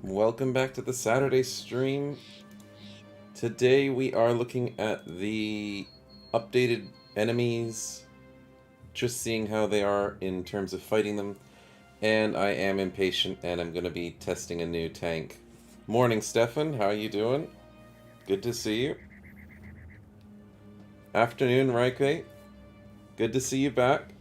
Welcome back to the Saturday stream. Today we are looking at the updated enemies, just seeing how they are in terms of fighting them. And I am impatient and I'm going to be testing a new tank. Morning, Stefan. How you doing? Good to see you. Afternoon, Raike. Good to see you back.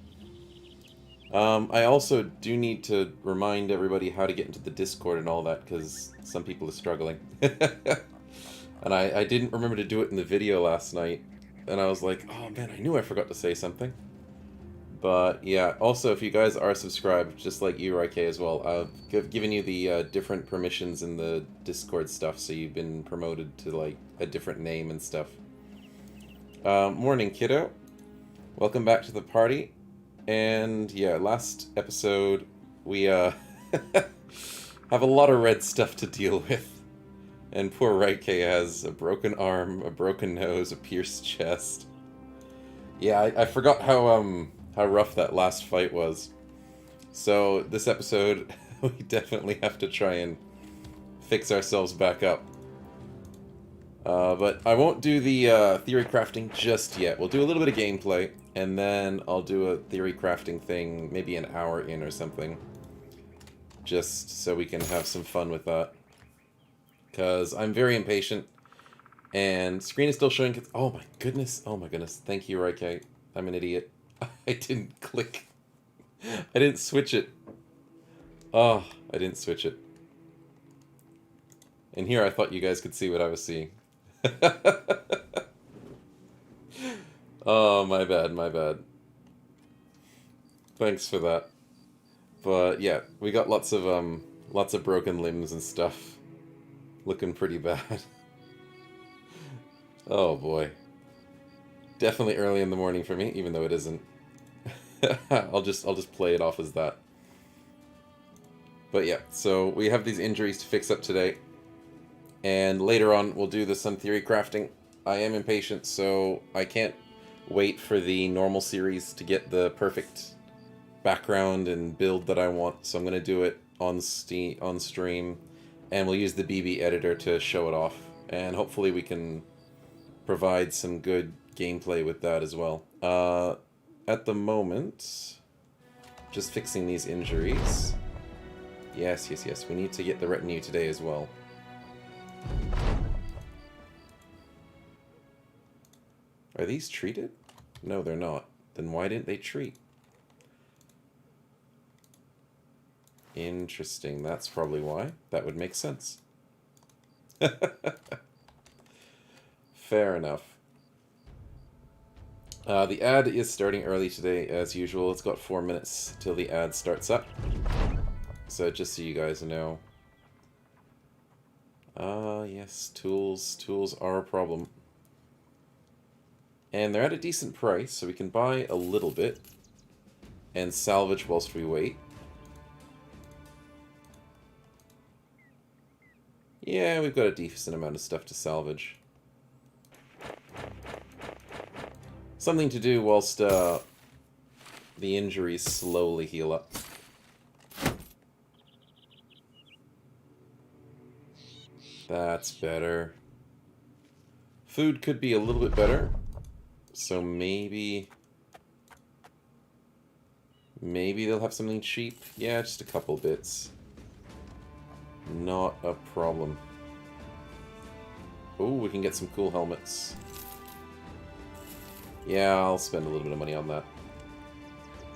I also do need to remind everybody how to get into the Discord and all that, because some people are struggling. And I didn't remember to do it in the video last night, and I was like, oh man, I knew I forgot to say something. But yeah, also if you guys are subscribed, just like you, Raike, as well, I've given you the different permissions in the Discord stuff, so you've been promoted to like a different name and stuff. Morning, kiddo. Welcome back to the party. And yeah, last episode we have a lot of red stuff to deal with. And poor Raike has a broken arm, a broken nose, a pierced chest. Yeah, I forgot how rough that last fight was. So this episode we definitely have to try and fix ourselves back up. But I won't do the theory crafting just yet. We'll do a little bit of gameplay, and then I'll do a theory crafting thing maybe an hour in or something. Just so we can have some fun with that. Because I'm very impatient, and screen is still showing... Oh my goodness, thank you, Raike. I'm an idiot. I didn't click. I didn't switch it. Oh, I didn't switch it. And here I thought you guys could see what I was seeing. Oh, my bad. Thanks for that. But yeah, we got lots of broken limbs and stuff. Looking pretty bad. Oh boy. Definitely early in the morning for me, even though it isn't. I'll just play it off as that. But yeah, so we have these injuries to fix up today. And later on, we'll do some theory crafting. I am impatient, so I can't wait for the normal series to get the perfect background and build that I want. So I'm going to do it on stream, and we'll use the BB editor to show it off. And hopefully we can provide some good gameplay with that as well. At the moment, just fixing these injuries. Yes. We need to get the retinue today as well. Are these treated? No, they're not. Then why didn't they treat? Interesting. That's probably why. That would make sense. Fair enough. The ad is starting early today, as usual. It's got 4 minutes till the ad starts up. So just so you guys know. Yes, tools. Tools are a problem. And they're at a decent price, so we can buy a little bit and salvage whilst we wait. Yeah, we've got a decent amount of stuff to salvage. Something to do whilst the injuries slowly heal up. That's better. Food could be a little bit better. So maybe they'll have something cheap. Yeah, just a couple bits. Not a problem. Oh, we can get some cool helmets. Yeah, I'll spend a little bit of money on that.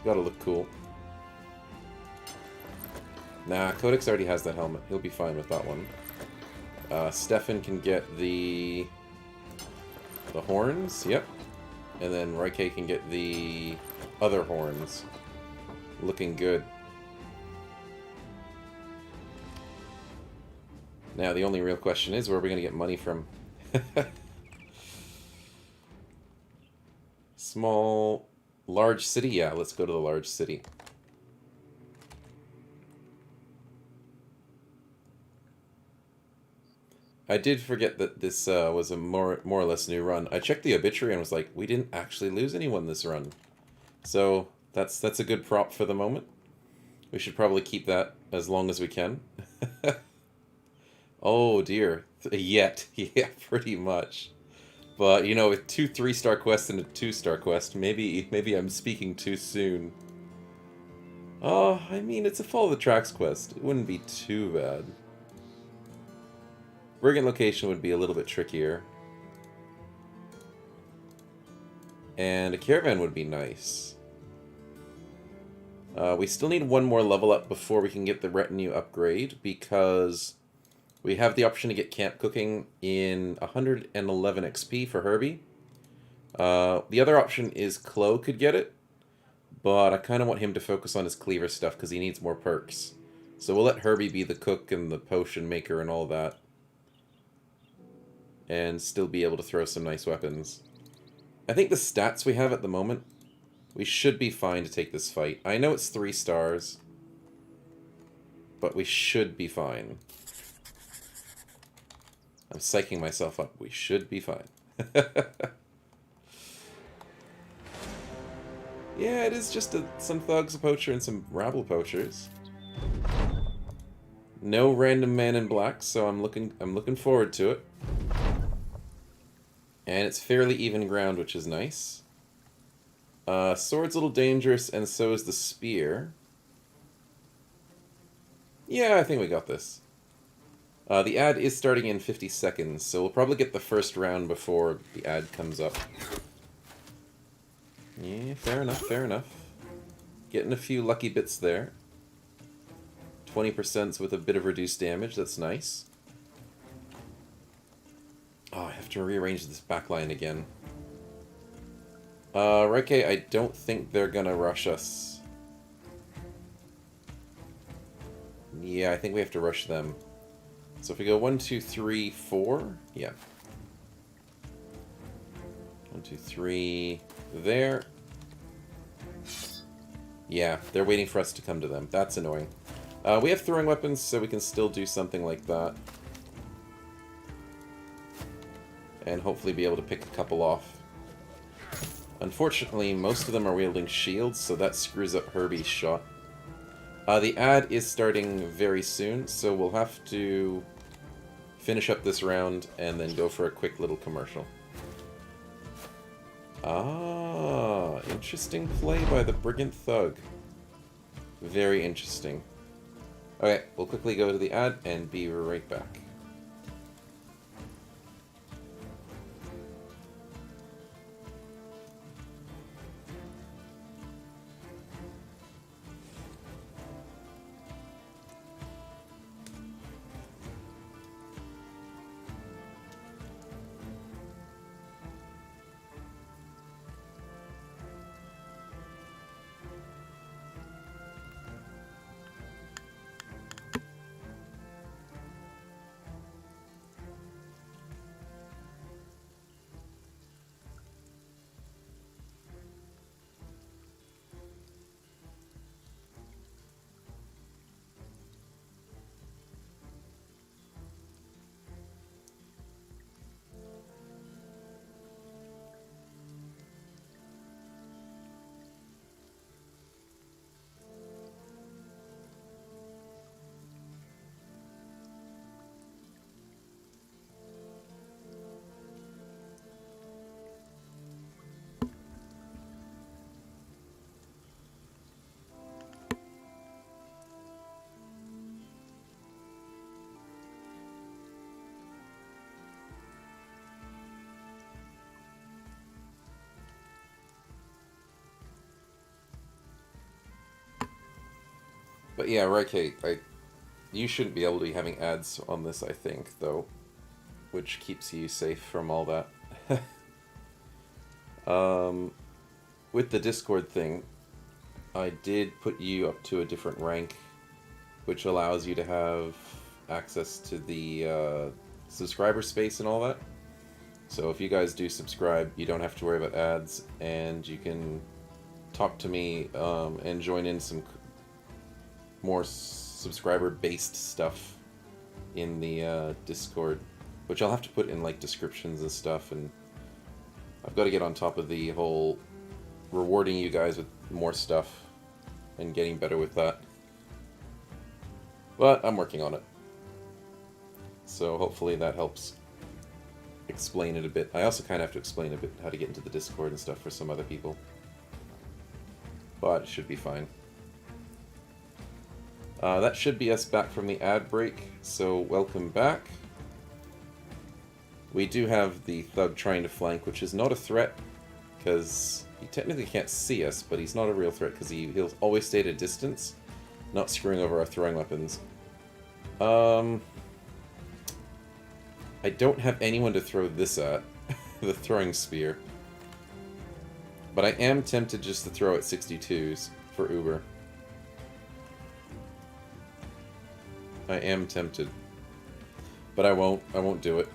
Gotta look cool. Nah, Codex already has that helmet. He'll be fine with that one. Stefan can get the horns. Yep. And then Raike can get the other horns. Looking good. Now, the only real question is, where are we going to get money from? Large city? Yeah, let's go to the large city. I did forget that this was a more or less new run. I checked the obituary and was like, we didn't actually lose anyone this run. So that's a good prop for the moment. We should probably keep that as long as we can. Oh dear. Yet. Yeah, pretty much. But, you know, with two 3-star quests and a 2-star quest, maybe I'm speaking too soon. Oh, I mean, it's a follow the tracks quest. It wouldn't be too bad. Brigand location would be a little bit trickier. And a caravan would be nice. We still need one more level up before we can get the retinue upgrade, because we have the option to get camp cooking in 111 XP for Herbie. The other option is Chloe could get it, but I kind of want him to focus on his cleaver stuff because he needs more perks. So we'll let Herbie be the cook and the potion maker and all that. And still be able to throw some nice weapons. I think the stats we have at the moment, we should be fine to take this fight. I know it's 3 stars, but we should be fine. I'm psyching myself up. We should be fine. Yeah, it is just some thugs, a poacher, and some rabble poachers. No random man in black, so I'm looking forward to it. And it's fairly even ground, which is nice. Sword's a little dangerous, and so is the spear. Yeah, I think we got this. The ad is starting in 50 seconds, so we'll probably get the first round before the ad comes up. Yeah, fair enough, fair enough. Getting a few lucky bits there. 20% with a bit of reduced damage, that's nice. Oh, I have to rearrange this backline again. Reike, I don't think they're gonna rush us. Yeah, I think we have to rush them. So if we go 1, 2, 3, 4, yeah. 1, 2, 3, there. Yeah, they're waiting for us to come to them. That's annoying. We have throwing weapons, so we can still do something like that. And hopefully be able to pick a couple off. Unfortunately, most of them are wielding shields, so that screws up Herbie's shot. The ad is starting very soon, so we'll have to finish up this round and then go for a quick little commercial. Ah, interesting play by the Brigand Thug. Very interesting. Okay, we'll quickly go to the ad and be right back. But yeah, right, Kate, you shouldn't be able to be having ads on this, I think, though. Which keeps you safe from all that. With the Discord thing, I did put you up to a different rank, which allows you to have access to the subscriber space and all that. So if you guys do subscribe, you don't have to worry about ads, and you can talk to me and join in some more subscriber-based stuff in the Discord, which I'll have to put in like descriptions and stuff, and I've got to get on top of the whole rewarding you guys with more stuff and getting better with that. But I'm working on it. So hopefully that helps explain it a bit. I also kind of have to explain a bit how to get into the Discord and stuff for some other people. But it should be fine. That should be us back from the ad break, so welcome back. We do have the Thug trying to flank, which is not a threat, because he technically can't see us, but he's not a real threat, because he'll always stay at a distance, not screwing over our throwing weapons. I don't have anyone to throw this at, the throwing spear. But I am tempted just to throw at 62s for Uber. I am tempted. But I won't do it.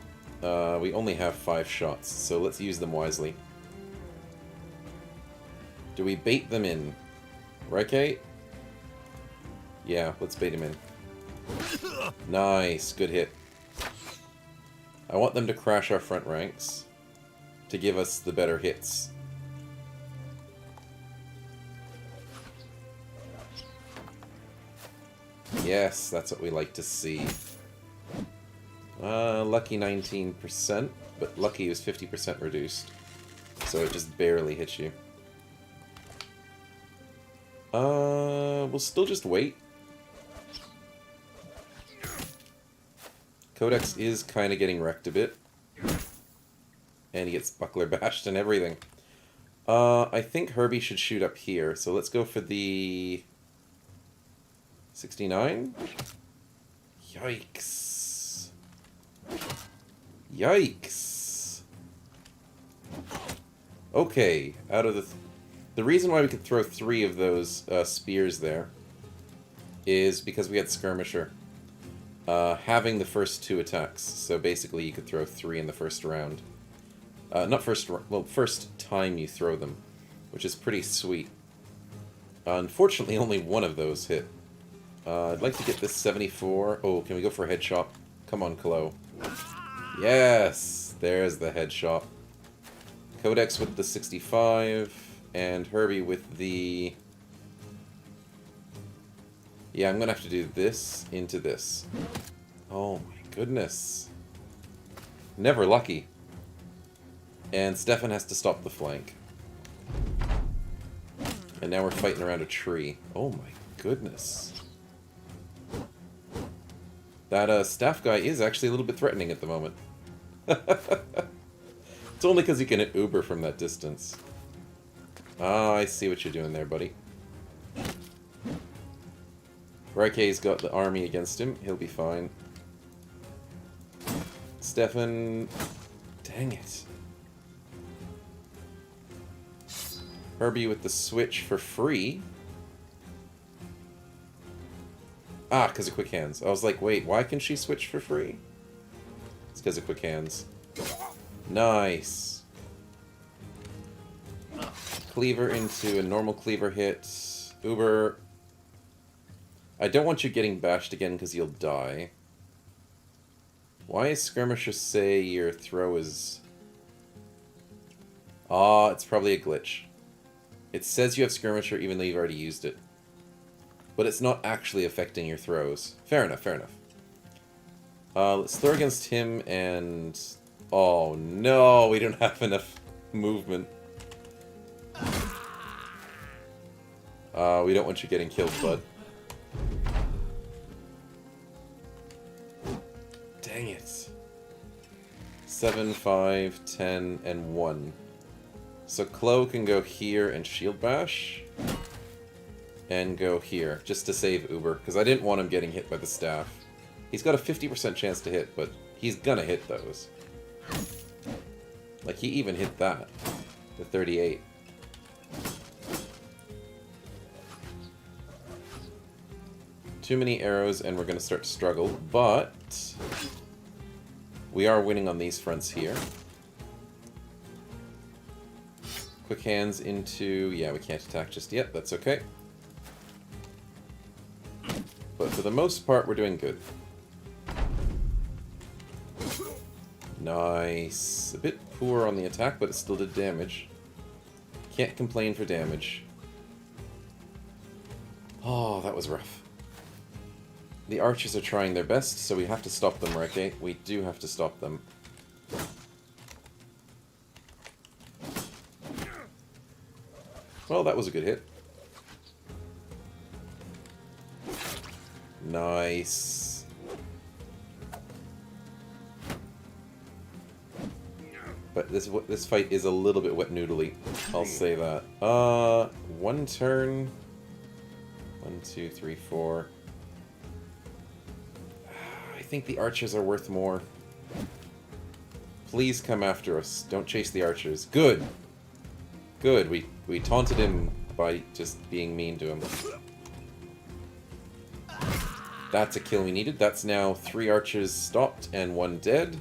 We only have 5 shots, so let's use them wisely. Do we bait them in? Right, Kate? Yeah, let's bait him in. Nice, good hit. I want them to crash our front ranks to give us the better hits. Yes, that's what we like to see. Lucky 19%, but lucky was 50% reduced. So it just barely hits you. We'll still just wait. Codex is kind of getting wrecked a bit. And he gets buckler bashed and everything. I think Herbie should shoot up here, so let's go for the 69? Yikes. Yikes. Okay, out of the reason why we could throw 3 of those spears there is because we had Skirmisher having the first 2 attacks. So basically you could throw 3 in the first round. First time you throw them, which is pretty sweet. Unfortunately, only one of those hit. I'd like to get this 74. Oh, can we go for a headshot? Come on, Kalo. Yes! There's the headshot. Codex with the 65, and Herbie with the... Yeah, I'm gonna have to do this into this. Oh my goodness. Never lucky. And Stefan has to stop the flank. And now we're fighting around a tree. Oh my goodness. That staff guy is actually a little bit threatening at the moment. It's only because he can hit Uber from that distance. Ah, I see what you're doing there, buddy. Raikei's got the army against him. He'll be fine. Stefan... Dang it. Herbie with the switch for free. Ah, because of quick hands. I was like, wait, why can she switch for free? It's because of quick hands. Nice. Cleaver into a normal cleaver hit. Uber. I don't want you getting bashed again because you'll die. Why is Skirmisher say your throw is... Ah, it's probably a glitch. It says you have Skirmisher even though you've already used it. But it's not actually affecting your throws. Fair enough, fair enough. Let's throw against him and... Oh no, we don't have enough movement. We don't want you getting killed, bud. Dang it. 7, 5, 10, and 1. So Chloe can go here and shield bash. And go here, just to save Uber. Because I didn't want him getting hit by the staff. He's got a 50% chance to hit, but he's gonna hit those. Like, he even hit that. The 38. Too many arrows and we're gonna start to struggle, but... we are winning on these fronts here. Quick hands into... yeah, we can't attack just yet, that's okay. But for the most part, we're doing good. Nice. A bit poor on the attack, but it still did damage. Can't complain for damage. Oh, that was rough. The archers are trying their best, so we have to stop them, Reiki. We do have to stop them. Well, that was a good hit. Nice. But this fight is a little bit wet noodly. I'll say that. One turn. 1, 2, 3, 4. I think the archers are worth more. Please come after us. Don't chase the archers. Good. Good. We taunted him by just being mean to him. That's a kill we needed. That's now 3 archers stopped and 1 dead.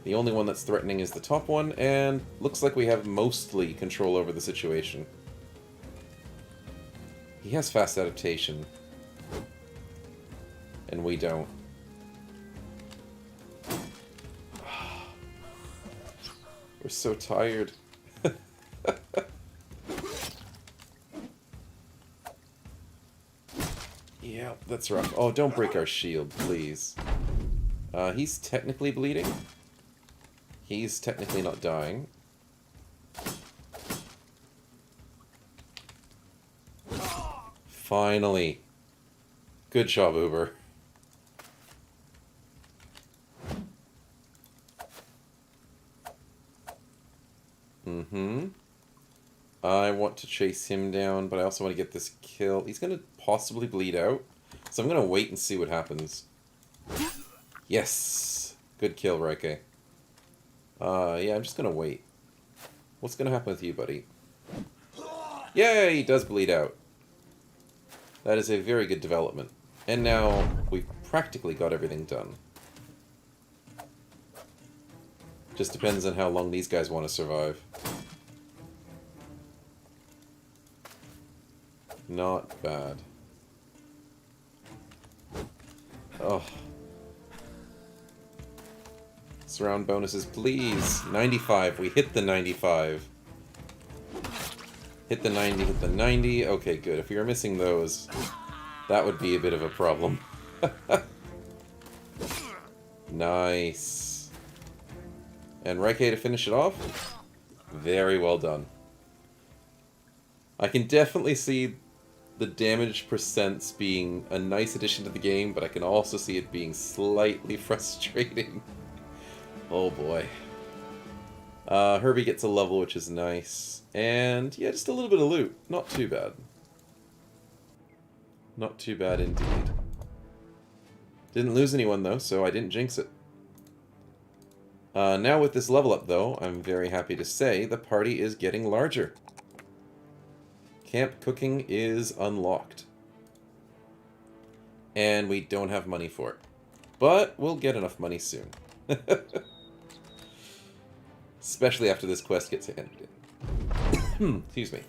The only one that's threatening is the top one, and looks like we have mostly control over the situation. He has fast adaptation. And we don't. We're so tired. Yeah, that's rough. Oh, don't break our shield, please. He's technically bleeding. He's technically not dying. Finally. Good job, Uber. I want to chase him down, but I also want to get this kill. He's going to possibly bleed out, so I'm going to wait and see what happens. Yes! Good kill, Reike. Yeah, I'm just going to wait. What's going to happen with you, buddy? Yay! He does bleed out. That is a very good development. And now we've practically got everything done. Just depends on how long these guys want to survive. Not bad. Oh. Surround bonuses, please. 95. We hit the 95. Hit the 90, hit the 90. Okay, good. If we were missing those, that would be a bit of a problem. Nice. And Reike to finish it off. Very well done. I can definitely see the damage percents being a nice addition to the game, but I can also see it being slightly frustrating. Oh boy. Herbie gets a level, which is nice. And yeah, just a little bit of loot. Not too bad. Not too bad indeed. Didn't lose anyone though, so I didn't jinx it. Now with this level up though, I'm very happy to say the party is getting larger. Camp cooking is unlocked. And we don't have money for it. But we'll get enough money soon. Especially after this quest gets handed in. Excuse me.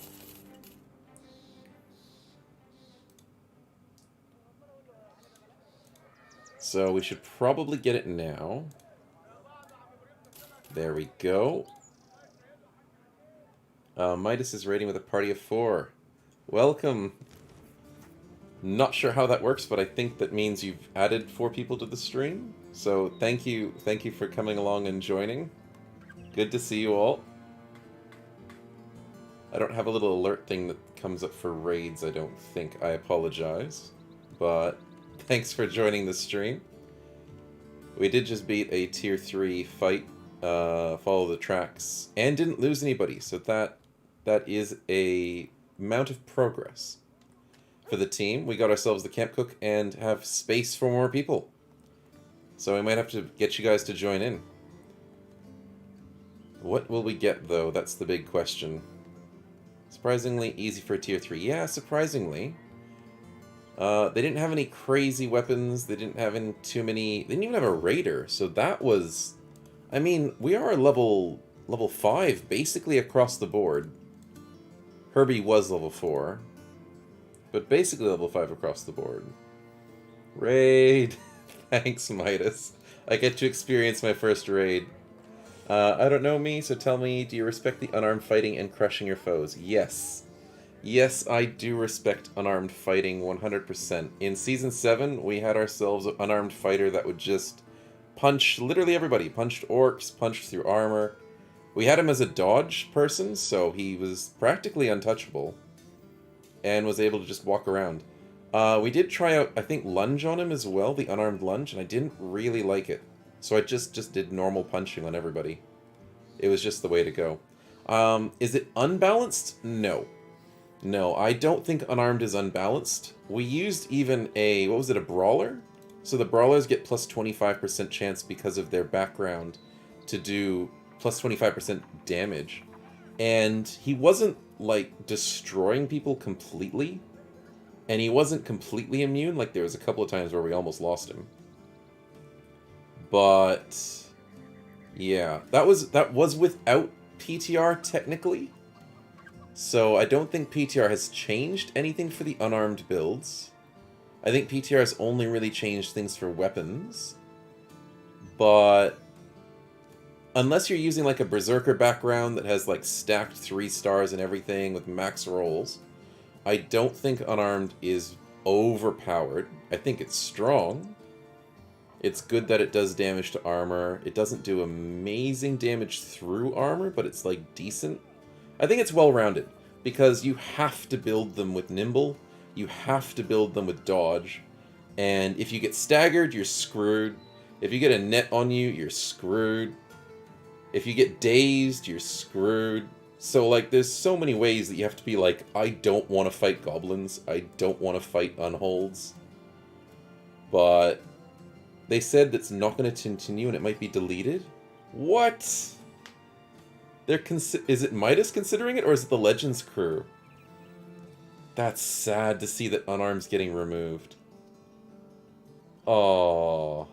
So we should probably get it now. There we go. Midas is raiding with a party of 4. Welcome. Not sure how that works, but I think that means you've added 4 people to the stream. So thank you for coming along and joining. Good to see you all. I don't have a little alert thing that comes up for raids, I don't think. I apologize. But thanks for joining the stream. We did just beat a tier 3 fight, follow the tracks, and didn't lose anybody, so that is a amount of progress for the team. We got ourselves the camp cook and have space for more people. So we might have to get you guys to join in. What will we get, though? That's the big question. Surprisingly easy for a tier 3. Yeah, surprisingly. They didn't have any crazy weapons. They didn't have any too many... They didn't even have a raider. So that was... I mean, we are level 5 basically across the board. Herbie was level 4. But basically level 5 across the board. Raid! Thanks, Midas. I get to experience my first raid. I don't know me, so tell me, do you respect the unarmed fighting and crushing your foes? Yes. Yes, I do respect unarmed fighting 100%. In Season 7, we had ourselves an unarmed fighter that would just punch literally everybody. Punched orcs, punched through armor. We had him as a dodge person, so he was practically untouchable. And was able to just walk around. We did try out, I think, lunge on him as well, the unarmed lunge, and I didn't really like it. So I just did normal punching on everybody. It was just the way to go. Is it unbalanced? No. No, I don't think unarmed is unbalanced. We used even a, what was it, a brawler? So the brawlers get plus 25% chance because of their background to do plus 25% damage. And he wasn't, like, destroying people completely. And he wasn't completely immune. Like, there was a couple of times where we almost lost him. But yeah, that was without PTR technically. So I don't think PTR has changed anything for the unarmed builds. I think PTR has only really changed things for weapons. But unless you're using like a Berserker background that has like stacked 3 stars and everything with max rolls, I don't think unarmed is overpowered. I think it's strong. It's good that it does damage to armor. It doesn't do amazing damage through armor, but it's like decent. I think it's well-rounded, because you have to build them with nimble, you have to build them with dodge, and if you get staggered, you're screwed. If you get a net on you, you're screwed. If you get dazed, you're screwed. So, like, there's so many ways that you have to be like, I don't want to fight goblins, I don't want to fight unholds. But they said that's not going to continue and it might be deleted? What? Is it Midas considering it, or is it the Legends crew? That's sad to see that unarmed's getting removed. Oh,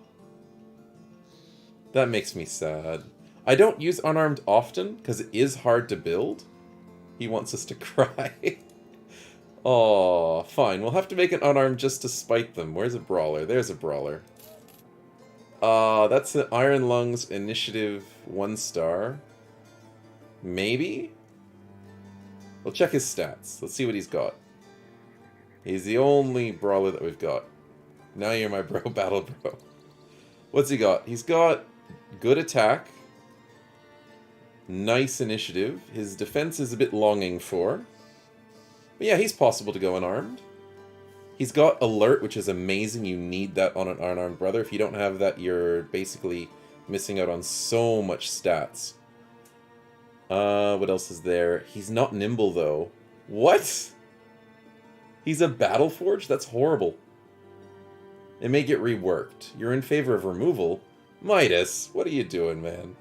that makes me sad. I don't use unarmed often, because it is hard to build. He wants us to cry. Oh, fine. We'll have to make an unarmed just to spite them. Where's a brawler? There's a brawler. That's an Iron Lungs Initiative 1-star. Maybe? We'll check his stats. Let's see what he's got. He's the only brawler that we've got. Now you're my bro, battle bro. What's he got? He's got good attack. Nice initiative. His defense is a bit longing for. But yeah, he's possible to go unarmed. He's got alert, which is amazing. You need that on an unarmed brother. If you don't have that, you're basically missing out on so much stats. What else is there? He's not nimble, though. What? He's a Battleforge? That's horrible. It may get reworked. You're in favor of removal? Midas, what are you doing, man?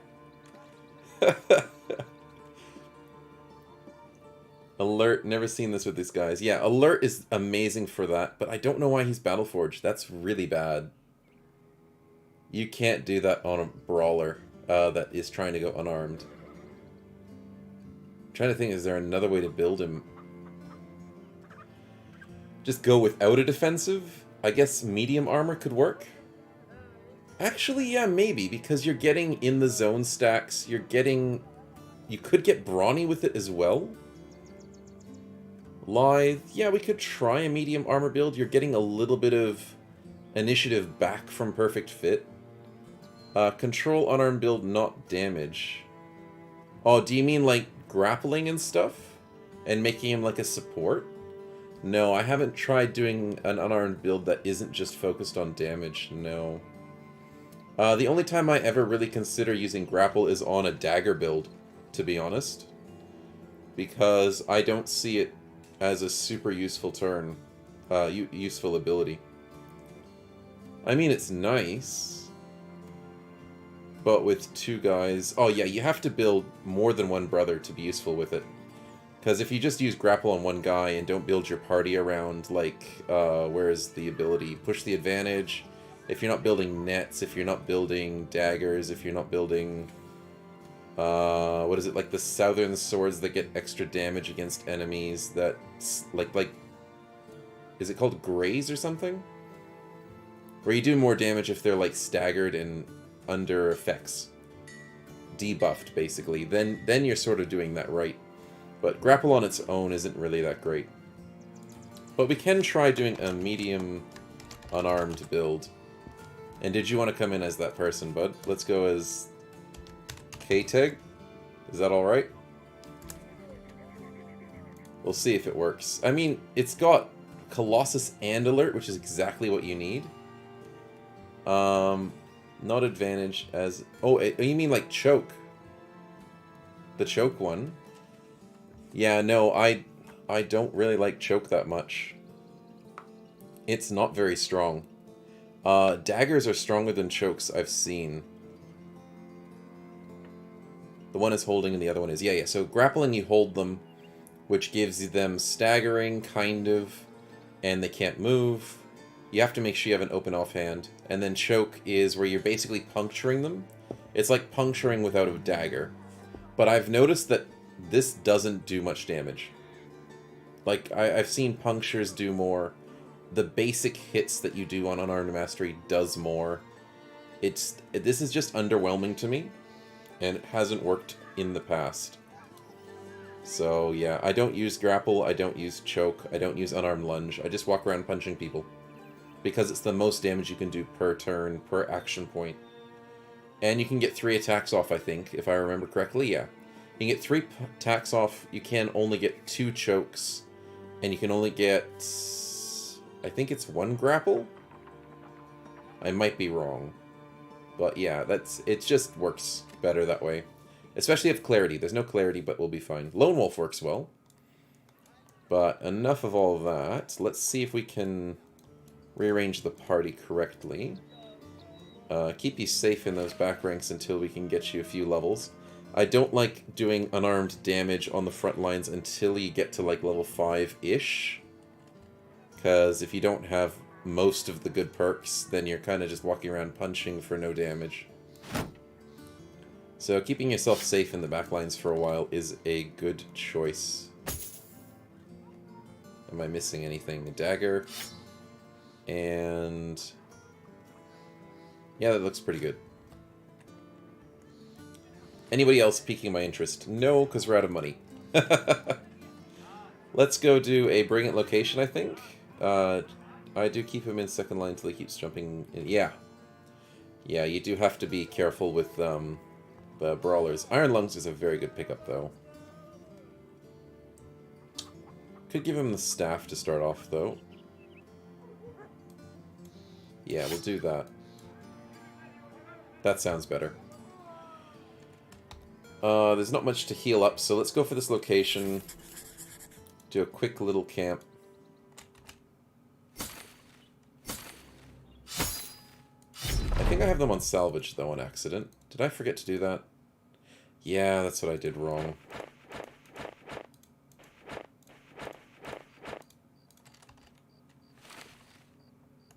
Alert, never seen this with these guys. Yeah, Alert is amazing for that, but I don't know why he's Battleforged. That's really bad. You can't do that on a brawler that is trying to go unarmed. I'm trying to think, is there another way to build him? Just go without a defensive? I guess medium armor could work. Actually, yeah, maybe, because you're getting in the zone stacks, you're getting... You could get brawny with it as well. Lithe, yeah, we could try a medium armor build. You're getting a little bit of initiative back from Perfect Fit. Control unarmed build, not damage. Oh, do you mean like grappling and stuff? And making him like a support? No, I haven't tried doing an unarmed build that isn't just focused on damage, no. The only time I ever really consider using grapple is on a dagger build, to be honest. Because I don't see it as a super useful turn, useful ability. I mean, it's nice, but with 2 guys... Oh yeah, you have to build more than one brother to be useful with it. Because if you just use grapple on one guy and don't build your party around, like, where is the ability? Push the advantage. If you're not building nets, if you're not building daggers, if you're not building... what is it, like the southern swords that get extra damage against enemies that, like, is it called graze or something? Where you do more damage if they're, like, staggered and under effects. Debuffed, basically. Then you're sort of doing that right. But grapple on its own isn't really that great. But we can try doing a medium unarmed build. And did you want to come in as that person, bud? Let's go as K-Teg. Is that alright? We'll see if it works. I mean, it's got Colossus and Alert, which is exactly what you need. Not advantage as... Oh, you mean like Choke? The Choke one? Yeah, no, I don't really like Choke that much. It's not very strong. Daggers are stronger than Chokes I've seen. The one is holding and the other one is... Yeah, so grappling you hold them, which gives them staggering, kind of, and they can't move. You have to make sure you have an open offhand. And then Choke is where you're basically puncturing them. It's like puncturing without a dagger. But I've noticed that this doesn't do much damage. Like, I've seen punctures do more. The basic hits that you do on Unarmed Mastery does more. This is just underwhelming to me, and it hasn't worked in the past. So, yeah, I don't use Grapple, I don't use Choke, I don't use Unarmed Lunge. I just walk around punching people. Because it's the most damage you can do per turn, per action point. And you can get 3 attacks off, I think, if I remember correctly, yeah. You can get 3 attacks off, you can only get 2 chokes, and you can only get... I think it's 1 grapple? I might be wrong. But yeah, it just works better that way. Especially if clarity. There's no clarity, but we'll be fine. Lone Wolf works well. But enough of all that. Let's see if we can rearrange the party correctly. Keep you safe in those back ranks until we can get you a few levels. I don't like doing unarmed damage on the front lines until you get to like level 5-ish. Because if you don't have most of the good perks, then you're kind of just walking around punching for no damage. So keeping yourself safe in the back lines for a while is a good choice. Am I missing anything? A dagger. And... yeah, that looks pretty good. Anybody else piquing my interest? No, because we're out of money. Let's go do a Bring It location, I think. I do keep him in second line until he keeps jumping in. Yeah. Yeah, you do have to be careful with the brawlers. Iron Lungs is a very good pickup, though. Could give him the staff to start off, though. Yeah, we'll do that. That sounds better. There's not much to heal up, so let's go for this location. Do a quick little camp. I think I have them on salvage, though, on accident. Did I forget to do that? Yeah, that's what I did wrong.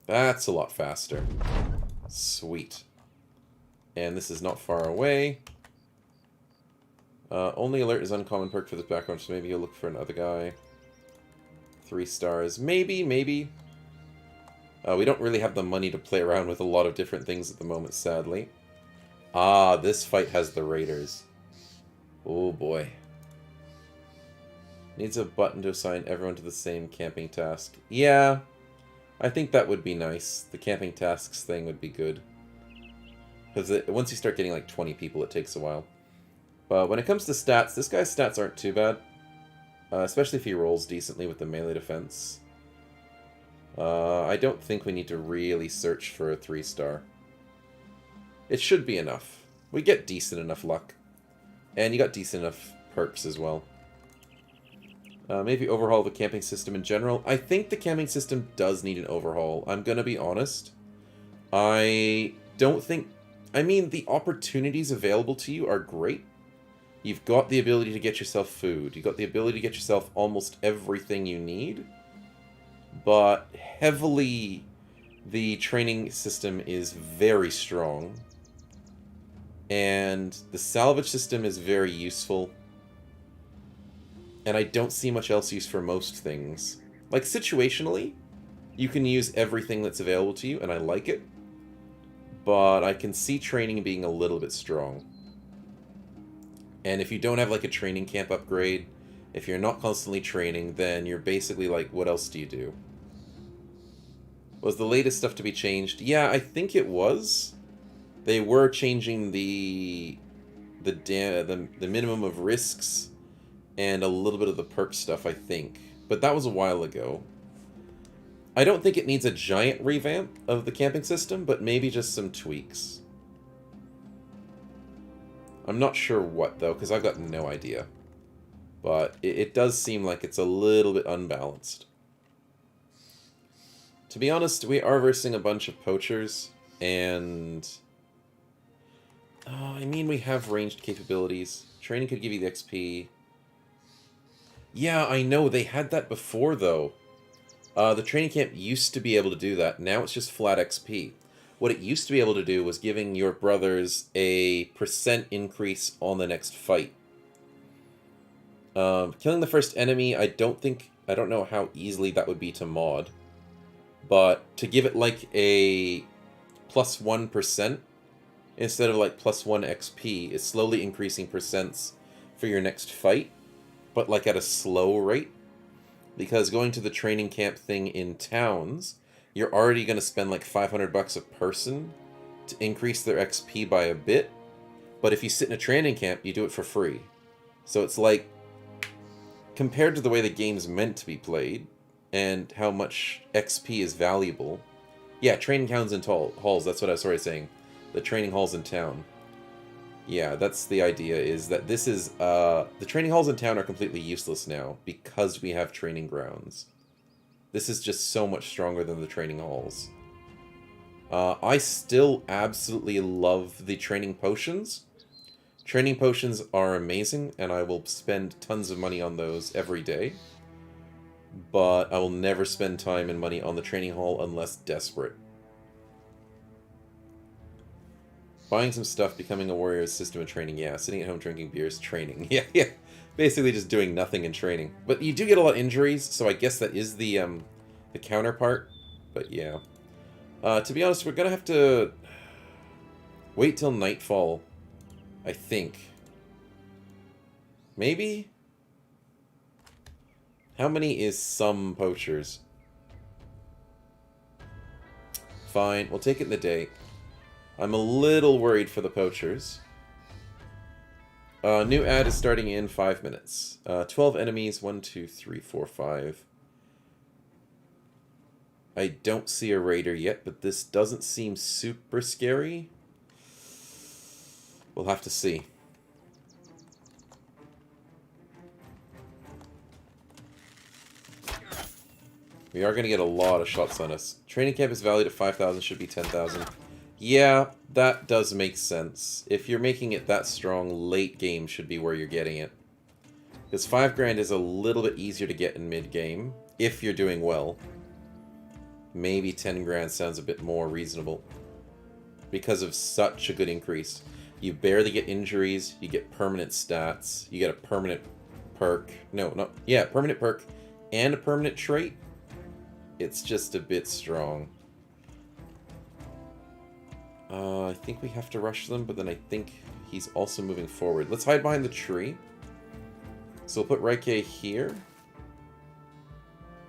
That's a lot faster. Sweet. And this is not far away. Only alert is uncommon perk for this background, so maybe you'll look for another guy. 3 stars. Maybe, maybe. We don't really have the money to play around with a lot of different things at the moment, sadly. Ah, this fight has the raiders. Oh boy. Needs a button to assign everyone to the same camping task. Yeah, I think that would be nice. The camping tasks thing would be good. Because once you start getting like 20 people, it takes a while. But when it comes to stats, this guy's stats aren't too bad. Especially if he rolls decently with the melee defense. I don't think we need to really search for a 3-star. It should be enough. We get decent enough luck. And you got decent enough perks as well. Maybe overhaul the camping system in general. I think the camping system does need an overhaul. I'm gonna be honest. I don't think... I mean, the opportunities available to you are great. You've got the ability to get yourself food. You've got the ability to get yourself almost everything you need. But heavily, the training system is very strong. And the salvage system is very useful. And I don't see much else use for most things. Like, situationally, you can use everything that's available to you, and I like it. But I can see training being a little bit strong. And if you don't have, like, a training camp upgrade, If you're not constantly training, then you're basically like, what else do you do? Was the latest stuff to be changed? Yeah, I think it was. They were changing the minimum of risks and a little bit of the perk stuff, I think. But that was a while ago. I don't think it needs a giant revamp of the camping system, but maybe just some tweaks. I'm not sure what, though, because I've got no idea. But it does seem like it's a little bit unbalanced. To be honest, we are versing a bunch of poachers, and... I mean, we have ranged capabilities. Training could give you the XP. Yeah, I know, they had that before, though. The training camp used to be able to do that. Now it's just flat XP. What it used to be able to do was giving your brothers a % increase on the next fight. Killing the first enemy, I don't know how easily that would be to mod. But to give it like a plus 1%, instead of like plus 1 XP, it's slowly increasing percents for your next fight, but like at a slow rate. Because going to the training camp thing in towns, you're already going to spend like $500 a person to increase their XP by a bit. But if you sit in a training camp, you do it for free. So it's like, compared to the way the game's meant to be played, and how much XP is valuable. Yeah, training towns and halls, that's what I was already saying. The training halls in town. Yeah, that's the idea, is that this is, the training halls in town are completely useless now, because we have training grounds. This is just so much stronger than the training halls. I still absolutely love the training potions. Training potions are amazing, and I will spend tons of money on those every day. But I will never spend time and money on the training hall unless desperate. Buying some stuff, becoming a warrior is system of training. Yeah, sitting at home drinking beers, training. Yeah. Basically just doing nothing and training. But you do get a lot of injuries, so I guess that is the counterpart. But yeah. To be honest, we're going to have to wait till nightfall, I think. Maybe? How many is some poachers? Fine, we'll take it in the day. I'm a little worried for the poachers. New ad is starting in 5 minutes. 12 enemies, 1, 2, 3, 4, 5. I don't see a raider yet, but this doesn't seem super scary. We'll have to see. We are going to get a lot of shots on us. Training camp is valued at 5,000, should be 10,000. Yeah, that does make sense. If you're making it that strong, late game should be where you're getting it. Because 5 grand is a little bit easier to get in mid-game, if you're doing well. Maybe 10 grand sounds a bit more reasonable. Because of such a good increase. You barely get injuries, you get permanent stats, you get a permanent perk. Permanent perk and a permanent trait. It's just a bit strong. I think we have to rush them, but then I think he's also moving forward. Let's hide behind the tree. So we'll put Raike here.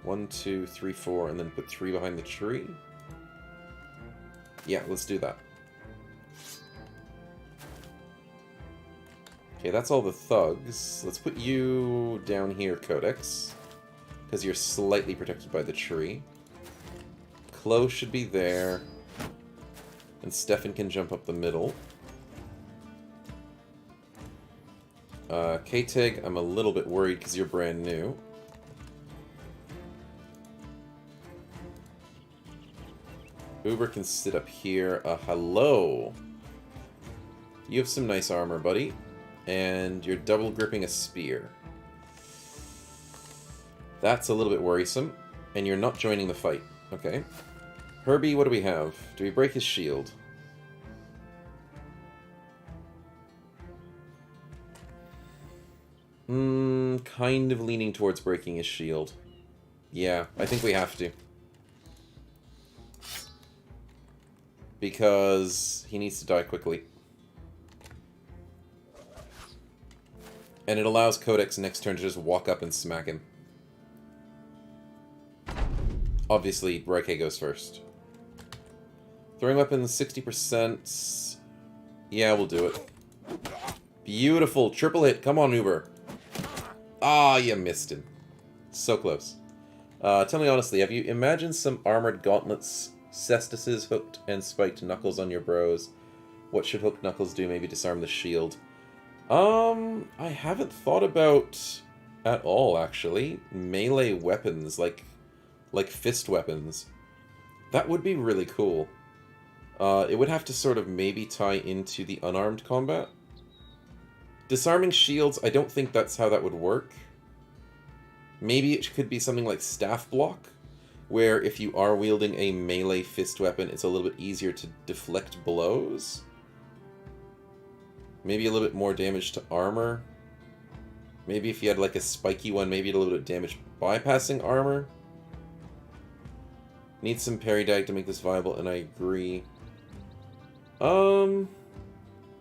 1, 2, 3, 4, and then put 3 behind the tree. Yeah, let's do that. Okay, that's all the thugs. Let's put you down here, Codex. Because you're slightly protected by the tree. Chloe should be there. And Stefan can jump up the middle. K-Tag, I'm a little bit worried because you're brand new. Uber can sit up here. Hello. You have some nice armor, buddy. And you're double gripping a spear. That's a little bit worrisome. And you're not joining the fight. Okay. Herbie, what do we have? Do we break his shield? Kind of leaning towards breaking his shield. Yeah, I think we have to. Because he needs to die quickly. And it allows Codex next turn to just walk up and smack him. Obviously, Raike goes first. Throwing weapons, 60%. Yeah, we'll do it. Beautiful. Triple hit. Come on, Uber. Ah, you missed him. So close. Tell me honestly, have you imagined some armored gauntlets, cestises, hooked and spiked knuckles on your bros? What should hooked knuckles do? Maybe disarm the shield. I haven't thought about at all, actually. Melee weapons, like fist weapons. That would be really cool. It would have to sort of maybe tie into the unarmed combat. Disarming shields, I don't think that's how that would work. Maybe it could be something like staff block, where if you are wielding a melee fist weapon, it's a little bit easier to deflect blows. Maybe a little bit more damage to armor. Maybe if you had like a spiky one, maybe a little bit of damage bypassing armor. Need some parry dag to make this viable, and I agree.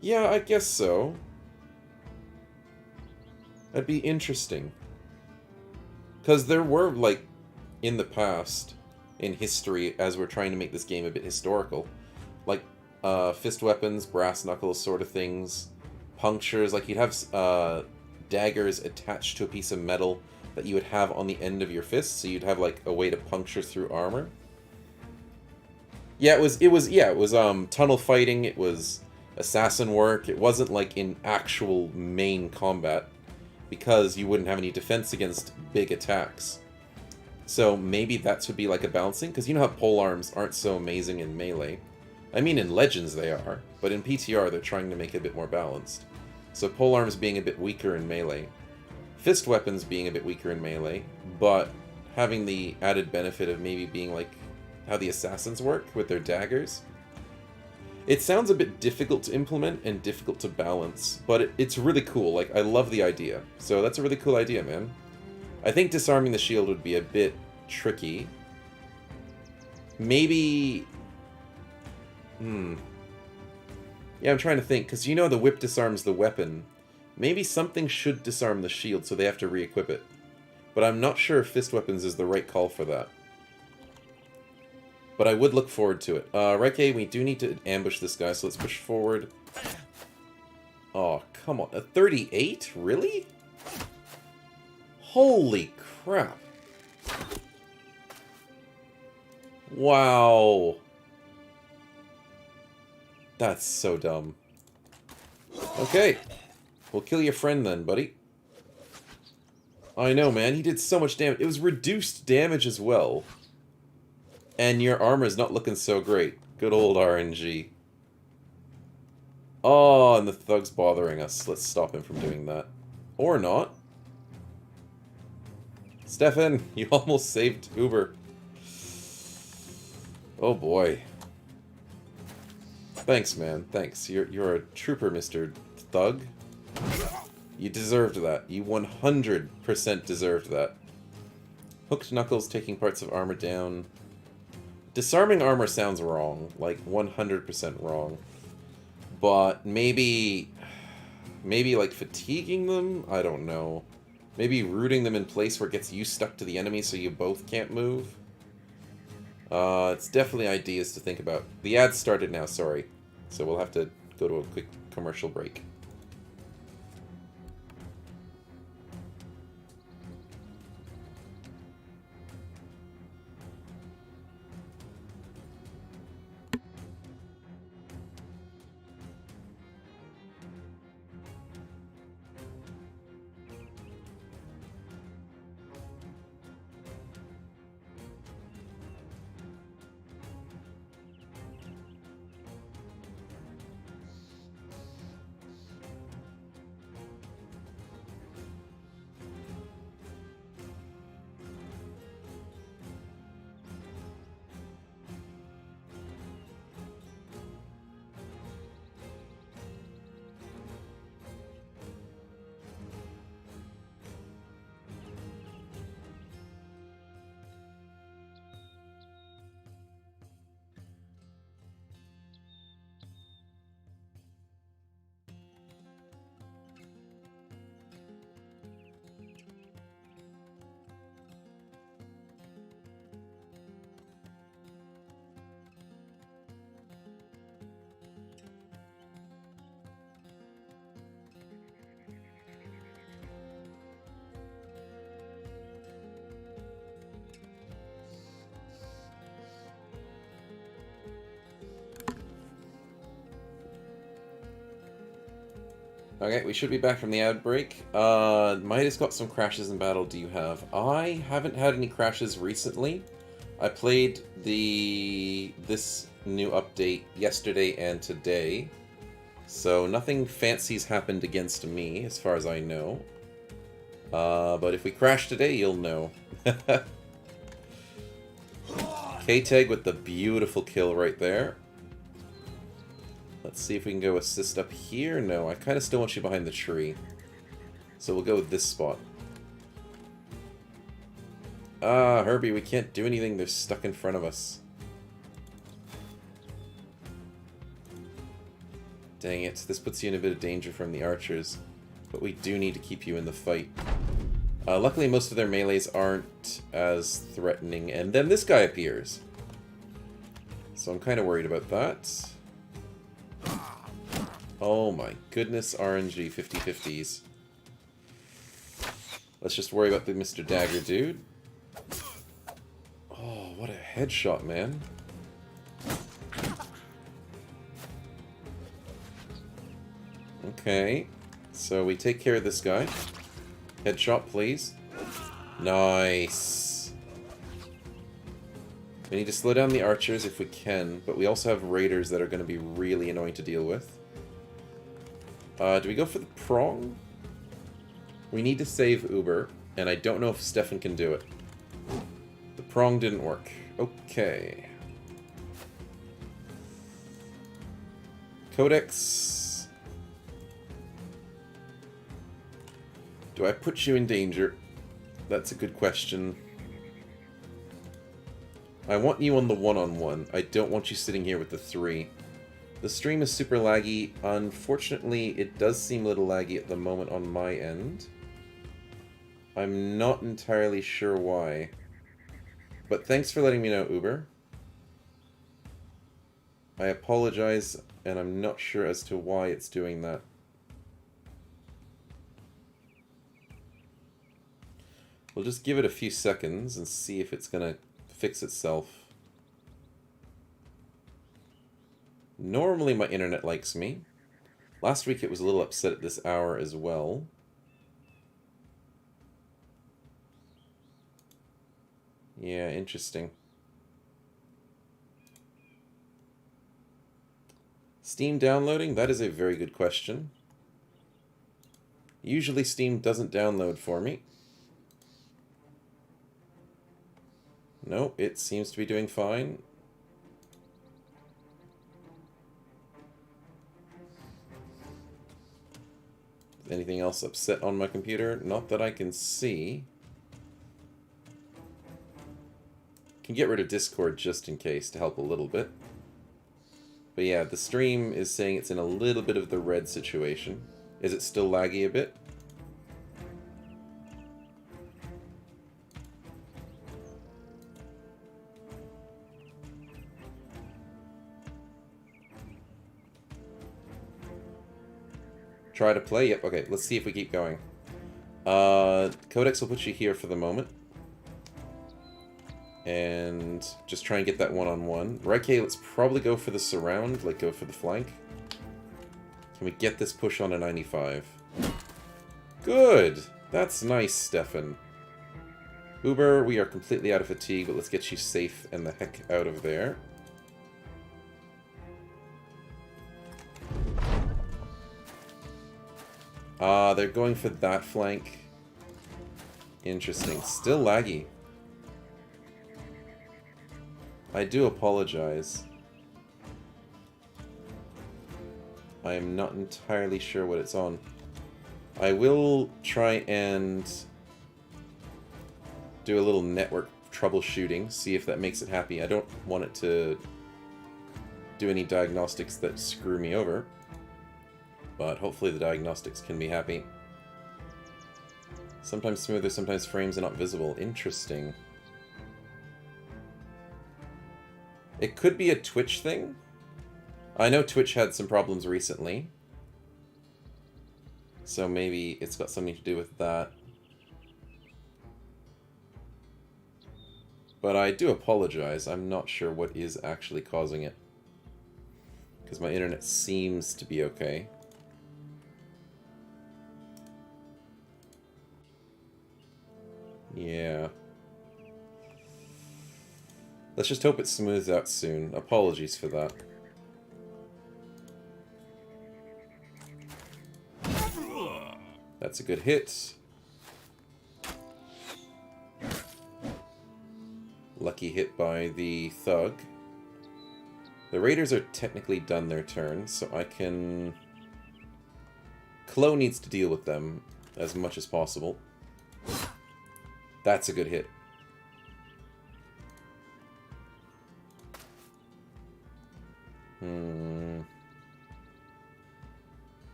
Yeah, I guess so. That'd be interesting. Because there were, like, in the past, in history, as we're trying to make this game a bit historical, like, fist weapons, brass knuckles sort of things, punctures, like you'd have daggers attached to a piece of metal that you would have on the end of your fist, so you'd have, like, a way to puncture through armor. Yeah, it was tunnel fighting, it was assassin work, it wasn't like in actual main combat, because you wouldn't have any defense against big attacks. So maybe that would be like a balancing, because you know how polearms aren't so amazing in melee. I mean in Legends they are, but in PTR they're trying to make it a bit more balanced. So polearms being a bit weaker in melee, fist weapons being a bit weaker in melee, but having the added benefit of maybe being like how the assassins work with their daggers. It sounds a bit difficult to implement and difficult to balance, but it's really cool. Like, I love the idea. So that's a really cool idea, man. I think disarming the shield would be a bit tricky. Maybe... Yeah, I'm trying to think, because you know the whip disarms the weapon. Maybe something should disarm the shield, so they have to re-equip it. But I'm not sure if fist weapons is the right call for that. But I would look forward to it. Raike, we do need to ambush this guy, so let's push forward. Oh, come on. A 38? Really? Holy crap. Wow. That's so dumb. Okay. We'll kill your friend then, buddy. I know, man. He did so much damage. It was reduced damage as well. And your armor's not looking so great. Good old RNG. Oh, and the thug's bothering us. Let's stop him from doing that. Or not. Stefan, you almost saved Uber. Oh boy. Thanks, man. Thanks. You're a trooper, Mr. Thug. You deserved that. You 100% deserved that. Hooked knuckles taking parts of armor down. Disarming armor sounds wrong, like 100% wrong. But maybe like fatiguing them? I don't know. Maybe rooting them in place where it gets you stuck to the enemy so you both can't move? It's definitely ideas to think about. The ad started now, sorry. So we'll have to go to a quick commercial break. Okay, we should be back from the outbreak. Midas got some crashes in battle. Do you have? I haven't had any crashes recently. I played this new update yesterday and today, so nothing fancy's happened against me as far as I know. But if we crash today, you'll know. K-Tag with the beautiful kill right there. Let's see if we can go assist up here. No, I kind of still want you behind the tree. So we'll go with this spot. Ah, Herbie, we can't do anything. They're stuck in front of us. Dang it. This puts you in a bit of danger from the archers. But we do need to keep you in the fight. Luckily, most of their melees aren't as threatening. And then this guy appears. So I'm kind of worried about that. Oh my goodness, RNG 50-50s. Let's just worry about the Mr. Dagger dude. Oh, what a headshot, man. Okay, so we take care of this guy. Headshot, please. Nice. We need to slow down the archers if we can, but we also have raiders that are going to be really annoying to deal with. Do we go for the prong? We need to save Uber, and I don't know if Stefan can do it. The prong didn't work. Okay. Codex. Do I put you in danger? That's a good question. I want you on the one-on-one. I don't want you sitting here with the 3. The stream is super laggy. Unfortunately, it does seem a little laggy at the moment on my end. I'm not entirely sure why. But thanks for letting me know, Uber. I apologize, and I'm not sure as to why it's doing that. We'll just give it a few seconds and see if it's going to fix itself. Normally my internet likes me. Last week it was a little upset at this hour as well. Yeah, interesting. Steam downloading? That is a very good question. Usually Steam doesn't download for me. No, it seems to be doing fine. Anything else upset on my computer? Not that I can see. Can get rid of Discord just in case to help a little bit. But yeah, the stream is saying it's in a little bit of the red situation. Is it still laggy a bit? Try to play? Yep, okay, let's see if we keep going. Codex will put you here for the moment. And just try and get that one-on-one. Raike, let's probably go for the surround, like go for the flank. Can we get this push on a 95? Good! That's nice, Stefan. Uber, we are completely out of fatigue, but let's get you safe and the heck out of there. They're going for that flank. Interesting. Still laggy. I do apologize. I am not entirely sure what it's on. I will try and do a little network troubleshooting, see if that makes it happy. I don't want it to do any diagnostics that screw me over. But hopefully the diagnostics can be happy. Sometimes smoother, sometimes frames are not visible. Interesting. It could be a Twitch thing. I know Twitch had some problems recently. So maybe it's got something to do with that. But I do apologize. I'm not sure what is actually causing it. Because my internet seems to be okay. Yeah. Let's just hope it smooths out soon. Apologies for that. That's a good hit. Lucky hit by the thug. The raiders are technically done their turn, so I can... Chloe needs to deal with them as much as possible. That's a good hit.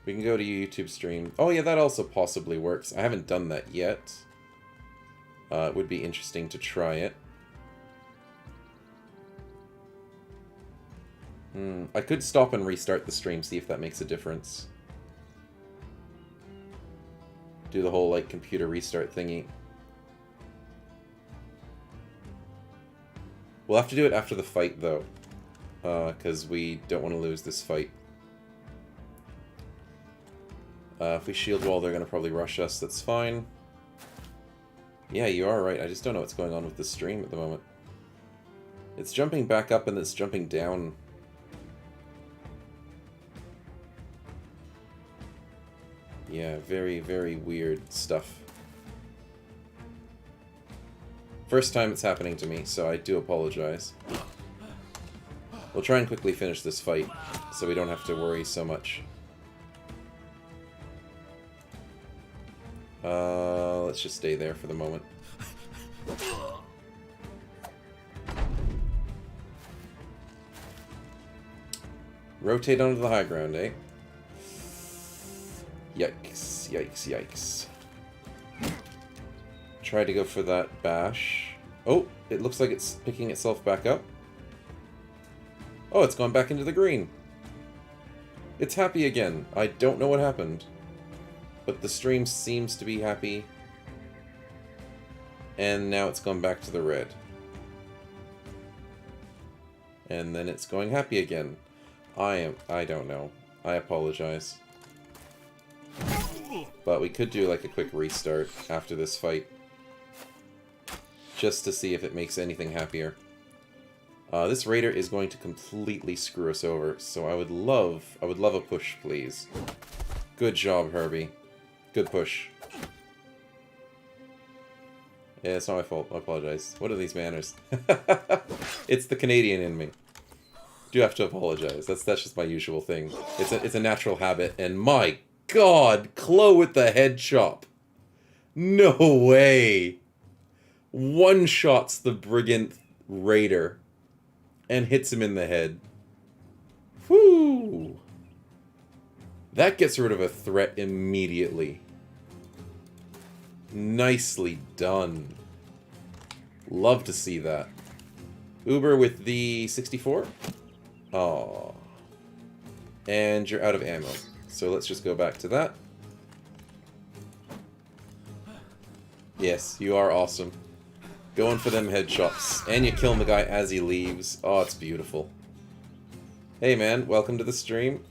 We can go to YouTube stream. Oh yeah, that also possibly works. I haven't done that yet. It would be interesting to try it. I could stop and restart the stream, see if that makes a difference. Do the whole, like, computer restart thingy. We'll have to do it after the fight, though. Because we don't want to lose this fight. If we shield wall, they're going to probably rush us. That's fine. Yeah, you are right. I just don't know what's going on with the stream at the moment. It's jumping back up and it's jumping down. Yeah, very, very weird stuff. First time it's happening to me, so I do apologize. We'll try and quickly finish this fight, so we don't have to worry so much. Let's just stay there for the moment. Rotate onto the high ground, eh? Yikes, yikes, yikes. Try to go for that bash. Oh, it looks like it's picking itself back up. Oh, it's gone back into the green. It's happy again. I don't know what happened. But the stream seems to be happy. And now it's gone back to the red. And then it's going happy again. I don't know. I apologize. But we could do like a quick restart after this fight. Just to see if it makes anything happier. This raider is going to completely screw us over, so I would love a push, please. Good job, Herbie. Good push. Yeah, it's not my fault. I apologize. What are these manners? It's the Canadian in me. Do have to apologize. That's just my usual thing. It's a natural habit, and my God, Chloe with the head chop. No way. One-shots the Brigand Raider and hits him in the head. Whoo! That gets rid of a threat immediately. Nicely done. Love to see that. Uber with the 64. Aww. And you're out of ammo. So let's just go back to that. Yes, you are awesome. Going for them headshots. And you're killing the guy as he leaves. Oh, it's beautiful. Hey man, welcome to the stream.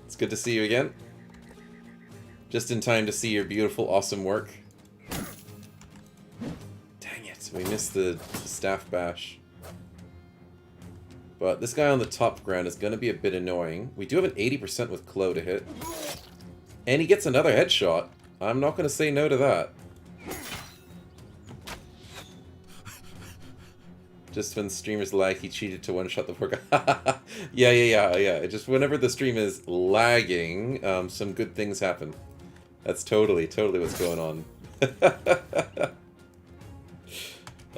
It's good to see you again. Just in time to see your beautiful, awesome work. Dang it, we missed the staff bash. But this guy on the top ground is going to be a bit annoying. We do have an 80% with Chloe to hit. And he gets another headshot. I'm not going to say no to that. Just when streamers lag, he cheated to one-shot the poor guy. Yeah. Just whenever the stream is lagging, some good things happen. That's totally what's going on.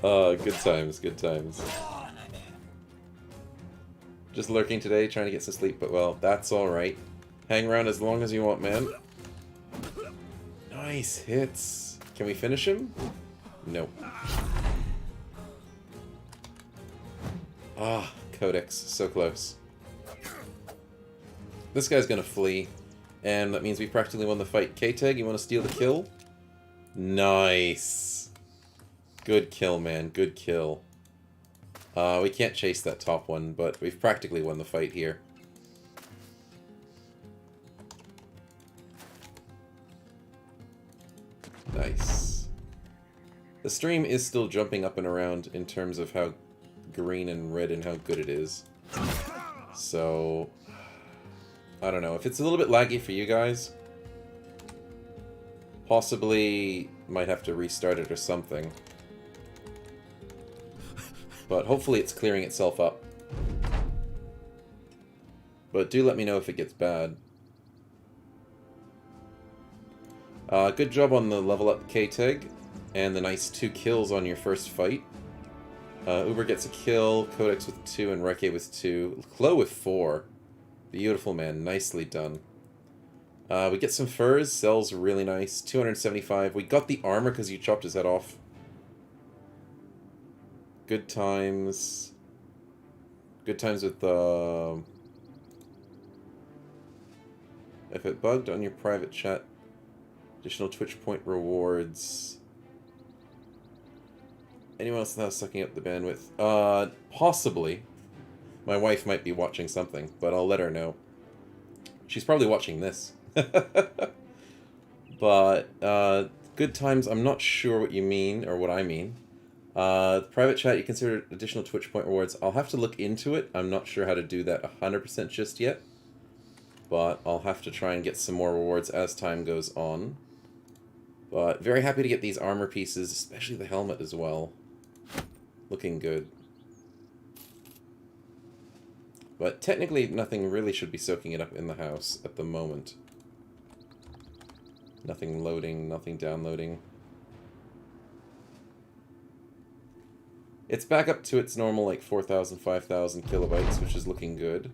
Good times, good times. Just lurking today, trying to get some sleep, but well, that's alright. Hang around as long as you want, man. Nice hits. Can we finish him? Nope. Ah, Codex. So close. This guy's gonna flee, and that means we practically won the fight. K-Tag, you want to steal the kill? Nice. Good kill, man. Good kill. We can't chase that top one, but we've practically won the fight here. Nice. The stream is still jumping up and around in terms of how green and red and how good it is. So, I don't know. If it's a little bit laggy for you guys, possibly might have to restart it or something. But hopefully it's clearing itself up. But do let me know if it gets bad. Good job on the level up K-Teg, and the nice 2 kills on your first fight. Uber gets a kill, Codex with 2, and Reke with 2. Chloe with 4. Beautiful, man. Nicely done. We get some furs. Cell's really nice. 275. We got the armor because you chopped his head off. Good times. Good times with the... if it bugged on your private chat, additional Twitch point rewards. Anyone else now sucking up the bandwidth? Possibly. My wife might be watching something, but I'll let her know. She's probably watching this. But, good times, I'm not sure what you mean, or what I mean. Private chat, you consider additional Twitch point rewards. I'll have to look into it. I'm not sure how to do that 100% just yet. But I'll have to try and get some more rewards as time goes on. But very happy to get these armor pieces, especially the helmet as well. Looking good. But technically nothing really should be soaking it up in the house at the moment. Nothing loading, nothing downloading. It's back up to its normal like 4,000, 5,000 kilobytes, which is looking good.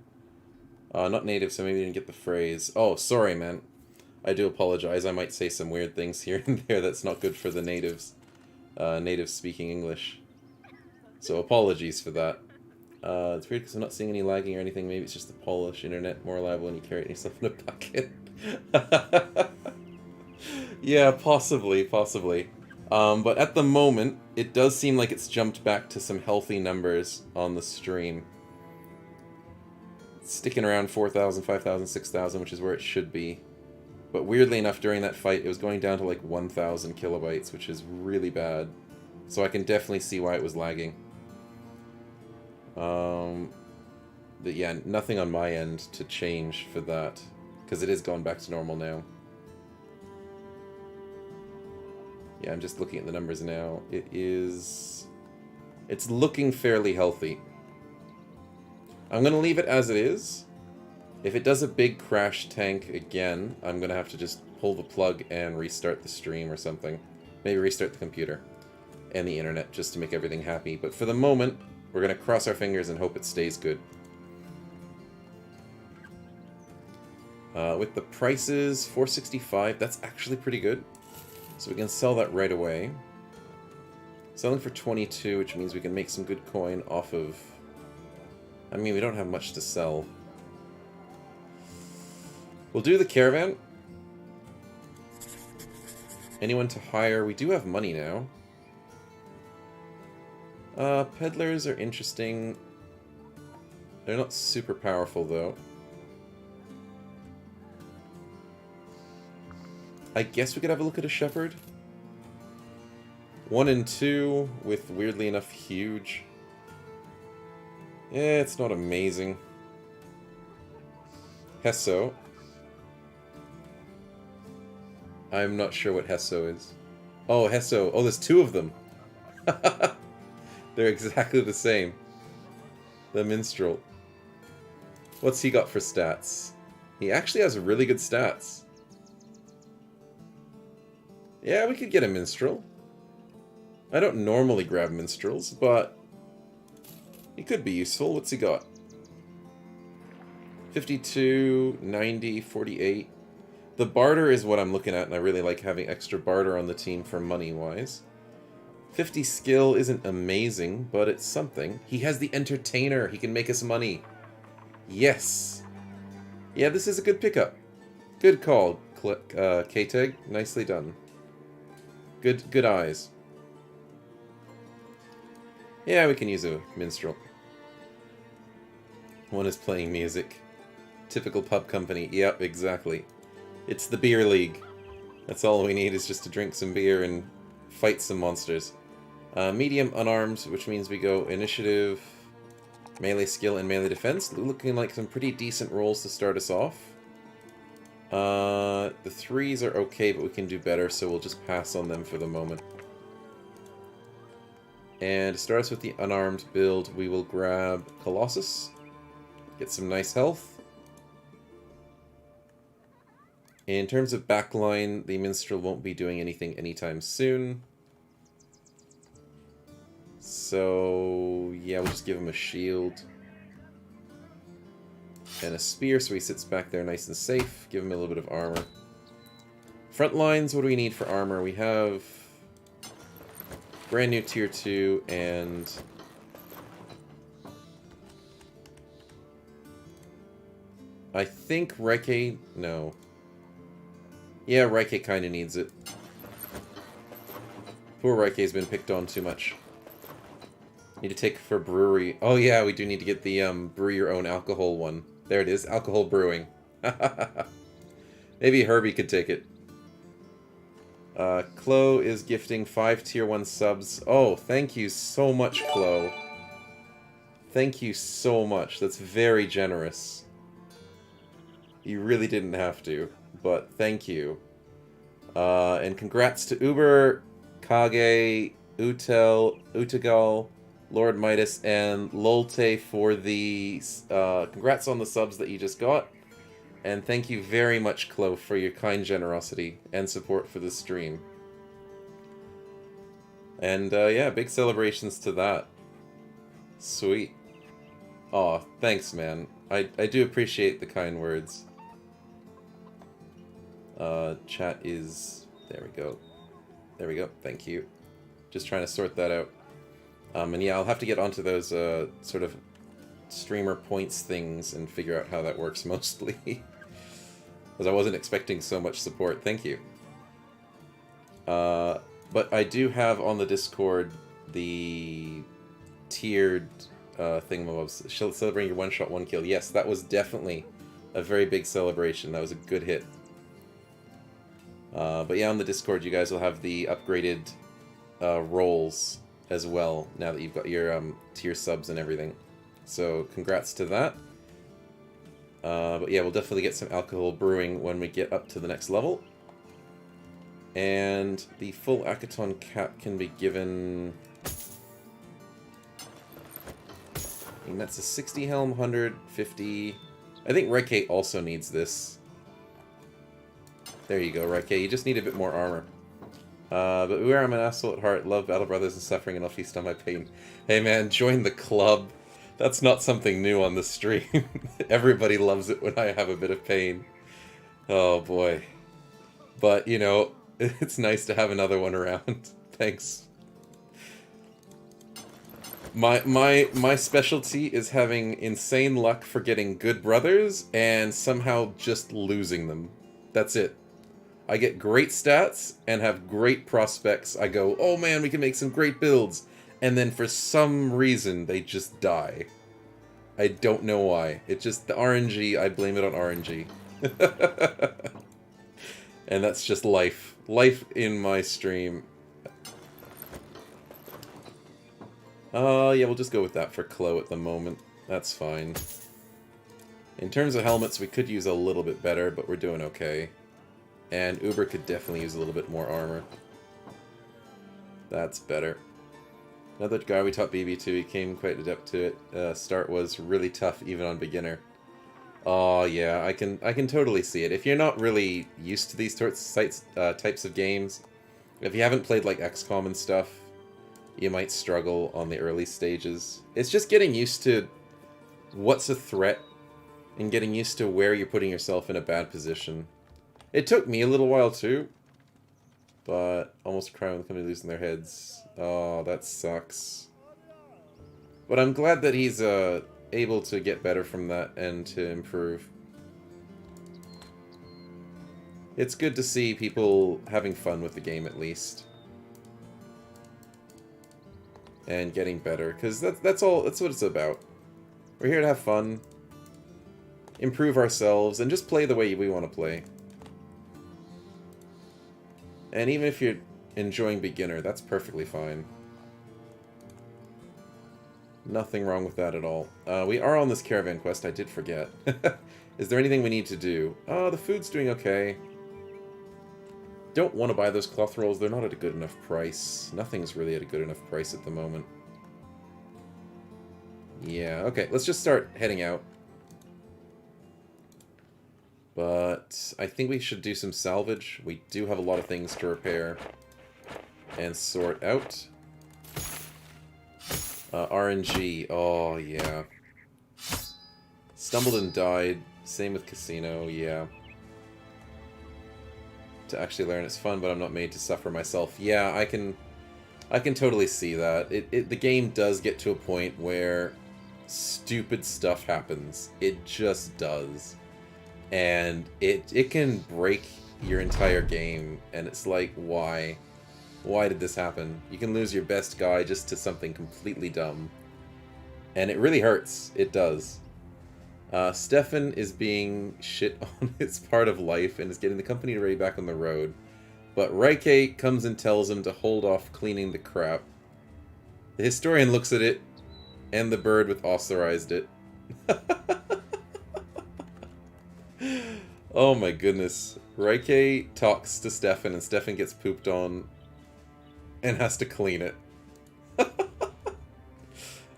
Not native, so maybe you didn't get the phrase. Oh, sorry, man. I do apologize. I might say some weird things here and there that's not good for the natives. Natives speaking English. So apologies for that. It's weird because I'm not seeing any lagging or anything. Maybe it's just the Polish internet, more reliable when you carry it yourself in a bucket. Yeah, possibly. But at the moment, it does seem like it's jumped back to some healthy numbers on the stream. Sticking around 4,000, 5,000, 6,000, which is where it should be. But weirdly enough, during that fight, it was going down to like 1,000 kilobytes, which is really bad. So I can definitely see why it was lagging. But yeah, nothing on my end to change for that, because it is going back to normal now. Yeah, I'm just looking at the numbers now. It's looking fairly healthy. I'm going to leave it as it is. If it does a big crash tank again, I'm going to have to just pull the plug and restart the stream or something. Maybe restart the computer and the internet just to make everything happy. But for the moment, we're going to cross our fingers and hope it stays good. With the prices, 465, that's actually pretty good. So we can sell that right away. Selling for 22, which means we can make some good coin off of... I mean, we don't have much to sell. We'll do the caravan. Anyone to hire? We do have money now. Peddlers are interesting. They're not super powerful, though. I guess we could have a look at a shepherd. 1 and 2 with, weirdly enough, huge. Yeah, it's not amazing. Hesso. I'm not sure what Hesso is. Oh, Hesso. Oh, there's 2 of them. They're exactly the same. The minstrel. What's he got for stats? He actually has really good stats. Yeah, we could get a minstrel. I don't normally grab minstrels, but he could be useful. What's he got? 52, 90, 48. The barter is what I'm looking at, and I really like having extra barter on the team for money-wise. 50 skill isn't amazing, but it's something. He has the entertainer. He can make us money. Yes. Yeah, this is a good pickup. Good call, K-Teg. Nicely done. Good eyes. Yeah, we can use a minstrel. One is playing music. Typical pub company. Yep, exactly. It's the beer league. That's all we need, is just to drink some beer and fight some monsters. Medium unarmed, which means we go initiative, melee skill, and melee defense. Looking like some pretty decent rolls to start us off. The 3s are okay, but we can do better, so we'll just pass on them for the moment. And to start us with the unarmed build, we will grab Colossus. Get some nice health. In terms of backline, the Minstrel won't be doing anything anytime soon. So, yeah, we'll just give him a shield. And a spear, so he sits back there nice and safe. Give him a little bit of armor. Front lines, what do we need for armor? We have brand new tier 2 and I think Reike, no. Yeah, Reike kind of needs it. Poor Reike's been picked on too much. Need to take for brewery. Oh yeah, we do need to get the brew your own alcohol one. There it is, alcohol brewing. Maybe Herbie could take it. Chloe is gifting 5 tier 1 subs. Oh, thank you so much, Chloe. Thank you so much. That's very generous. You really didn't have to, but thank you. And congrats to Uber, Kage, Utel, Utagal, Lord Midas, and Lolte for the... congrats on the subs that you just got. And thank you very much, Chloe, for your kind generosity and support for the stream. And, yeah, big celebrations to that. Sweet. Aw, thanks, man. I do appreciate the kind words. Chat is... There we go. There we go. Thank you. Just trying to sort that out. And yeah, I'll have to get onto those, sort of streamer points things and figure out how that works mostly. Because I wasn't expecting so much support. Thank you. But I do have on the Discord the tiered thingamabobs. Celebrating your one-shot, one-kill. Yes, that was definitely a very big celebration. That was a good hit. But yeah, on the Discord, you guys will have the upgraded roles as well, now that you've got your tier subs and everything. So, congrats to that. But yeah, we'll definitely get some alcohol brewing when we get up to the next level. And the full Akaton cap can be given... I mean, that's a 60 helm, 150... I think Reike also needs this. There you go, Reike. You just need a bit more armor. But beware, I'm an asshole at heart. Love Battle Brothers and suffering, and I'll feast on my pain. Hey man, join the club. That's not something new on the stream. Everybody loves it when I have a bit of pain. Oh boy. But, you know, it's nice to have another one around. Thanks. My specialty is having insane luck for getting good brothers and somehow just losing them. That's it. I get great stats and have great prospects. I go, oh man, we can make some great builds. And then for some reason, they just die. I don't know why. It's just the RNG, I blame it on RNG. And that's just life. Life in my stream. Yeah, we'll just go with that for Chloe at the moment. That's fine. In terms of helmets, we could use a little bit better, but we're doing okay. And Uber could definitely use a little bit more armor. That's better. Another guy we taught BB to, he came quite adept to it. Start was really tough, even on beginner. Oh yeah, I can totally see it. If you're not really used to these types of games, if you haven't played like XCOM and stuff, you might struggle on the early stages. It's just getting used to what's a threat and getting used to where you're putting yourself in a bad position. It took me a little while too, but almost crying with somebody losing their heads. Oh, that sucks. But I'm glad that he's able to get better from that and to improve. It's good to see people having fun with the game at least. And getting better, because that's what it's about. We're here to have fun, improve ourselves, and just play the way we want to play. And even if you're enjoying beginner, that's perfectly fine. Nothing wrong with that at all. We are on this caravan quest, I did forget. Is there anything we need to do? The food's doing okay. Don't want to buy those cloth rolls, they're not at a good enough price. Nothing's really at a good enough price at the moment. Yeah, okay, let's just start heading out. But I think we should do some salvage. We do have a lot of things to repair and sort out. RNG, oh yeah. Stumbled and died. Same with casino, yeah. To actually learn it's fun, but I'm not made to suffer myself. Yeah, I can totally see that. The game does get to a point where stupid stuff happens. It just does. And it can break your entire game, and it's like, why? Why did this happen? You can lose your best guy just to something completely dumb. And it really hurts. It does. Stefan is being shit on his part of life and is getting the company ready back on the road. But Raike comes and tells him to hold off cleaning the crap. The historian looks at it, and the bird with authorized it. Oh my goodness. Raike talks to Stefan, and Stefan gets pooped on and has to clean it.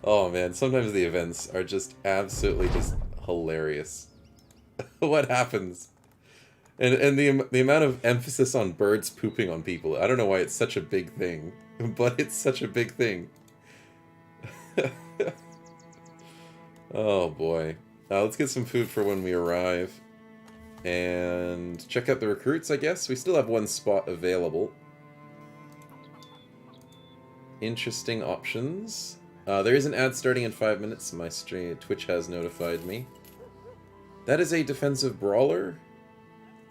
Oh man, sometimes the events are just absolutely just hilarious. What happens? And the amount of emphasis on birds pooping on people. I don't know why it's such a big thing, but it's such a big thing. Oh boy. Let's get some food for when we arrive. And check out the recruits, I guess. We still have one spot available. Interesting options. There is an ad starting in 5 minutes. My Twitch has notified me. That is a defensive brawler,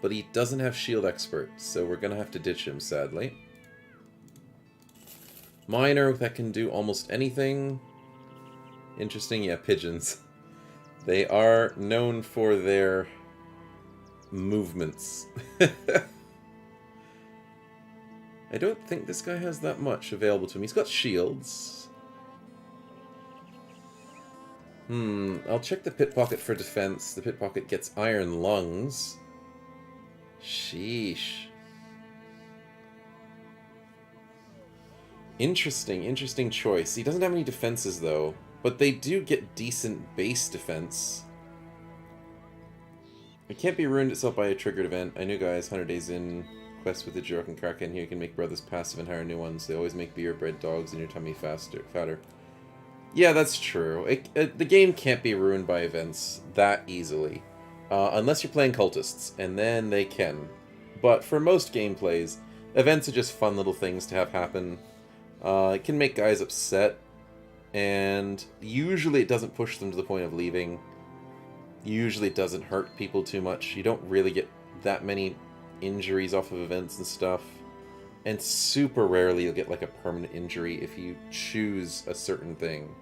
but he doesn't have shield expert, so we're gonna have to ditch him, sadly. Miner that can do almost anything. Interesting, yeah, pigeons. They are known for their movements. I don't think this guy has that much available to him. He's got shields. I'll check the pit pocket for defense. The pit pocket gets iron lungs. Sheesh. Interesting choice. He doesn't have any defenses though, but they do get decent base defense. It can't be ruined itself by a triggered event. I knew guys, 100 days in, quest with the Jirok and Kraken here, you can make brothers passive and hire new ones. They always make beer bred dogs in your tummy fatter. Yeah, that's true. The game can't be ruined by events that easily. Unless you're playing cultists, and then they can. But for most gameplays, events are just fun little things to have happen. It can make guys upset, and usually it doesn't push them to the point of leaving. Usually it doesn't hurt people too much. You don't really get that many injuries off of events and stuff. And super rarely you'll get like a permanent injury if you choose a certain thing.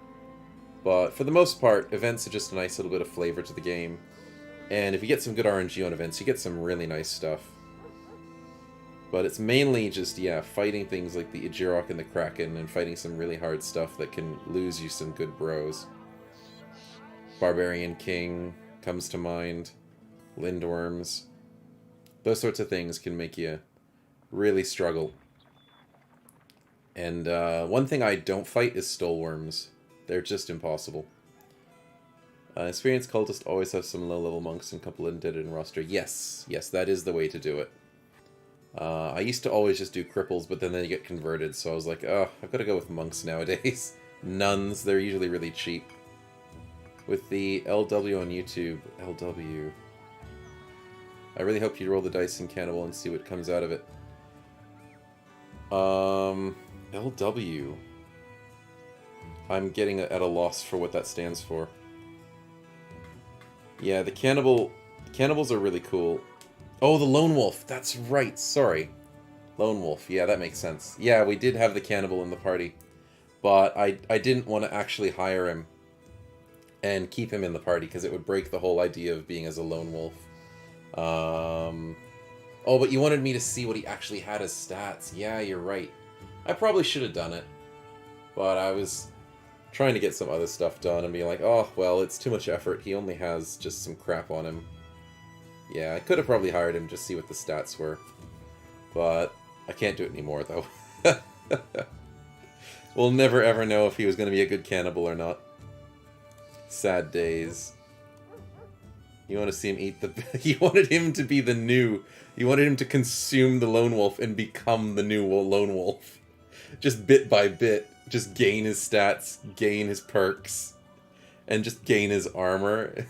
But for the most part, events are just a nice little bit of flavor to the game. And if you get some good RNG on events, you get some really nice stuff. But it's mainly just, yeah, fighting things like the Jirok and the Kraken, and fighting some really hard stuff that can lose you some good bros. Barbarian King comes to mind. Lindworms. Those sorts of things can make you really struggle. And one thing I don't fight is Stolworms. They're just impossible. Experienced cultists always have some low-level monks and a couple indebted in roster. Yes, that is the way to do it. I used to always just do cripples, but then they get converted, so I was like, oh, I've got to go with monks nowadays. Nuns, they're usually really cheap. With the LW on YouTube, LW... I really hope you roll the dice in Cannibal and see what comes out of it. LW... I'm getting at a loss for what that stands for. Yeah, the cannibals are really cool. Oh, the Lone Wolf. That's right. Sorry. Lone Wolf. Yeah, that makes sense. Yeah, we did have the cannibal in the party. But I didn't want to actually hire him and keep him in the party because it would break the whole idea of being as a lone wolf. Oh, but you wanted me to see what he actually had as stats. Yeah, you're right. I probably should have done it. But I was trying to get some other stuff done and being like, oh, well, it's too much effort. He only has just some crap on him. Yeah, I could have probably hired him, just see what the stats were. But I can't do it anymore, though. We'll never ever know if he was going to be a good cannibal or not. Sad days. You want to see him eat the... You wanted him to be the new... You wanted him to consume the lone wolf and become the new lone wolf. Just bit by bit. Just gain his stats, gain his perks, and just gain his armor.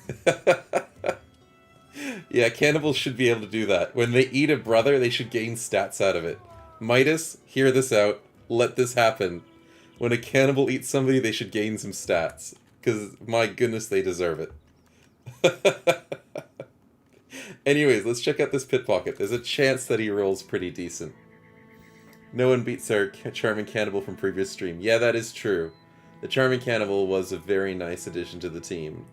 Yeah, cannibals should be able to do that. When they eat a brother, they should gain stats out of it. Midas, hear this out. Let this happen. When a cannibal eats somebody, they should gain some stats. Because, my goodness, they deserve it. Anyways, let's check out this pickpocket. There's a chance that he rolls pretty decent. No one beats our charming cannibal from previous stream. Yeah, that is true. The charming cannibal was a very nice addition to the team.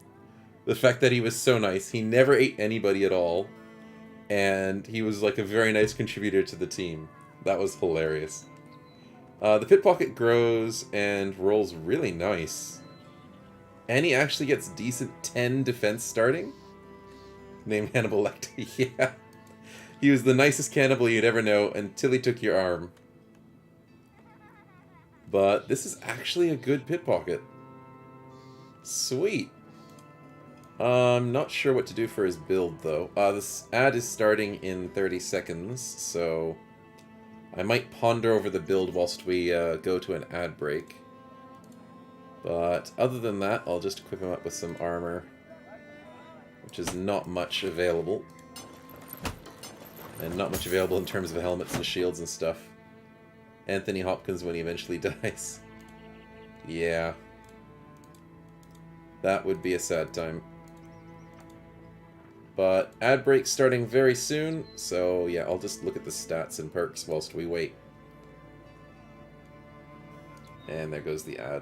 The fact that he was so nice, he never ate anybody at all, and he was like a very nice contributor to the team. That was hilarious. The pickpocket grows and rolls really nice. And he actually gets decent 10 defense starting. Named Hannibal Lecter. Yeah. He was the nicest cannibal you'd ever know until he took your arm. But this is actually a good pickpocket. Sweet. I'm not sure what to do for his build, though. This ad is starting in 30 seconds, so I might ponder over the build whilst we go to an ad break. But other than that, I'll just equip him up with some armor, which is not much available. And not much available in terms of helmets and shields and stuff. Anthony Hopkins when he eventually dies. Yeah. That would be a sad time. But ad break starting very soon, so yeah, I'll just look at the stats and perks whilst we wait. And there goes the ad.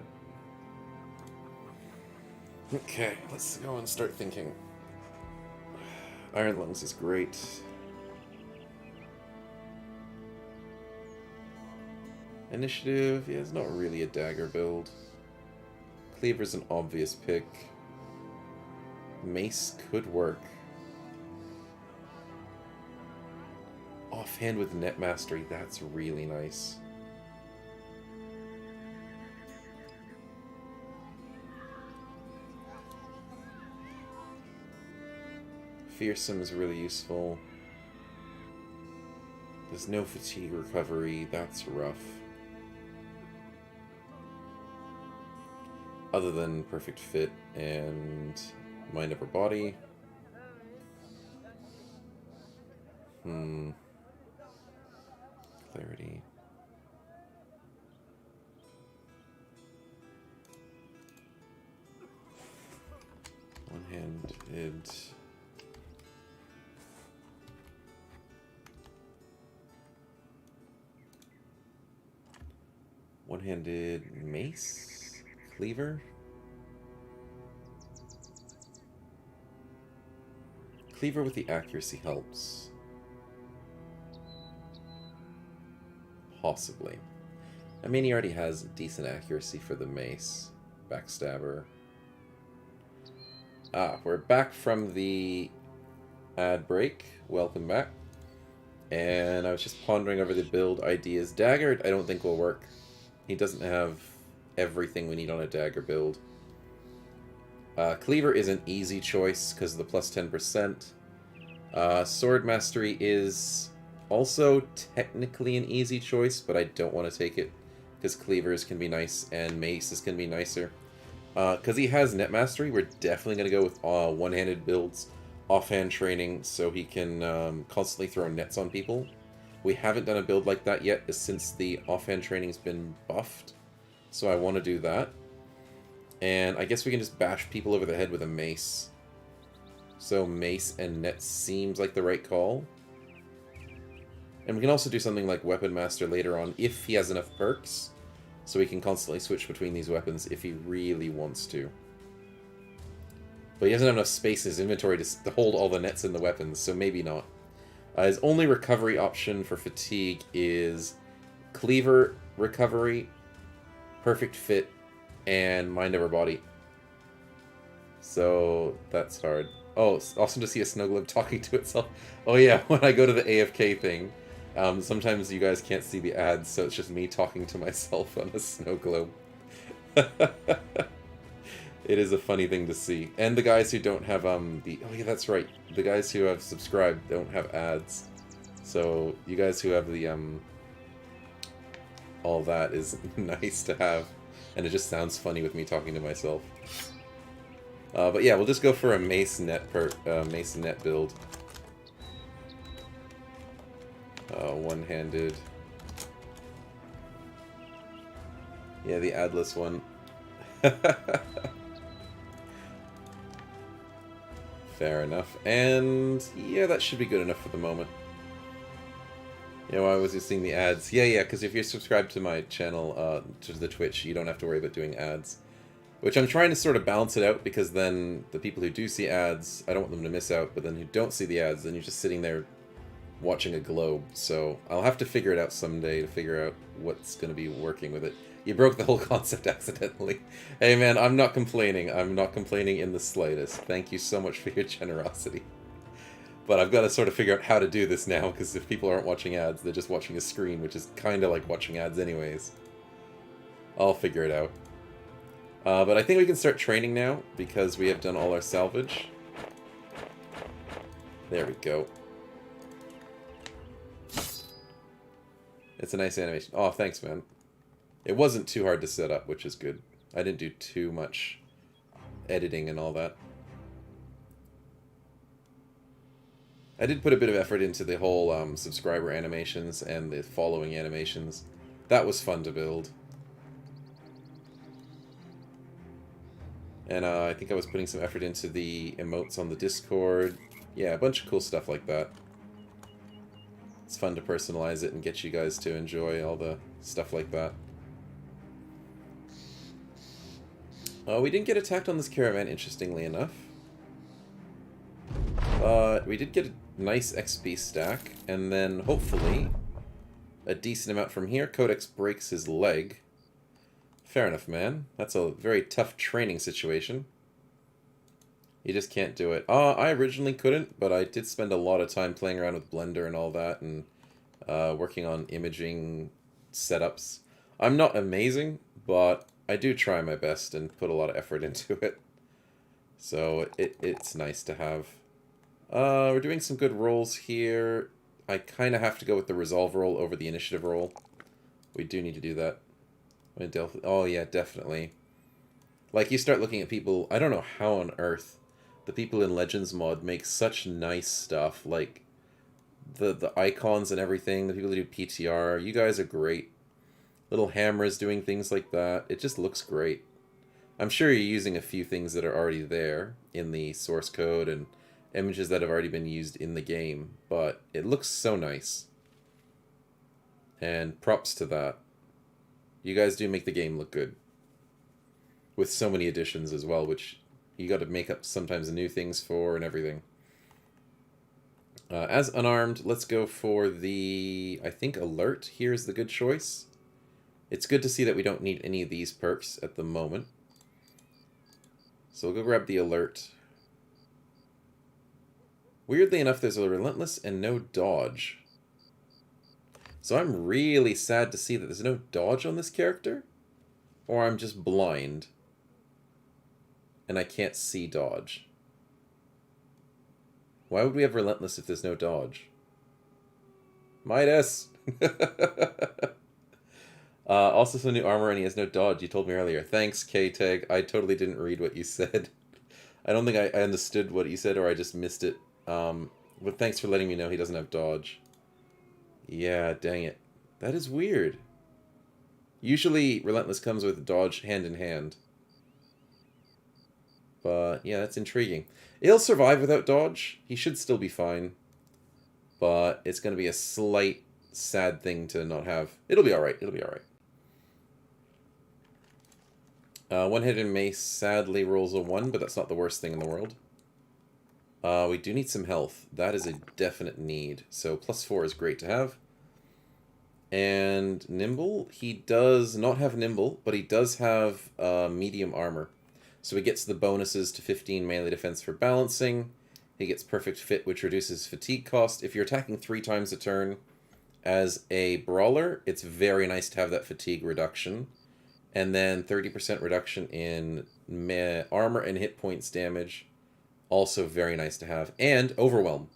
Okay, let's go and start thinking. Iron Lungs is great. Initiative, yeah, it's not really a dagger build. Cleaver's an obvious pick. Mace could work. Offhand with net mastery, that's really nice. Fearsome is really useful. There's no fatigue recovery, that's rough. Other than perfect fit and mind over body. Clarity. One-handed. One-handed mace? Cleaver? Cleaver with the accuracy helps. Possibly. I mean, he already has decent accuracy for the mace. Backstabber. Ah, we're back from the ad break. Welcome back. And I was just pondering over the build ideas. Dagger, I don't think will work. He doesn't have everything we need on a dagger build. Cleaver is an easy choice because of the plus 10%. Sword Mastery is also technically an easy choice, but I don't want to take it because Cleavers can be nice and Maces can be nicer. Because he has Net Mastery, we're definitely going to go with one-handed builds, offhand training, so he can constantly throw nets on people. We haven't done a build like that yet since the offhand training's been buffed, so I want to do that. And I guess we can just bash people over the head with a mace. So mace and net seems like the right call. And we can also do something like Weapon Master later on if he has enough perks. So he can constantly switch between these weapons if he really wants to. But he doesn't have enough space in his inventory to hold all the nets and the weapons, so maybe not. His only recovery option for fatigue is Cleaver recovery, perfect fit, and mind over body. So that's hard. Oh, it's awesome to see a snow globe talking to itself. Oh yeah, when I go to the AFK thing, sometimes you guys can't see the ads, so it's just me talking to myself on a snow globe. It is a funny thing to see. And the guys who don't have oh yeah, that's right. The guys who have subscribed don't have ads. So you guys who have the all that is nice to have, and it just sounds funny with me talking to myself. But yeah, we'll just go for a mace net build. One-handed. Yeah, the adless one. Fair enough. And yeah, that should be good enough for the moment. Yeah, why was you seeing the ads? Yeah, because if you're subscribed to my channel, to the Twitch, you don't have to worry about doing ads. Which I'm trying to sort of balance it out, because then the people who do see ads, I don't want them to miss out, but then who don't see the ads, then you're just sitting there watching a globe. So I'll have to figure it out someday to figure out what's going to be working with it. You broke the whole concept accidentally. Hey man, I'm not complaining. I'm not complaining in the slightest. Thank you so much for your generosity. But I've got to sort of figure out how to do this now, because if people aren't watching ads, they're just watching a screen, which is kind of like watching ads anyways. I'll figure it out. But I think we can start training now, because we have done all our salvage. There we go. It's a nice animation. Oh, thanks, man. It wasn't too hard to set up, which is good. I didn't do too much editing and all that. I did put a bit of effort into the whole subscriber animations and the following animations. That was fun to build. And I think I was putting some effort into the emotes on the Discord. Yeah, a bunch of cool stuff like that. It's fun to personalize it and get you guys to enjoy all the stuff like that. We didn't get attacked on this caravan, interestingly enough. We did get a nice XP stack, and then hopefully a decent amount from here. Codex breaks his leg. Fair enough, man. That's a very tough training situation. You just can't do it. I originally couldn't, but I did spend a lot of time playing around with Blender and all that, and working on imaging setups. I'm not amazing, but I do try my best and put a lot of effort into it. So it's nice to have. We're doing some good rolls here. I kind of have to go with the resolve roll over the initiative roll. We do need to do that. Oh yeah, definitely. Like, you start looking at people, I don't know how on earth the people in Legends mod make such nice stuff, like the icons and everything, the people who do PTR, you guys are great. Little hammers doing things like that, it just looks great. I'm sure you're using a few things that are already there in the source code and images that have already been used in the game, but it looks so nice. And props to that. You guys do make the game look good. With so many additions as well, which you got to make up sometimes new things for and everything. As unarmed, let's go for the, I think, alert. Here's the good choice. It's good to see that we don't need any of these perks at the moment. So we'll go grab the alert. Weirdly enough, there's a relentless and no dodge. So I'm really sad to see that there's no dodge on this character. Or I'm just blind. And I can't see dodge. Why would we have relentless if there's no dodge? Midas! Also some new armor and he has no dodge. You told me earlier. Thanks, K-Tag. I totally didn't read what you said. I don't think I understood what you said, or I just missed it. But thanks for letting me know he doesn't have dodge. Yeah, dang it. That is weird. Usually, Relentless comes with dodge hand in hand. But, yeah, that's intriguing. He'll survive without dodge. He should still be fine. But it's going to be a slight, sad thing to not have. It'll be alright. It'll be alright. One-handed mace sadly rolls a 1, but that's not the worst thing in the world. We do need some health. That is a definite need. So +4 is great to have. And Nimble, he does not have Nimble, but he does have medium armor. So he gets the bonuses to 15 melee defense for balancing. He gets perfect fit, which reduces fatigue cost. If you're attacking 3 times a turn as a brawler, it's very nice to have that fatigue reduction. And then 30% reduction in armor and hit points damage. Also very nice to have. And Overwhelm.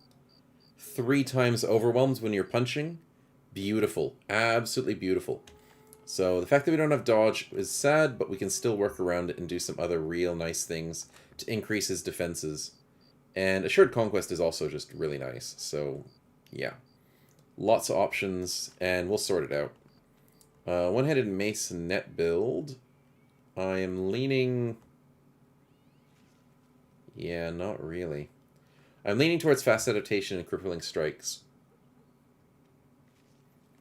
3 times overwhelms when you're punching. Beautiful. Absolutely beautiful. So the fact that we don't have dodge is sad, but we can still work around it and do some other real nice things to increase his defenses. And Assured Conquest is also just really nice. So, yeah. Lots of options, and we'll sort it out. One-handed mace net build. I am leaning... Yeah, not really. I'm leaning towards fast adaptation and crippling strikes.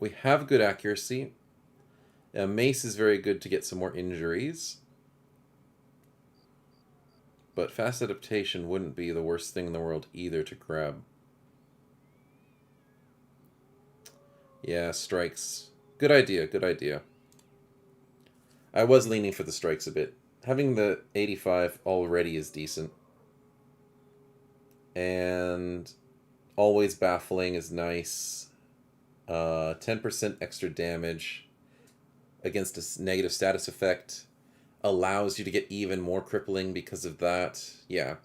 We have good accuracy. Mace is very good to get some more injuries. But fast adaptation wouldn't be the worst thing in the world either to grab. Yeah, strikes. Good idea, good idea. I was leaning for the strikes a bit. Having the 85 already is decent. And always baffling is nice. 10% extra damage against a negative status effect allows you to get even more crippling because of that. Yeah,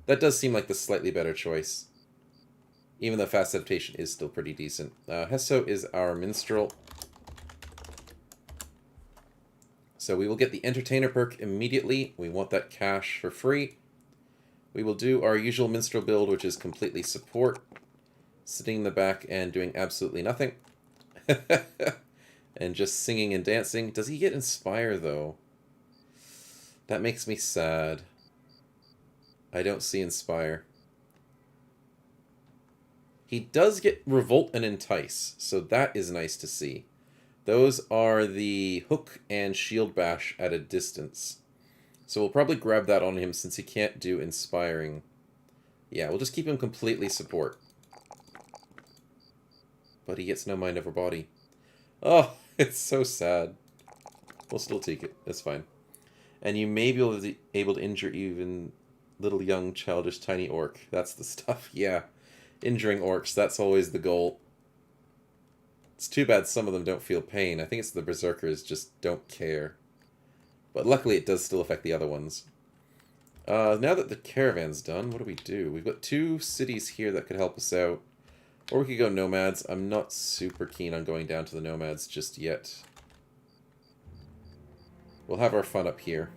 that does seem like the slightly better choice. Even though fast adaptation is still pretty decent. Hesso is our minstrel. So we will get the entertainer perk immediately. We want that cash for free. We will do our usual minstrel build, which is completely support. Sitting in the back and doing absolutely nothing. And just singing and dancing. Does he get Inspire, though? That makes me sad. I don't see Inspire. He does get Revolt and Entice, so that is nice to see. Those are the Hook and Shield Bash at a distance. So we'll probably grab that on him since he can't do Inspiring. Yeah, we'll just keep him completely support. But he gets no mind over body. Oh, it's so sad. We'll still take it. That's fine. And you may be able to injure even little young childish tiny orc. That's the stuff. Yeah. Injuring orcs, that's always the goal. It's too bad some of them don't feel pain. I think it's the berserkers just don't care. But luckily it does still affect the other ones. Now that the caravan's done, what do? We've got 2 cities here that could help us out. Or we could go nomads. I'm not super keen on going down to the nomads just yet. We'll have our fun up here.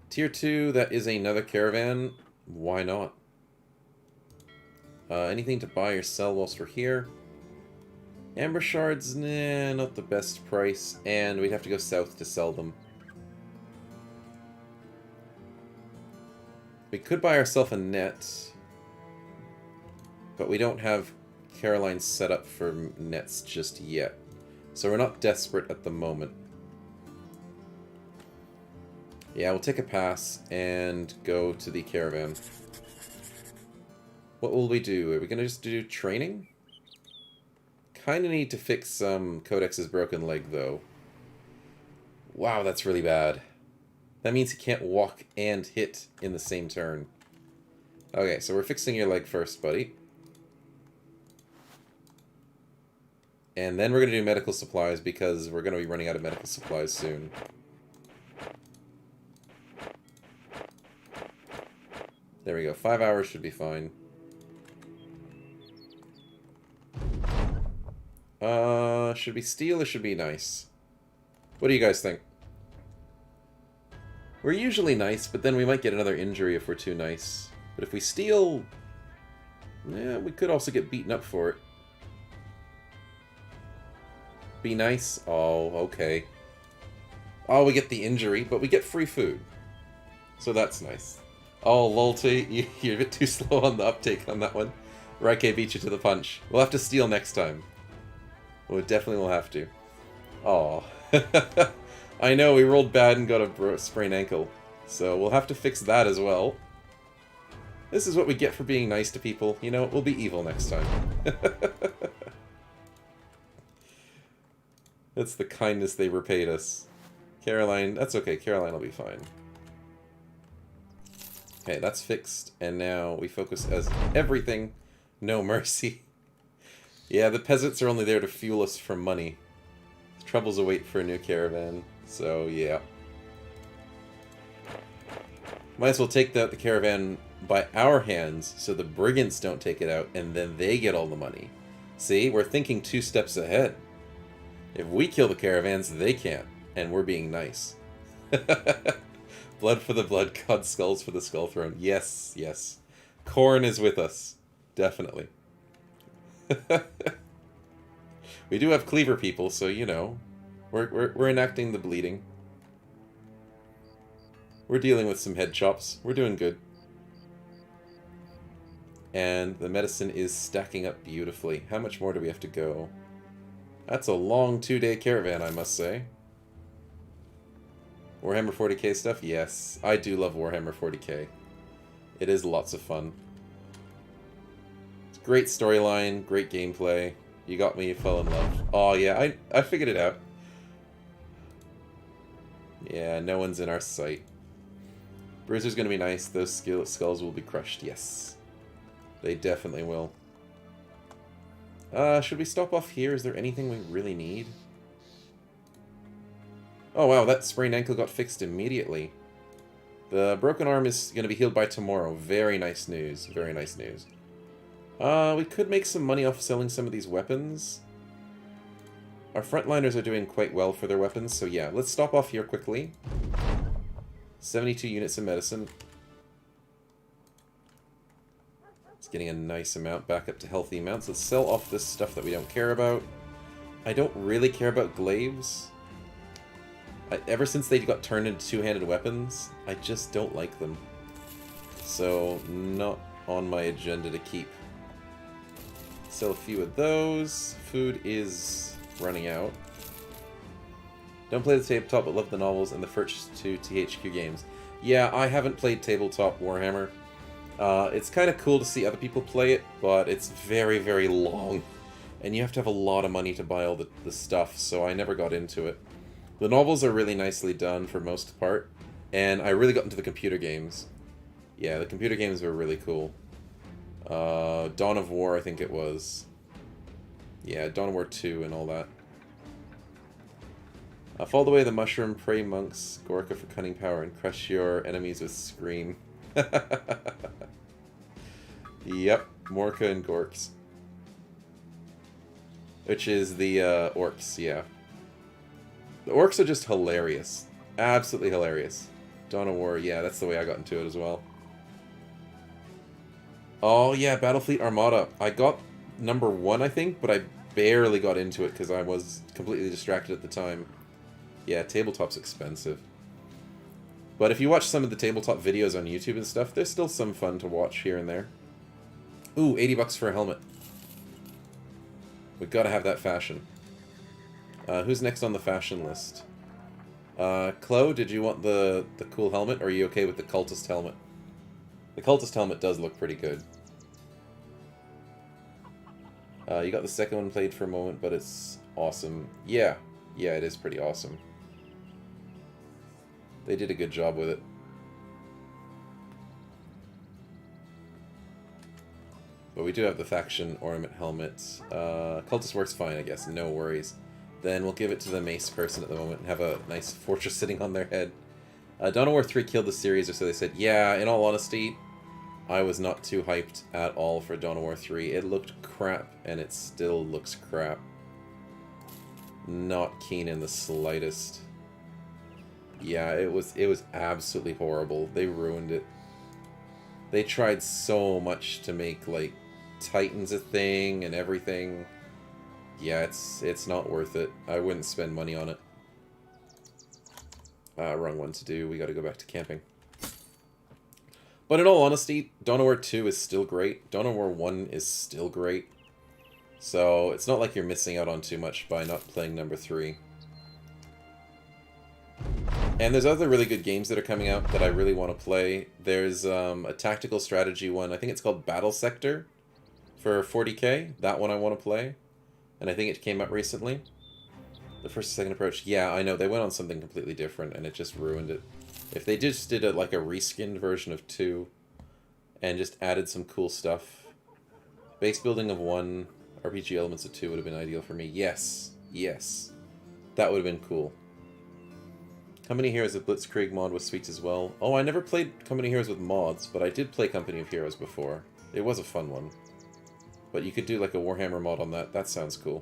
Tier 2, that is another caravan. Why not? Anything to buy or sell whilst we're here? Amber shards, nah, not the best price. And we'd have to go south to sell them. We could buy ourselves a net. But we don't have Caroline set up for nets just yet. So we're not desperate at the moment. Yeah, we'll take a pass and go to the caravan. What will we do? Are we going to just do training? Kind of need to fix Codex's broken leg, though. Wow, that's really bad. That means he can't walk and hit in the same turn. Okay, so we're fixing your leg first, buddy. And then we're going to do medical supplies because we're going to be running out of medical supplies soon. There we go. 5 hours should be fine. Should we steal or should be nice? What do you guys think? We're usually nice, but then we might get another injury if we're too nice. But if we steal... yeah, we could also get beaten up for it. Be nice? Oh, okay. Oh, we get the injury, but we get free food. So that's nice. Oh, Lolty, you're a bit too slow on the uptake on that one. Raike beat you to the punch. We'll have to steal next time. We definitely will have to. Oh. I know, we rolled bad and got a sprained ankle. So we'll have to fix that as well. This is what we get for being nice to people. You know, we'll be evil next time. That's the kindness they repaid us. Caroline, that's okay. Caroline will be fine. Okay, that's fixed. And now we focus as everything. No mercy. Yeah, the peasants are only there to fuel us for money. Troubles await for a new caravan. So, yeah. Might as well take the caravan by our hands so the brigands don't take it out and then they get all the money. See, we're thinking 2 steps ahead. If we kill the caravans, they can't. And we're being nice. Blood for the blood, God skulls for the skull throne. Yes, yes. Corn is with us. Definitely. We do have cleaver people, so you know. We're enacting the bleeding. We're dealing with some head chops. We're doing good. And the medicine is stacking up beautifully. How much more do we have to go? That's a long 2-day caravan, I must say. Warhammer 40k stuff? Yes. I do love Warhammer 40k. It is lots of fun. It's a great storyline, great gameplay. You got me, you fell in love. Oh yeah, I figured it out. Yeah, no one's in our sight. Bruiser's gonna be nice. Those skulls will be crushed. Yes. They definitely will. Should we stop off here? Is there anything we really need? Oh wow, that sprained ankle got fixed immediately. The broken arm is going to be healed by tomorrow. Very nice news. Very nice news. We could make some money off selling some of these weapons. Our frontliners are doing quite well for their weapons, so yeah, let's stop off here quickly. 72 units of medicine. It's getting a nice amount back up to healthy amounts. Let's sell off this stuff that we don't care about. I don't really care about glaives. Ever since they got turned into two-handed weapons, I just don't like them. So, not on my agenda to keep. Sell a few of those. Food is running out. Don't play the tabletop, but love the novels and the first 2 THQ games. Yeah, I haven't played tabletop Warhammer. It's kind of cool to see other people play it, but it's very, very long. And you have to have a lot of money to buy all the stuff, so I never got into it. The novels are really nicely done for most part, and I really got into the computer games. Yeah, the computer games were really cool. Dawn of War, I think it was. Yeah, Dawn of War 2 and all that. Fall away the mushroom, pray monks, Gorka for cunning power, and crush your enemies with scream. Yep, Morka and Gorks. Which is the orcs, yeah. The orcs are just hilarious. Absolutely hilarious. Dawn of War, yeah, that's the way I got into it as well. Oh yeah, Battlefleet Armada. I got number 1, I think, but I barely got into it because I was completely distracted at the time. Yeah, tabletop's expensive. But if you watch some of the tabletop videos on YouTube and stuff, there's still some fun to watch here and there. Ooh, 80 bucks for a helmet. We gotta have that fashion. Who's next on the fashion list? Chloe, did you want the cool helmet, or are you okay with the cultist helmet? The cultist helmet does look pretty good. You got the second one played for a moment, but it's awesome. Yeah, yeah, it is pretty awesome. They did a good job with it. But we do have the faction ornament helmet. Cultist works fine, I guess. No worries. Then we'll give it to the mace person at the moment and have a nice fortress sitting on their head. Dawn of War 3 killed the series, or so they said. Yeah, in all honesty, I was not too hyped at all for Dawn of War 3. It looked crap, and it still looks crap. Not keen in the slightest. Yeah, it was absolutely horrible. They ruined it. They tried so much to make, like, Titans a thing and everything. Yeah, it's not worth it. I wouldn't spend money on it. Wrong one to do. We gotta go back to camping. But in all honesty, Dawn of War 2 is still great. Dawn of War 1 is still great. So, it's not like you're missing out on too much by not playing number 3. And there's other really good games that are coming out that I really want to play. There's a tactical strategy one. I think it's called Battle Sector for 40k. That one I want to play. And I think it came out recently. The first and second approach. Yeah, I know. They went on something completely different and it just ruined it. If they just did like a reskinned version of 2 and just added some cool stuff. Base building of 1, RPG elements of 2 would have been ideal for me. Yes. Yes. That would have been cool. Company Heroes with Blitzkrieg mod was sweet as well. Oh, I never played Company Heroes with mods, but I did play Company of Heroes before. It was a fun one. But you could do like a Warhammer mod on that. That sounds cool.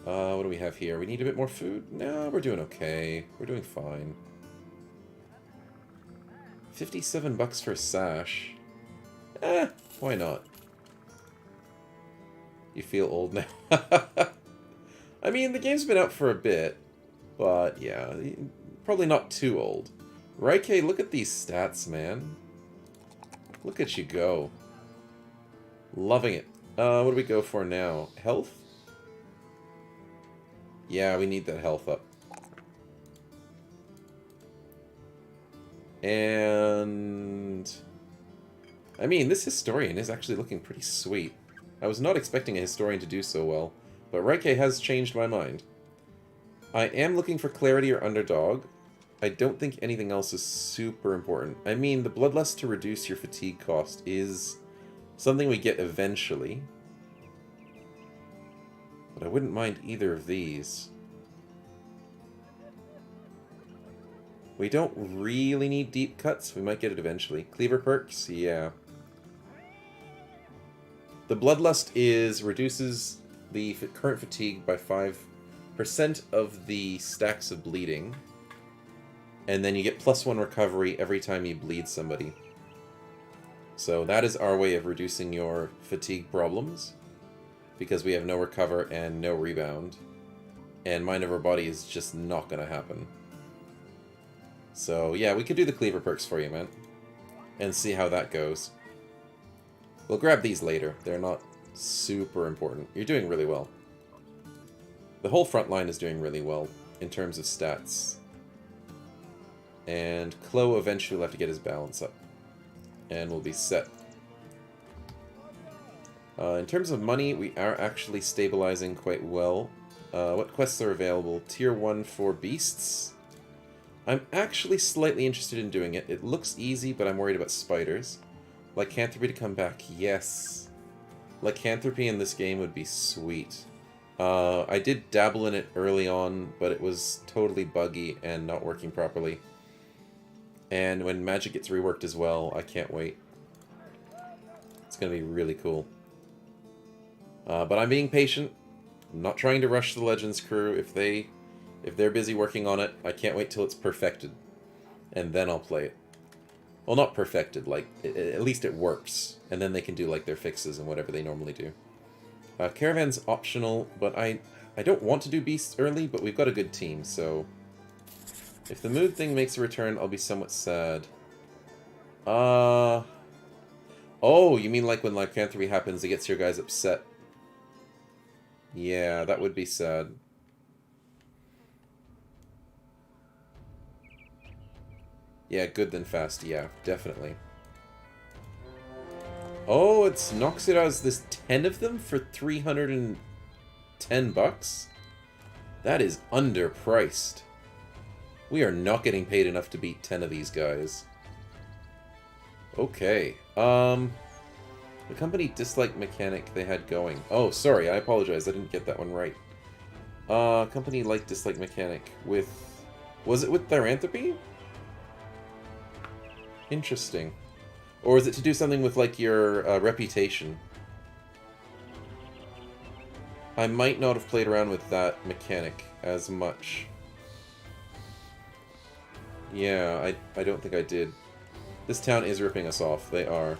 What do we have here? We need a bit more food? No, we're doing okay. We're doing fine. 57 bucks for a sash. Why not? You feel old now? I mean, the game's been out for a bit. But, yeah, probably not too old. Raike, look at these stats, man. Look at you go. Loving it. What do we go for now? Health? Yeah, we need that health up. And... I mean, this Historian is actually looking pretty sweet. I was not expecting a Historian to do so well, but Raike has changed my mind. I am looking for Clarity or Underdog. I don't think anything else is super important. I mean, the Bloodlust to reduce your fatigue cost is something we get eventually. But I wouldn't mind either of these. We don't really need deep cuts. We might get it eventually. Cleaver perks? Yeah. The Bloodlust reduces the current fatigue by 5% of the stacks of bleeding, and then you get +1 recovery every time you bleed somebody. So that is our way of reducing your fatigue problems, because we have no recover and no rebound, and Mind Over Body is just not going to happen. So yeah, we could do the Cleaver perks for you, man, and see how that goes. We'll grab these later. They're not super important. You're doing really well. The whole front line is doing really well in terms of stats. And Chloe eventually will have to get his balance up. And we'll be set. In terms of money, we are actually stabilizing quite well. What quests are available? Tier 1 for beasts. I'm actually slightly interested in doing it. It looks easy, but I'm worried about spiders. Lycanthropy to come back. Yes. Lycanthropy in this game would be sweet. I did dabble in it early on, but it was totally buggy and not working properly. And when magic gets reworked as well, I can't wait. It's going to be really cool. But I'm being patient. I'm not trying to rush the Legends crew. If they're busy working on it, I can't wait till it's perfected. And then I'll play it. Well, not perfected, like, at least it works. And then they can do, like, their fixes and whatever they normally do. Caravan's optional, but I don't want to do beasts early, but we've got a good team, so... If the mood thing makes a return, I'll be somewhat sad. Oh, you mean like when lycanthropy happens, it gets your guys upset? Yeah, that would be sad. Yeah, good then fast, yeah, definitely. Oh, it's Noxira's this 10 of them for 310 bucks? That is underpriced. We are not getting paid enough to beat 10 of these guys. Okay. The company disliked mechanic they had going. Oh, sorry, I apologize. I didn't get that one right. Company liked dislike mechanic with... Was it with Thyranthropy? Interesting. Or is it to do something with, like, your reputation? I might not have played around with that mechanic as much. Yeah, I don't think I did. This town is ripping us off. They are.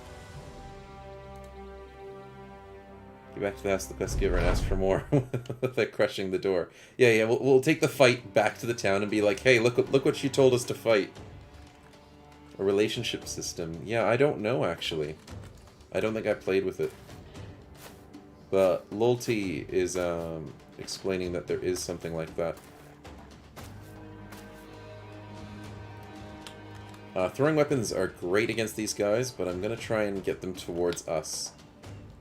Get back to the Ask the Quest Giver and ask for more. They're crushing the door. Yeah, we'll take the fight back to the town and be like, hey, look what she told us to fight. A relationship system. Yeah, I don't know, actually. I don't think I played with it. But Lolty is explaining that there is something like that. Throwing weapons are great against these guys, but I'm going to try and get them towards us.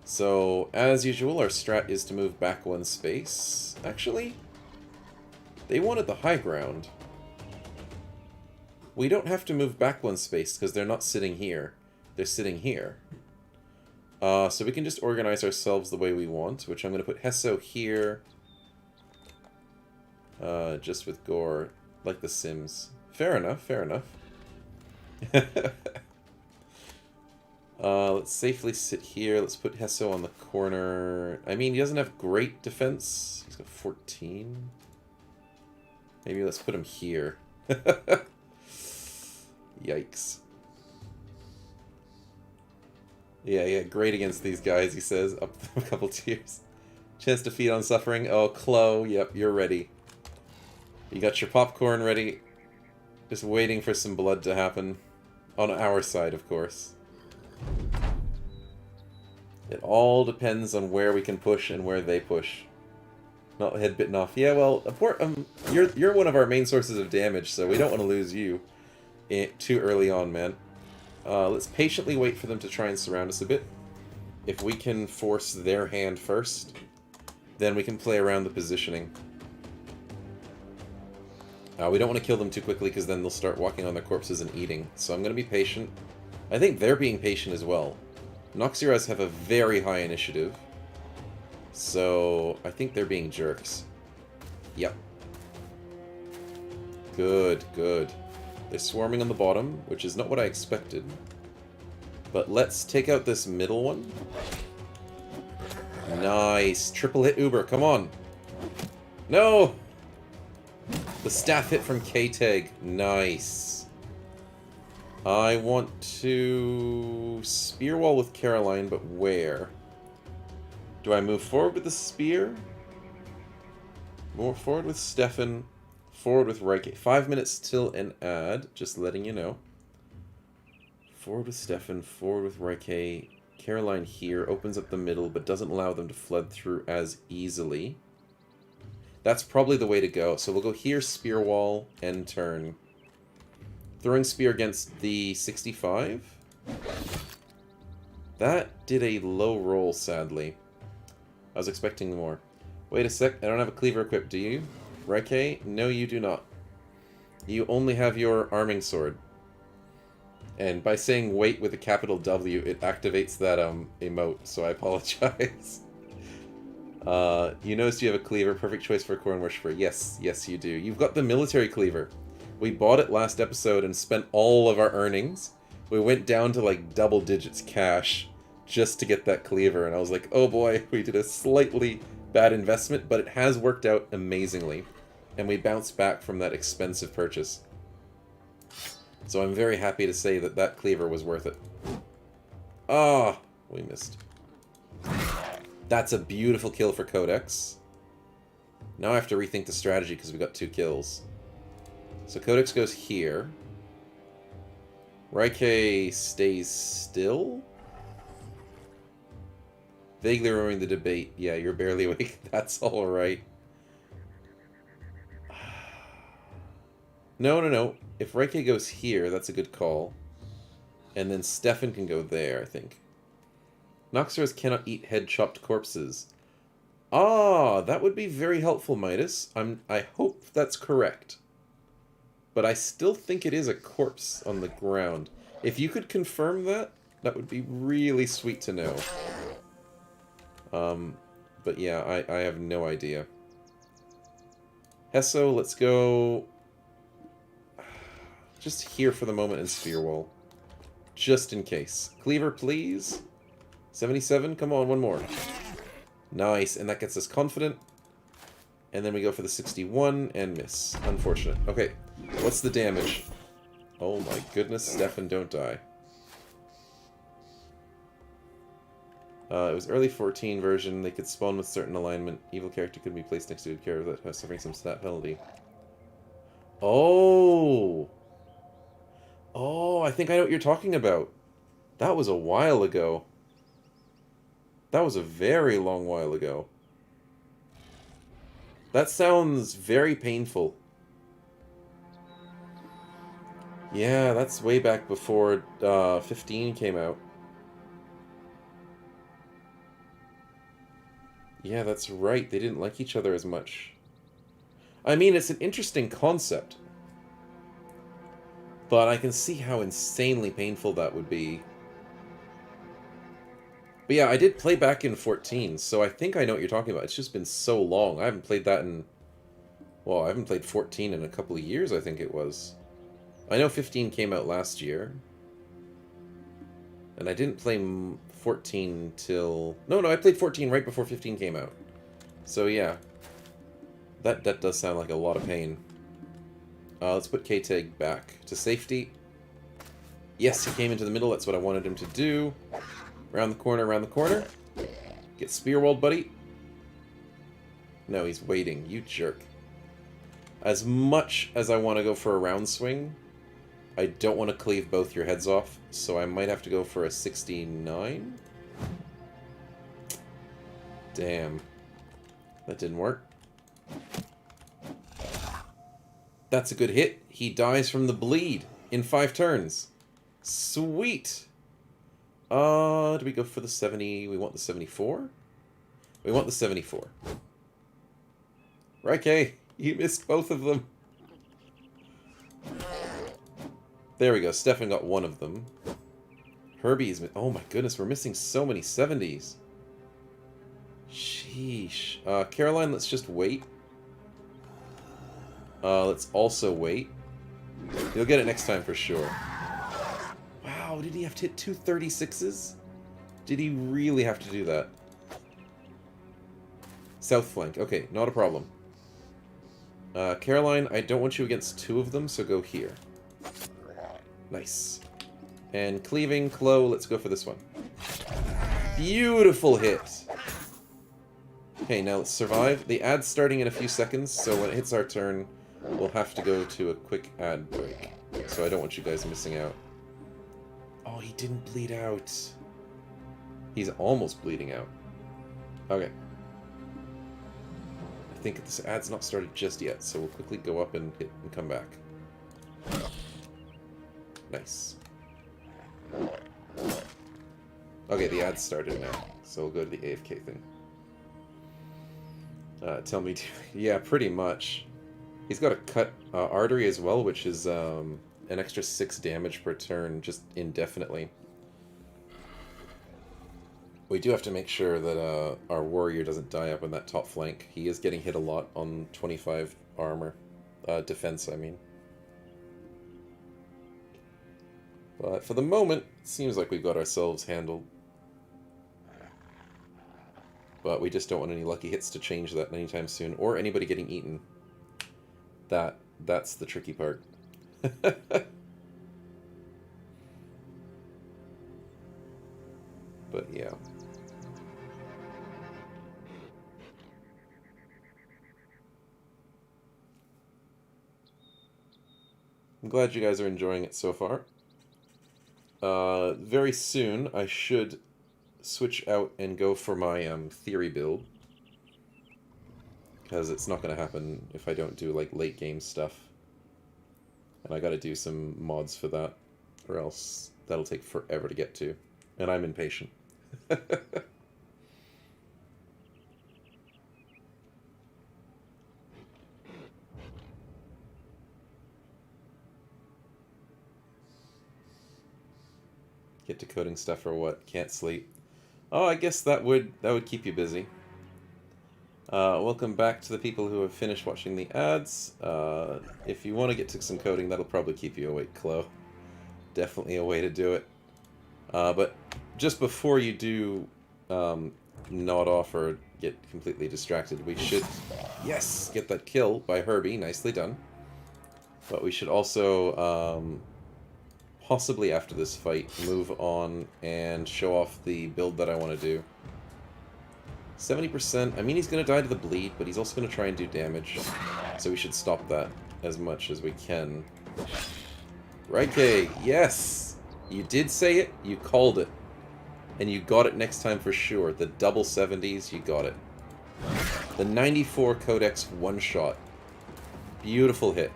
So, as usual, our strat is to move back one space. Actually, they wanted the high ground. We don't have to move back one space, because they're not sitting here. They're sitting here. So we can just organize ourselves the way we want, which I'm going to put Hesso here. Just with Gore, like The Sims. Fair enough, fair enough. Let's safely sit here. Let's put Hesso on the corner. I mean, he doesn't have great defense. He's got 14. Maybe let's put him here. Yikes. Yeah, great against these guys, he says, up a couple tiers. Chance to feed on suffering. Oh, Chloe, yep, you're ready. You got your popcorn ready. Just waiting for some blood to happen. On our side, of course. It all depends on where we can push and where they push. Not head bitten off. Yeah, well, you're one of our main sources of damage, so we don't want to lose you too early on, man. Let's patiently wait for them to try and surround us a bit. If we can force their hand first, then we can play around the positioning. We don't want to kill them too quickly, because then they'll start walking on their corpses and eating. So I'm going to be patient. I think they're being patient as well. Noxiras have a very high initiative. So I think they're being jerks. Yep. Good, good. They're swarming on the bottom, which is not what I expected. But let's take out this middle one. Nice. Triple hit Uber, come on. No! The staff hit from K-Tag. Nice. I want to spear wall with Caroline, but where? Do I move forward with the spear? More forward with Stefan. Forward with Reike. 5 minutes till an ad, just letting you know. Forward with Stefan, forward with Reike. Caroline here opens up the middle, but doesn't allow them to flood through as easily. That's probably the way to go. So we'll go here, spear wall, end turn. Throwing spear against the 65. That did a low roll, sadly. I was expecting more. Wait a sec, I don't have a cleaver equipped, do you? Reike? No, you do not. You only have your arming sword. And by saying wait with a capital W, it activates that emote, so I apologize. You noticed you have a cleaver, perfect choice for a corn worshiper. Yes, yes you do. You've got the military cleaver. We bought it last episode and spent all of our earnings. We went down to like double digits cash just to get that cleaver, and I was like, oh boy, we did a slightly bad investment, but it has worked out amazingly. And we bounced back from that expensive purchase. So I'm very happy to say that that cleaver was worth it. Ah, we missed. That's a beautiful kill for Codex. Now I have to rethink the strategy because we got 2 kills. So Codex goes here. Reike stays still. Vaguely remembering the debate. Yeah, you're barely awake. That's alright. No. If Reike goes here, that's a good call. And then Stefan can go there, I think. Noxeras cannot eat head-chopped corpses. Ah, that would be very helpful, Midas. I hope that's correct. But I still think it is a corpse on the ground. If you could confirm that, that would be really sweet to know. But yeah, I have no idea. Hesso, let's go just here for the moment in Spear Wall. Just in case. Cleaver, please. 77, come on, one more. Nice, and that gets us confident. And then we go for the 61 and miss. Unfortunate. Okay, what's the damage? Oh my goodness, Stefan, don't die. It was early 14 version. They could spawn with certain alignment. Evil character could be placed next to a good character that has suffering some stat penalty. Oh! Oh, I think I know what you're talking about. That was a while ago. That was a very long while ago. That sounds very painful. Yeah, that's way back before 15 came out. Yeah, that's right. They didn't like each other as much. I mean, it's an interesting concept. But I can see how insanely painful that would be. But yeah, I did play back in 14, so I think I know what you're talking about. It's just been so long. I haven't played that in... Well, I haven't played 14 in a couple of years, I think it was. I know 15 came out last year. And I didn't play 14 till... No, I played 14 right before 15 came out. So yeah. That does sound like a lot of pain. Let's put K-Tag back to safety. Yes, he came into the middle. That's what I wanted him to do. Around the corner, around the corner. Get spearwalled, buddy. No, he's waiting. You jerk. As much as I want to go for a round swing, I don't want to cleave both your heads off, so I might have to go for a 69. Damn. That didn't work. That's a good hit. He dies from the bleed in 5 turns. Sweet. Do we go for the 70? We want the 74? We want the 74. Raike, you missed both of them. There we go. Stefan got one of them. Herbie is... Oh my goodness, we're missing so many 70s. Sheesh. Caroline, let's just wait. Let's also wait. You'll get it next time for sure. Wow, did he have to hit 2 36s? Did he really have to do that? South flank. Okay, not a problem. Caroline, I don't want you against 2 of them, so go here. Nice. And cleaving, Chloe, let's go for this one. Beautiful hit! Okay, now let's survive. The ad's starting in a few seconds, so when it hits our turn, we'll have to go to a quick ad break. So I don't want you guys missing out. Oh, he didn't bleed out. He's almost bleeding out. Okay. I think this ad's not started just yet, so we'll quickly go up and hit and come back. Nice. Okay, the ad's started now, so we'll go to the AFK thing. Tell me to... Yeah, pretty much. He's got a cut artery as well, which is an extra 6 damage per turn, just indefinitely. We do have to make sure that our warrior doesn't die up on that top flank. He is getting hit a lot on 25 armor. Defense, I mean. But for the moment, it seems like we've got ourselves handled. But we just don't want any lucky hits to change that anytime soon, or anybody getting eaten. That's the tricky part. But yeah. I'm glad you guys are enjoying it so far. Very soon I should switch out and go for my theory build, because it's not going to happen if I don't do like late game stuff, and I got to do some mods for that, or else that'll take forever to get to, and I'm impatient. Get to coding stuff or what? Can't sleep. Oh, I guess that would keep you busy. Welcome back to the people who have finished watching the ads. If you want to get to some coding, that'll probably keep you awake, Chloe. Definitely a way to do it. But just before you do nod off or get completely distracted, we should, yes, get that kill by Herbie. Nicely done. But we should also, possibly after this fight, move on and show off the build that I want to do. 70%, I mean, he's going to die to the bleed, but he's also going to try and do damage. So we should stop that as much as we can. Raike, yes! You did say it, you called it. And you got it next time for sure. The double 70s, you got it. The 94 Codex one-shot. Beautiful hit.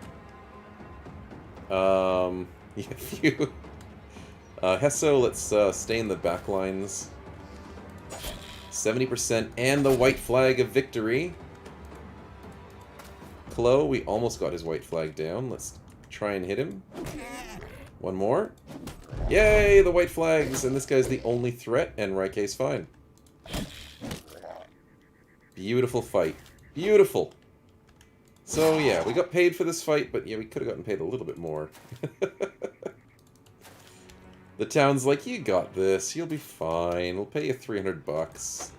Yeah, phew. Hesso, let's stay in the back lines. 70% and the white flag of victory. Klo, we almost got his white flag down. Let's try and hit him. One more. Yay, the white flags! And this guy's the only threat, and Raike's fine. Beautiful fight. Beautiful. So yeah, we got paid for this fight, but yeah, we could have gotten paid a little bit more. The town's like, you got this, you'll be fine, we'll pay you 300 bucks.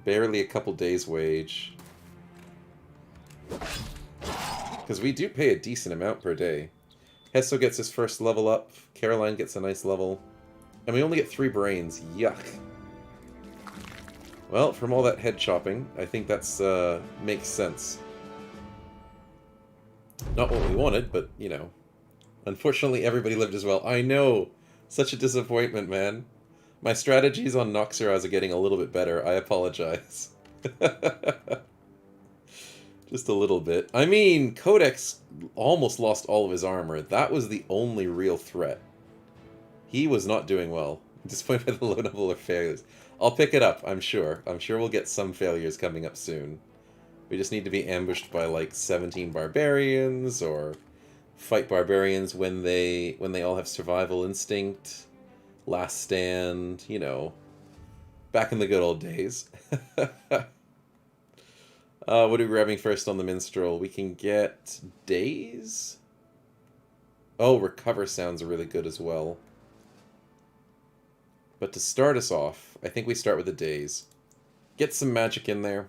Barely a couple days' wage. Because we do pay a decent amount per day. Hesso gets his first level up, Caroline gets a nice level, and we only get 3 brains. Yuck. Well, from all that head chopping, I think that's, makes sense. Not what we wanted, but, you know. Unfortunately, everybody lived as well. I know! Such a disappointment, man. My strategies on Noxeraz are getting a little bit better. I apologize. Just a little bit. I mean, Codex almost lost all of his armor. That was the only real threat. He was not doing well. Disappointed by the low number of failures. I'll pick it up, I'm sure. I'm sure we'll get some failures coming up soon. We just need to be ambushed by, like, 17 barbarians, or fight barbarians when they all have survival instinct, last stand, you know, back in the good old days. What are we grabbing first on the minstrel? We can get days? Oh, recover sounds really good as well. But to start us off, I think we start with the days. Get some magic in there.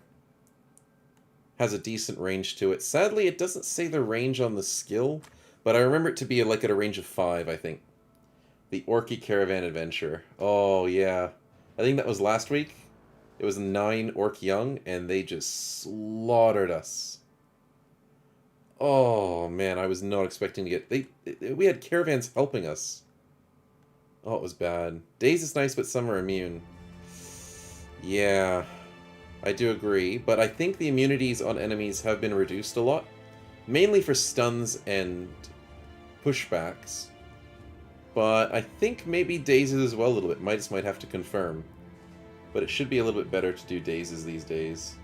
Has a decent range to it. Sadly, it doesn't say the range on the skill, but I remember it to be like at a range of 5, I think. The Orky Caravan Adventure. Oh, yeah. I think that was last week. It was 9 Orc Young, and they just slaughtered us. Oh, man, I was not expecting to get... we had caravans helping us. Oh, it was bad. Days is nice, but some are immune. Yeah, I do agree. But I think the immunities on enemies have been reduced a lot. Mainly for stuns and pushbacks. But I think maybe dazes as well a little bit. Midas might have to confirm. But it should be a little bit better to do dazes these days.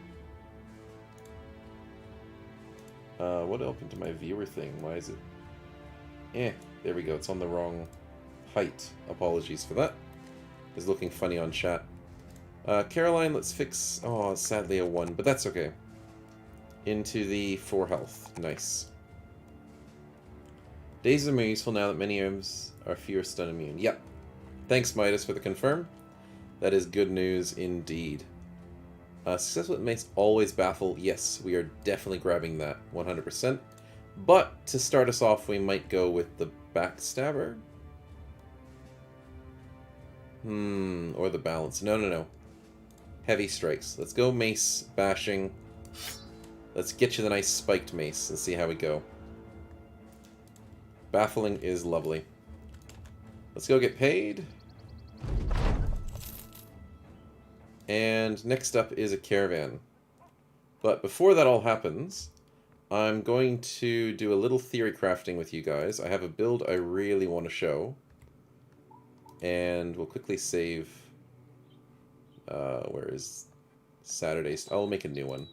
What happened to my viewer thing? Why is it... there we go. It's on the wrong height. Apologies for that. It's looking funny on chat. Caroline, let's fix... Oh, sadly a 1, but that's okay. Into the 4 health. Nice. Dazes are more useful now that many items are fewer stun immune. Yep. Thanks, Midas, for the confirm. That is good news indeed. Successful mace always baffle. Yes, we are definitely grabbing that 100%. But to start us off, we might go with the backstabber. Or the balance. No. Heavy strikes. Let's go mace bashing. Let's get you the nice spiked mace and see how we go. Baffling is lovely. Let's go get paid. And next up is a caravan. But before that all happens, I'm going to do a little theory crafting with you guys. I have a build I really want to show. And we'll quickly save... where is Saturday's? I'll make a new one.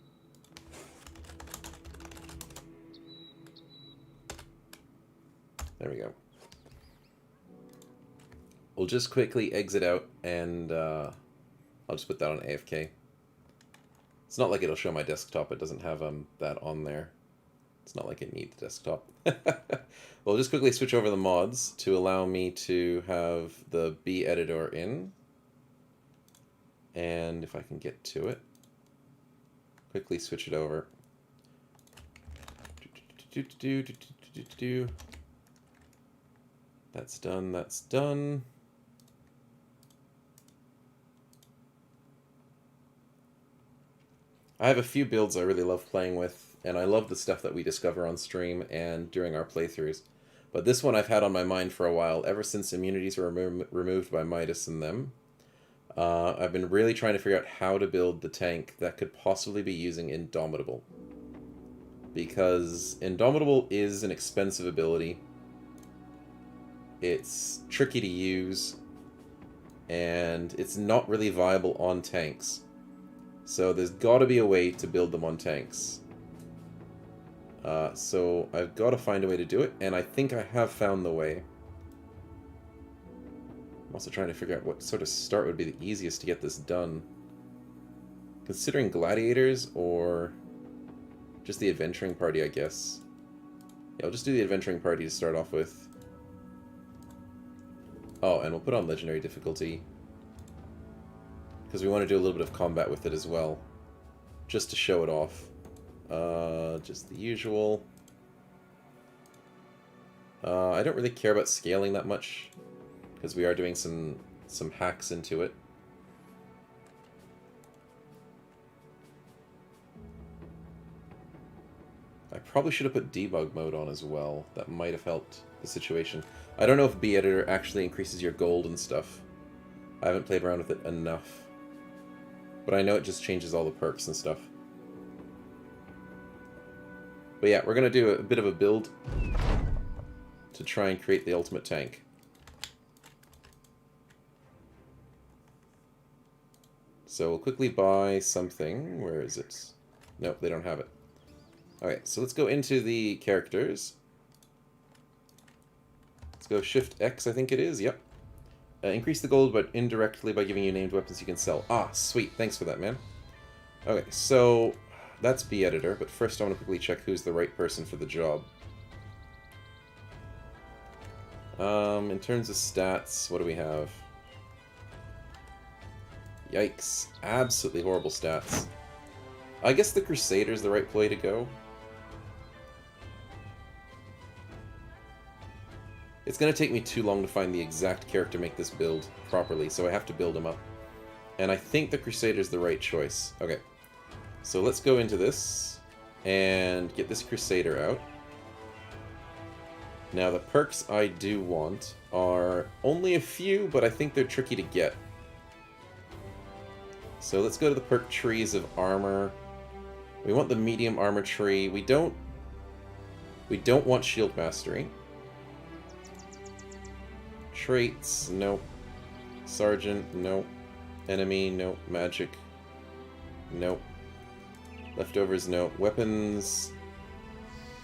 There we go. We'll just quickly exit out and I'll just put that on AFK. It's not like it'll show my desktop. It doesn't have that on there. It's not like it needs the desktop. We'll just quickly switch over the mods to allow me to have the B editor in. And if I can get to it, quickly switch it over. That's done, that's done. I have a few builds I really love playing with, and I love the stuff that we discover on stream and during our playthroughs. But this one I've had on my mind for a while, ever since immunities were removed by Midas and them. I've been really trying to figure out how to build the tank that could possibly be using Indomitable. Because Indomitable is an expensive ability. It's tricky to use, and it's not really viable on tanks. So there's got to be a way to build them on tanks. So I've got to find a way to do it, and I think I have found the way. I'm also trying to figure out what sort of start would be the easiest to get this done. Considering gladiators or just the adventuring party, I guess. Yeah, I'll just do the adventuring party to start off with. Oh, and we'll put on legendary difficulty. Because we want to do a little bit of combat with it as well. Just to show it off. Just the usual. I don't really care about scaling that much. Because we are doing some hacks into it. I probably should have put debug mode on as well. That might have helped the situation. I don't know if B-Editor actually increases your gold and stuff. I haven't played around with it enough. But I know it just changes all the perks and stuff. But yeah, we're going to do a bit of a build to try and create the ultimate tank. So we'll quickly buy something. Where is it? Nope, they don't have it. Okay, so let's go into the characters. Let's go Shift X, I think it is. Yep. Increase the gold, but indirectly by giving you named weapons you can sell. Ah, sweet. Thanks for that, man. Okay, so that's B-Editor, but first I want to quickly check who's the right person for the job. In terms of stats, what do we have? Yikes. Absolutely horrible stats. I guess the Crusader's the right play to go. It's going to take me too long to find the exact character to make this build properly, so I have to build him up. And I think the Crusader's the right choice. Okay, so let's go into this and get this Crusader out. Now, the perks I do want are only a few, but I think they're tricky to get. So let's go to the perk trees of armor. We want the medium armor tree. We don't want shield mastery. Traits, nope. Sergeant, nope. Enemy, nope. Magic, nope. Leftovers, nope. Weapons,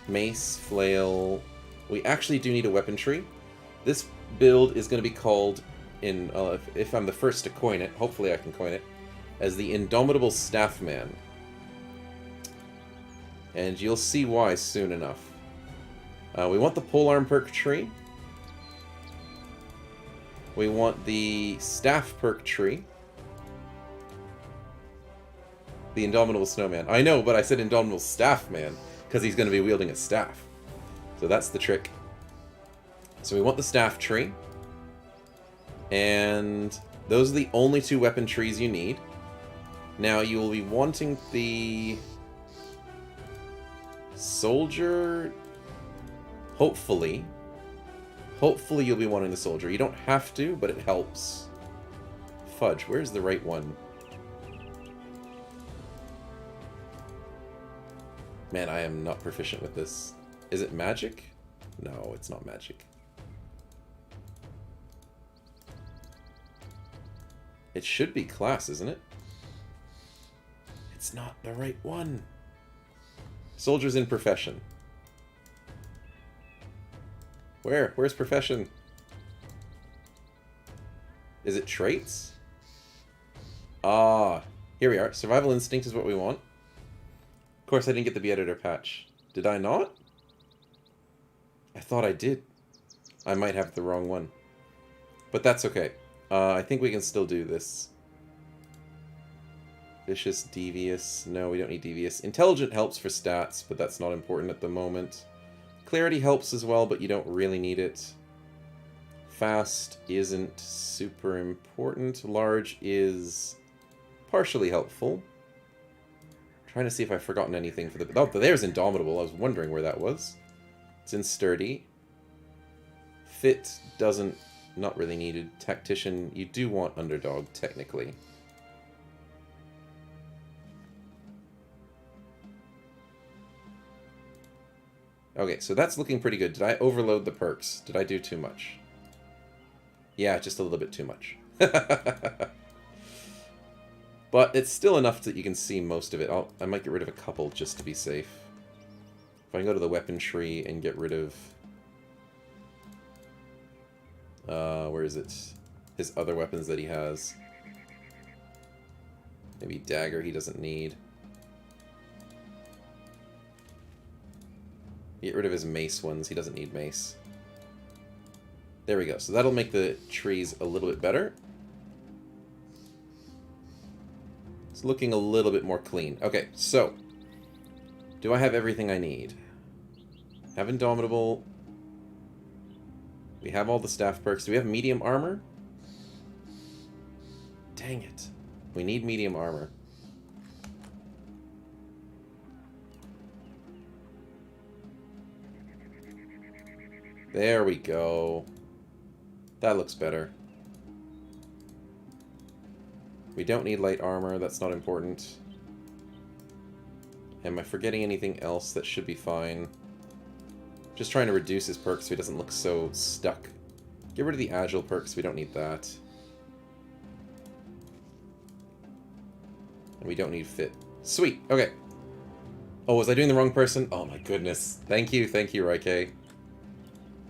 mace, flail. We actually do need a weapon tree. This build is going to be called, if I'm the first to coin it, hopefully I can coin it, as the Indomitable Staffman. And you'll see why soon enough. We want the polearm perk tree. We want the staff perk tree. The Indomitable Snowman. I know, but I said Indomitable Staffman because he's going to be wielding a staff. So that's the trick. So we want the staff tree. And those are the only two weapon trees you need. Now you will be wanting the soldier, hopefully. Hopefully you'll be wanting the soldier. You don't have to, but it helps. Fudge, where's the right one? Man, I am not proficient with this. Is it magic? No, it's not magic. It should be class, isn't it? It's not the right one. Soldier's in profession. Where? Where's profession? Is it traits? Ah, here we are. Survival instinct is what we want. Of course, I didn't get the B-Editor patch. Did I not? I thought I did. I might have the wrong one. But that's okay. I think we can still do this. Vicious, devious. No, we don't need devious. Intelligent helps for stats, but that's not important at the moment. Clarity helps as well, but you don't really need it. Fast isn't super important. Large is partially helpful. Trying to see if I've forgotten anything for the... Oh, there's Indomitable. I was wondering where that was. It's in Sturdy. Fit doesn't... Not really needed. Tactician, you do want Underdog, technically. Okay, so that's looking pretty good. Did I overload the perks? Did I do too much? Yeah, just a little bit too much. But it's still enough that you can see most of it. I might get rid of a couple just to be safe. If I can go to the weapon tree and get rid of... where is it? His other weapons that he has. Maybe dagger he doesn't need. Get rid of his mace ones. He doesn't need mace. There we go. So that'll make the trees a little bit better. It's looking a little bit more clean. Okay, so. Do I have everything I need? Have Indomitable. We have all the staff perks. Do we have medium armor? Dang it. We need medium armor. There we go. That looks better. We don't need light armor. That's not important. Am I forgetting anything else? That should be fine. Just trying to reduce his perks so he doesn't look so stuck. Get rid of the agile perks. We don't need that. And we don't need fit. Sweet. Okay. Oh, was I doing the wrong person? Oh my goodness. Thank you, Raike.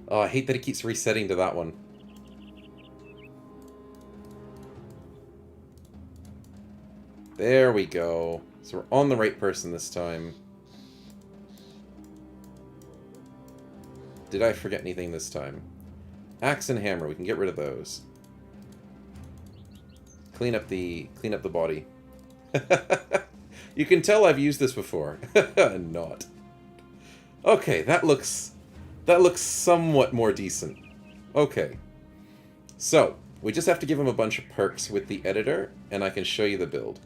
Oh, I hate that it keeps resetting to that one. There we go. So we're on the right person this time. Did I forget anything this time? Axe and hammer, we can get rid of those. Clean up the body. You can tell I've used this before. Not. Okay, that looks somewhat more decent. Okay. So, we just have to give him a bunch of perks with the editor, and I can show you the build.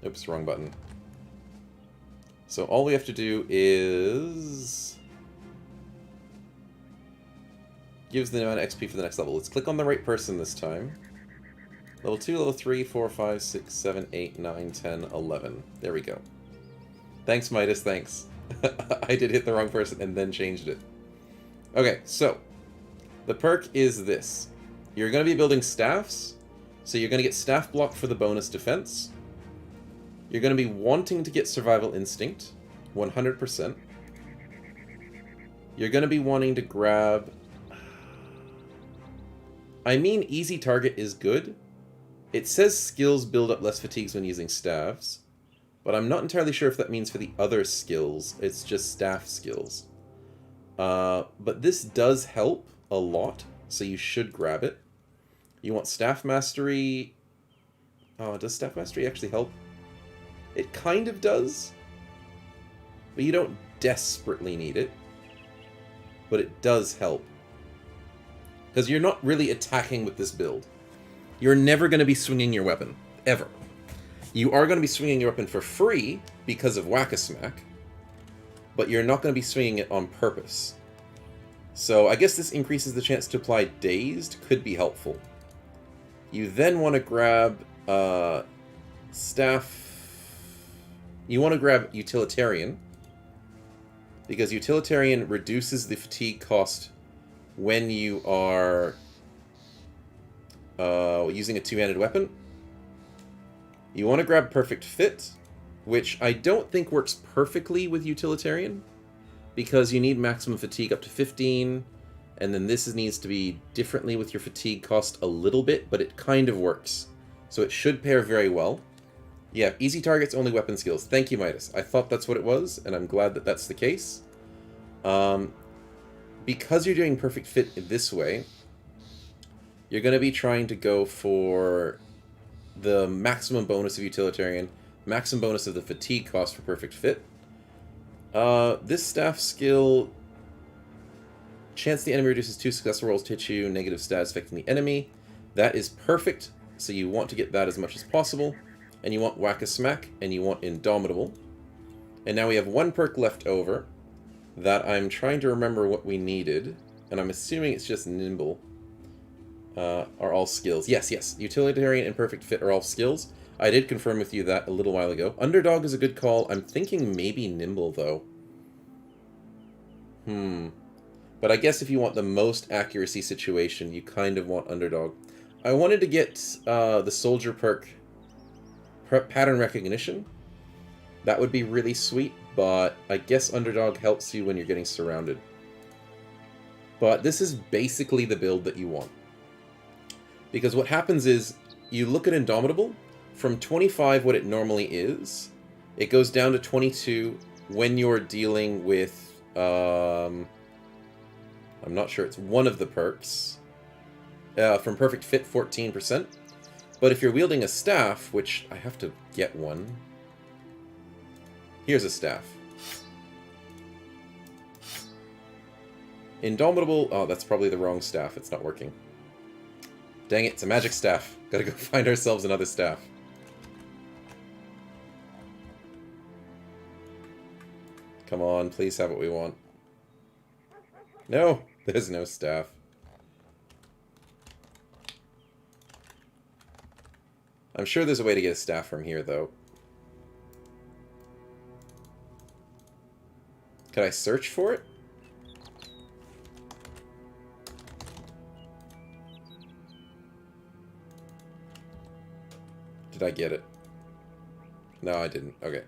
Oops, wrong button. So all we have to do is... gives the amount of XP for the next level. Let's click on the right person this time. Level 2, level 3, 4, 5, 6, 7, 8, 9, 10, 11. There we go. Thanks, Midas, thanks. I did hit the wrong person and then changed it. Okay, so the perk is this. You're going to be building staffs, so you're going to get staff block for the bonus defense. You're going to be wanting to get survival instinct, 100%. You're going to be wanting to grab... I mean, easy target is good. It says skills build up less fatigues when using staffs, but I'm not entirely sure if that means for the other skills. It's just staff skills. But this does help a lot, so you should grab it. You want staff mastery. Oh, does staff mastery actually help? It kind of does, but you don't desperately need it. But it does help. Because you're not really attacking with this build. You're never going to be swinging your weapon. Ever. You are going to be swinging your weapon for free because of Whack-a-Smack, but you're not going to be swinging it on purpose. So I guess this increases the chance to apply Dazed. Could be helpful. You then want to grab staff... You want to grab Utilitarian, because Utilitarian reduces the fatigue cost when you are using a two-handed weapon. You want to grab Perfect Fit, which I don't think works perfectly with Utilitarian, because you need maximum fatigue up to 15, and then this needs to be differently with your fatigue cost a little bit, but it kind of works. So it should pair very well. Yeah, easy targets, only weapon skills. Thank you, Midas. I thought that's what it was, and I'm glad that that's the case. Because you're doing Perfect Fit this way, you're going to be trying to go for the maximum bonus of Utilitarian, maximum bonus of the fatigue cost for Perfect Fit. This staff skill, chance the enemy reduces 2 successful rolls to hit you, negative stats affecting the enemy. That is perfect, so you want to get that as much as possible. And you want Whack-a-Smack, and you want Indomitable. And now we have one perk left over that I'm trying to remember what we needed, and I'm assuming it's just Nimble. Are all skills. Yes, yes. Utilitarian and Perfect Fit are all skills. I did confirm with you that a little while ago. Underdog is a good call. I'm thinking maybe Nimble, though. But I guess if you want the most accuracy situation, you kind of want Underdog. I wanted to get the Soldier perk pattern recognition. That would be really sweet, but I guess Underdog helps you when you're getting surrounded. But this is basically the build that you want. Because what happens is, you look at Indomitable, from 25, what it normally is, it goes down to 22 when you're dealing with, I'm not sure, it's one of the perks. From Perfect Fit, 14%. But if you're wielding a staff, which I have to get one. Here's a staff. Indomitable, oh, that's probably the wrong staff. It's not working. Dang it, it's a magic staff. Gotta go find ourselves another staff. Come on, please have what we want. No, there's no staff. I'm sure there's a way to get a staff from here, though. Can I search for it? Did I get it? No, I didn't. Okay.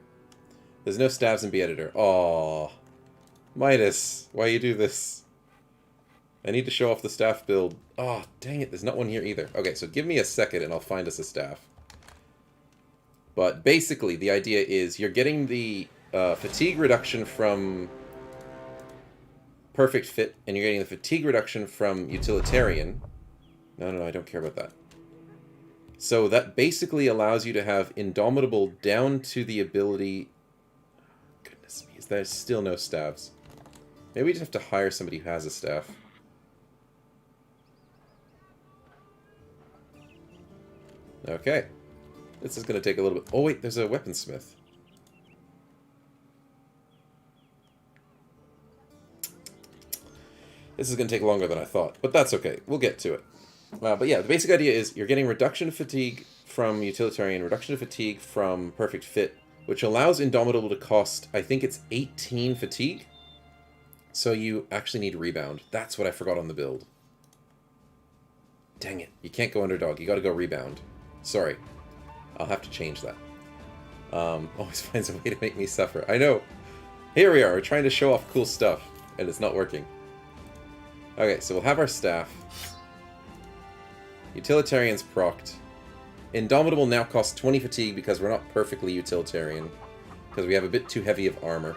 There's no staffs in B-Editor. Aww. Midas, why you do this? I need to show off the staff build. Oh, dang it, there's not one here either. Okay, so give me a second and I'll find us a staff. But basically, the idea is you're getting the fatigue reduction from Perfect Fit, and you're getting the fatigue reduction from Utilitarian. No, I don't care about that. So that basically allows you to have Indomitable down to the ability... Goodness me, there's still no staffs. Maybe we just have to hire somebody who has a staff. Okay. This is going to take a little bit... Oh, wait, there's a weaponsmith. This is going to take longer than I thought, but that's okay. We'll get to it. But yeah, the basic idea is you're getting reduction of fatigue from Utilitarian, reduction of fatigue from Perfect Fit, which allows Indomitable to cost, I think it's 18 fatigue. So you actually need Rebound. That's what I forgot on the build. Dang it. You can't go Underdog. You got to go Rebound. Sorry. I'll have to change that. Always finds a way to make me suffer. I know. Here we are. We're trying to show off cool stuff, and it's not working. Okay, so we'll have our staff. Utilitarian's procced. Indomitable now costs 20 fatigue because we're not perfectly Utilitarian. Because we have a bit too heavy of armor.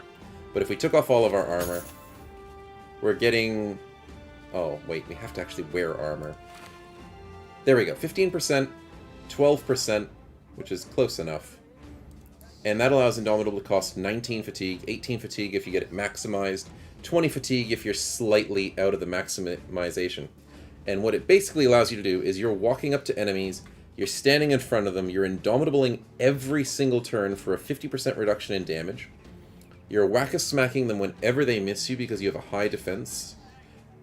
But if we took off all of our armor, we're getting... Oh, wait, we have to actually wear armor. There we go. 15%, 12%, which is close enough. And that allows Indomitable to cost 19 fatigue, 18 fatigue if you get it maximized, 20 fatigue if you're slightly out of the maximization. And what it basically allows you to do is you're walking up to enemies, you're standing in front of them, you're Indomitabling every single turn for a 50% reduction in damage. You're whack-a-smacking them whenever they miss you because you have a high defense.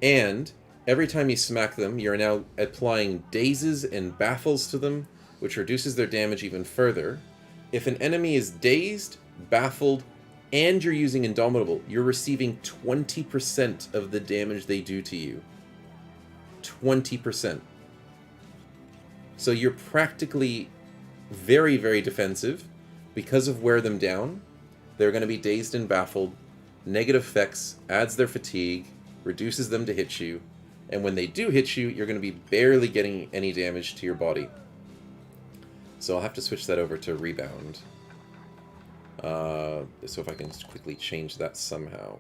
And every time you smack them, you're now applying dazes and baffles to them, which reduces their damage even further. If an enemy is dazed, baffled, and you're using Indomitable, you're receiving 20% of the damage they do to you. 20%. So you're practically very, very defensive because of wear them down. They're going to be dazed and baffled. Negative effects adds their fatigue, reduces them to hit you, and when they do hit you, you're going to be barely getting any damage to your body. So I'll have to switch that over to Rebound. So if I can quickly change that somehow.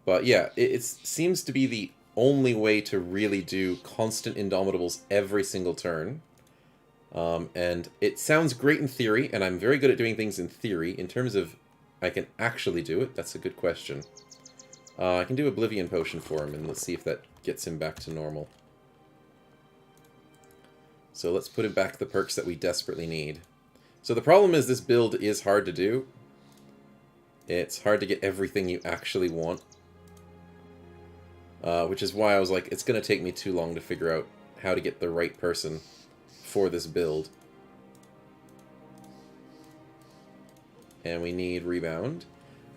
But yeah, it seems to be the only way to really do constant Indomitables every single turn. And it sounds great in theory, and I'm very good at doing things in theory. In terms of I can actually do it, that's a good question. I can do Oblivion Potion for him, and let's see if that gets him back to normal. So let's put him back the perks that we desperately need. So the problem is this build is hard to do. It's hard to get everything you actually want. Which is why I was like, it's going to take me too long to figure out how to get the right person for this build. And we need Rebound.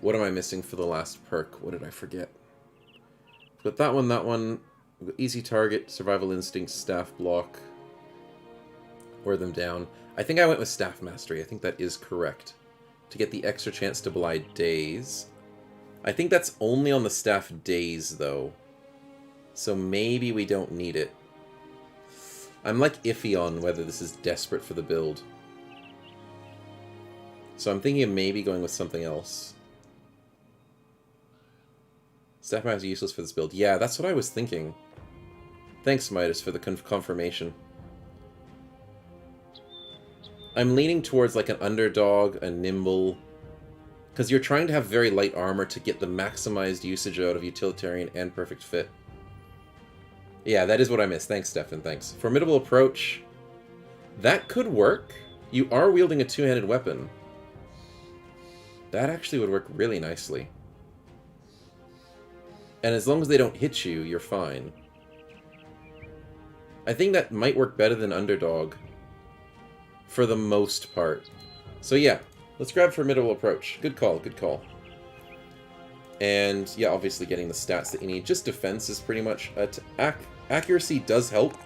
What am I missing for the last perk? What did I forget? But that one, easy target, survival instinct, staff block. Wear them down. I think I went with staff mastery. I think that is correct. To get the extra chance to blight days. I think that's only on the staff days, though. So maybe we don't need it. I'm like iffy on whether this is desperate for the build. So I'm thinking of maybe going with something else. Staff mastery is useless for this build. Yeah, that's what I was thinking. Thanks, Midas, for the confirmation. I'm leaning towards like an underdog, a nimble, because you're trying to have very light armor to get the maximized usage out of utilitarian and perfect fit. Yeah, that is what I missed. Thanks, Stefan, thanks. Formidable approach. That could work. You are wielding a two-handed weapon. That actually would work really nicely. And as long as they don't hit you, you're fine. I think that might work better than underdog. For the most part. So yeah, let's grab Formidable Approach. Good call, good call. And yeah, obviously getting the stats that you need. Just defense is pretty much... accuracy does help,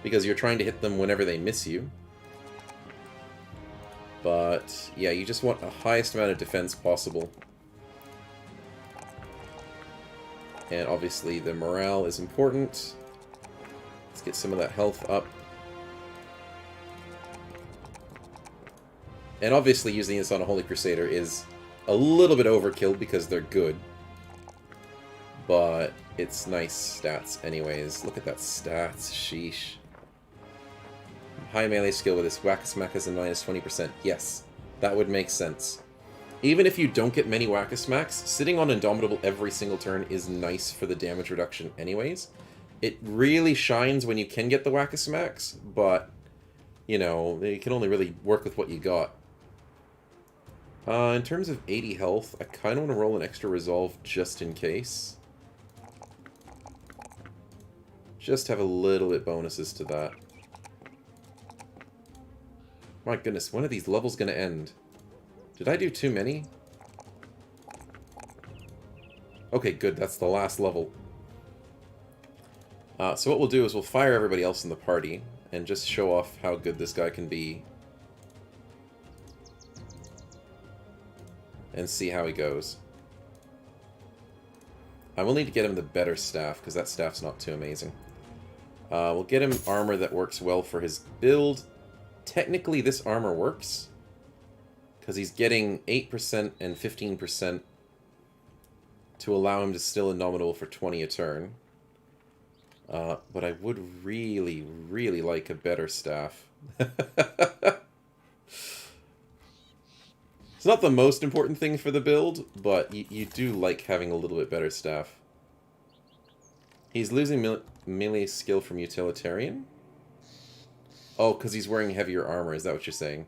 because you're trying to hit them whenever they miss you. But yeah, you just want the highest amount of defense possible. And obviously the morale is important. Let's get some of that health up. And obviously using this on a Holy Crusader is a little bit overkill because they're good. But it's nice stats anyways. Look at that stats, sheesh. High melee skill with this. Whack-a-smack has a minus 20%. Yes, that would make sense. Even if you don't get many Whack-a-smacks, sitting on Indomitable every single turn is nice for the damage reduction anyways. It really shines when you can get the Whack-a-smacks, but, you know, you can only really work with what you got. In terms of 80 health, I kind of want to roll an extra resolve just in case. Just have a little bit bonuses to that. My goodness, when are these levels going to end? Did I do too many? Okay, good, that's the last level. So what we'll do is we'll fire everybody else in the party and just show off how good this guy can be. And see how he goes. I will need to get him the better staff, because that staff's not too amazing. We'll get him armor that works well for his build. Technically, this armor works, because he's getting 8% and 15% to allow him to still Indomitable for 20 a turn. But I would really, really like a better staff. It's not the most important thing for the build, but you do like having a little bit better staff. He's losing melee skill from utilitarian? Oh, because he's wearing heavier armor, is that what you're saying?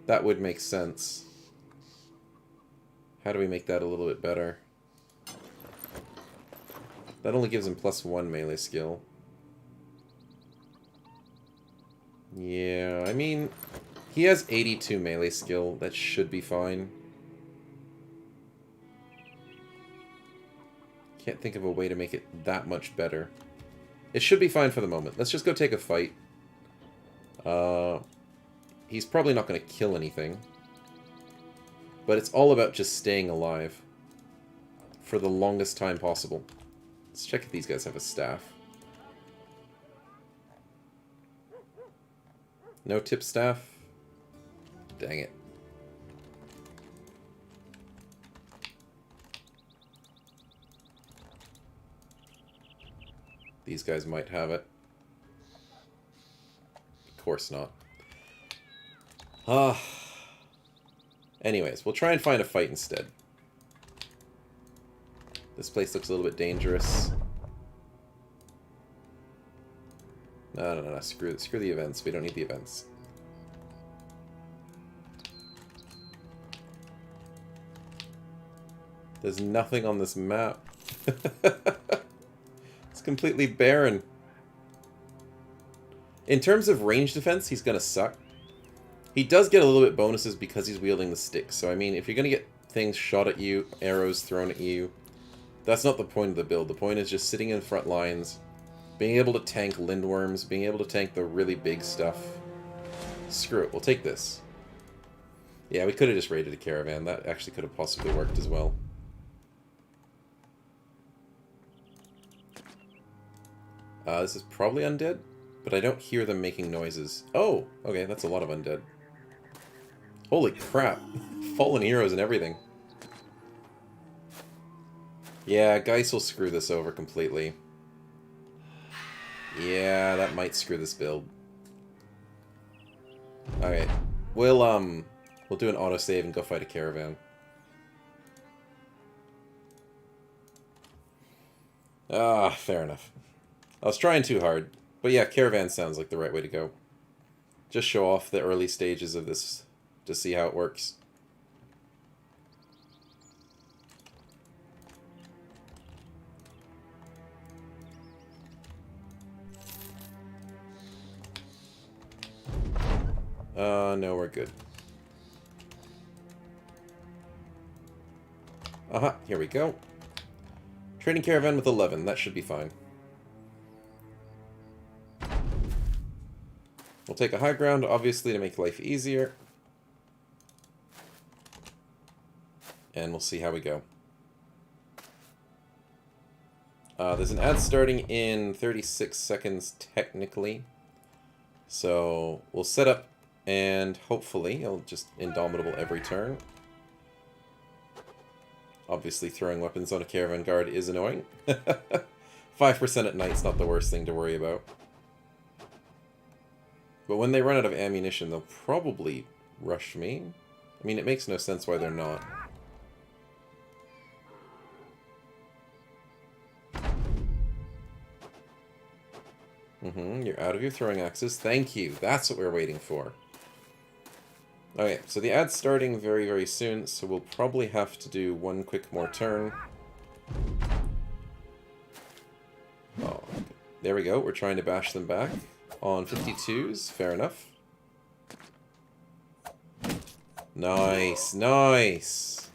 That would make sense. How do we make that a little bit better? That only gives him +1 melee skill. Yeah, I mean, he has 82 melee skill. That should be fine. Can't think of a way to make it that much better. It should be fine for the moment. Let's just go take a fight. He's probably not going to kill anything. But it's all about just staying alive for the longest time possible. Let's check if these guys have a staff. No tip staff? Dang it. These guys might have it. Of course not. Anyways, we'll try and find a fight instead. This place looks a little bit dangerous. No. Screw the events. We don't need the events. There's nothing on this map. It's completely barren. In terms of range defense, he's gonna suck. He does get a little bit bonuses because he's wielding the stick. So, I mean, if you're gonna get things shot at you, arrows thrown at you. That's not the point of the build. The point is just sitting in front lines, being able to tank lindworms, being able to tank the really big stuff. Screw it, we'll take this. Yeah, we could have just raided a caravan. That actually could have possibly worked as well. This is probably undead, but I don't hear them making noises. Oh, okay, that's a lot of undead. Holy crap. Fallen heroes and everything. Yeah, Geist will screw this over completely. Yeah, that might screw this build. Alright. We'll do an autosave and go fight a caravan. Ah, fair enough. I was trying too hard. But yeah, caravan sounds like the right way to go. Just show off the early stages of this to see how it works. No, we're good. Aha, here we go. Trading caravan with 11, that should be fine. We'll take a high ground, obviously, to make life easier. And we'll see how we go. There's an ad starting in 36 seconds, technically. So, we'll set up, and hopefully, it'll just Indomitable every turn. Obviously, throwing weapons on a caravan guard is annoying. 5% at night's not the worst thing to worry about. But when they run out of ammunition, they'll probably rush me. I mean, it makes no sense why they're not. You're out of your throwing axes. Thank you. That's what we're waiting for. Okay, so the ad's starting very, very soon, so we'll probably have to do one quick more turn. Oh, okay. There we go. We're trying to bash them back on 52s. Fair enough. Nice, nice.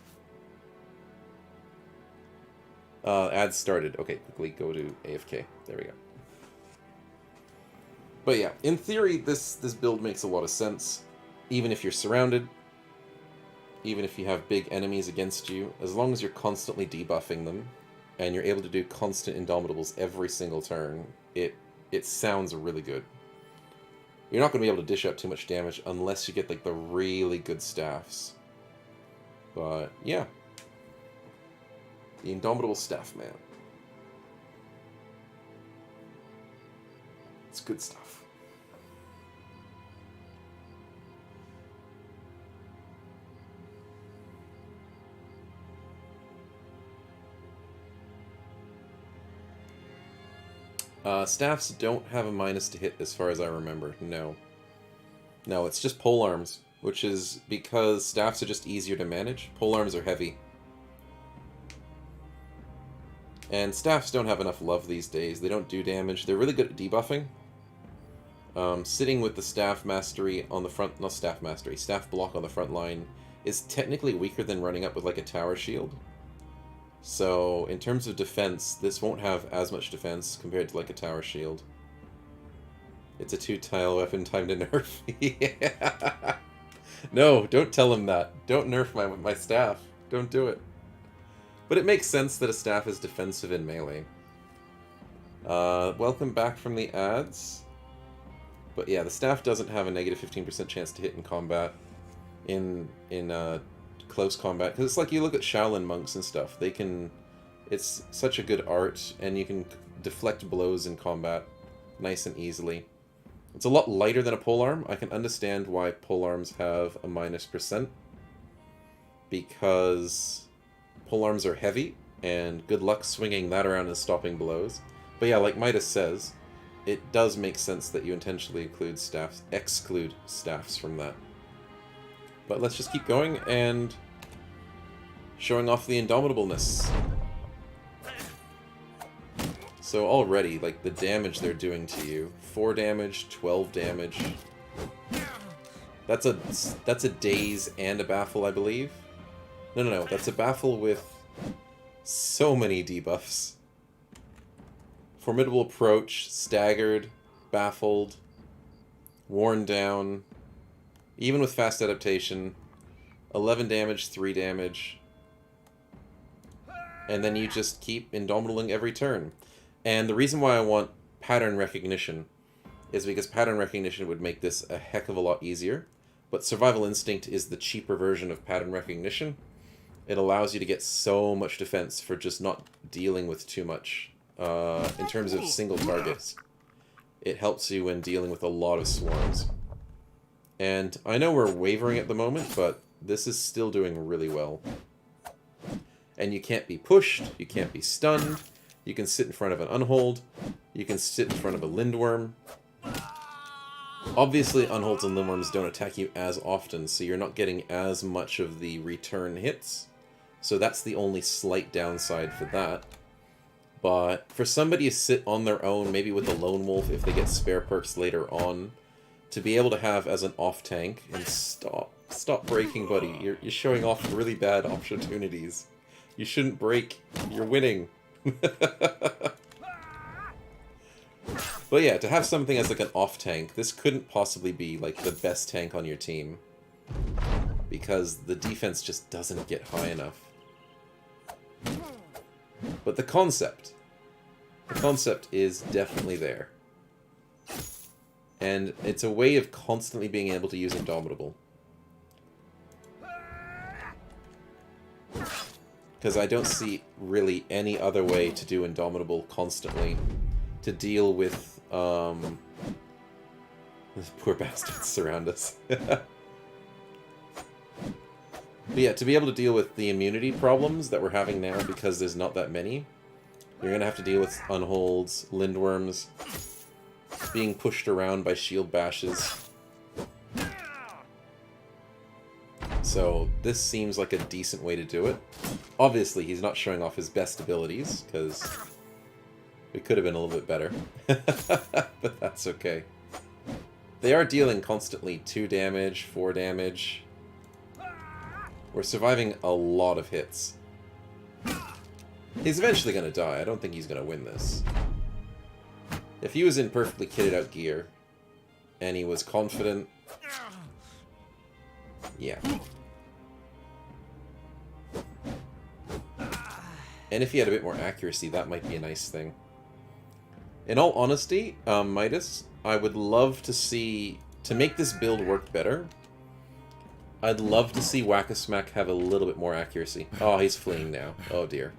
Ad started. Okay, quickly go to AFK. There we go. But yeah, in theory, this build makes a lot of sense. Even if you're surrounded, even if you have big enemies against you, as long as you're constantly debuffing them, and you're able to do constant Indomitables every single turn, it sounds really good. You're not going to be able to dish out too much damage unless you get like the really good staffs. But yeah, the Indomitable Staff Man. It's good stuff. Staffs don't have a minus to hit as far as I remember. No. No, it's just polearms, which is because staffs are just easier to manage. Polearms are heavy. And staffs don't have enough love these days. They don't do damage. They're really good at debuffing. Sitting with the staff mastery on the front... Not staff mastery. Staff block on the front line is technically weaker than running up with like a tower shield. So, in terms of defense, this won't have as much defense compared to like a tower shield. It's a 2-tile weapon, time to nerf. Yeah. No, don't tell him that. Don't nerf my staff. Don't do it. But it makes sense that a staff is defensive in melee. Welcome back from the ads. But yeah, the staff doesn't have a negative 15% chance to hit in combat. In close combat, because it's like you look at Shaolin monks and stuff, they can, it's such a good art, and you can deflect blows in combat nice and easily. It's a lot lighter than a polearm. I can understand why polearms have a -%, because polearms are heavy, and good luck swinging that around and stopping blows. But yeah, like Midas says, it does make sense that you intentionally exclude staffs from that. But let's just keep going and showing off the Indomitableness. So already, like, the damage they're doing to you. 4 damage, 12 damage. That's a daze and a baffle, I believe. No. That's a baffle with so many debuffs. Formidable Approach, Staggered, Baffled, Worn Down, even with Fast Adaptation, 11 damage, 3 damage, and then you just keep Indomitaling every turn. And the reason why I want Pattern Recognition is because Pattern Recognition would make this a heck of a lot easier, but Survival Instinct is the cheaper version of Pattern Recognition. It allows you to get so much defense for just not dealing with too much in terms of single targets. It helps you when dealing with a lot of swarms. And I know we're wavering at the moment, but this is still doing really well. And you can't be pushed, you can't be stunned, you can sit in front of an Unhold, you can sit in front of a Lindworm. Obviously, Unholds and Lindworms don't attack you as often, so you're not getting as much of the return hits. So that's the only slight downside for that. But for somebody to sit on their own, maybe with a Lone Wolf if they get spare perks later on, to be able to have as an off-tank, and stop breaking, buddy. You're showing off really bad opportunities. You shouldn't break. You're winning. But yeah, to have something as like an off-tank, this couldn't possibly be like the best tank on your team. Because the defense just doesn't get high enough. But the concept is definitely there. And it's a way of constantly being able to use Indomitable. Because I don't see really any other way to do Indomitable constantly to deal with those poor bastards surround us. But yeah, to be able to deal with the immunity problems that we're having now because there's not that many, you're going to have to deal with Unholds, Lindworms, being pushed around by shield bashes. So this seems like a decent way to do it. Obviously, he's not showing off his best abilities, because we could have been a little bit better. But that's okay. They are dealing constantly 2 damage, 4 damage. We're surviving a lot of hits. He's eventually going to die. I don't think he's going to win this. If he was in perfectly kitted out gear, and he was confident... Yeah. And if he had a bit more accuracy, that might be a nice thing. In all honesty, Midas, I would love to see... To make this build work better, I'd love to see Whack-A-Smack have a little bit more accuracy. Oh, he's fleeing now. Oh, dear.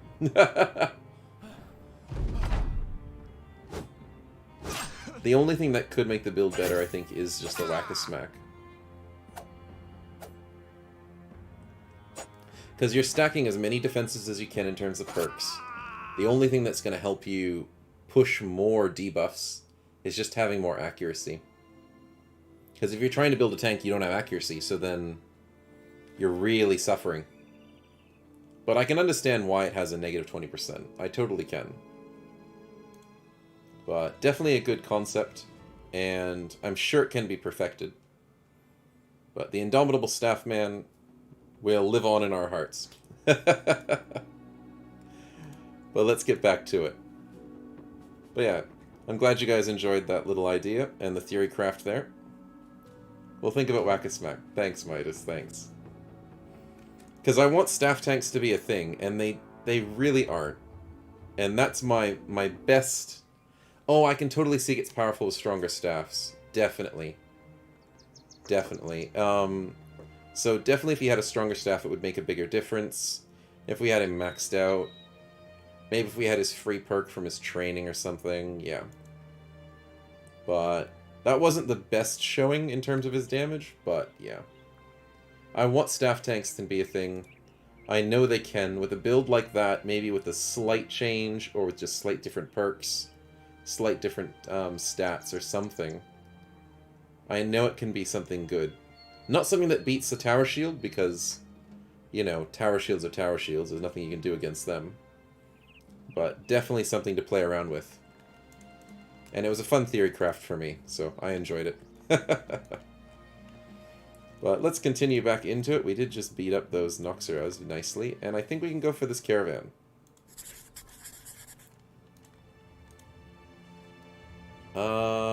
The only thing that could make the build better, I think, is just the Whack-A-Smack. Because you're stacking as many defenses as you can in terms of perks. The only thing that's going to help you push more debuffs is just having more accuracy. Because if you're trying to build a tank, you don't have accuracy, so then you're really suffering. But I can understand why it has a negative 20%. I totally can. But definitely a good concept, and I'm sure it can be perfected. But the Indomitable Staffman will live on in our hearts. But let's get back to it. But yeah, I'm glad you guys enjoyed that little idea and the theory craft there. We'll think about Whack-A-Smack. Thanks, Midas, thanks. Because I want staff tanks to be a thing, and they really aren't. And that's my best... Oh, I can totally see it gets powerful with stronger staffs. Definitely. Definitely. So definitely if he had a stronger staff, it would make a bigger difference. If we had him maxed out. Maybe if we had his free perk from his training or something, yeah. But that wasn't the best showing in terms of his damage, but yeah. I want staff tanks to be a thing. I know they can. With a build like that, maybe with a slight change, or with just slight different perks, slight different stats or something. I know it can be something good. Not something that beats the Tower Shield, because, you know, Tower Shields are Tower Shields. There's nothing you can do against them. But definitely something to play around with. And it was a fun theory craft for me, so I enjoyed it. But let's continue back into it. We did just beat up those Noxeras nicely, and I think we can go for this caravan.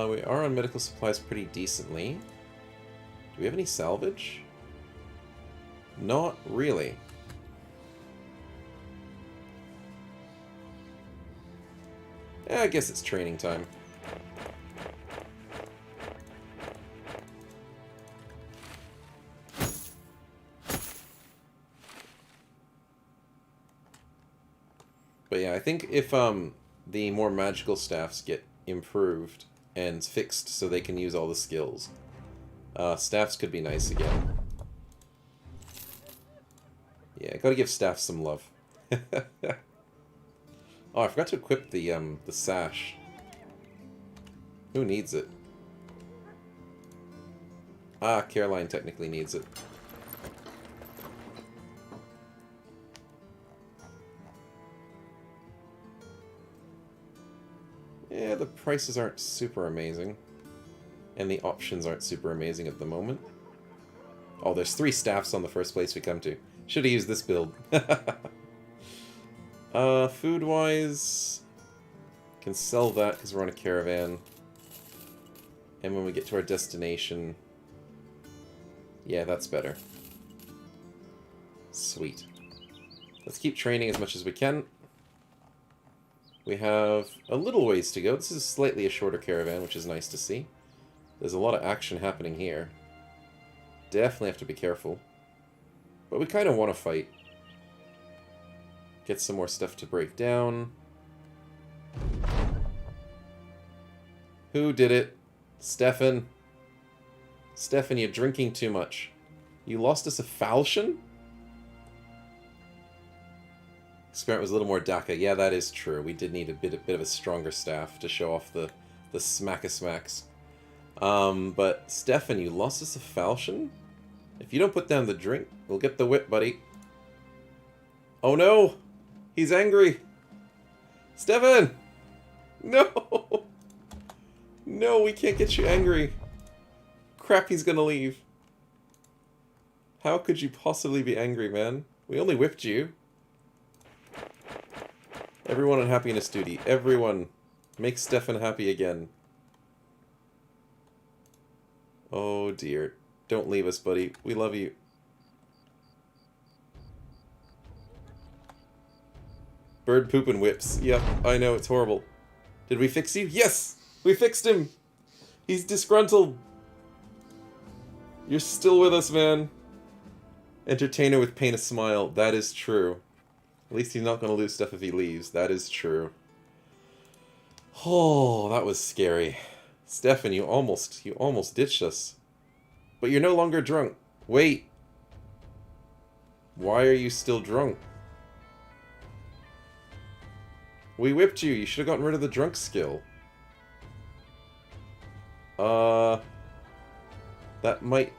We are on medical supplies pretty decently. Do we have any salvage? Not really. I guess it's training time. But yeah, I think if the more magical staffs get improved and fixed so they can use all the skills, staffs could be nice again. Yeah, gotta give staff some love. Oh, I forgot to equip the sash. Who needs it? Ah, Caroline technically needs it. Yeah, the prices aren't super amazing. And the options aren't super amazing at the moment. Oh, there's 3 staffs on the first place we come to. Should have used this build. Food-wise, can sell that because we're on a caravan. And when we get to our destination, yeah, that's better. Sweet. Let's keep training as much as we can. We have a little ways to go. This is slightly a shorter caravan, which is nice to see. There's a lot of action happening here. Definitely have to be careful. But we kind of want to fight. Get some more stuff to break down. Who did it? Stefan. Stefan, you're drinking too much. You lost us a falchion? Experiment was a little more Daka. Yeah, that is true. We did need a bit of a stronger staff to show off the smack-a-smacks. But Stefan, you lost us a falchion? If you don't put down the drink, we'll get the whip, buddy. Oh no! He's angry! Stefan! No! No, we can't get you angry. Crap, he's gonna leave. How could you possibly be angry, man? We only whipped you. Everyone on happiness duty. Everyone. Make Stefan happy again. Oh dear. Don't leave us, buddy. We love you. Bird poop and whips. Yep, I know, it's horrible. Did we fix you? Yes! We fixed him! He's disgruntled. You're still with us, man. Entertainer with paint a smile. That is true. At least he's not going to lose stuff if he leaves. That is true. Oh, that was scary. Stefan, you almost ditched us. But you're no longer drunk. Wait. Why are you still drunk? We whipped you. You should have gotten rid of the drunk skill. That might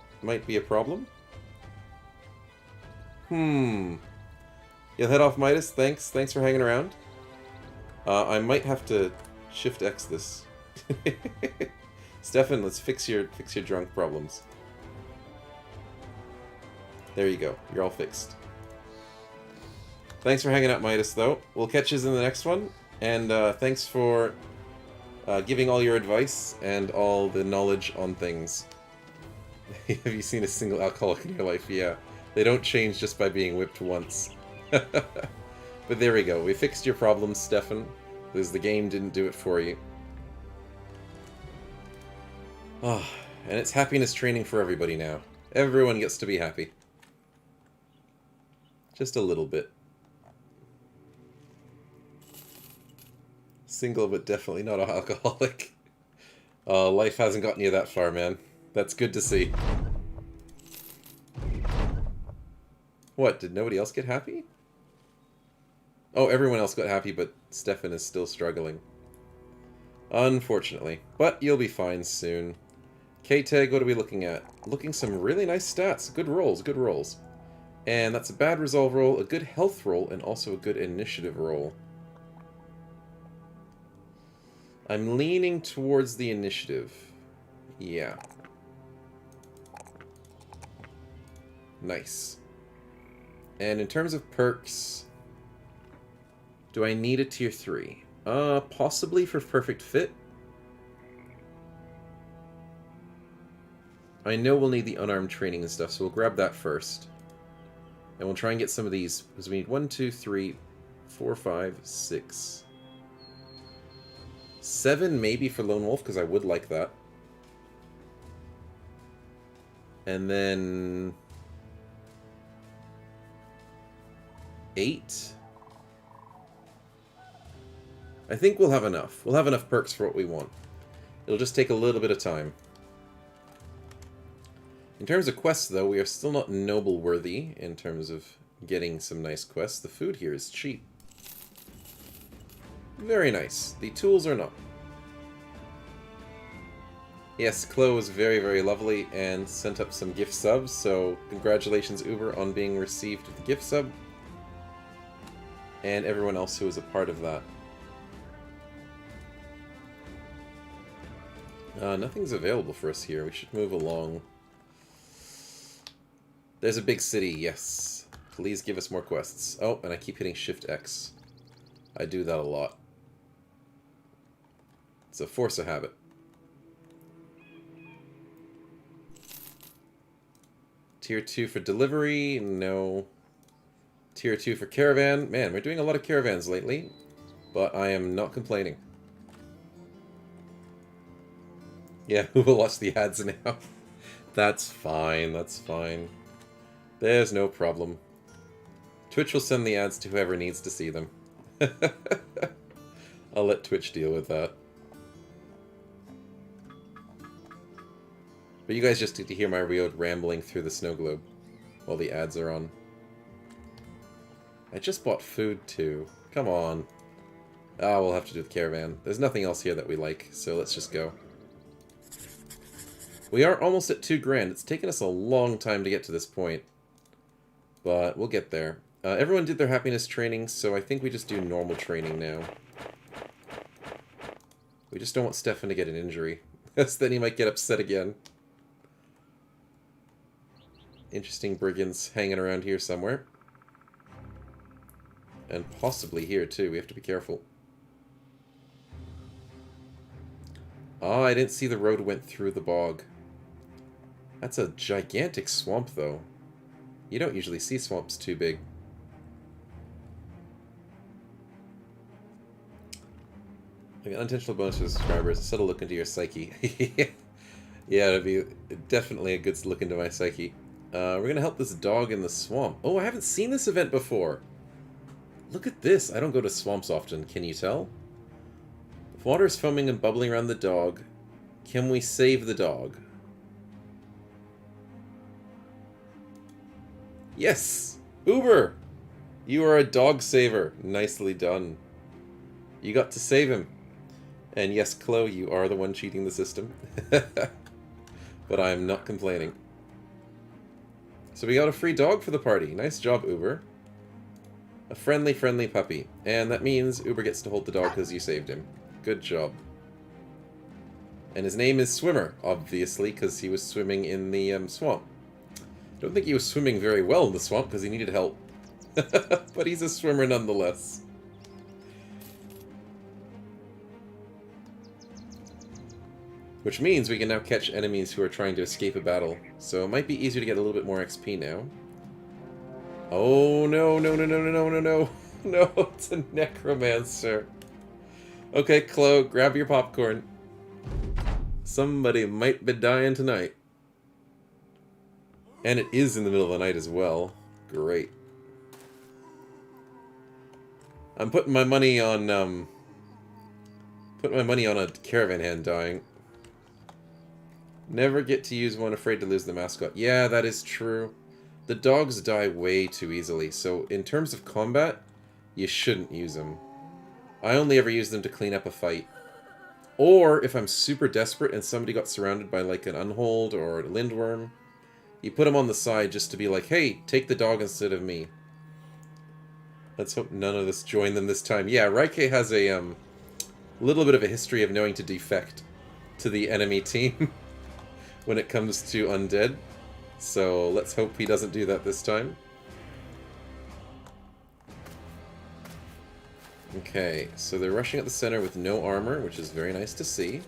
be a problem. You'll head off, Midas. Thanks for hanging around. I might have to Shift X this. Stefan, let's fix your drunk problems. There you go. You're all fixed. Thanks for hanging out, Midas, though. We'll catch you in the next one. And thanks for giving all your advice and all the knowledge on things. Have you seen a single alcoholic in your life? Yeah. They don't change just by being whipped once. But there we go. We fixed your problems, Stefan. Because the game didn't do it for you. Ah, and it's happiness training for everybody now. Everyone gets to be happy. Just a little bit. Single, but definitely not an alcoholic. Life hasn't gotten you that far, man. That's good to see. What, did nobody else get happy? Oh, everyone else got happy, but Stefan is still struggling. Unfortunately. But you'll be fine soon. K-Tag, what are we looking at? Looking some really nice stats. Good rolls, good rolls. And that's a bad resolve roll, a good health roll, and also a good initiative roll. I'm leaning towards the initiative. Yeah. Nice. And in terms of perks, do I need a tier 3? Possibly for perfect fit. I know we'll need the unarmed training and stuff, so we'll grab that first. And we'll try and get some of these, because we need 1, 2, 3, 4, 5, 6, 7 maybe for Lone Wolf, because I would like that. And then 8. I think we'll have enough. We'll have enough perks for what we want. It'll just take a little bit of time. In terms of quests, though, we are still not noble worthy in terms of getting some nice quests. The food here is cheap. Very nice. The tools are not. Yes, Chloe was very, very lovely and sent up some gift subs, so congratulations, Uber, on being received with the gift sub. And everyone else who was a part of that. Nothing's available for us here. We should move along. There's a big city, yes. Please give us more quests. Oh, and I keep hitting Shift X. I do that a lot. It's a force of habit. Tier 2 for delivery? No. Tier 2 for caravan? Man, we're doing a lot of caravans lately, but I am not complaining. Yeah, who will watch the ads now? That's fine, that's fine. There's no problem. Twitch will send the ads to whoever needs to see them. I'll let Twitch deal with that. But you guys just get to hear my weird rambling through the snow globe while the ads are on. I just bought food too. Come on. Ah, we'll have to do the caravan. There's nothing else here that we like, so let's just go. We are almost at 2 grand. It's taken us a long time to get to this point. But we'll get there. Everyone did their happiness training, so I think we just do normal training now. We just don't want Stefan to get an injury. So then he might get upset again. Interesting brigands hanging around here somewhere. And possibly here too. We have to be careful. Ah, I didn't see the road went through the bog. That's a gigantic swamp, though. You don't usually see swamps too big. I got unintentional bonus for subscribers. Settle look into your psyche. Yeah, it'd be definitely a good look into my psyche. We're going to help this dog in the swamp. Oh, I haven't seen this event before. Look at this. I don't go to swamps often. Can you tell? If water is foaming and bubbling around the dog, can we save the dog? Yes! Uber! You are a dog saver. Nicely done. You got to save him. And yes, Chloe, you are the one cheating the system. But I am not complaining. So we got a free dog for the party. Nice job, Uber. A friendly, friendly puppy. And that means Uber gets to hold the dog because you saved him. Good job. And his name is Swimmer, obviously, because he was swimming in the swamp. Don't think he was swimming very well in the swamp because he needed help. But he's a swimmer nonetheless. Which means we can now catch enemies who are trying to escape a battle. So it might be easier to get a little bit more XP now. Oh no, no, no, no, no, no, no, no. No, it's a necromancer. Okay, Chloe, grab your popcorn. Somebody might be dying tonight. And it is in the middle of the night as well. Great. I'm putting my money on a caravan hand dying. Never get to use one, afraid to lose the mascot. Yeah, that is true. The dogs die way too easily, so in terms of combat, you shouldn't use them. I only ever use them to clean up a fight. Or if I'm super desperate and somebody got surrounded by like an unhold or a lindworm, you put them on the side just to be like, hey, take the dog instead of me. Let's hope none of us join them this time. Yeah, Raike has a little bit of a history of knowing to defect to the enemy team when it comes to undead. So let's hope he doesn't do that this time. Okay, so they're rushing at the center with no armor, which is very nice to see.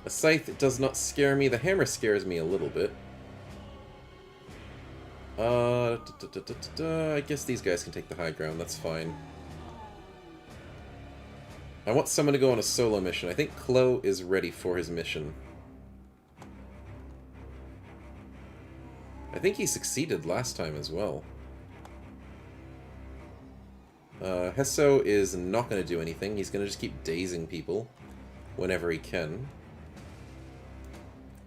A scythe does not scare me. The hammer scares me a little bit. I guess these guys can take the high ground. That's fine. I want someone to go on a solo mission. I think Chloe is ready for his mission. I think he succeeded last time as well. Hesso is not going to do anything. He's going to just keep dazing people whenever he can.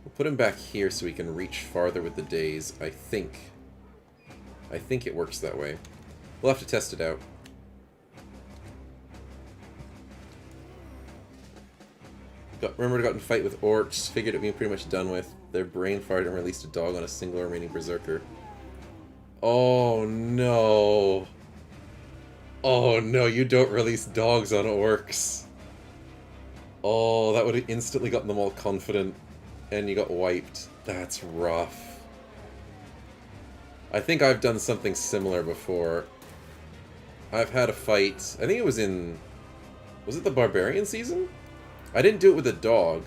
We'll put him back here so he can reach farther with the daze, I think. I think it works that way. We'll have to test it out. Remember, got in a fight with orcs, figured it being pretty much done with. Their brain farted and released a dog on a single remaining berserker. Oh no. Oh no, you don't release dogs on orcs. Oh, that would have instantly gotten them all confident. And you got wiped. That's rough. I think I've done something similar before. I've had a fight. I think it was in... Was it the Barbarian season? I didn't do it with a dog.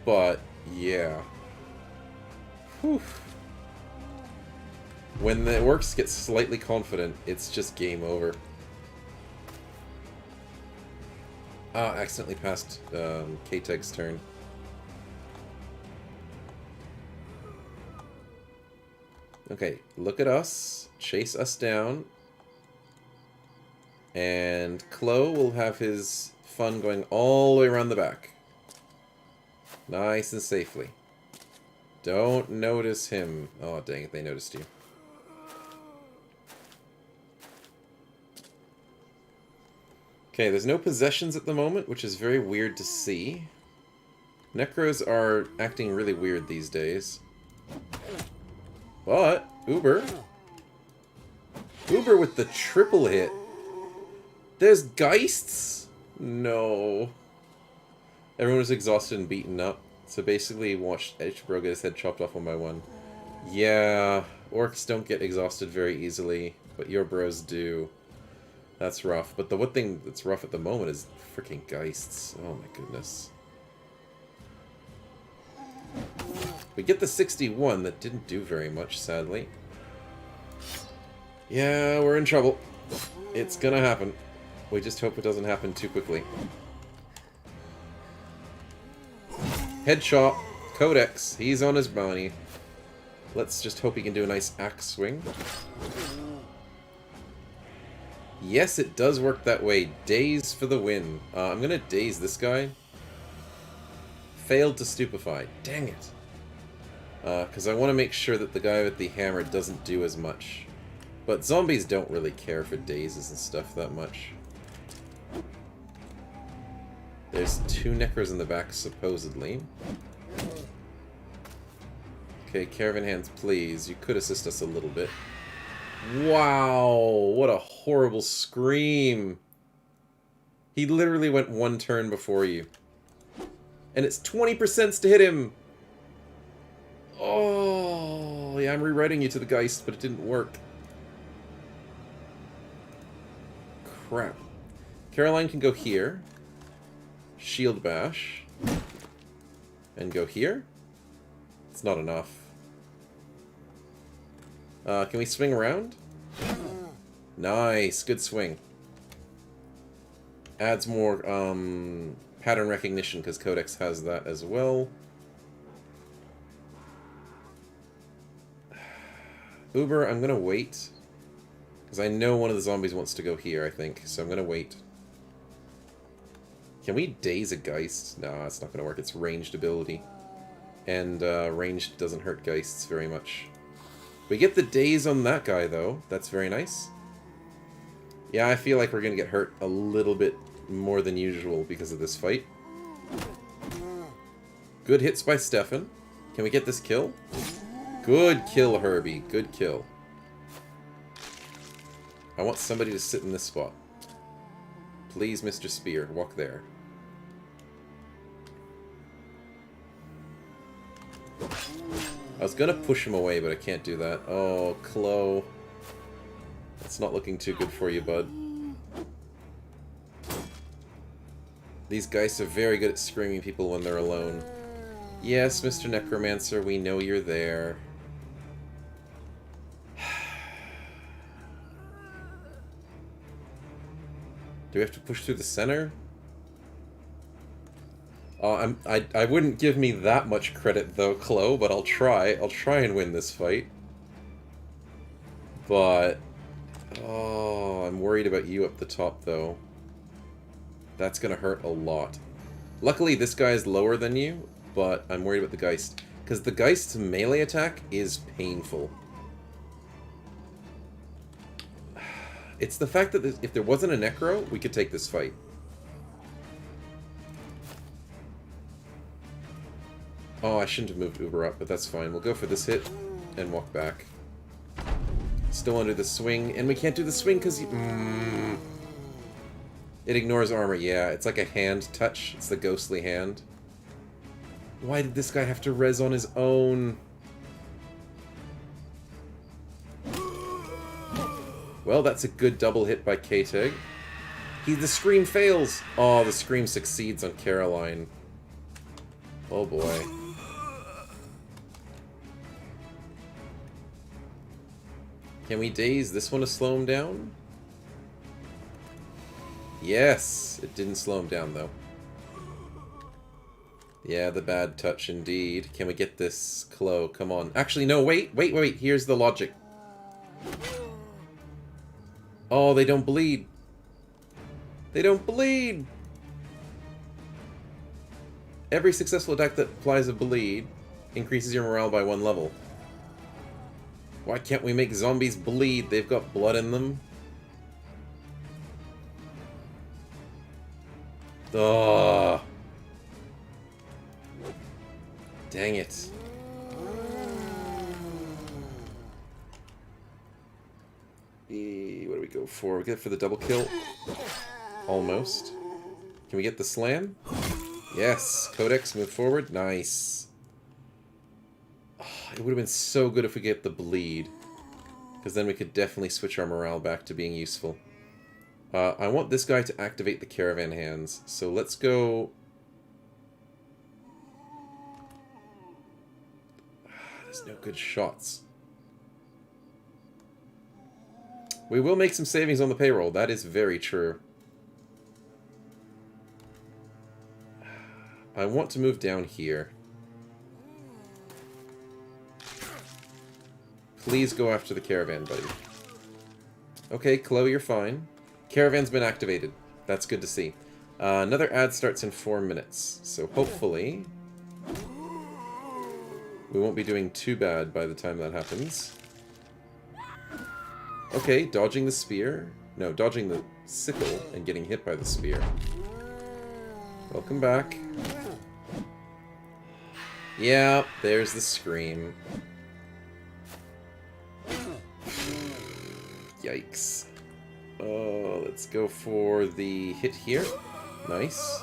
But, yeah. Whew. When the orcs get slightly confident, it's just game over. Ah, accidentally passed K-Teg's turn. Okay, look at us. Chase us down. And Chloe will have his fun going all the way around the back. Nice and safely. Don't notice him. Oh, dang it, they noticed you. Okay, there's no possessions at the moment, which is very weird to see. Necros are acting really weird these days. But, Uber with the triple hit. There's Geists? No. Everyone was exhausted and beaten up. So basically, watched Edgebro get his head chopped off one by one. Yeah, orcs don't get exhausted very easily, but your bros do. That's rough. But the one thing that's rough at the moment is freaking Geists. Oh my goodness. We get the 61 that didn't do very much, sadly. Yeah, we're in trouble. It's gonna happen. We just hope it doesn't happen too quickly. Headshot. Codex. He's on his bounty. Let's just hope he can do a nice axe swing. Yes, it does work that way. Daze for the win. I'm gonna daze this guy. Failed to stupefy. Dang it. Because I want to make sure that the guy with the hammer doesn't do as much. But zombies don't really care for dazes and stuff that much. There's 2 Necros in the back, supposedly. Okay, Caravan Hands, please. You could assist us a little bit. Wow! What a horrible scream! He literally went 1 turn before you. And it's 20% to hit him! Oh, yeah, I'm rewriting you to the Geist, but it didn't work. Crap. Caroline can go here. Shield bash. And go here. It's not enough. Can we swing around? Nice, good swing. Adds more pattern recognition because Codex has that as well. Uber, I'm gonna wait. Because I know one of the zombies wants to go here, I think. So I'm gonna wait. Can we daze a Geist? No, it's not gonna work. It's ranged ability. And ranged doesn't hurt Geists very much. We get the daze on that guy, though. That's very nice. Yeah, I feel like we're gonna get hurt a little bit more than usual because of this fight. Good hits by Stefan. Can we get this kill? Good kill, Herbie. Good kill. I want somebody to sit in this spot. Please, Mr. Spear, walk there. I was gonna push him away, but I can't do that. Oh, Chloe. It's not looking too good for you, bud. These guys are very good at screaming people when they're alone. Yes, Mr. Necromancer, we know you're there. Do we have to push through the center? Oh, I wouldn't give me that much credit though, Chloe, but I'll try. I'll try and win this fight. But oh, I'm worried about you up the top though. That's gonna hurt a lot. Luckily, this guy is lower than you, but I'm worried about the Geist. Because the Geist's melee attack is painful. It's the fact that if there wasn't a Necro, we could take this fight. Oh, I shouldn't have moved Uber up, but that's fine. We'll go for this hit and walk back. Still under the swing, and we can't do the swing because... It ignores armor, yeah. It's like a hand touch. It's the ghostly hand. Why did this guy have to res on his own? Well, that's a good double hit by K-Teg. The scream fails! Oh, the scream succeeds on Caroline. Oh boy. Can we daze this one to slow him down? Yes! It didn't slow him down, though. Yeah, the bad touch indeed. Can we get this, Chloe? Come on. Actually, no, wait. Here's the logic. Oh, they don't bleed. They don't bleed! Every successful attack that applies a bleed increases your morale by 1 level. Why can't we make zombies bleed? They've got blood in them. Ugh. Dang it. What do we go for? We get for the double kill? Almost. Can we get the slam? Yes. Codex, move forward. Nice. Oh, it would have been so good if we get the bleed. Because then we could definitely switch our morale back to being useful. I want this guy to activate the caravan hands. So let's go... There's no good shots. We will make some savings on the payroll. That is very true. I want to move down here. Please go after the caravan, buddy. Okay, Chloe, you're fine. Caravan's been activated. That's good to see. Another ad starts in 4 minutes. So hopefully... we won't be doing too bad by the time that happens. Okay, dodging the spear. No, dodging the sickle and getting hit by the spear. Welcome back. Yeah, there's the scream. Yikes. Let's go for the hit here. Nice.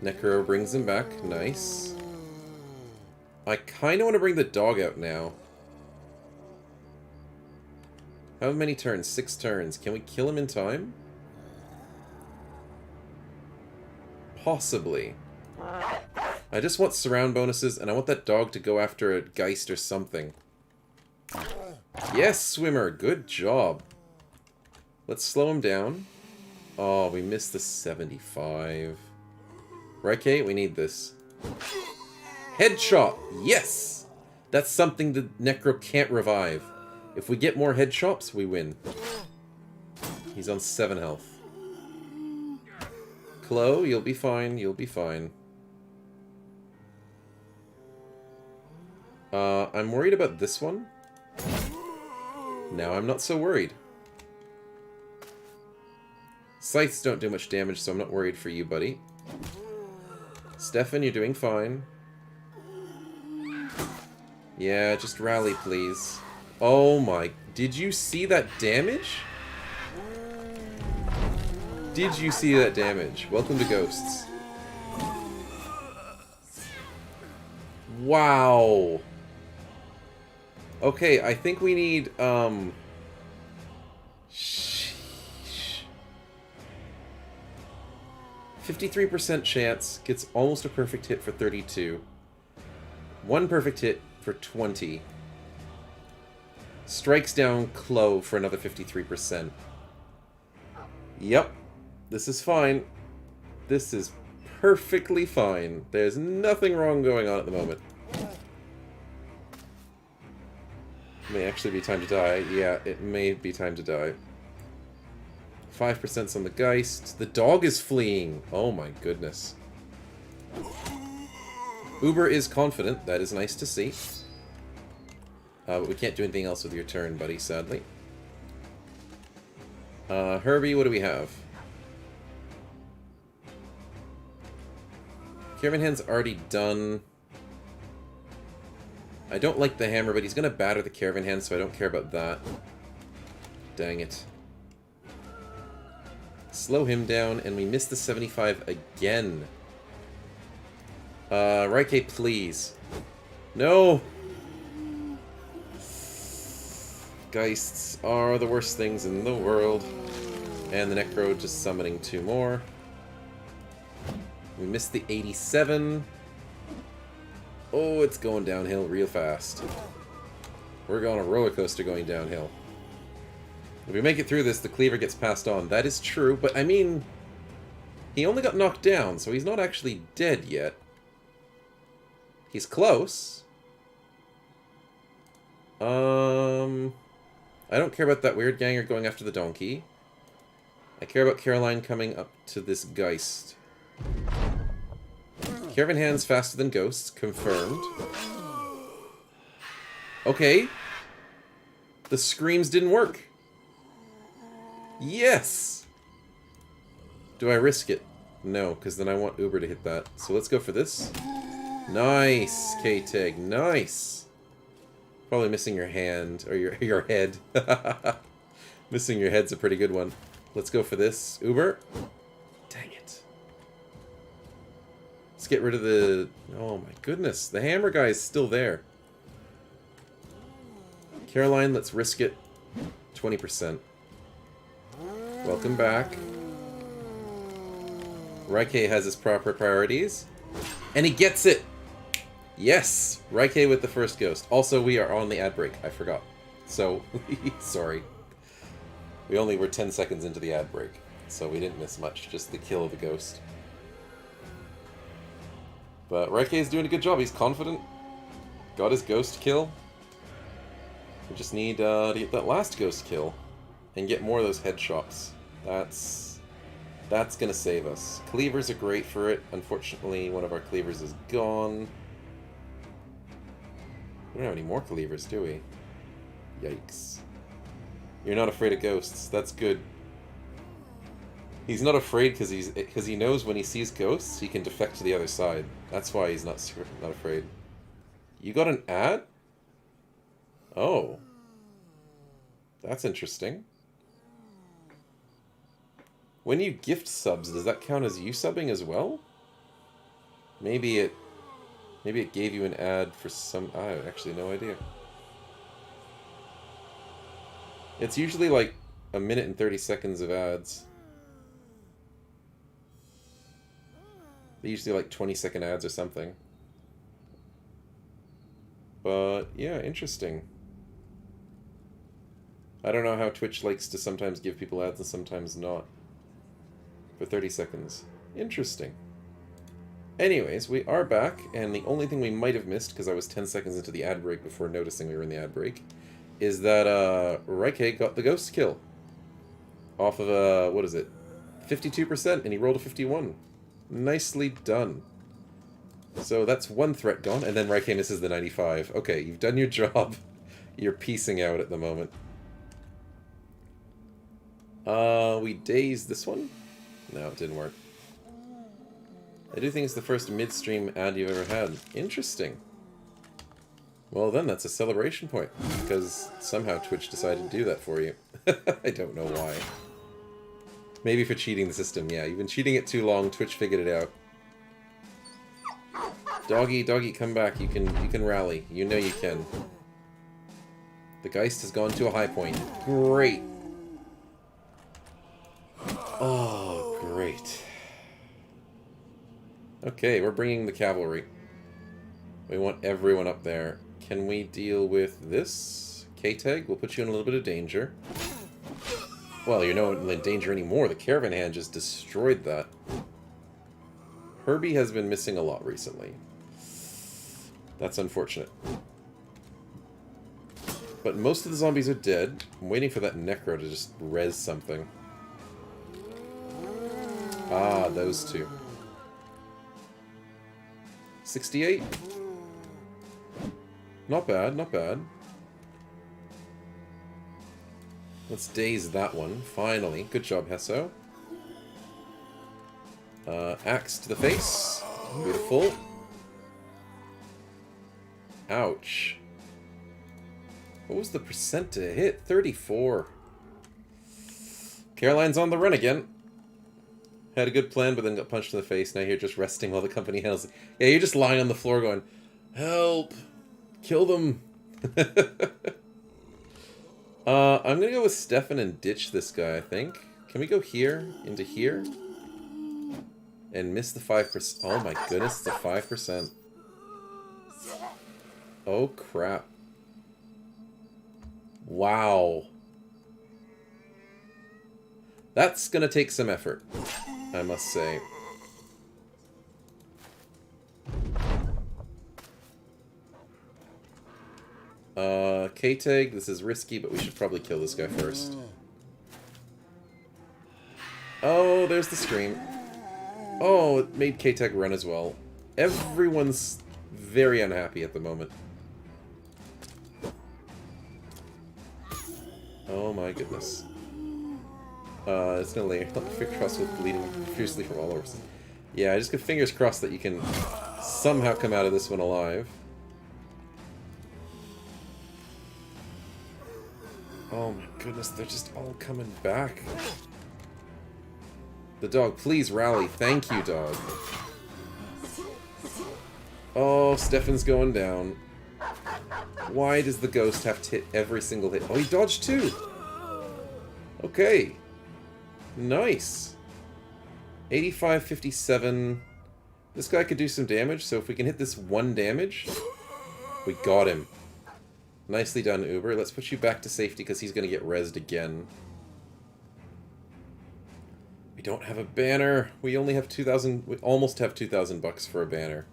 Necro brings him back. Nice. I kind of want to bring the dog out now. How many turns? 6 turns. Can we kill him in time? Possibly. I just want surround bonuses, and I want that dog to go after a Geist or something. Yes, Swimmer! Good job. Let's slow him down. Oh, we missed the 75. Right, Kate? We need this. Headshot! Yes! That's something the Necro can't revive. If we get more headshots, we win. He's on 7 health. Chloe, you'll be fine. You'll be fine. I'm worried about this one. Now I'm not so worried. Scythes don't do much damage, so I'm not worried for you, buddy. Stefan, you're doing fine. Yeah, just rally, please. Oh my... Did you see that damage? Did you see that damage? Welcome to Ghosts. Wow. Okay, I think we need, sheesh. 53% chance, gets almost a perfect hit for 32. One perfect hit for 20. Strikes down Clo for another 53%. Yep. This is fine. This is perfectly fine. There's nothing wrong going on at the moment. May actually be time to die. Yeah, it may be time to die. 5% on the Geist. The dog is fleeing. Oh my goodness. Uber is confident. That is nice to see. But we can't do anything else with your turn, buddy, sadly. Herbie, what do we have? Caravan Hand's already done. I don't like the hammer, but he's going to batter the Caravan Hand, so I don't care about that. Dang it. Slow him down, and we miss the 75 again. Raike, please. No! Geists are the worst things in the world. And the Necro just summoning 2 more. We missed the 87. Oh, it's going downhill real fast. We're on a roller coaster going downhill. If we make it through this, the cleaver gets passed on. That is true, but I mean, he only got knocked down, so he's not actually dead yet. He's close. I don't care about that weird ganger going after the donkey. I care about Caroline coming up to this Geist. Caravan Hand's faster than Ghosts, confirmed. Okay. The screams didn't work. Yes! Do I risk it? No, because then I want Uber to hit that. So let's go for this. Nice, K-Tag, nice! Probably missing your hand, or your head. Missing your head's a pretty good one. Let's go for this. Uber. Dang it. Let's get rid of the... Oh my goodness, the hammer guy is still there. Caroline, let's risk it. 20%. Welcome back. Raike has his proper priorities. And he gets it! Yes! Raike with the first ghost. Also, we are on the ad break. I forgot. So, sorry. We only were 10 seconds into the ad break. So we didn't miss much. Just the kill of the ghost. But Raike is doing a good job. He's confident. Got his ghost kill. We just need to get that last ghost kill. And get more of those headshots. That's gonna save us. Cleavers are great for it. Unfortunately, one of our cleavers is gone. We don't have any more cleavers, do we? Yikes. You're not afraid of ghosts. That's good. He's not afraid because he knows when he sees ghosts, he can defect to the other side. That's why he's not afraid. You got an ad? Oh. That's interesting. When you gift subs, does that count as you subbing as well? Maybe it gave you an ad for some... I have actually no idea. It's usually like 1 minute and 30 seconds of ads. They usually like 20-second ads or something. But, yeah, interesting. I don't know how Twitch likes to sometimes give people ads and sometimes not. For 30 seconds. Interesting. Anyways, we are back, and the only thing we might have missed, because I was 10 seconds into the ad break before noticing we were in the ad break, is that Raike got the ghost kill. Off of, what is it? 52%, and he rolled a 51. Nicely done. So that's one threat gone, and then Raike misses the 95. Okay, you've done your job. You're piecing out at the moment. We dazed this one? No, it didn't work. I do think it's the first midstream ad you've ever had. Interesting. Well then, that's a celebration point, because somehow Twitch decided to do that for you. I don't know why. Maybe for cheating the system, yeah. You've been cheating it too long, Twitch figured it out. Doggy, doggy, come back. You can rally. You know you can. The Geist has gone to a high point. Great. Oh, great. Okay, we're bringing the cavalry. We want everyone up there. Can we deal with this? K-Tag will put you in a little bit of danger. Well, you're not in danger anymore. The caravan hand just destroyed that. Herbie has been missing a lot recently. That's unfortunate. But most of the zombies are dead. I'm waiting for that Necro to just res something. Ah, those two. 68? Not bad, not bad. Let's daze that one, finally. Good job, Hesso. Axe to the face. Beautiful. Ouch. What was the percent to hit? 34. Caroline's on the run again. Had a good plan, but then got punched in the face. Now you're just resting while the company heals. Yeah, you're just lying on the floor going, help! Kill them! I'm gonna go with Stefan and ditch this guy, I think. Can we go here? Into here? And miss the 5%. Oh my goodness, the 5%. Oh crap. Wow. That's gonna take some effort, I must say. K-Tag, this is risky, but we should probably kill this guy first. Oh, there's the scream. Oh, it made K-Tag run as well. Everyone's very unhappy at the moment. Oh my goodness. It's gonna lay fingers crossed with bleeding profusely from all over. Yeah, I just got fingers crossed that you can somehow come out of this one alive. Oh my goodness, they're just all coming back. The dog, please rally. Thank you, dog. Oh, Stefan's going down. Why does the ghost have to hit every single hit? Oh, he dodged too! Okay. Nice. 85-57. This guy could do some damage, so if we can hit this one damage, we got him. Nicely done, Uber. Let's put you back to safety because he's going to get rezzed again. We don't have a banner. We only have 2,000. We almost have 2,000 bucks for a banner.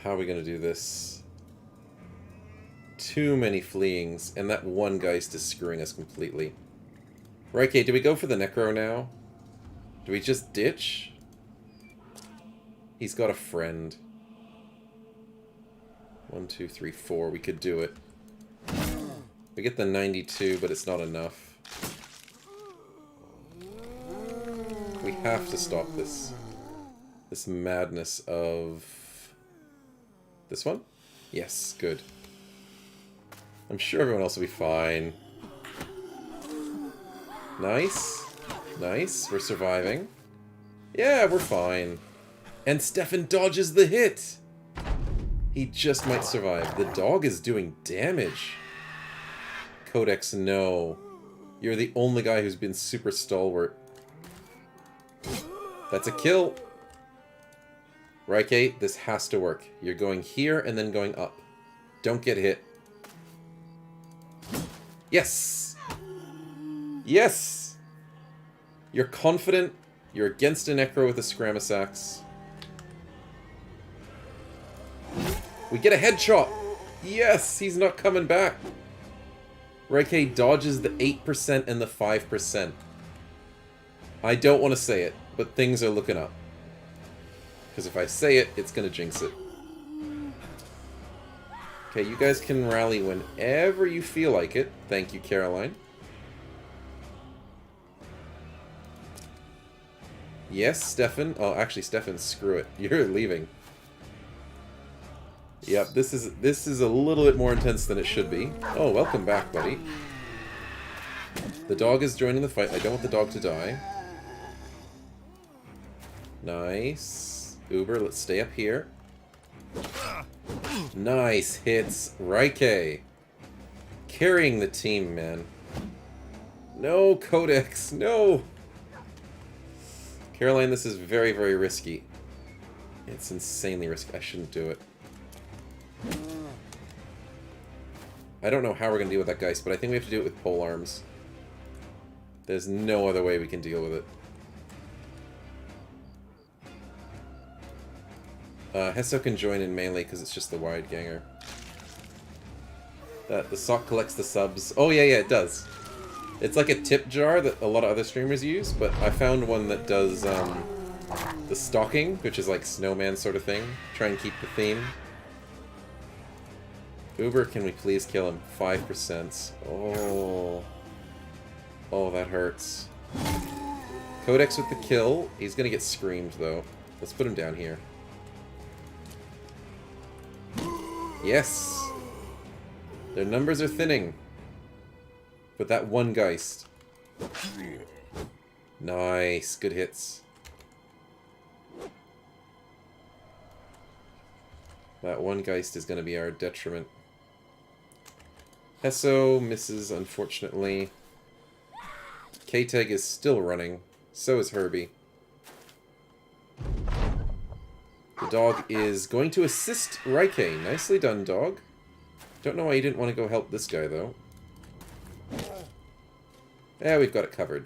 How are we going to do this? Too many fleeings, and that one Geist is screwing us completely. Right, Kate, do we go for the Necro now? Do we just ditch? He's got a friend. 1, 2, 3, 4. We could do it. We get the 92, but it's not enough. We have to stop this. This madness of... This one? Yes, good. I'm sure everyone else will be fine. Nice. Nice. We're surviving. Yeah, we're fine. And Stefan dodges the hit! He just might survive. The dog is doing damage. Codex, no. You're the only guy who's been super stalwart. That's a kill. Right, Kate? This has to work. You're going here and then going up. Don't get hit. Yes! Yes! You're confident. You're against a Necro with a Scramasax. We get a headshot! Yes! He's not coming back! Reike dodges the 8% and the 5%. I don't want to say it, but things are looking up. Because if I say it, it's going to jinx it. Okay, you guys can rally whenever you feel like it. Thank you, Caroline. Yes, Stefan. Oh, actually, Stefan, screw it. You're leaving. Yep, this is a little bit more intense than it should be. Oh, welcome back, buddy. The dog is joining the fight. I don't want the dog to die. Nice. Uber, let's stay up here. Nice hits. Raike. Carrying the team, man. No, Codex. No. Caroline, this is very, very risky. It's insanely risky. I shouldn't do it. I don't know how we're going to deal with that Geist, but I think we have to do it with pole arms. There's no other way we can deal with it. Hesso can join in melee because it's just the wide ganger. The sock collects the subs. Oh yeah, it does. It's like a tip jar that a lot of other streamers use, but I found one that does the stocking, which is like snowman sort of thing. Try and keep the theme. Uber, can we please kill him? 5%. Oh. Oh, that hurts. Codex with the kill. He's gonna get screamed, though. Let's put him down here. Yes! Their numbers are thinning. But that one Geist. Nice. Good hits. That one Geist is going to be our detriment. Hesso misses, unfortunately. K-Teg is still running. So is Herbie. The dog is going to assist Raike. Nicely done, dog. Don't know why you didn't want to go help this guy, though. Yeah, we've got it covered.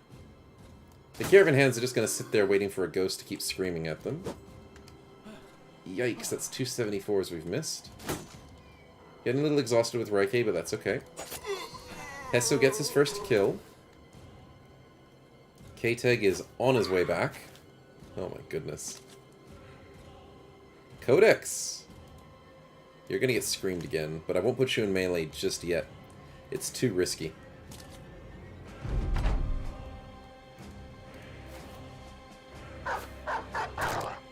The caravan hands are just going to sit there waiting for a ghost to keep screaming at them. Yikes, that's 2 74s we've missed. Getting a little exhausted with Raike, but that's okay. Hesso gets his first kill. K-Teg is on his way back. Oh my goodness. Codex! You're gonna get screamed again, but I won't put you in melee just yet. It's too risky.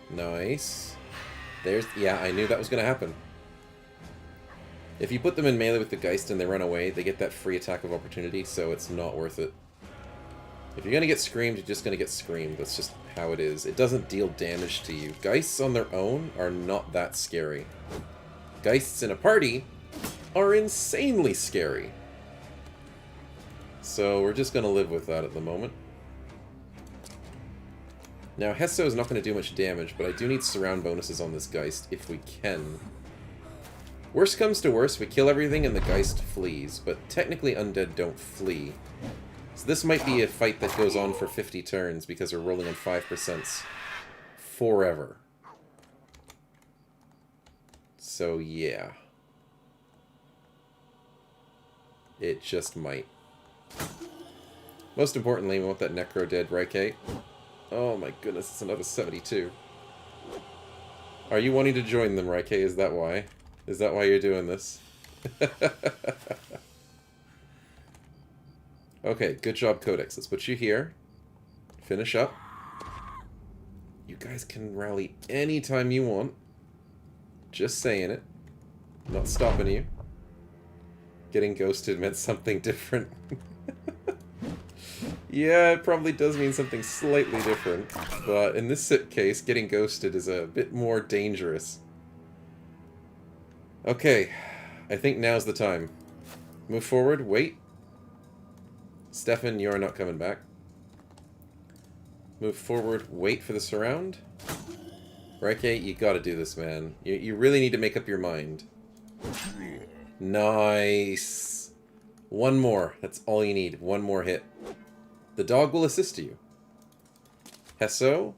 Nice. There's... yeah, I knew that was gonna happen. If you put them in melee with the Geist and they run away, they get that free attack of opportunity, so it's not worth it. If you're gonna get screamed, you're just gonna get screamed. That's just how it is. It doesn't deal damage to you. Geists on their own are not that scary. Geists in a party are insanely scary. So we're just gonna live with that at the moment. Now, Hesso is not going to do much damage, but I do need surround bonuses on this Geist if we can. Worst comes to worst, we kill everything and the Geist flees, but technically undead don't flee. So this might be a fight that goes on for 50 turns because we're rolling on 5% forever. So yeah. It just might. Most importantly, we want that Necro dead, Raike. Oh my goodness, it's another 72. Are you wanting to join them, Raike? Is that why? Is that why you're doing this? Okay, good job, Codex. Let's put you here. Finish up. You guys can rally anytime you want. Just saying it. Not stopping you. Getting ghosted meant something different. Yeah, it probably does mean something slightly different, but in this case, getting ghosted is a bit more dangerous. Okay, I think now's the time. Move forward, wait. Stefan, you're not coming back. Move forward, wait for the surround. Raike, you gotta do this, man. You really need to make up your mind. Nice. One more, that's all you need, one more hit. The dog will assist you. Hesso,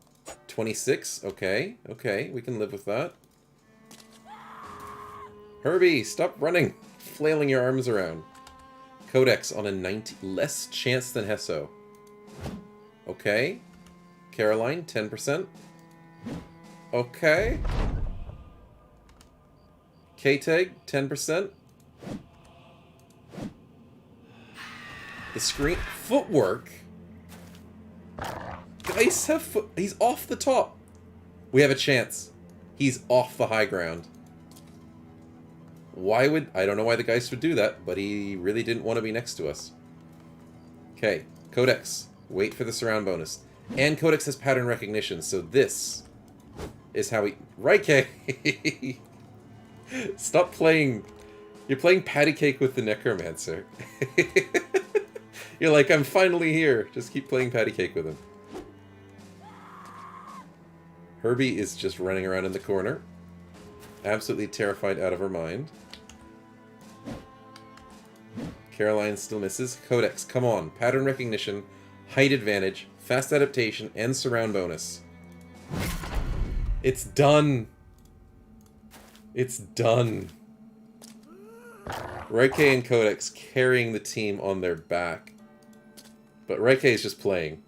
26. Okay, okay, we can live with that. Herbie, stop running, flailing your arms around. Codex on a 90, less chance than Hesso. Okay. Caroline, 10%. Okay. K-Tag, 10%. The screen, footwork. Guys have foot. He's off the top. We have a chance. He's off the high ground. Why would... I don't know why the Geist would do that, but he really didn't want to be next to us. Okay, Codex. Wait for the surround bonus. And Codex has pattern recognition, so this is how we... Raike! Stop playing... You're playing patty cake with the Necromancer. You're like, I'm finally here. Just keep playing patty cake with him. Herbie is just running around in the corner. Absolutely terrified out of her mind. Caroline still misses. Codex, come on. Pattern recognition, height advantage, fast adaptation, and surround bonus. It's done. It's done. Raike and Codex carrying the team on their back. But Raike is just playing.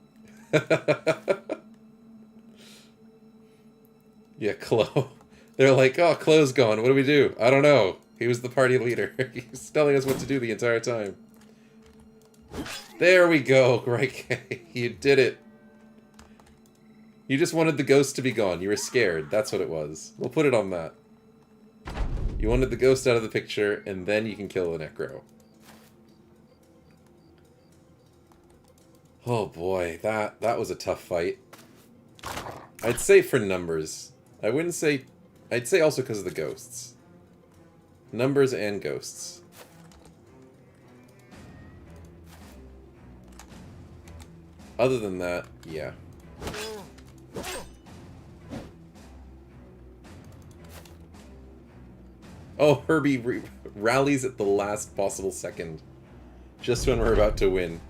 Yeah, Chloe. They're like, oh, Chloe's gone. What do we do? I don't know. He was the party leader. He was telling us what to do the entire time. There we go, Raike. You did it. You just wanted the ghost to be gone. You were scared. That's what it was. We'll put it on that. You wanted the ghost out of the picture, and then you can kill the Necro. Oh boy, that was a tough fight. I'd say for numbers. I wouldn't say... I'd say also because of the ghosts. Numbers and ghosts. Other than that, yeah. Oh, Herbie rallies at the last possible second. Just when we're about to win.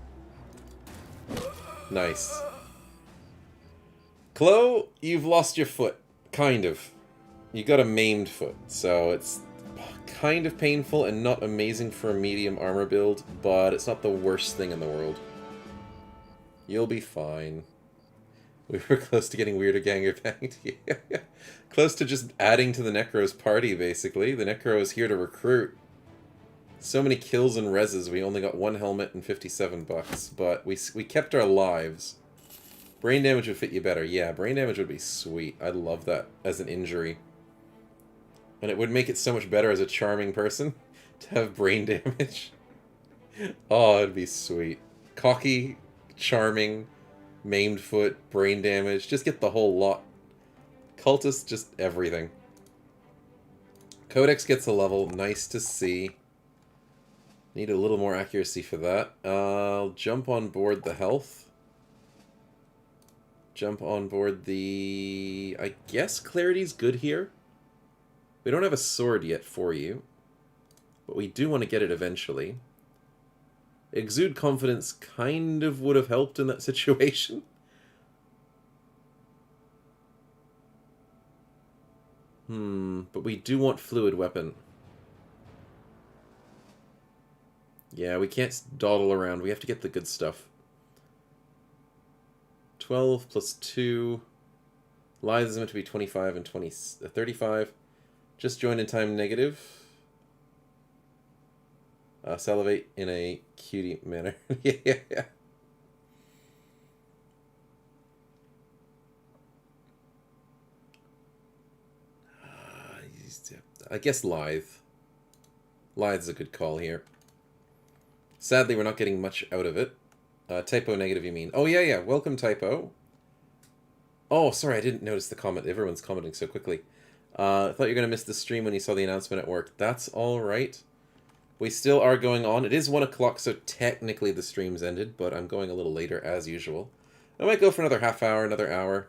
Nice. Chloe, you've lost your foot. Kind of. You got a maimed foot, so it's kind of painful and not amazing for a medium armor build, but it's not the worst thing in the world. You'll be fine. We were close to getting weirder ganger banged. Yeah. Close to just adding to the Necro's party, basically. The Necro is here to recruit. So many kills and reses, we only got 1 helmet and 57 bucks, but we kept our lives. Brain damage would fit you better. Yeah, brain damage would be sweet. I'd love that as an injury. And it would make it so much better as a charming person to have brain damage. Oh, it'd be sweet. Cocky, charming, maimed foot, brain damage. Just get the whole lot. Cultist, just everything. Codex gets a level. Nice to see. Need a little more accuracy for that. I'll jump on board the health. Jump on board the... I guess clarity's good here. We don't have a sword yet for you. But we do want to get it eventually. Exude confidence kind of would have helped in that situation. But we do want fluid weapon. Yeah, we can't dawdle around. We have to get the good stuff. 12 plus 2. Lithe is meant to be 25 and 35. Just join in time negative. Salivate in a cutie manner. Yeah. I guess Lithe. Lithe's a good call here. Sadly, we're not getting much out of it. Typo negative, you mean? Oh, yeah. Welcome, Typo. Oh, sorry, I didn't notice the comment. Everyone's commenting so quickly. I thought you were going to miss the stream when you saw the announcement at work. That's all right. We still are going on. It is 1 o'clock, so technically the stream's ended, but I'm going a little later, as usual. I might go for another half hour, another hour.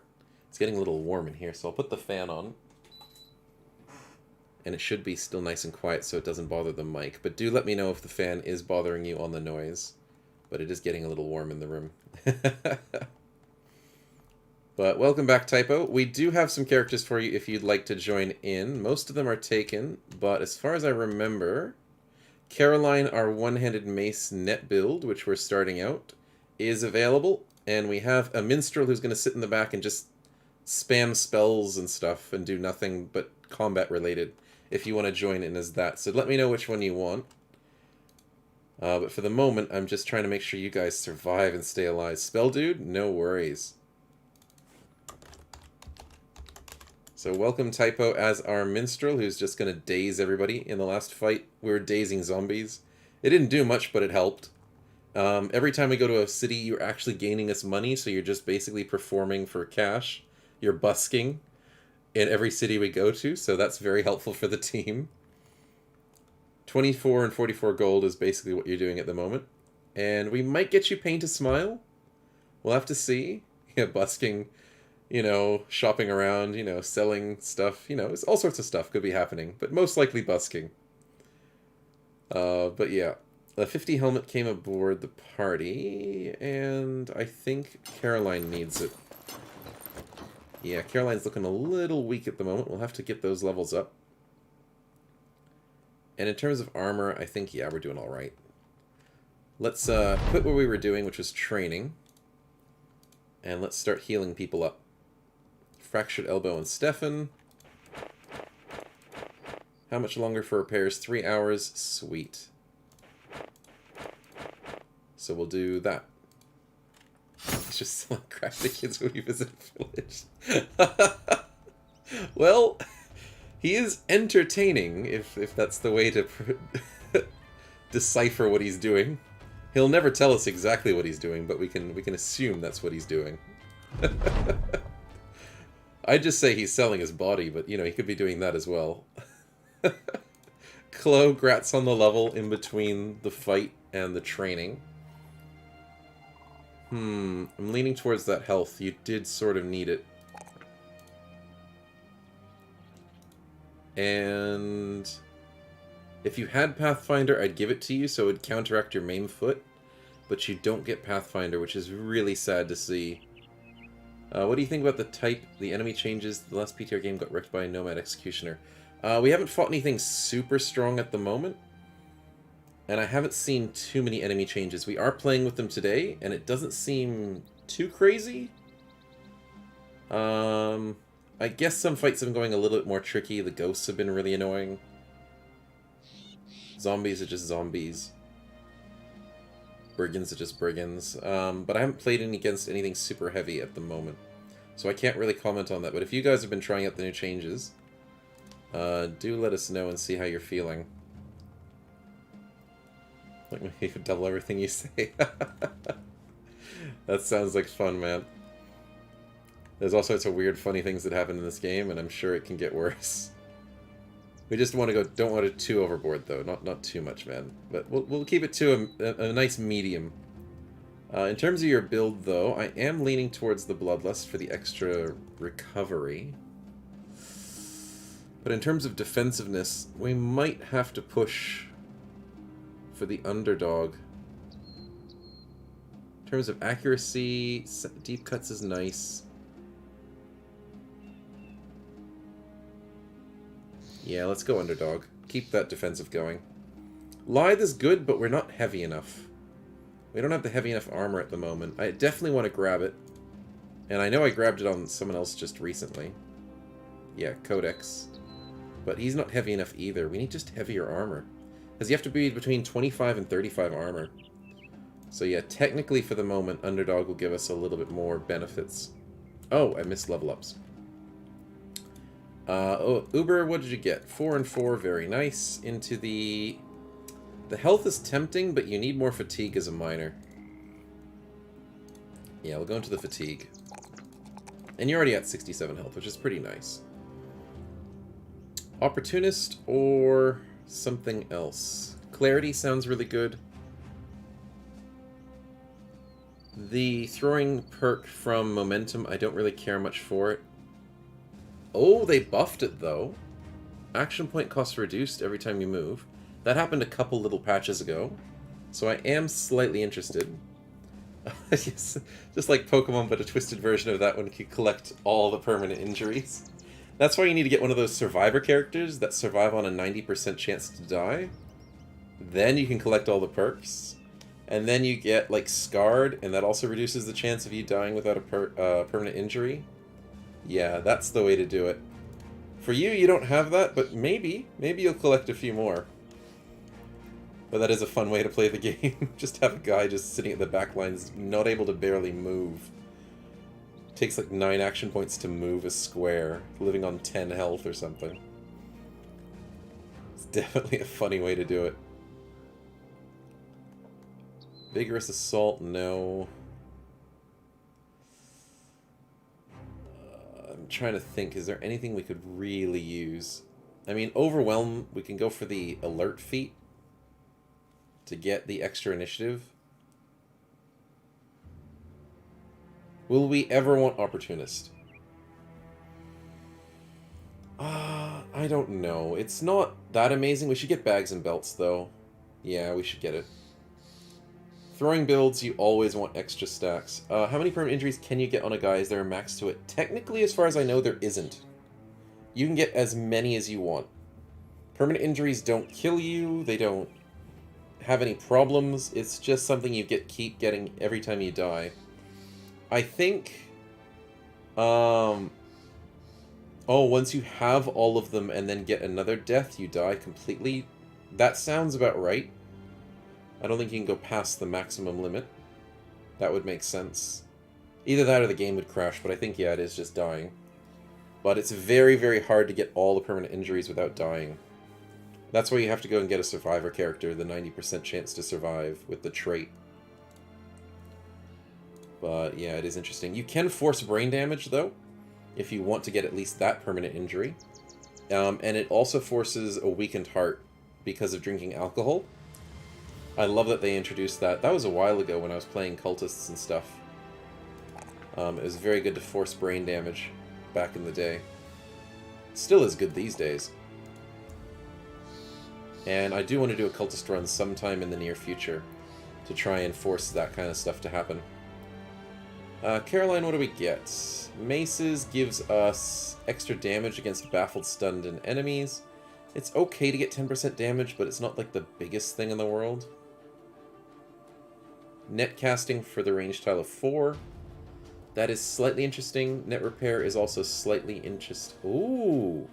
It's getting a little warm in here, so I'll put the fan on. And it should be still nice and quiet so it doesn't bother the mic. But do let me know if the fan is bothering you on the noise. But it is getting a little warm in the room. But welcome back, Typo. We do have some characters for you if you'd like to join in. Most of them are taken, but as far as I remember, Caroline, our one-handed mace net build, which we're starting out, is available. And we have a minstrel who's going to sit in the back and just spam spells and stuff and do nothing but combat-related if you want to join in as that. So let me know which one you want. But for the moment, I'm just trying to make sure you guys survive and stay alive. Spell dude, no worries. So welcome Typo as our minstrel, who's just going to daze everybody. In the last fight, we were dazing zombies. It didn't do much, but it helped. Every time we go to a city, you're actually gaining us money, so you're just basically performing for cash. You're busking in every city we go to, so that's very helpful for the team. 24 and 44 gold is basically what you're doing at the moment. And we might get you Paint a Smile. We'll have to see. Yeah, busking, shopping around, selling stuff, all sorts of stuff could be happening, but most likely busking. But yeah, a 50 helmet came aboard the party, and I think Caroline needs it. Yeah, Caroline's looking a little weak at the moment. We'll have to get those levels up. And in terms of armor, I think, yeah, we're doing all right. Let's quit what we were doing, which was training. And let's start healing people up. Fractured elbow and Stefan. How much longer for repairs? 3 hours. Sweet. So we'll do that. It's just selling crap to kids when we visit a village. Well, he is entertaining, if that's the way to decipher what he's doing. He'll never tell us exactly what he's doing, but we can assume that's what he's doing. I'd just say he's selling his body, but he could be doing that as well. Chloe, grats on the level in between the fight and the training. I'm leaning towards that health. You did sort of need it. And if you had Pathfinder, I'd give it to you, so it would counteract your main foot. But you don't get Pathfinder, which is really sad to see. What do you think about the type, the enemy changes? The last PTR game got wrecked by a Nomad Executioner. We haven't fought anything super strong at the moment. And I haven't seen too many enemy changes. We are playing with them today, and it doesn't seem too crazy. I guess some fights have been going a little bit more tricky. The ghosts have been really annoying. Zombies are just zombies. Brigands are just brigands. But I haven't played against anything super heavy at the moment. So I can't really comment on that. But if you guys have been trying out the new changes, do let us know and see how you're feeling. Like, you could double everything you say. That sounds like fun, man. There's all sorts of weird, funny things that happen in this game, and I'm sure it can get worse. We just want to don't want it too overboard, though. Not too much, man. But we'll keep it to a nice medium. In terms of your build, though, I am leaning towards the Bloodlust for the extra recovery. But in terms of defensiveness, we might have to push for the Underdog. In terms of accuracy, deep cuts is nice. Yeah, let's go Underdog. Keep that defensive going. Lithe is good, but we're not heavy enough. We don't have the heavy enough armor at the moment. I definitely want to grab it. And I know I grabbed it on someone else just recently. Yeah, Codex. But he's not heavy enough either. We need just heavier armor. Because you have to be between 25 and 35 armor. So yeah, technically for the moment, Underdog will give us a little bit more benefits. Oh, I missed level ups. Uber, what did you get? 4 and 4, very nice. Into the... The health is tempting, but you need more fatigue as a miner. Yeah, we'll go into the fatigue. And you're already at 67 health, which is pretty nice. Opportunist or something else? Clarity sounds really good. The throwing perk from Momentum, I don't really care much for it. Oh, they buffed it, though. Action point cost reduced every time you move. That happened a couple little patches ago. So I am slightly interested. Just like Pokemon, but a twisted version of that one can collect all the permanent injuries. That's why you need to get one of those survivor characters that survive on a 90% chance to die. Then you can collect all the perks. And then you get, like, Scarred, and that also reduces the chance of you dying without a permanent injury. Yeah, that's the way to do it. For you, you don't have that, but maybe you'll collect a few more. But that is a fun way to play the game. Just have a guy just sitting at the back lines, not able to barely move. Takes like 9 action points to move a square, living on 10 health or something. It's definitely a funny way to do it. Vigorous Assault, no. I'm trying to think, is there anything we could really use? I mean, Overwhelm, we can go for the Alert feat to get the extra initiative. Will we ever want Opportunist? I don't know. It's not that amazing. We should get Bags and Belts, though. Yeah, we should get it. Throwing builds, you always want extra stacks. How many permanent injuries can you get on a guy? Is there a max to it? Technically, as far as I know, there isn't. You can get as many as you want. Permanent injuries don't kill you. They don't have any problems. It's just something you keep getting every time you die. I think... Oh, once you have all of them and then get another death, you die completely. That sounds about right. I don't think you can go past the maximum limit. That would make sense. Either that or the game would crash, but I think, yeah, it is just dying. But it's very, very hard to get all the permanent injuries without dying. That's why you have to go and get a survivor character, the 90% chance to survive with the trait. But, yeah, it is interesting. You can force brain damage, though, if you want to get at least that permanent injury. And it also forces a weakened heart because of drinking alcohol. I love that they introduced that. That was a while ago when I was playing cultists and stuff. It was very good to force brain damage back in the day. Still is good these days. And I do want to do a cultist run sometime in the near future to try and force that kind of stuff to happen. Caroline, what do we get? Maces gives us extra damage against baffled, stunned, and enemies. It's okay to get 10% damage, but it's not like the biggest thing in the world. Net casting for the range tile of 4. That is slightly interesting. Net repair is also slightly interesting. Ooh.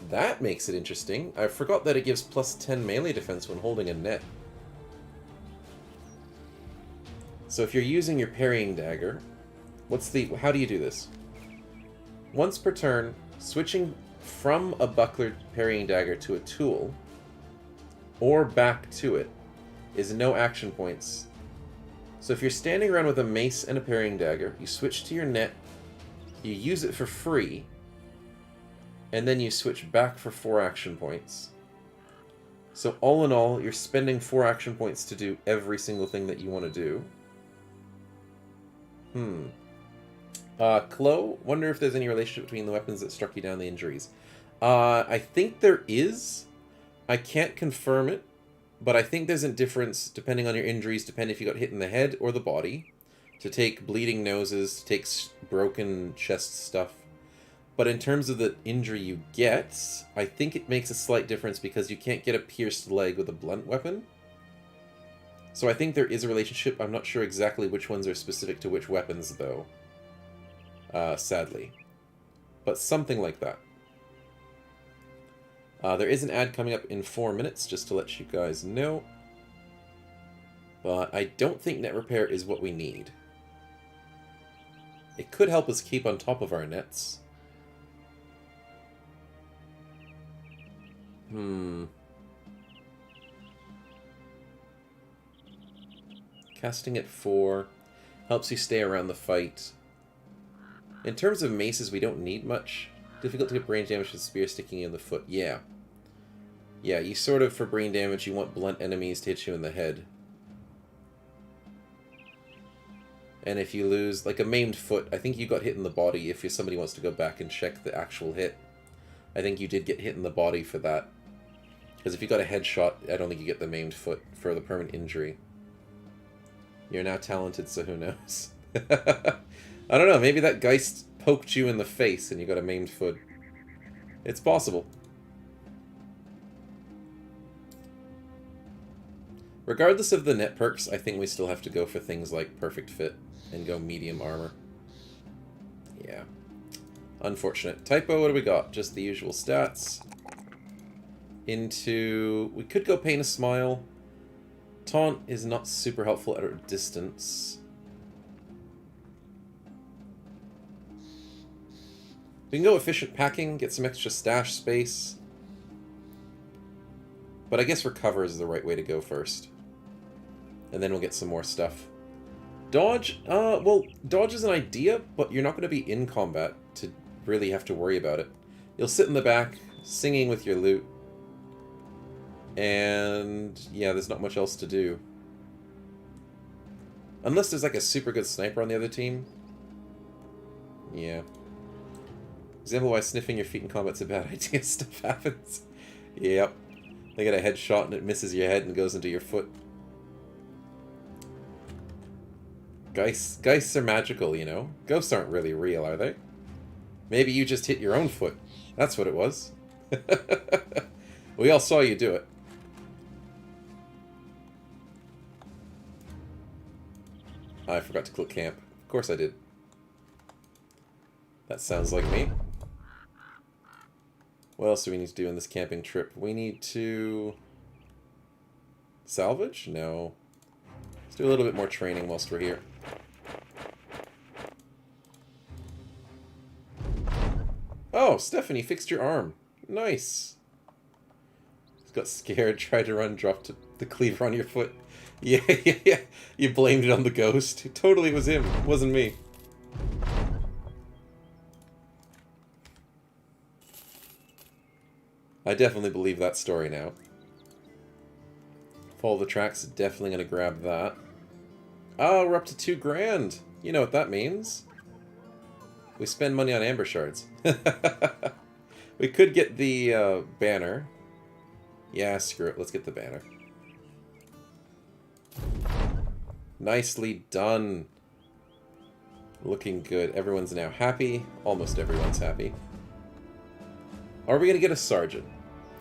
That makes it interesting. I forgot that it gives plus 10 melee defense when holding a net. So if you're using your parrying dagger, how do you do this? Once per turn, switching from a bucklered parrying dagger to a tool, or back to it, is no action points. So if you're standing around with a mace and a parrying dagger, you switch to your net, you use it for free, and then you switch back for 4 action points. So all in all, you're spending 4 action points to do every single thing that you want to do. Chloe, wonder if there's any relationship between the weapons that struck you down, the injuries. I think there is. I can't confirm it, but I think there's a difference depending on your injuries, depending if you got hit in the head or the body, to take bleeding noses, to take broken chest stuff. But in terms of the injury you get, I think it makes a slight difference because you can't get a pierced leg with a blunt weapon. So I think there is a relationship. I'm not sure exactly which ones are specific to which weapons, though. Sadly. But something like that. There is an ad coming up in 4 minutes, just to let you guys know. But I don't think net repair is what we need. It could help us keep on top of our nets. Casting at 4 helps you stay around the fight. In terms of maces, we don't need much. Difficult to get brain damage with spear sticking you in the foot. Yeah. Yeah, you sort of, for brain damage, you want blunt enemies to hit you in the head. And if you lose, like a maimed foot, I think you got hit in the body if somebody wants to go back and check the actual hit. I think you did get hit in the body for that. Because if you got a headshot, I don't think you get the maimed foot for the permanent injury. You're now talented, so who knows? I don't know, maybe that Geist poked you in the face and you got a maimed foot. It's possible. Regardless of the net perks, I think we still have to go for things like Perfect Fit and go medium armor. Yeah. Unfortunate. Typo, what do we got? Just the usual stats. We could go Paint a Smile. Taunt is not super helpful at a distance. We can go Efficient Packing, get some extra stash space. But I guess Recover is the right way to go first. And then we'll get some more stuff. Dodge, well, dodge is an idea, but you're not going to be in combat to really have to worry about it. You'll sit in the back, singing with your loot. And, yeah, there's not much else to do. Unless there's like a super good sniper on the other team. Yeah. Example why sniffing your feet in combat's a bad idea. Stuff happens. Yep. They get a headshot and it misses your head and goes into your foot. Geists are magical, you know? Ghosts aren't really real, are they? Maybe you just hit your own foot. That's what it was. We all saw you do it. I forgot to click camp. Of course I did. That sounds like me. What else do we need to do in this camping trip? We need to... salvage? No. Let's do a little bit more training whilst we're here. Oh, Stephanie fixed your arm. Nice. Got scared, tried to run, dropped the cleaver on your foot. Yeah. You blamed it on the ghost. Totally it was him. It wasn't me. I definitely believe that story now. Follow the tracks, definitely gonna grab that. Oh, we're up to 2 grand. You know what that means. We spend money on amber shards. We could get the banner. Yeah, screw it. Let's get the banner. Nicely done. Looking good. Everyone's now happy. Almost everyone's happy. Are we going to get a sergeant?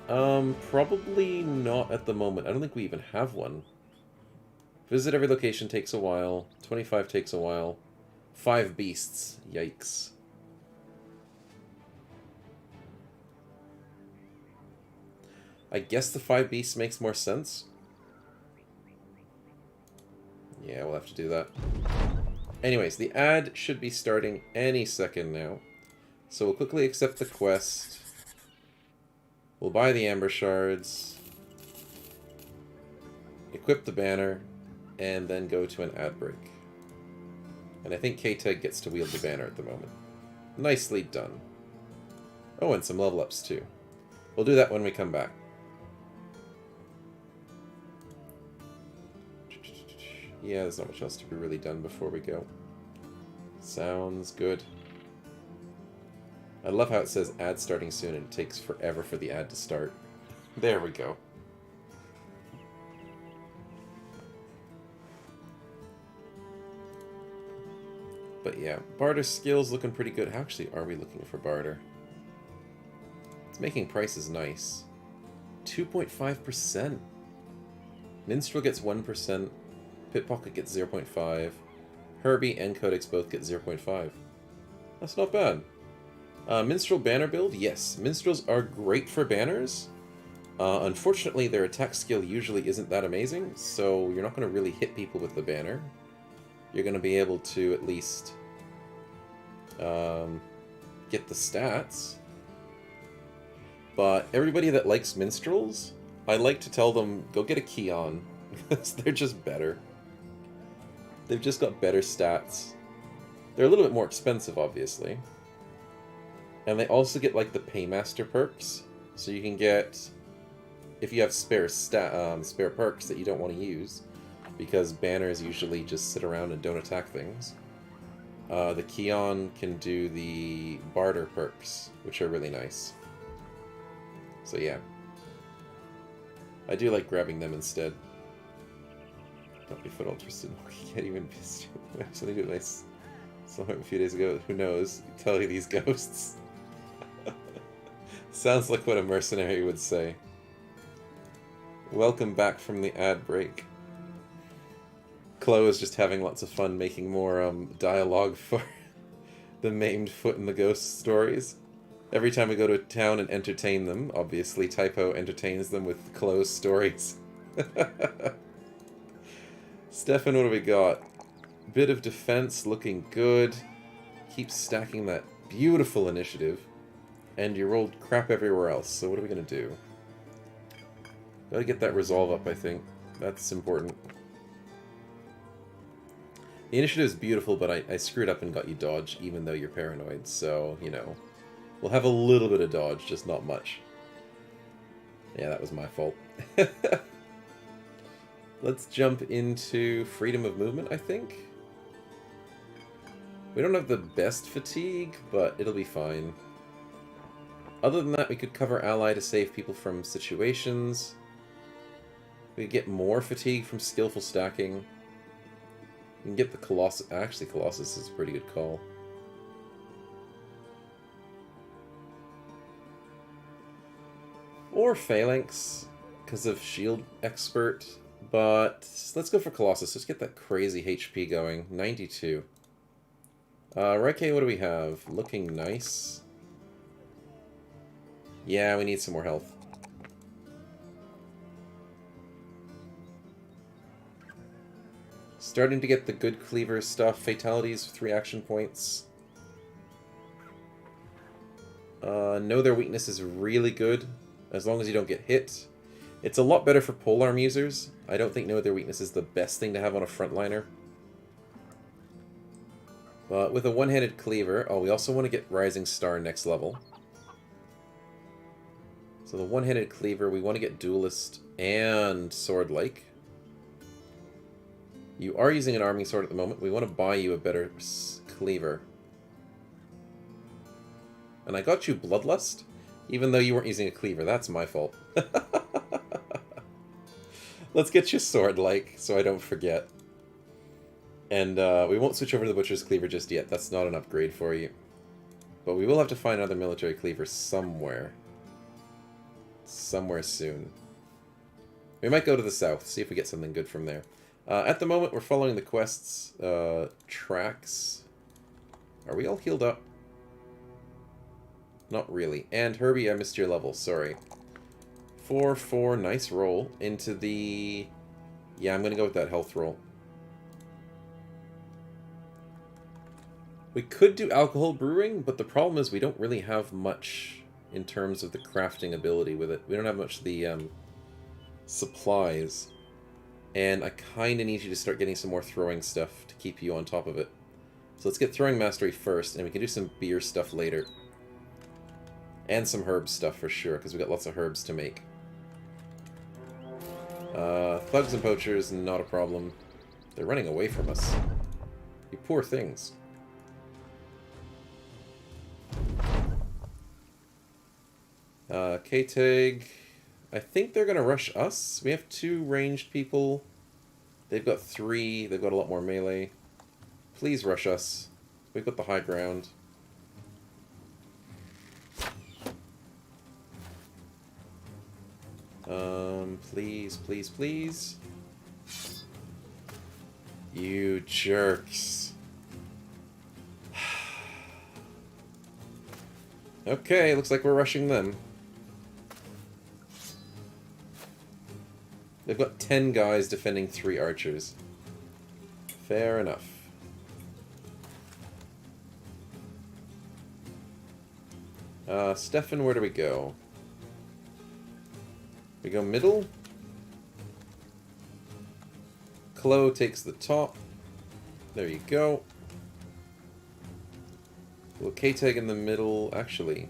Probably not at the moment. I don't think we even have one. Visit every location takes a while. 25 takes a while. 5 beasts. Yikes. I guess the 5 beasts makes more sense. Yeah, we'll have to do that. Anyways, the ad should be starting any second now. So we'll quickly accept the quest. We'll buy the amber shards. Equip the banner. And then go to an ad break. And I think K-Teg gets to wield the banner at the moment. Nicely done. Oh, and some level ups too. We'll do that when we come back. Yeah, there's not much else to be really done before we go. Sounds good. I love how it says ad starting soon and it takes forever for the ad to start. There we go. But yeah, barter skills looking pretty good. How actually are we looking for barter? It's making prices nice. 2.5%. Minstrel gets 1%. Pitpocket gets 0.5. Herbie and Codex both get 0.5. That's not bad. Minstrel banner build? Yes. Minstrels are great for banners. Unfortunately, their attack skill usually isn't that amazing, so you're not going to really hit people with the banner. You're going to be able to at least get the stats. But everybody that likes minstrels, I like to tell them, go get a Keon. Because they're just better. They've just got better stats. They're a little bit more expensive, obviously. And they also get, like, the Paymaster perks. So you can get, if you have spare perks that you don't want to use, because banners usually just sit around and don't attack things. The Keon can do the barter perks, which are really nice. So yeah. I do like grabbing them instead. Don't be foot interested. You can't even piss. Actually, did nice. Somewhere a few days ago. Who knows? Tell you these ghosts. Sounds like what a mercenary would say. Welcome back from the ad break. Chloe is just having lots of fun making more dialogue for the maimed foot and the ghost stories. Every time we go to a town and entertain them, obviously Typo entertains them with Chloe's stories. Stefan, what do we got? Bit of defense looking good. Keep stacking that beautiful initiative. And you rolled crap everywhere else, so what are we going to do? Gotta get that resolve up, I think. That's important. The initiative is beautiful, but I screwed up and got you dodge, even though you're paranoid, so, you know. We'll have a little bit of dodge, just not much. Yeah, that was my fault. Let's jump into freedom of movement, I think. We don't have the best fatigue, but it'll be fine. Other than that, we could cover ally to save people from situations. We could get more fatigue from skillful stacking. We can get the Colossus. Actually, Colossus is a pretty good call. Or Phalanx, because of Shield Expert. But let's go for Colossus. Let's get that crazy HP going. 92. Reike, what do we have? Looking nice. Yeah, we need some more health. Starting to get the good cleaver stuff. Fatalities, 3 action points. Know their weakness is really good, as long as you don't get hit. It's a lot better for polearm users. I don't think know their weakness is the best thing to have on a frontliner. But with a one-handed cleaver, oh, we also want to get Rising Star next level. So the one-handed cleaver, we want to get Duelist and Sword-like. You are using an arming sword at the moment. We want to buy you a better cleaver. And I got you Bloodlust, even though you weren't using a cleaver. That's my fault. Let's get you Sword-like, so I don't forget. And we won't switch over to the Butcher's Cleaver just yet. That's not an upgrade for you. But we will have to find another military cleaver somewhere. Somewhere soon. We might go to the south, see if we get something good from there. At the moment, we're following the quest's tracks. Are we all healed up? Not really. And Herbie, I missed your level, sorry. 4-4, nice roll into the... Yeah, I'm going to go with that health roll. We could do alcohol brewing, but the problem is we don't really have much in terms of the crafting ability with it. We don't have much of the supplies. And I kind of need you to start getting some more throwing stuff to keep you on top of it. So let's get throwing mastery first, and we can do some beer stuff later. And some herb stuff for sure, because we've got lots of herbs to make. Thugs and poachers, not a problem. They're running away from us. You poor things. K-Tag. I think they're going to rush us. We have 2 ranged people. They've got 3. They've got a lot more melee. Please rush us. We've got the high ground. Please, please, please. You jerks. Okay, looks like we're rushing them. They've got 10 guys defending 3 archers. Fair enough. Stefan, where do we go? We go middle. Chloe takes the top. There you go. Well, K-Tag in the middle. Actually,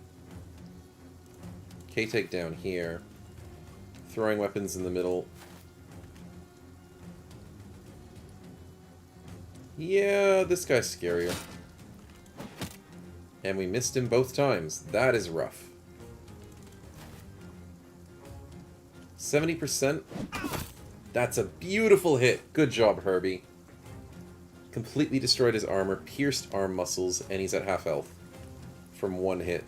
K-Tag down here. Throwing weapons in the middle. Yeah, this guy's scarier. And we missed him both times. That is rough. 70%. That's a beautiful hit. Good job, Herbie. Completely destroyed his armor, pierced arm muscles, and he's at half health from 1 hit.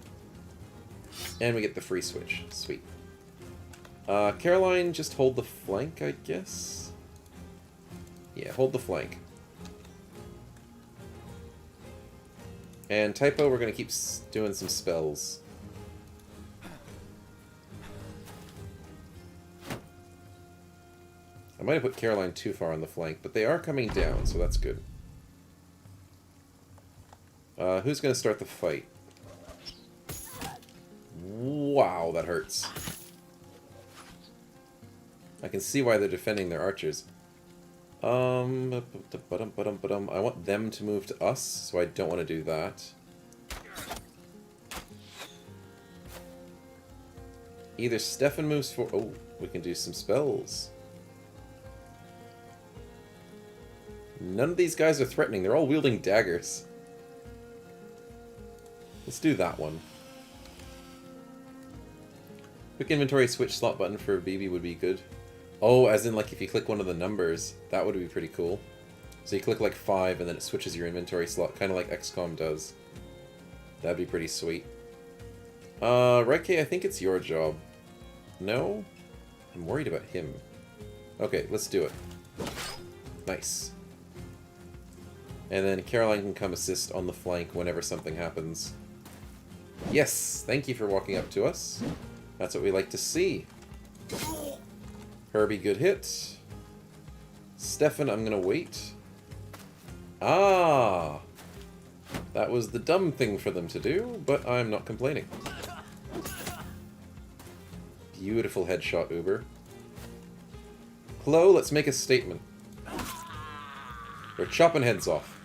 And we get the free switch. Sweet. Caroline, just hold the flank, I guess? Yeah, hold the flank. And Typo, we're going to keep doing some spells. I might have put Caroline too far on the flank, but they are coming down, so that's good. Who's going to start the fight? Wow, that hurts. I can see why they're defending their archers. I want them to move to us, so I don't want to do that. Either Stefan moves for... Oh, we can do some spells. None of these guys are threatening. They're all wielding daggers. Let's do that one. Quick inventory switch slot button for BB would be good. Oh, as in like if you click one of the numbers, that would be pretty cool. So you click like 5 and then it switches your inventory slot, kind of like XCOM does. That'd be pretty sweet. Reike, I think it's your job. No? I'm worried about him. Okay, let's do it. Nice. And then Caroline can come assist on the flank whenever something happens. Yes! Thank you for walking up to us. That's what we like to see. Herbie, good hit. Stefan, I'm gonna wait. Ah! That was the dumb thing for them to do, but I'm not complaining. Beautiful headshot, Uber. Chloe, let's make a statement. We're chopping heads off.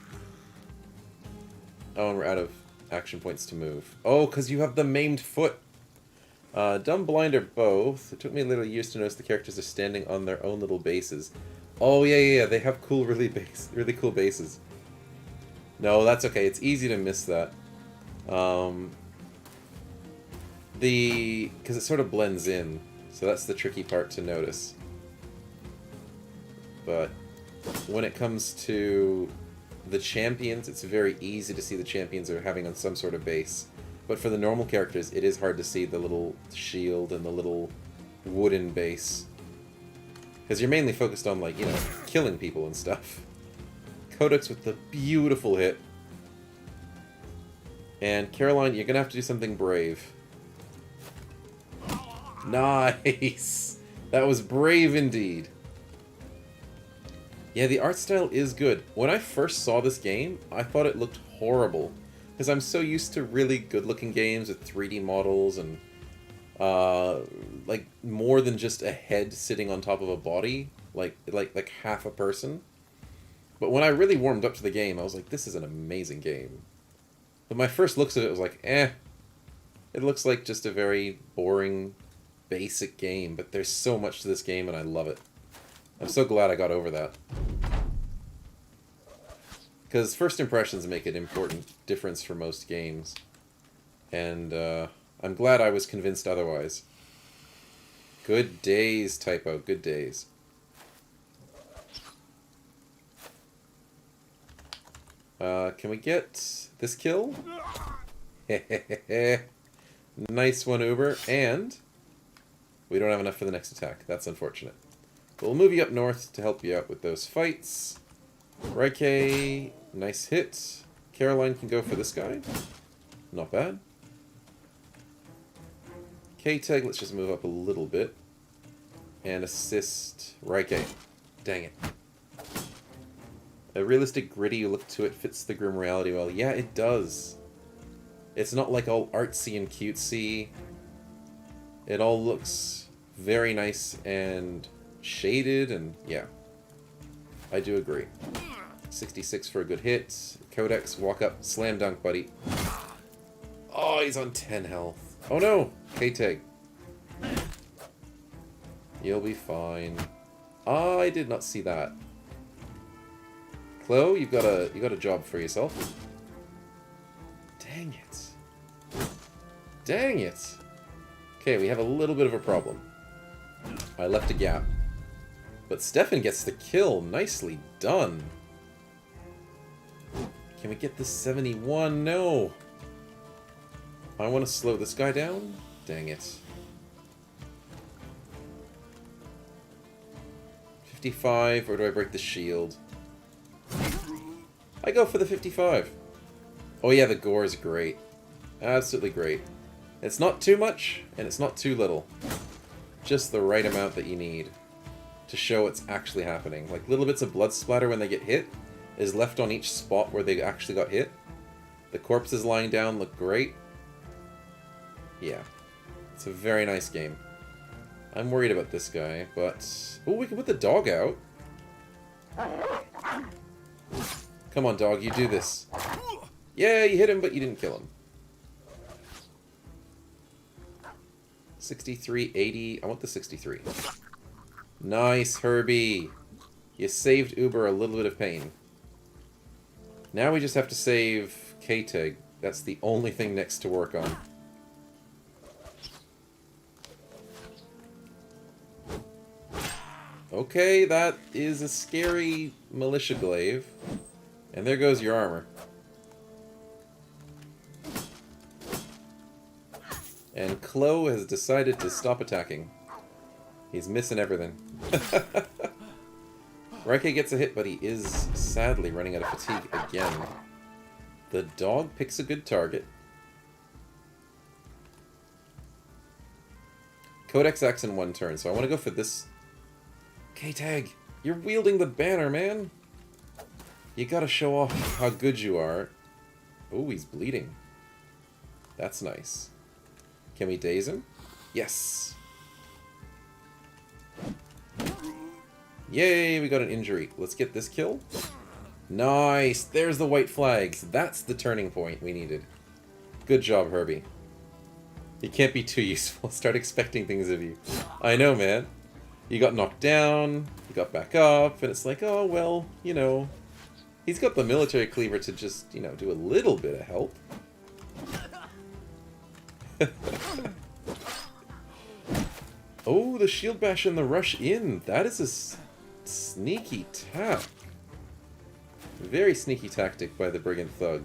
Oh, and we're out of action points to move. Oh, because you have the maimed foot. Dumb, blind, or both. It took me a little years to notice the characters are standing on their own little bases. Oh, yeah. They have cool, really cool bases. No, that's okay. It's easy to miss that. Because it sort of blends in. So that's the tricky part to notice. But when it comes to the champions, it's very easy to see the champions are having on some sort of base. But for the normal characters, it is hard to see the little shield and the little wooden base. Because you're mainly focused on, like, you know, killing people and stuff. Codex with the beautiful hit. And Caroline, you're going to have to do something brave. Nice! That was brave indeed. Yeah, the art style is good. When I first saw this game, I thought it looked horrible. Because I'm so used to really good-looking games with 3D models and, like, more than just a head sitting on top of a body. Like half a person. But when I really warmed up to the game, I was like, this is an amazing game. But my first looks at it was like, eh. It looks like just a very boring, basic game. But there's so much to this game, and I love it. I'm so glad I got over that. Because first impressions make an important difference for most games. And I'm glad I was convinced otherwise. Good days, Typo. Good days. Can we get this kill? Nice one, Uber. And we don't have enough for the next attack. That's unfortunate. But we'll move you up north to help you out with those fights. Reike, nice hit. Caroline can go for this guy. Not bad. K-Tag, let's just move up a little bit. And assist Reike. Dang it. A realistic, gritty look to it fits the grim reality well. Yeah, it does. It's not like all artsy and cutesy. It all looks very nice and shaded, and yeah. I do agree. 66 for a good hit. Codex, walk up, slam dunk, buddy. Oh, he's on 10 health. Oh no! K-Tag. You'll be fine. I did not see that. Chloe, you got a job for yourself. Dang it. Dang it. Okay, we have a little bit of a problem. I left a gap. But Stefan gets the kill. Nicely done. Can we get this 71? No. I want to slow this guy down. Dang it. 55, or do I break the shield? I go for the 55. Oh yeah, the gore is great. Absolutely great. It's not too much, and it's not too little. Just the right amount that you need to show what's actually happening. Like, little bits of blood splatter when they get hit is left on each spot where they actually got hit. The corpses lying down look great. Yeah. It's a very nice game. I'm worried about this guy, but... Oh, we can put the dog out. Come on, dog, you do this. Yeah, you hit him, but you didn't kill him. 63, 80. I want the 63. Nice, Herbie. You saved Uber a little bit of pain. Now we just have to save K-Tag. That's the only thing next to work on. Okay, that is a scary militia glaive. And there goes your armor. And Chloe has decided to stop attacking. He's missing everything. Raike gets a hit, but he is sadly running out of fatigue again. The dog picks a good target. Codex acts in one turn, so I want to go for this. K-Tag, you're wielding the banner, man. You gotta show off how good you are. Oh, he's bleeding. That's nice. Can we daze him? Yes. Yay, we got an injury. Let's get this kill. Nice. There's the white flags. That's the turning point we needed. Good job, Herbie. You can't be too useful. Start expecting things of you. I know, man. You got knocked down, you got back up, and it's like, oh, well, you know, he's got the military cleaver to just, you know, do a little bit of help. Oh, the shield bash and the rush in. That is a sneaky tack. Very sneaky tactic by the Brigand Thug.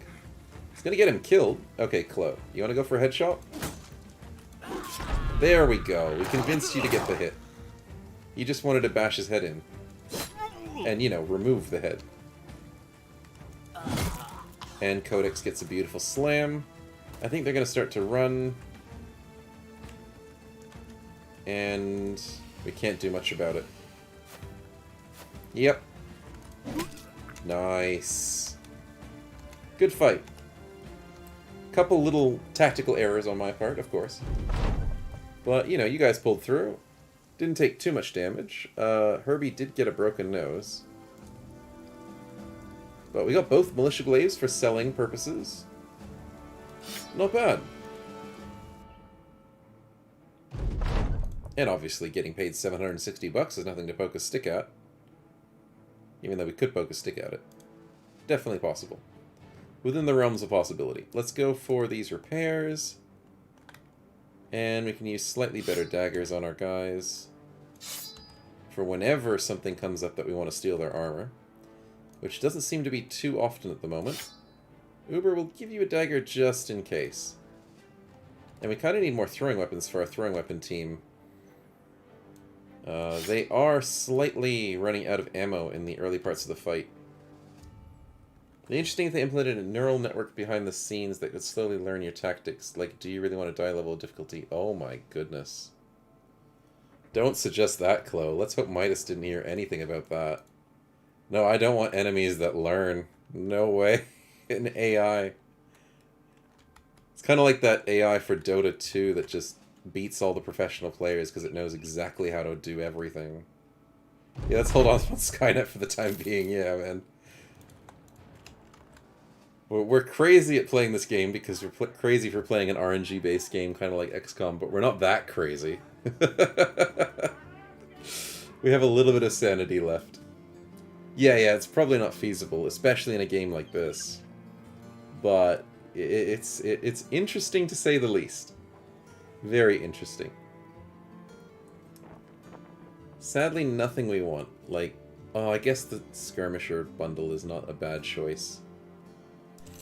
It's gonna get him killed. Okay, Chloe, you wanna go for a headshot? There we go. We convinced you to get the hit. You just wanted to bash his head in. And, you know, remove the head. And Codex gets a beautiful slam. I think they're going to start to run. And we can't do much about it. Yep. Nice. Good fight. Couple little tactical errors on my part, of course. But, you know, you guys pulled through. Didn't take too much damage. Herbie did get a broken nose. But we got both militia glaives for selling purposes. Not bad. And obviously getting paid $760 is nothing to poke a stick at. Even though we could poke a stick at it. Definitely possible. Within the realms of possibility. Let's go for these repairs. And we can use slightly better daggers on our guys. For whenever something comes up that we want to steal their armor. Which doesn't seem to be too often at the moment. Uber will give you a dagger just in case. And we kind of need more throwing weapons for our throwing weapon team. They are slightly running out of ammo in the early parts of the fight. It'd be interesting if they implemented a neural network behind the scenes that could slowly learn your tactics. Like, do you really want to die level of difficulty? Oh my goodness. Don't suggest that, Chloe. Let's hope Midas didn't hear anything about that. No, I don't want enemies that learn. No way. An AI. It's kind of like that AI for Dota 2 that just beats all the professional players because it knows exactly how to do everything. Yeah, let's hold on to Skynet for the time being. Yeah, man. We're crazy at playing this game because we're crazy for playing an RNG-based game, kind of like XCOM, but we're not that crazy. We have a little bit of sanity left. Yeah, it's probably not feasible, especially in a game like this. But it's interesting to say the least. Very interesting. Sadly, nothing we want. Like, oh, I guess the Skirmisher bundle is not a bad choice.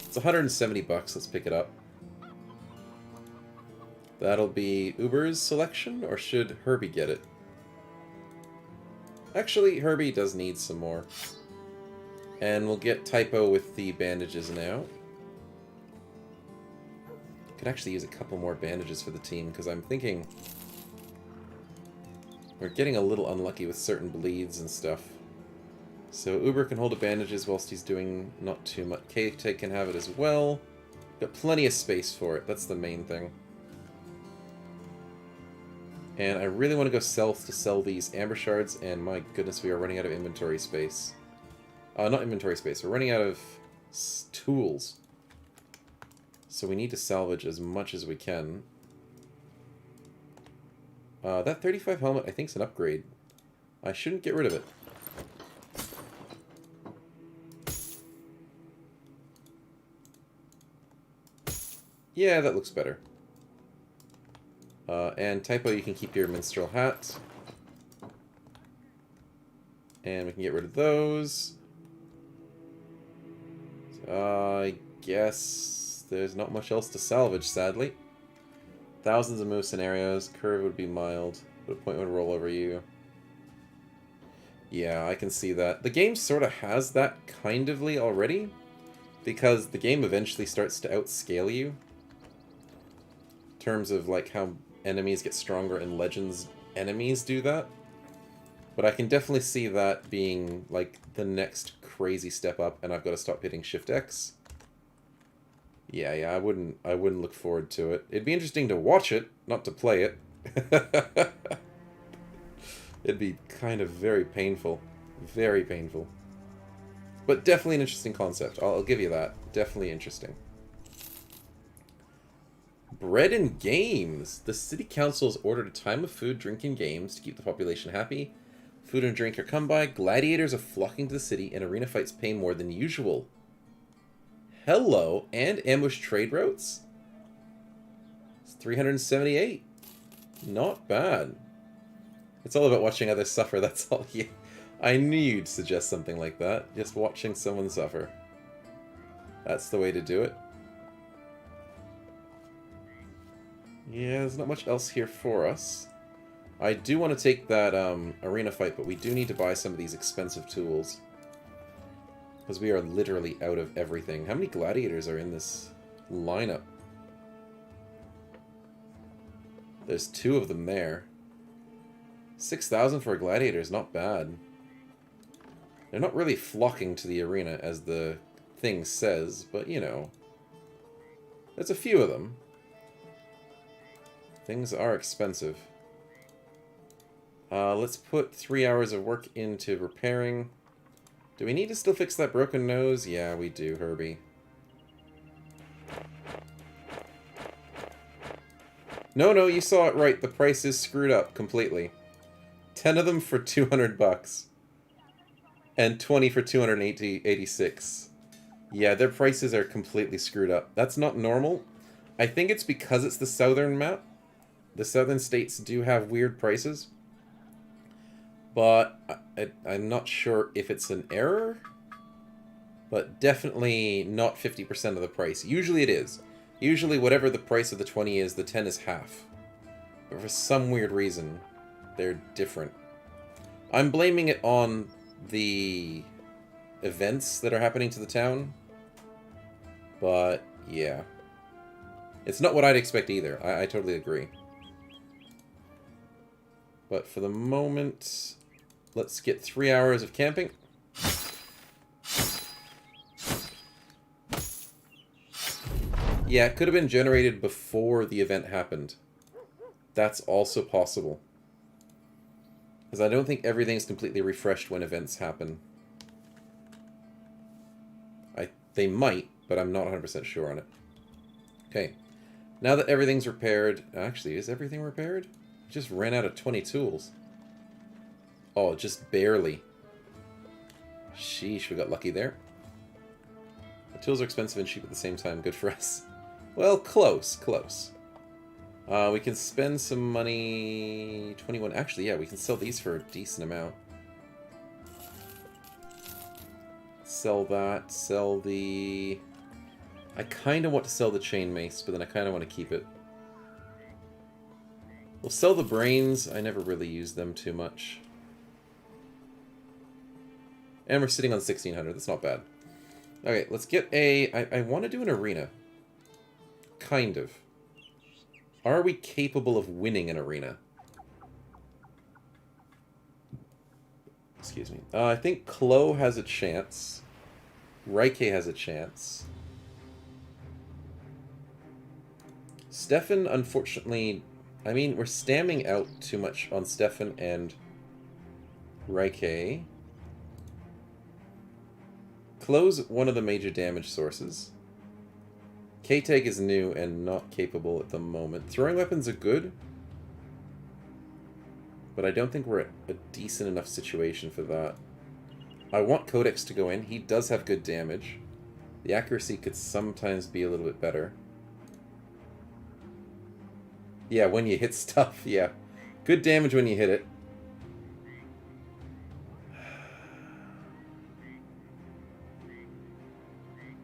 It's $170, let's pick it up. That'll be Uber's selection, or should Herbie get it? Actually, Herbie does need some more. And we'll get Typo with the bandages now. Could actually use a couple more bandages for the team, because I'm thinking we're getting a little unlucky with certain bleeds and stuff. So Uber can hold the bandages whilst he's doing not too much. K-Tag can have it as well. Got plenty of space for it, that's the main thing. And I really want to go south to sell these amber shards, and my goodness, we are running out of inventory space. Not inventory space. We're running out of tools. So we need to salvage as much as we can. That 35 helmet, I think, is an upgrade. I shouldn't get rid of it. Yeah, that looks better. And Typo, you can keep your minstrel hat. And we can get rid of those. I guess there's not much else to salvage, sadly. Thousands of move scenarios. Curve would be mild, but a point would roll over you. Yeah, I can see that. The game sort of has that kind ofly already, because the game eventually starts to outscale you. In terms of like how enemies get stronger and Legends enemies do that. But I can definitely see that being like the next crazy step up, and I've got to stop hitting Shift X. Yeah, I wouldn't look forward to it. It'd be interesting to watch it, not to play it. It'd be kind of very painful. Very painful. But definitely an interesting concept. I'll give you that. Definitely interesting. Bread and games. The city council has ordered a time of food, drink, and games to keep the population happy. Food and drink are come by. Gladiators are flocking to the city, and arena fights pay more than usual. Hello, and ambush trade routes? It's 378. Not bad. It's all about watching others suffer, that's all. Yeah, I knew you'd suggest something like that. Just watching someone suffer. That's the way to do it. Yeah, there's not much else here for us. I do want to take that arena fight, but we do need to buy some of these expensive tools. Because we are literally out of everything. How many gladiators are in this lineup? There's 2 of them there. 6,000 for a gladiator is not bad. They're not really flocking to the arena, as the thing says, but you know. There's a few of them. Things are expensive. Let's put 3 hours of work into repairing. Do we need to still fix that broken nose? Yeah, we do, Herbie. No, you saw it right. The price is screwed up completely. 10 of them for 200 bucks. And 20 for 286. Yeah, their prices are completely screwed up. That's not normal. I think it's because it's the southern map. The southern states do have weird prices. But I'm not sure if it's an error. But definitely not 50% of the price. Usually it is. Usually whatever the price of the 20 is, the 10 is half. But for some weird reason, they're different. I'm blaming it on the events that are happening to the town. But, yeah. It's not what I'd expect either. I totally agree. But for the moment, let's get 3 hours of camping. Yeah, it could have been generated before the event happened. That's also possible. Because I don't think everything's completely refreshed when events happen. They might, but I'm not 100% sure on it. Okay. Now that everything's repaired... Actually, is everything repaired? I just ran out of 20 tools. Oh, just barely. Sheesh, we got lucky there. The tools are expensive and cheap at the same time. Good for us. Well, close, close. We can spend some money... 21... Actually, yeah, we can sell these for a decent amount. Sell that, sell the... I kind of want to sell the chain mace, but then I kind of want to keep it. We'll sell the brains. I never really use them too much. And we're sitting on 1,600. That's not bad. Okay, let's get a... I want to do an arena. Kind of. Are we capable of winning an arena? Excuse me. I think Chloe has a chance. Raike has a chance. Stefan, unfortunately... I mean, we're stamming out too much on Stefan and Raike. Close one of the major damage sources. K-Tag is new and not capable at the moment. Throwing weapons are good, but I don't think we're at a decent enough situation for that. I want Codex to go in. He does have good damage. The accuracy could sometimes be a little bit better. Yeah, when you hit stuff, yeah. Good damage when you hit it.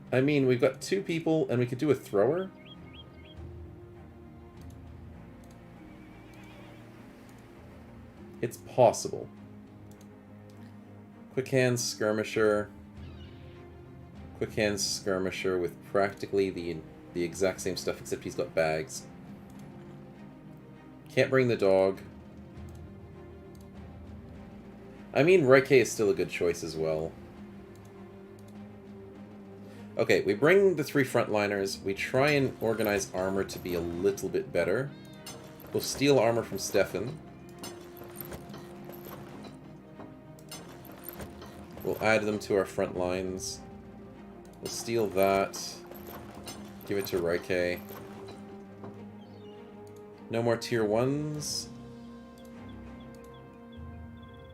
I mean, we've got 2 people, and we could do a thrower. It's possible. Quick Hands Skirmisher. Quick Hands Skirmisher with practically the exact same stuff, except he's got bags. Can't bring the dog. I mean, Reike is still a good choice as well. Okay, we bring the 3 frontliners. We try and organize armor to be a little bit better. We'll steal armor from Stefan. We'll add them to our front lines. We'll steal that. Give it to Reike. No more tier 1s.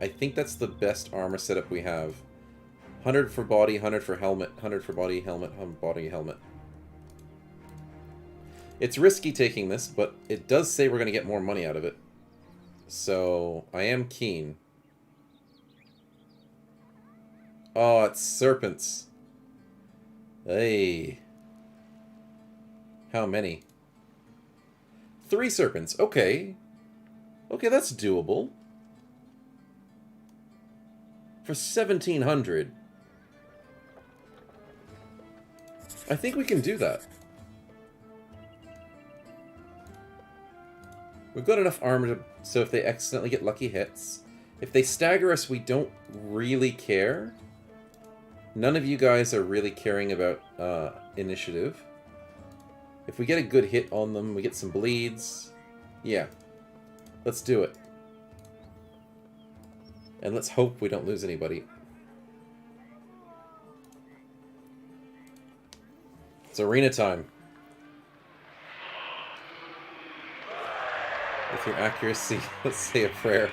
I think that's the best armor setup we have. 100 for body, 100 for helmet, 100 for body, helmet, body, helmet. It's risky taking this, but it does say we're going to get more money out of it. So, I am keen. Oh, it's serpents. Hey. How many? 3 serpents. Okay. Okay, that's doable. For 1,700. I think we can do that. We've got enough armor to, so if they accidentally get lucky hits. If they stagger us, we don't really care. None of you guys are really caring about initiative. If we get a good hit on them, we get some bleeds. Yeah. Let's do it. And let's hope we don't lose anybody. It's arena time. With your accuracy, let's say a prayer.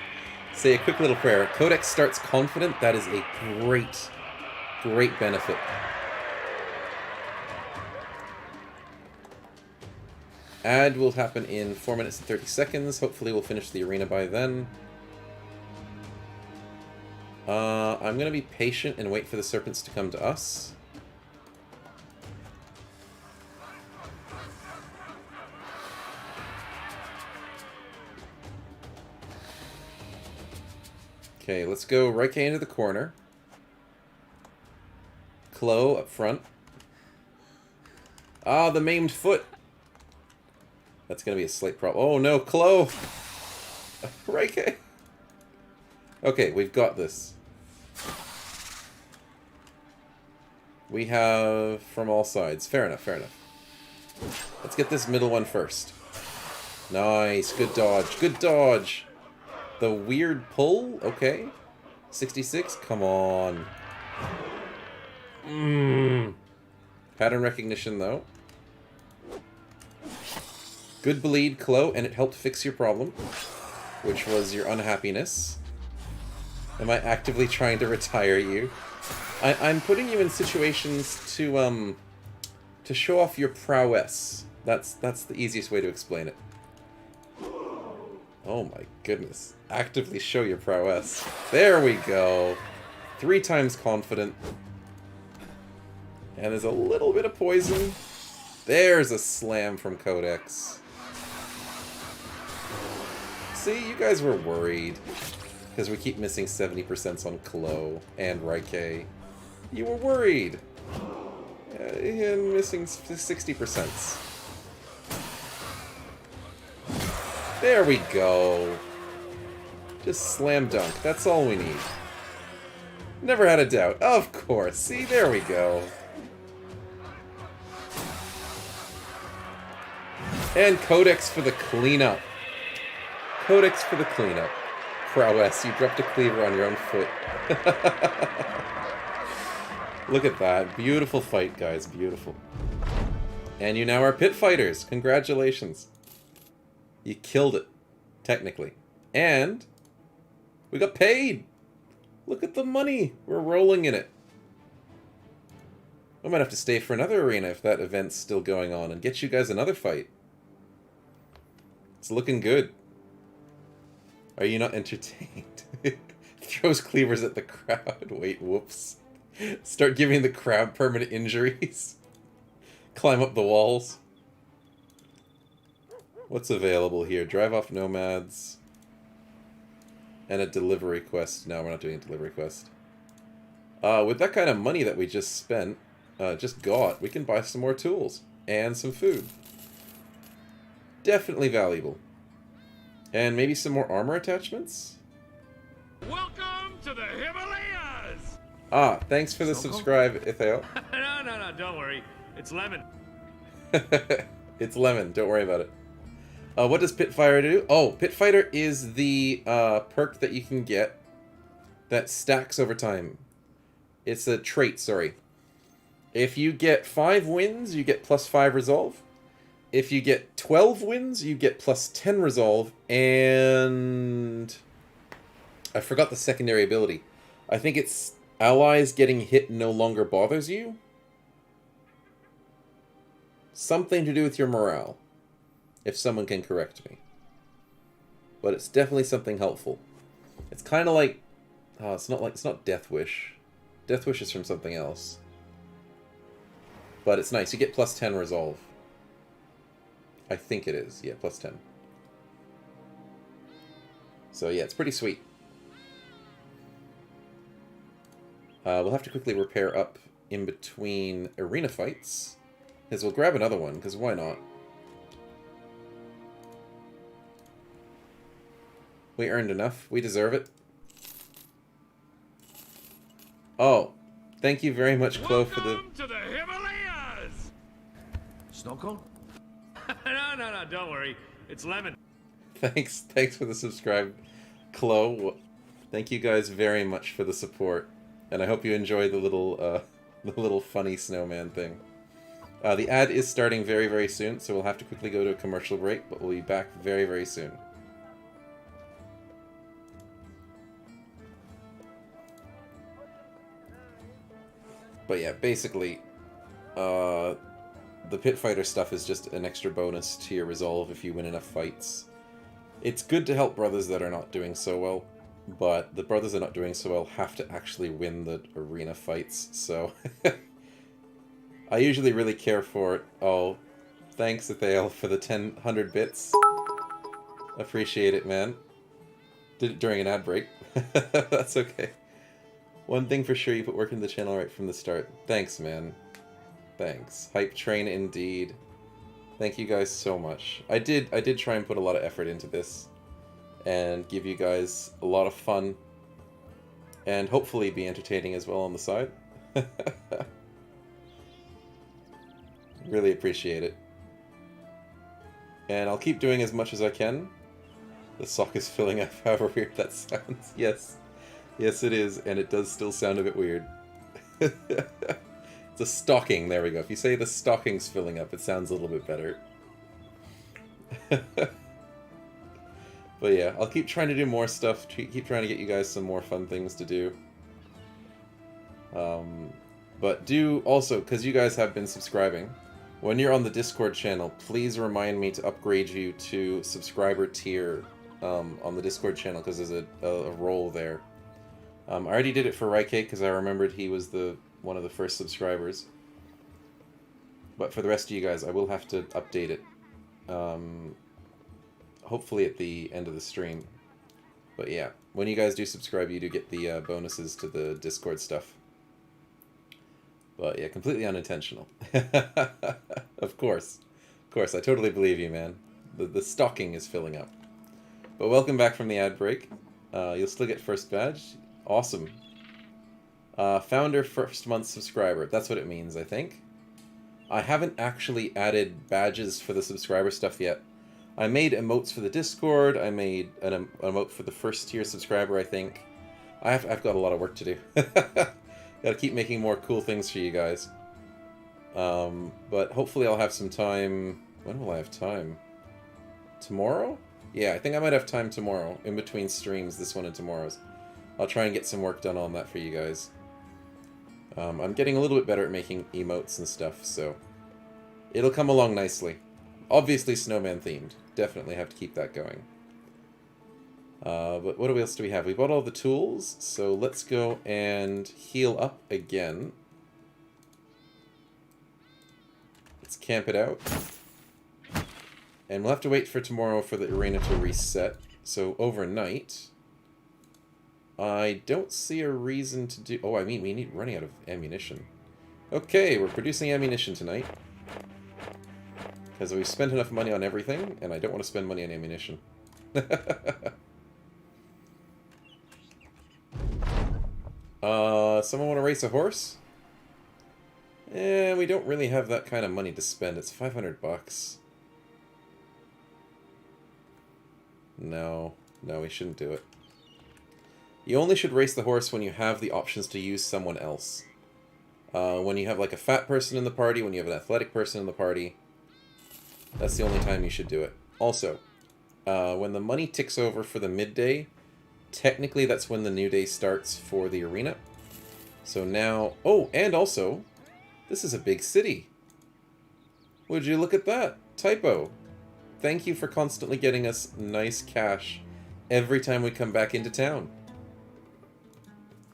Say a quick little prayer. Codex starts confident. That is a great, great benefit. Ad will happen in 4 minutes and 30 seconds. Hopefully we'll finish the arena by then. I'm going to be patient and wait for the serpents to come to us. Okay, let's go Reike into the corner. Chloe up front. Ah, the maimed foot. That's going to be a slight problem. Oh no, Chloe! Reike! Okay, we've got this. We have from all sides. Fair enough, fair enough. Let's get this middle one first. Nice, good dodge, good dodge! The weird pull? Okay. 66? Come on. Pattern recognition, though. Good bleed, Chloe, and it helped fix your problem, which was your unhappiness. Am I actively trying to retire you? I'm putting you in situations to show off your prowess. That's the easiest way to explain it. Oh my goodness. Actively show your prowess. There we go. 3 times confident. And there's a little bit of poison. There's a slam from Codex. See, you guys were worried. Because we keep missing 70% on Chloe and Reike. You were worried. And missing 60%. There we go. Just slam dunk. That's all we need. Never had a doubt. Of course. See, there we go. And Codex for the cleanup. Codex for the cleanup. Prowess. You dropped a cleaver on your own foot. Look at that. Beautiful fight, guys. Beautiful. And you now are pit fighters. Congratulations. You killed it. Technically. And we got paid. Look at the money. We're rolling in it. I might have to stay for another arena if that event's still going on and get you guys another fight. It's looking good. Are you not entertained? Throws cleavers at the crowd. Wait, whoops. Start giving the crowd permanent injuries. Climb up the walls. What's available here? Drive off nomads. And a delivery quest. No, we're not doing a delivery quest. With that kind of money that we just spent, just got, we can buy some more tools. And some food. Definitely valuable. And maybe some more armor attachments? Welcome to the Himalayas! Ah, thanks for the subscribe, Ithael. No, don't worry. It's Lemon. It's Lemon, don't worry about it. What does Pit Fighter do? Oh, Pit Fighter is the perk that you can get that stacks over time. It's a trait, sorry. If you get 5 wins, you get +5 resolve. If you get 12 wins, you get +10 resolve, and I forgot the secondary ability. I think it's allies getting hit no longer bothers you. Something to do with your morale, if someone can correct me. But it's definitely something helpful. It's kind of like, it's not Death Wish. Death Wish is from something else. But it's nice. You get +10 resolve. I think it is. Yeah, +10. So yeah, it's pretty sweet. We'll have to quickly repair up in between arena fights. Because we'll grab another one, because why not? We earned enough. We deserve it. Oh, thank you very much, Chloe, for the... Welcome to the Himalayas! Snow cone? No, don't worry. It's Lemon. Thanks for the subscribe, Chloe. Thank you guys very much for the support, and I hope you enjoy the little funny snowman thing. The ad is starting very, very soon, so we'll have to quickly go to a commercial break, but we'll be back very, very soon. But yeah, basically, the pit fighter stuff is just an extra bonus to your resolve if you win enough fights. It's good to help brothers that are not doing so well, but the brothers that are not doing so well have to actually win the arena fights, so... I usually really care for it. Oh, thanks, Ithael, for the 100 bits. Appreciate it, man. Did it during an ad break. That's okay. One thing for sure, you put work into the channel right from the start. Thanks, man. Thanks. Hype train indeed. Thank you guys so much. I did try and put a lot of effort into this. And give you guys a lot of fun. And hopefully be entertaining as well on the side. Really appreciate it. And I'll keep doing as much as I can. The sock is filling up, however weird that sounds. Yes. Yes, it is, and it does still sound a bit weird. It's a stocking, there we go. If you say the stocking's filling up, it sounds a little bit better. But yeah, I'll keep trying to do more stuff, keep trying to get you guys some more fun things to do. But do also, because you guys have been subscribing, when you're on the Discord channel, please remind me to upgrade you to subscriber tier on the Discord channel, because there's a role there. I already did it for Raike, because I remembered he was one of the first subscribers. But for the rest of you guys, I will have to update it. Hopefully at the end of the stream. But yeah, when you guys do subscribe, you do get the bonuses to the Discord stuff. But yeah, completely unintentional. Of course. Of course, I totally believe you, man. The stocking is filling up. But welcome back from the ad break. You'll still get first badge. Awesome. Founder first month subscriber. That's what it means, I think. I haven't actually added badges for the subscriber stuff yet. I made emotes for the Discord. I made an emote for the first tier subscriber, I think. I've got a lot of work to do. Gotta keep making more cool things for you guys. But hopefully I'll have some time... When will I have time? Tomorrow? Yeah, I think I might have time tomorrow, in between streams, this one and tomorrow's. I'll try and get some work done on that for you guys. I'm getting a little bit better at making emotes and stuff, so... It'll come along nicely. Obviously snowman themed. Definitely have to keep that going. But what else do we have? We bought all the tools, so let's go and heal up again. Let's camp it out. And we'll have to wait for tomorrow for the arena to reset. So overnight, I don't see a reason to do... Oh, I mean, we need running out of ammunition. Okay, we're producing ammunition tonight. Because we've spent enough money on everything, and I don't want to spend money on ammunition. Someone want to race a horse? We don't really have that kind of money to spend. It's 500 bucks. No, we shouldn't do it. You only should race the horse when you have the options to use someone else. When you have like a fat person in the party, when you have an athletic person in the party, that's the only time you should do it. Also, when the money ticks over for the midday, technically that's when the new day starts for the arena. So now... Oh, and also, this is a big city. Would you look at that? Typo. Thank you for constantly getting us nice cash every time we come back into town.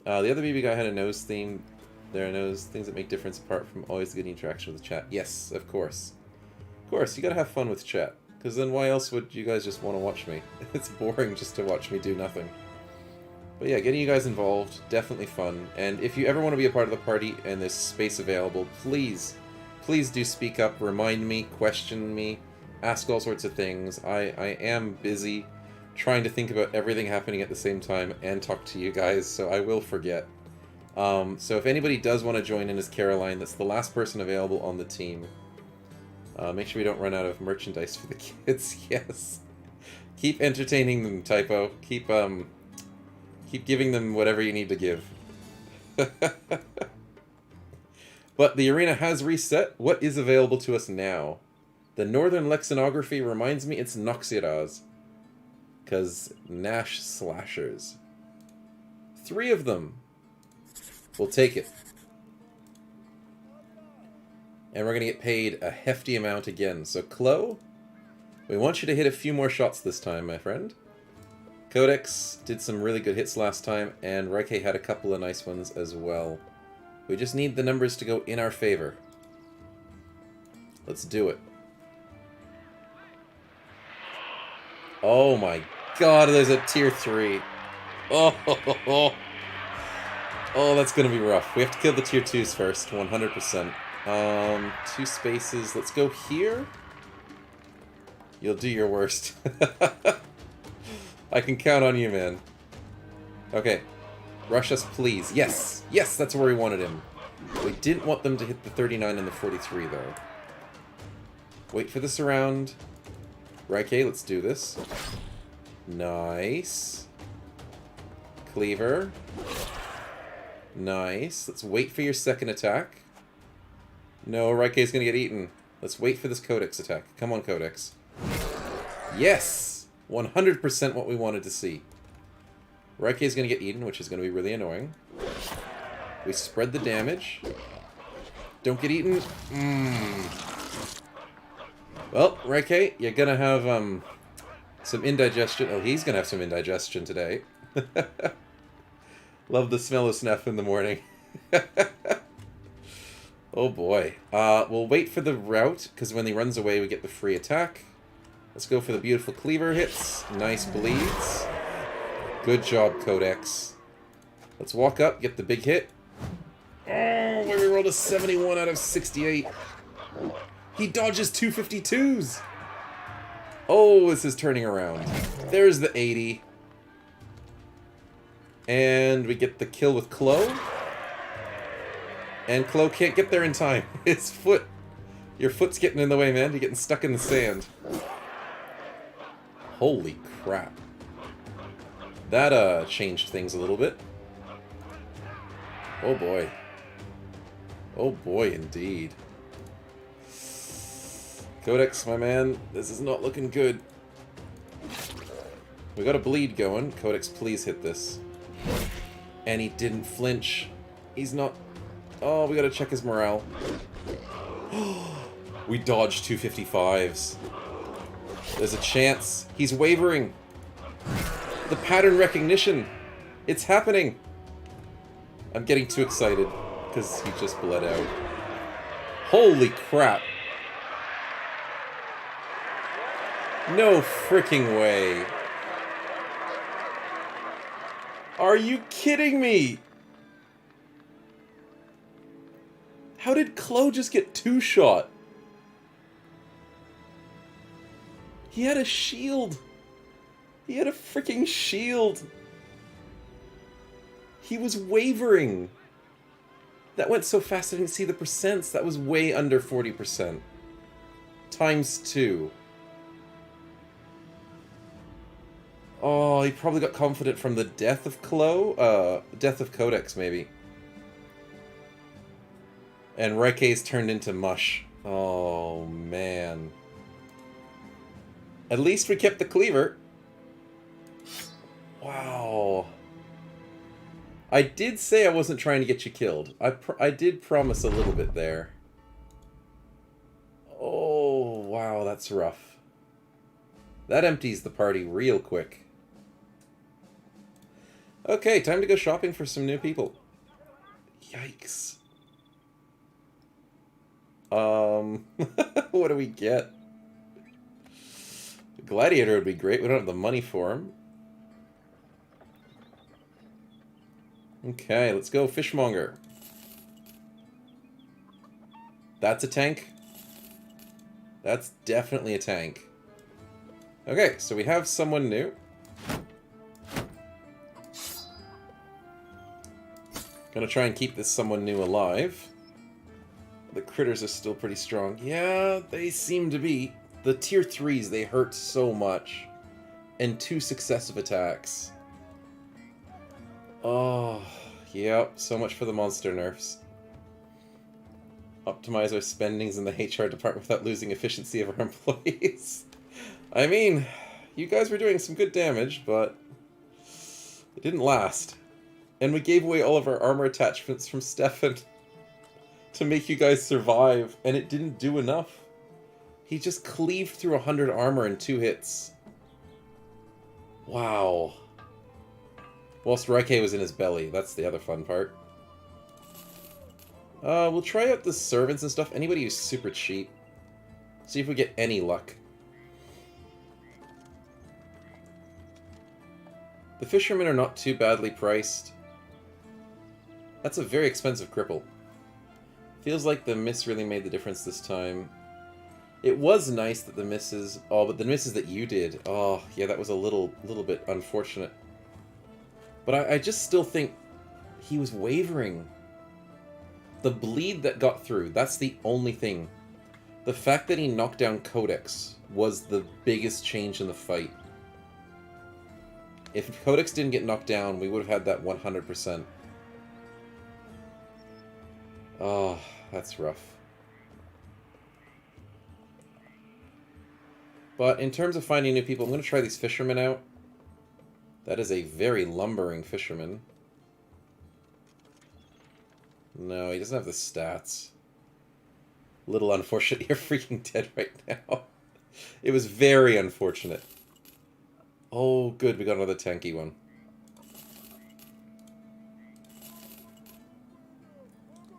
The other BB guy had a nose theme. There are nose things that make difference apart from always the good interaction with the chat. Yes, of course. Of course, you gotta have fun with chat. Because then why else would you guys just want to watch me? It's boring just to watch me do nothing. But yeah, getting you guys involved, definitely fun. And if you ever want to be a part of the party and there's space available, please do speak up, remind me, question me, ask all sorts of things. I am busy trying to think about everything happening at the same time and talk to you guys, so I will forget. So if anybody does want to join in as Caroline, that's the last person available on the team. Make sure we don't run out of merchandise for the kids. Yes. Keep entertaining them, Typo. Keep giving them whatever you need to give. But the arena has reset. What is available to us now? The Northern Lexinography reminds me it's Noxiraz. Because Nash Slashers. 3 of them. We'll take it. And we're going to get paid a hefty amount again. So, Chloe, we want you to hit a few more shots this time, my friend. Codex did some really good hits last time, and Reike had a couple of nice ones as well. We just need the numbers to go in our favor. Let's do it. Oh my god, there's a tier 3. Oh, that's going to be rough. We have to kill the tier 2s first, 100%. 2 spaces. Let's go here. You'll do your worst. I can count on you, man. Okay. Rush us, please. Yes! Yes, that's where we wanted him. We didn't want them to hit the 39 and the 43, though. Wait for this around. Reike, let's do this. Nice. Cleaver. Nice. Let's wait for your second attack. No, Reike's gonna get eaten. Let's wait for this Codex attack. Come on, Codex. Yes! 100% what we wanted to see. Reike is going to get eaten, which is going to be really annoying. We spread the damage. Don't get eaten. Well, Reike, you're going to have some indigestion. Oh, he's going to have some indigestion today. Love the smell of snuff in the morning. Oh boy. We'll wait for the route, because when he runs away, we get the free attack. Let's go for the beautiful cleaver hits. Nice bleeds. Good job, Codex. Let's walk up, get the big hit. Oh, we rolled a 71 out of 68. He dodges 252s. Oh, this is turning around. There's the 80. And we get the kill with Chloe. And Chloe can't get there in time. His foot. Your foot's getting in the way, man. You're getting stuck in the sand. Holy crap. That changed things a little bit. Oh boy. Oh boy, indeed. Codex, my man, this is not looking good. We got a bleed going. Codex, please hit this. And he didn't flinch. He's not... Oh, we gotta check his morale. We dodged 255s. There's a chance. He's wavering. The pattern recognition. It's happening. I'm getting too excited because he just bled out. Holy crap. No freaking way. Are you kidding me? How did Chloe just get two-shot? He had a shield. He had a freaking shield. He was wavering. That went so fast I didn't see the percents. That was way under 40%. Times 2. Oh, he probably got confident from the death of death of Codex, maybe. And Reike's turned into mush. Oh, man. At least we kept the cleaver. Wow. I did say I wasn't trying to get you killed. I did promise a little bit there. Oh, wow, that's rough. That empties the party real quick. Okay, time to go shopping for some new people. Yikes. What do we get? Gladiator would be great. We don't have the money for him. Okay, let's go Fishmonger. That's a tank. That's definitely a tank. Okay, so we have someone new. Gonna try and keep this someone new alive. The critters are still pretty strong. Yeah, they seem to be. The tier 3s, they hurt so much. And 2 successive attacks. Oh, yep, so much for the monster nerfs. Optimize our spendings in the HR department without losing efficiency of our employees. I mean, you guys were doing some good damage, but it didn't last. And we gave away all of our armor attachments from Stefan to make you guys survive, and it didn't do enough. He just cleaved through 100 armor in 2 hits. Wow. Whilst Reike was in his belly. That's the other fun part. We'll try out the servants and stuff. Anybody who's super cheap. See if we get any luck. The fishermen are not too badly priced. That's a very expensive cripple. Feels like the miss really made the difference this time. It was nice that the misses... Oh, but the misses that you did... Oh, yeah, that was a little bit unfortunate. But I just still think he was wavering. The bleed that got through, that's the only thing. The fact that he knocked down Codex was the biggest change in the fight. If Codex didn't get knocked down, we would have had that 100%. Oh, that's rough. But in terms of finding new people, I'm going to try these fishermen out. That is a very lumbering fisherman. No, he doesn't have the stats. Little unfortunate. You're freaking dead right now. It was very unfortunate. Oh, good. We got another tanky one.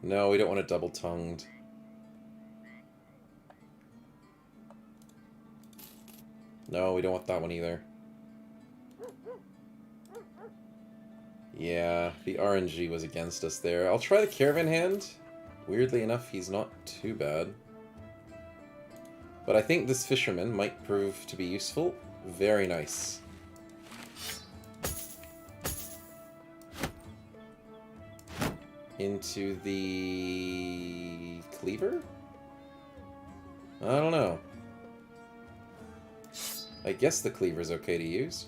No, we don't want it double-tongued. No, we don't want that one either. Yeah, the RNG was against us there. I'll try the Caravan Hand. Weirdly enough, he's not too bad. But I think this Fisherman might prove to be useful. Very nice. Into the... Cleaver? I don't know. I guess the Cleaver's okay to use.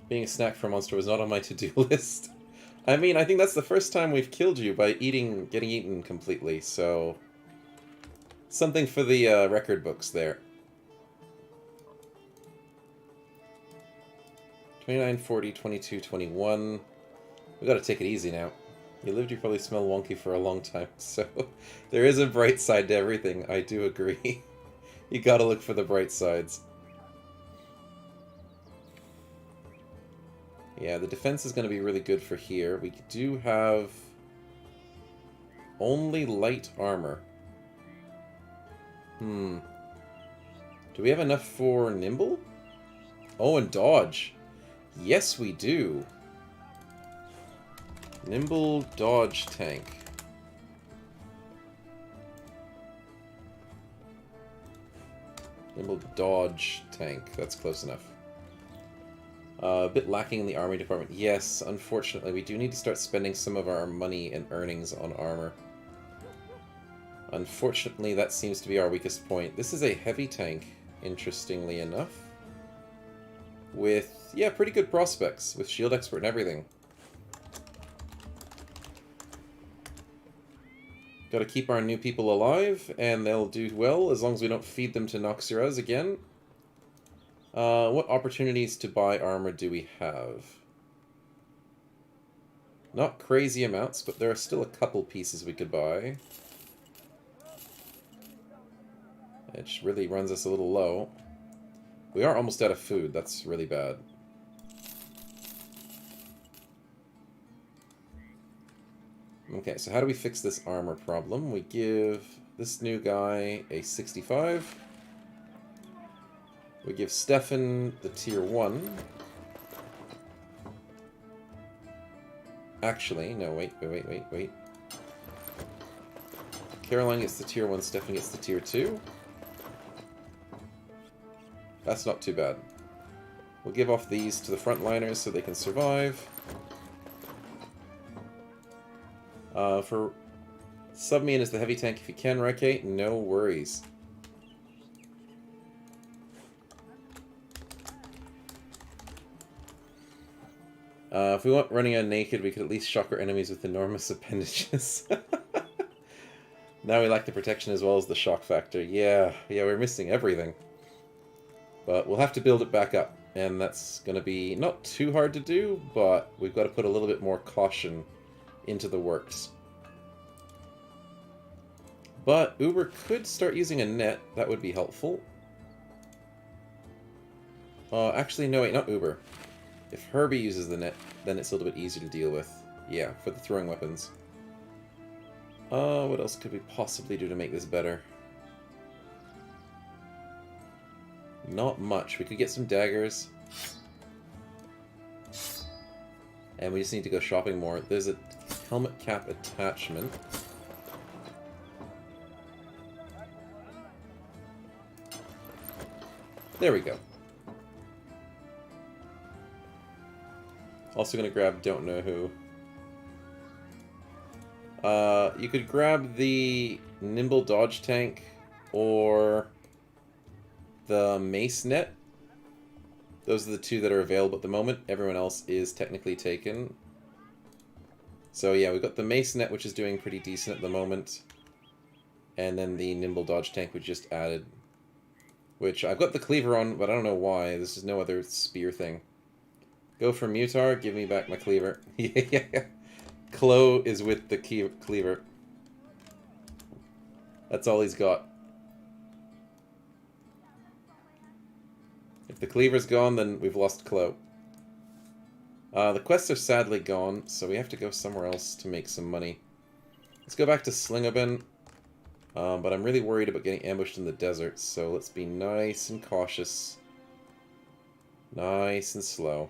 Being a snack for a monster was not on my to-do list. I mean, I think that's the first time we've killed you by getting eaten completely, so... Something for the record books there. 29, 40, 22, 21. We gotta take it easy now. You lived, you probably smell wonky for a long time, so there is a bright side to everything, I do agree. You gotta look for the bright sides. Yeah, the defense is gonna be really good for here. We do have only light armor. Do we have enough for nimble? Oh, and dodge. Yes, we do. Nimble dodge tank. Nimble dodge tank. That's close enough. A bit lacking in the army department. Yes, unfortunately, we do need to start spending some of our money and earnings on armor. Unfortunately, that seems to be our weakest point. This is a heavy tank, interestingly enough. With, yeah, pretty good prospects, with shield expert and everything. Gotta keep our new people alive, and they'll do well as long as we don't feed them to Noxuras again. What opportunities to buy armor do we have? Not crazy amounts, but there are still a couple pieces we could buy. It really runs us a little low. We are almost out of food. That's really bad. Okay, so how do we fix this armor problem? We give this new guy a 65. We give Stefan the tier 1. Actually, no, wait. Caroline gets the tier 1, Stefan gets the tier 2. That's not too bad. We'll give off these to the frontliners so they can survive. For sub me in as the heavy tank if you can, Reike, no worries. If we want running on naked, we could at least shock our enemies with enormous appendages. Now we lack the protection as well as the shock factor. Yeah, we're missing everything. But we'll have to build it back up, and that's going to be not too hard to do, but we've got to put a little bit more caution into the works. But Uber could start using a net. That would be helpful. Actually, no, wait, not Uber. If Herbie uses the net, then it's a little bit easier to deal with. Yeah, for the throwing weapons. What else could we possibly do to make this better? Not much. We could get some daggers. And we just need to go shopping more. There's a helmet cap attachment. There we go. Also gonna grab don't know who. You could grab the nimble dodge tank or the mace net. Those are the two that are available at the moment. Everyone else is technically taken. So yeah, we've got the mace net, which is doing pretty decent at the moment. And then the nimble dodge tank we just added. Which, I've got the cleaver on, but I don't know why. This is no other spear thing. Go for Mutar, give me back my cleaver. Yeah. Chloe is with the cleaver. That's all he's got. If the cleaver's gone, then we've lost Chloe. The quests are sadly gone, so we have to go somewhere else to make some money. Let's go back to Slingoben. But I'm really worried about getting ambushed in the desert, so let's be nice and cautious. Nice and slow.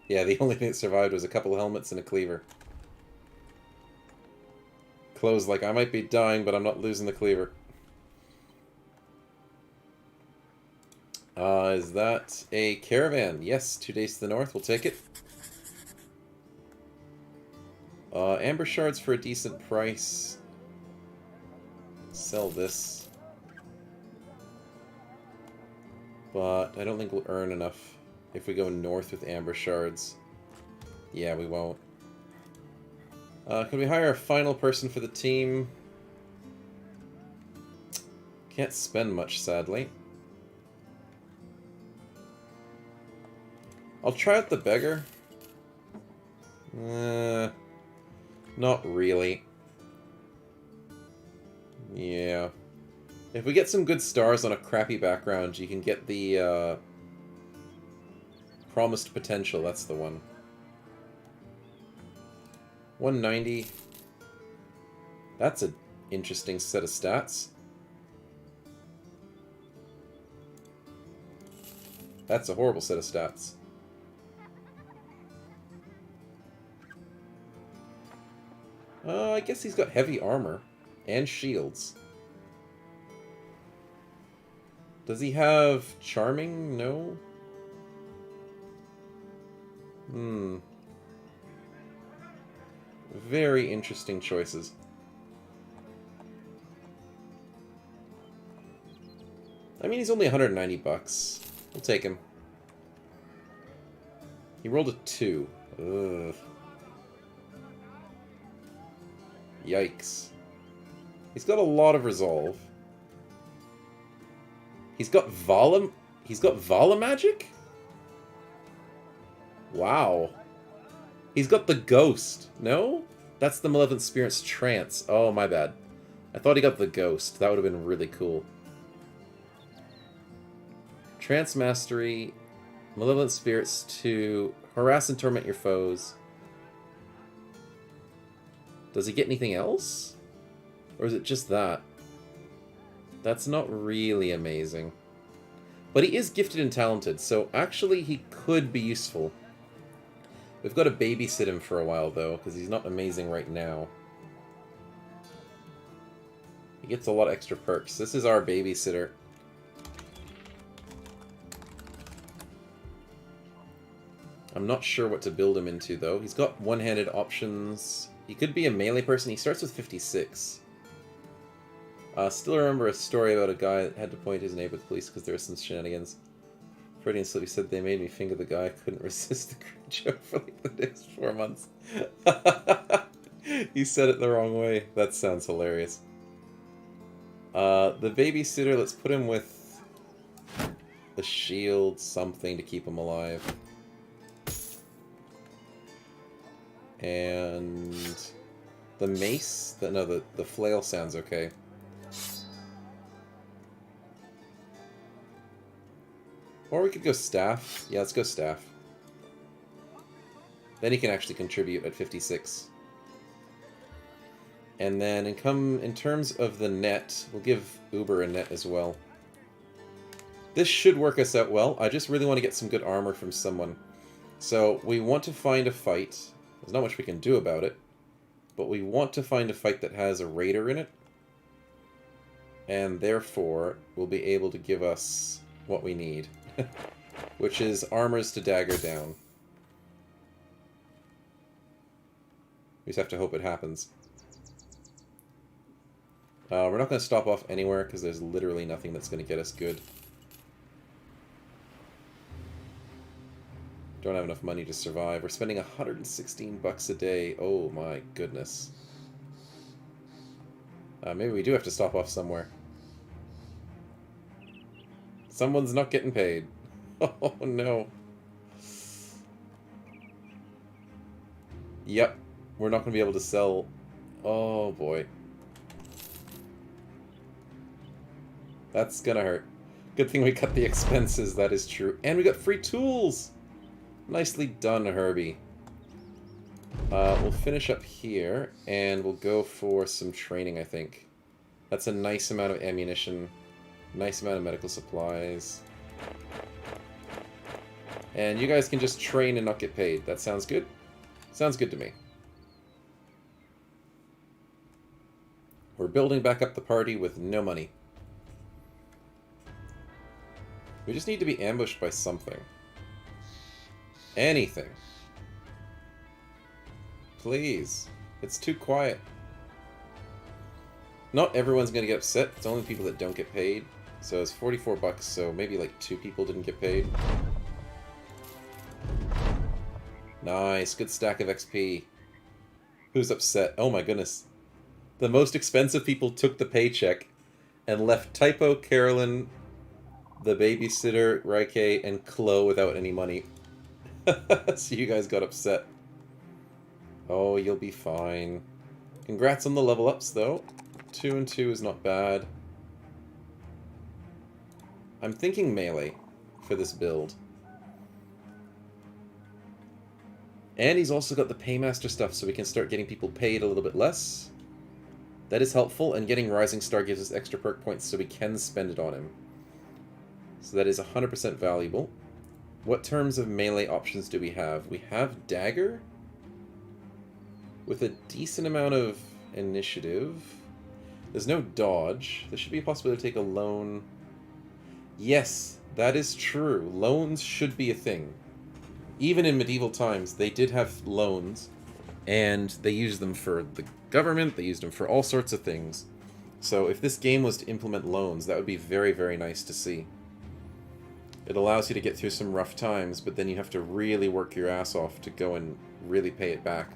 Yeah, the only thing that survived was a couple of helmets and a cleaver. Chloe's like, I might be dying, but I'm not losing the cleaver. Is that a caravan? Yes, 2 days to the north. We'll take it. Amber shards for a decent price. Sell this. But I don't think we'll earn enough if we go north with amber shards. Yeah, we won't. Can we hire a final person for the team? Can't spend much, sadly. I'll try out the beggar. Not really. Yeah. If we get some good stars on a crappy background, you can get the, promised potential, that's the one. 190. That's an interesting set of stats. That's a horrible set of stats. I guess he's got heavy armor. And shields. Does he have charming? No? Very interesting choices. I mean, he's only 190 bucks. We'll take him. He rolled a 2. Ugh. Yikes. He's got a lot of resolve. He's got Vala magic? Wow. He's got the ghost. No? That's the Malevolent Spirit's trance. Oh, my bad. I thought he got the ghost. That would have been really cool. Trance Mastery, Malevolent Spirits to harass and torment your foes. Does he get anything else? Or is it just that? That's not really amazing. But he is gifted and talented, so actually he could be useful. We've got to babysit him for a while, though, because he's not amazing right now. He gets a lot of extra perks. This is our babysitter. I'm not sure what to build him into, though. He's got one-handed options. He could be a melee person. He starts with 56. Still remember a story about a guy that had to point his neighbor to the police because there was some shenanigans. Freddie and Sylvie said they made me finger the guy. I couldn't resist the cringe joke for like the next 4 months. You said it the wrong way. That sounds hilarious. The babysitter, let's put him with the shield, something to keep him alive. And the mace? The flail sounds okay. Or we could go staff. Yeah, let's go staff. Then he can actually contribute at 56. And then in terms of the net, we'll give Uber a net as well. This should work us out well. I just really want to get some good armor from someone. So we want to find a fight. There's not much we can do about it. But we want to find a fight that has a raider in it. And therefore, will be able to give us what we need. Which is armors to dagger down. We just have to hope it happens. We're not going to stop off anywhere because there's literally nothing that's going to get us good. Don't have enough money to survive. We're spending 116 bucks a day. Oh my goodness. Maybe we do have to stop off somewhere. Someone's not getting paid. Oh no. Yep. We're not going to be able to sell. Oh boy. That's gonna hurt. Good thing we cut the expenses, that is true. And we got free tools! Nicely done, Herbie. We'll finish up here, and we'll go for some training, I think. That's a nice amount of ammunition. Nice amount of medical supplies. And you guys can just train and not get paid. That sounds good? Sounds good to me. We're building back up the party with no money. We just need to be ambushed by something. Anything. Please. It's too quiet. Not everyone's gonna get upset. It's only people that don't get paid. So it's 44 bucks, so maybe like 2 people didn't get paid. Nice, good stack of XP. Who's upset? Oh my goodness. The most expensive people took the paycheck and left Typo, Carolyn, the babysitter, Raike, and Chloe without any money. So you guys got upset. Oh, you'll be fine. Congrats on the level ups, though. 2 and 2 is not bad. I'm thinking melee for this build. And he's also got the Paymaster stuff, so we can start getting people paid a little bit less. That is helpful, and getting Rising Star gives us extra perk points, so we can spend it on him. So that is 100% valuable. What terms of melee options do we have? We have Dagger, with a decent amount of initiative. There's no dodge. There should be a possibility to take a loan. Yes, that is true. Loans should be a thing. Even in medieval times, they did have loans, and they used them for the government, they used them for all sorts of things. So if this game was to implement loans, that would be very, very nice to see. It allows you to get through some rough times, but then you have to really work your ass off to go and really pay it back.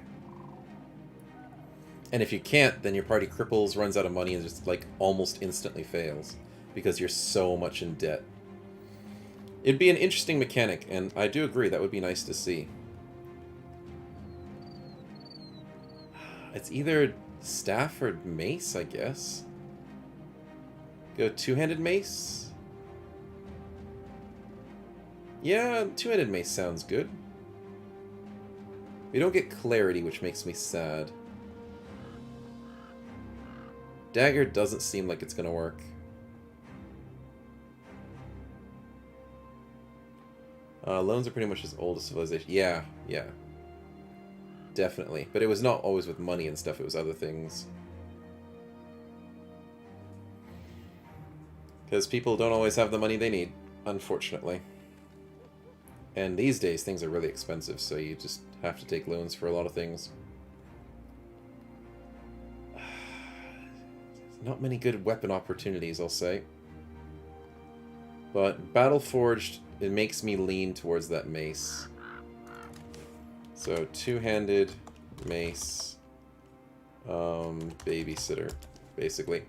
And if you can't, then your party cripples, runs out of money, and just, like, almost instantly fails. Because you're so much in debt. It'd be an interesting mechanic, and I do agree, that would be nice to see. It's either staff or mace, I guess. Go two-handed mace? Yeah, two-handed mace sounds good. We don't get clarity, which makes me sad. Dagger doesn't seem like it's gonna work. Loans are pretty much as old as civilization. Yeah, yeah. Definitely. But it was not always with money and stuff, it was other things. Because people don't always have the money they need, unfortunately. And these days, things are really expensive, so you just have to take loans for a lot of things. Not many good weapon opportunities, I'll say. But Battleforged, it makes me lean towards that mace. So, two-handed mace, babysitter, basically.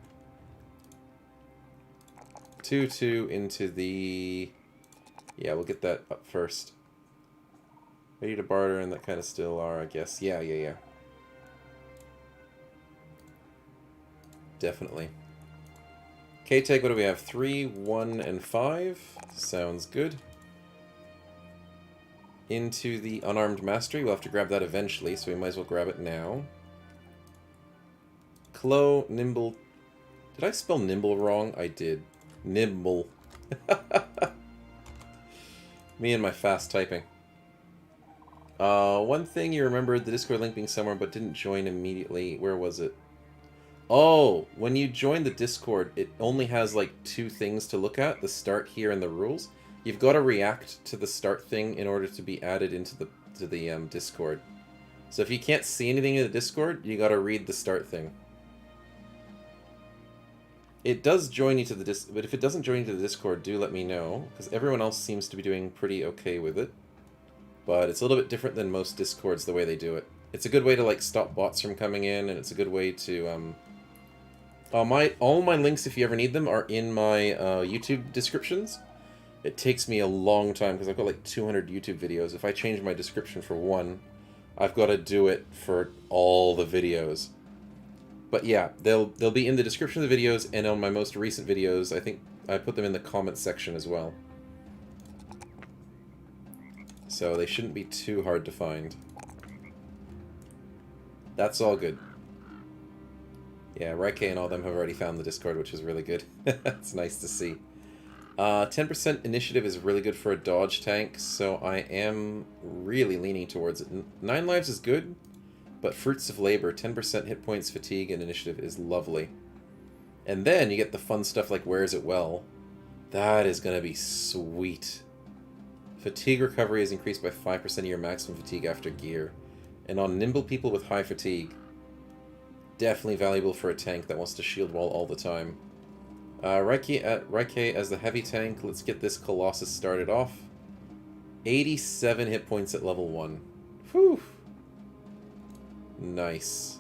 2-2 into the... Yeah, we'll get that up first. Ready to barter, and that kind of still are, I guess. Yeah. Definitely. K-Tag, what do we have? 3, 1, and 5. Sounds good. Into the Unarmed Mastery. We'll have to grab that eventually, so we might as well grab it now. Clo, Nimble. Did I spell Nimble wrong? I did. Nimble. Me and my fast typing. One thing you remembered, the Discord link being somewhere, but didn't join immediately. Where was it? Oh, when you join the Discord, it only has like 2 things to look at, the start here and the rules. You've got to react to the start thing in order to be added into the Discord. So if you can't see anything in the Discord, you got to read the start thing. It does join you to the Discord, but if it doesn't join you to the Discord, do let me know, because everyone else seems to be doing pretty okay with it. But it's a little bit different than most Discords the way they do it. It's a good way to like stop bots from coming in, and it's a good way to all my links, if you ever need them, are in my YouTube descriptions. It takes me a long time because I've got like 200 YouTube videos. If I change my description for one, I've got to do it for all the videos. But yeah, they'll be in the description of the videos, and on my most recent videos, I think I put them in the comments section as well. So they shouldn't be too hard to find. That's all good. Yeah, Raike and all them have already found the Discord, which is really good. It's nice to see. 10% initiative is really good for a dodge tank, so I am really leaning towards it. 9 lives is good, but Fruits of Labor, 10% hit points, fatigue, and initiative is lovely. And then you get the fun stuff like Wears It Well. That is going to be sweet. Fatigue recovery is increased by 5% of your maximum fatigue after gear. And on nimble people with high fatigue, definitely valuable for a tank that wants to shield wall all the time. Raike as the heavy tank. Let's get this Colossus started off. 87 hit points at level 1. Whew. Nice.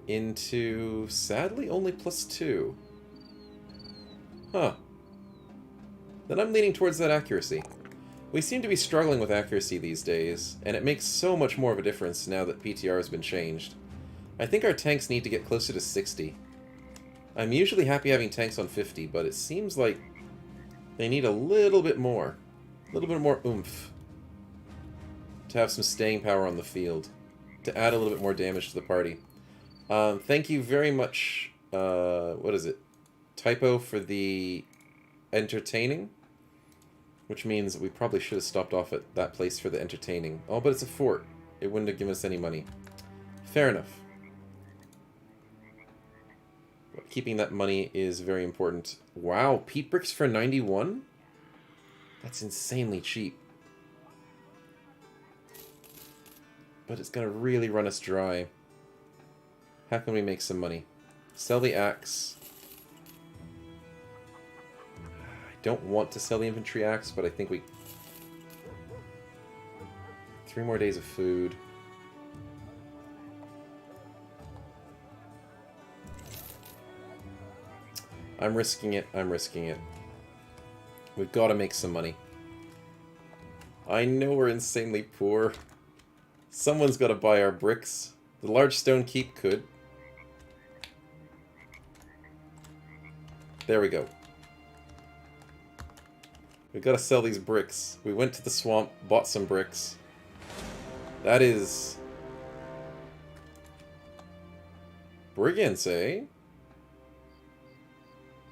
Into, sadly, only +2. Huh. Then I'm leaning towards that accuracy. We seem to be struggling with accuracy these days, and it makes so much more of a difference now that PTR has been changed. I think our tanks need to get closer to 60. I'm usually happy having tanks on 50, but it seems like they need a little bit more. A little bit more oomph. To have some staying power on the field. To add a little bit more damage to the party. Thank you very much, what is it? Typo for the entertaining? Which means we probably should have stopped off at that place for the entertaining. Oh, but it's a fort. It wouldn't have given us any money. Fair enough. But keeping that money is very important. Wow, peat bricks for 91? That's insanely cheap. But it's going to really run us dry. How can we make some money? Sell the axe. Don't want to sell the infantry axe, but I think we... 3 more days of food. I'm risking it. I'm risking it. We've got to make some money. I know we're insanely poor. Someone's got to buy our bricks. The large stone keep could. There we go. We gotta sell these bricks. We went to the swamp, bought some bricks. That is... Brigands, eh?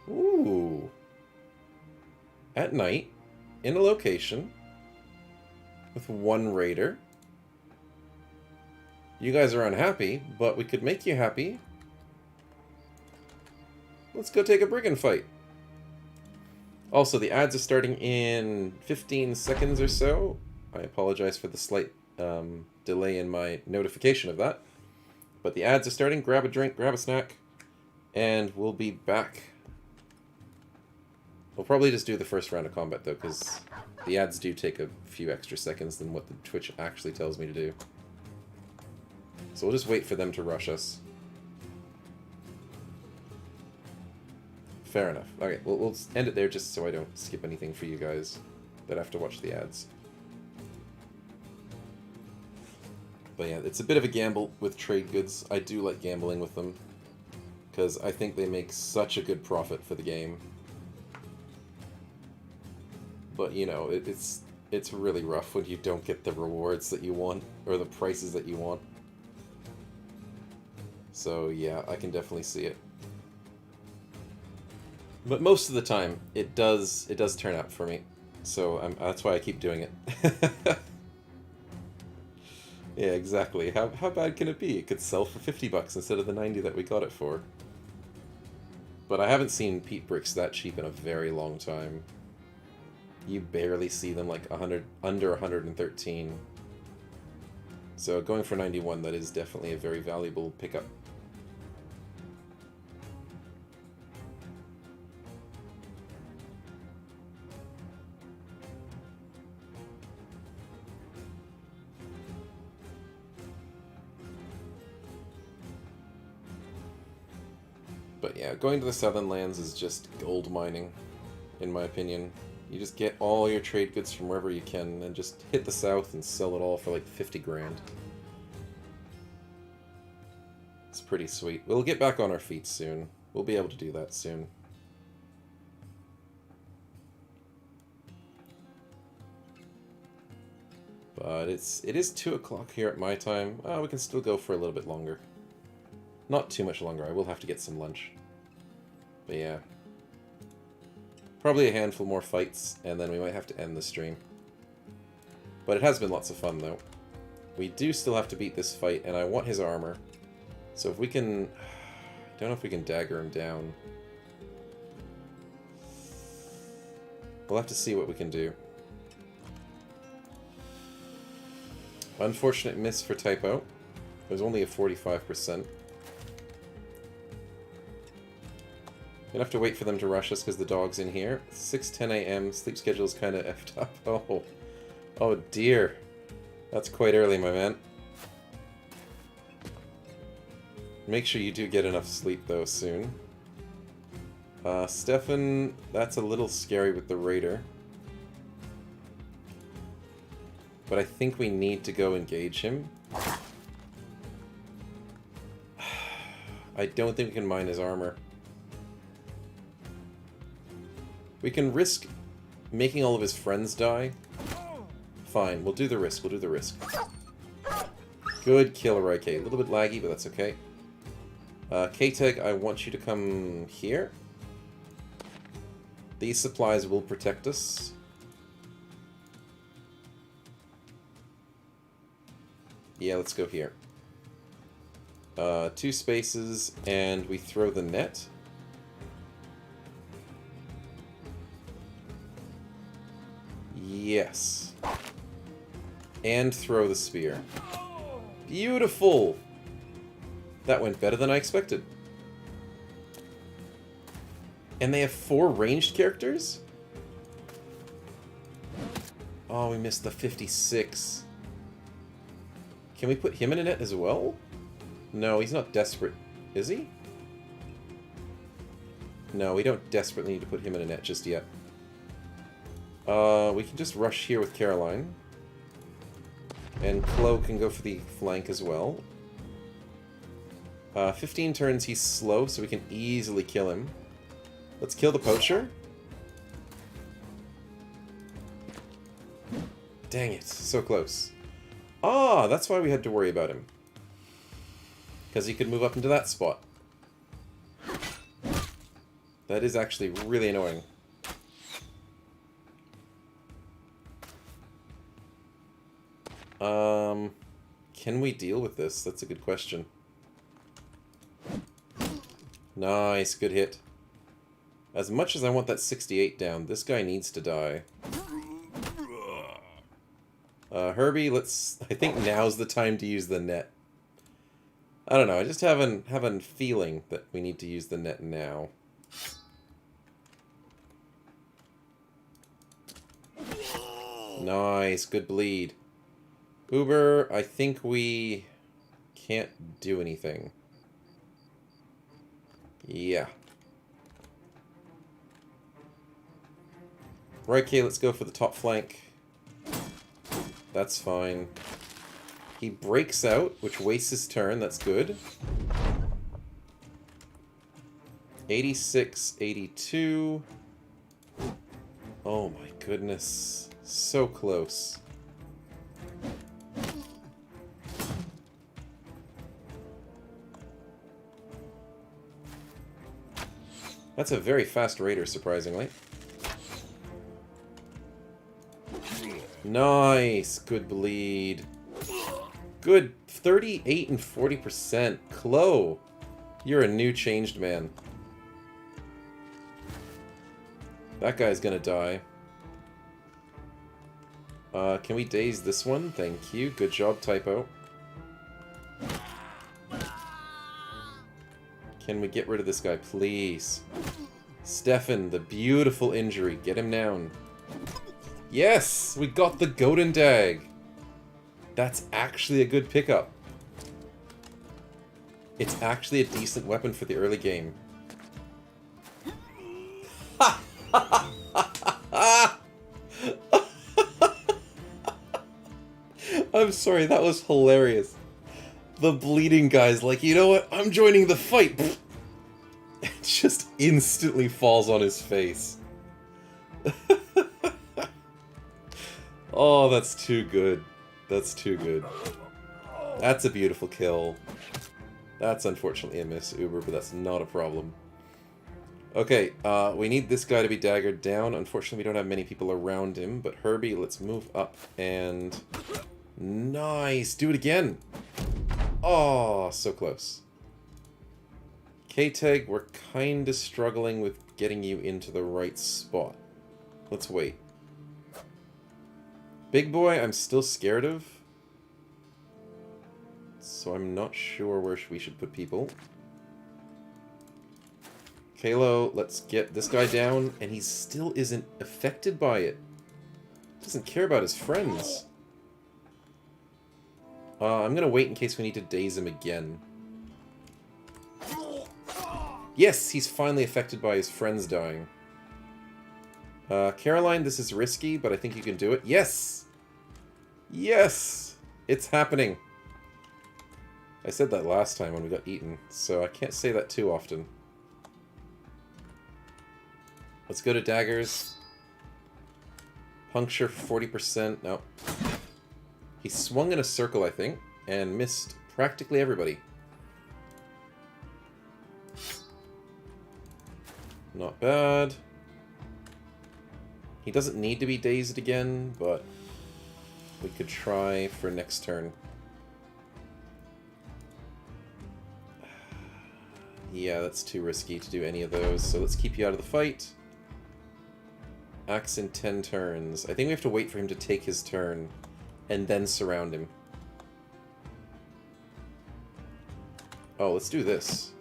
Ooh. At night, in a location, with 1 raider. You guys are unhappy, but we could make you happy. Let's go take a brigand fight. Also, the ads are starting in 15 seconds or so. I apologize for the slight delay in my notification of that. But the ads are starting. Grab a drink, grab a snack, and we'll be back. We'll probably just do the first round of combat, though, because the ads do take a few extra seconds than what the Twitch actually tells me to do. So we'll just wait for them to rush us. Fair enough. Okay, we'll end it there just so I don't skip anything for you guys that have to watch the ads. But yeah, it's a bit of a gamble with trade goods. I do like gambling with them, because I think they make such a good profit for the game. But, you know, it's really rough when you don't get the rewards that you want, or the prices that you want. So yeah, I can definitely see it. But most of the time, it does turn out for me. So that's why I keep doing it. Yeah, exactly. How bad can it be? It could sell for 50 bucks instead of the 90 that we got it for. But I haven't seen peat bricks that cheap in a very long time. You barely see them like under 113. So going for 91, that is definitely a very valuable pickup. But yeah, going to the Southern Lands is just gold mining, in my opinion. You just get all your trade goods from wherever you can, and just hit the South and sell it all for like 50 grand. It's pretty sweet. We'll get back on our feet soon. We'll be able to do that soon. But it is 2 o'clock here at my time. We can still go for a little bit longer. Not too much longer. I will have to get some lunch. But yeah. Probably a handful more fights, and then we might have to end the stream. But it has been lots of fun, though. We do still have to beat this fight, and I want his armor. So if we can... I don't know if we can dagger him down. We'll have to see what we can do. Unfortunate miss for typo. It was only a 45%. Gonna have to wait for them to rush us because the dog's in here. 6:10 a.m. Sleep schedule's kind of effed up. Oh dear. That's quite early, my man. Make sure you do get enough sleep, though, soon. Stefan, that's a little scary with the Raider. But I think we need to go engage him. I don't think we can mine his armor. We can risk making all of his friends die. Fine, we'll do the risk, we'll do the risk. Good kill, Raike. A little bit laggy, but that's okay. K-Teg, I want you to come here. These supplies will protect us. Yeah, let's go here. 2 spaces, and we throw the net. Yes. And throw the spear. Beautiful! That went better than I expected. And they have 4 ranged characters? Oh, we missed the 56. Can we put him in a net as well? No, he's not desperate. Is he? No, we don't desperately need to put him in a net just yet. We can just rush here with Caroline. And Chloe can go for the flank as well. 15 turns, he's slow, so we can easily kill him. Let's kill the poacher. Dang it, so close. Ah, that's why we had to worry about him. Because he could move up into that spot. That is actually really annoying. Can we deal with this? That's a good question. Nice, good hit. As much as I want that 68 down, this guy needs to die. Herbie, I think now's the time to use the net. I don't know, I just have a feeling that we need to use the net now. Nice, good bleed. Uber, I think we can't do anything. Yeah. Right, okay, let's go for the top flank. That's fine. He breaks out, which wastes his turn. That's good. 86, 82. Oh my goodness. So close. That's a very fast raider, surprisingly. Nice. Good bleed. Good. 38 and 40%. Chloe, you're a new changed man. That guy's gonna die. Can we daze this one? Thank you. Good job, Typo. Can we get rid of this guy, please? Stefan, the beautiful injury. Get him down. Yes! We got the Golden Dag. That's actually a good pickup. It's actually a decent weapon for the early game. I'm sorry, that was hilarious. The bleeding guy's like, you know what? I'm joining the fight. It just instantly falls on his face. Oh, that's too good. That's too good. That's a beautiful kill. That's unfortunately a miss, Uber, but that's not a problem. Okay, we need this guy to be daggered down. Unfortunately, we don't have many people around him, but Herbie, let's move up and... Nice! Do it again! Oh, so close. K-Tag, we're kinda struggling with getting you into the right spot. Let's wait. Big Boy, I'm still scared of. So I'm not sure where we should put people. Kalo, let's get this guy down, and he still isn't affected by it. Doesn't care about his friends. I'm gonna wait in case we need to daze him again. Yes, he's finally affected by his friends dying. Caroline, this is risky, but I think you can do it. Yes! Yes! It's happening. I said that last time when we got eaten, so I can't say that too often. Let's go to daggers. Puncture 40%. No. He swung in a circle, I think, and missed practically everybody. Not bad. He doesn't need to be dazed again, but we could try for next turn. Yeah, that's too risky to do any of those, so let's keep you out of the fight. Axe in 10 turns. I think we have to wait for him to take his turn, and then surround him. Oh, let's do this.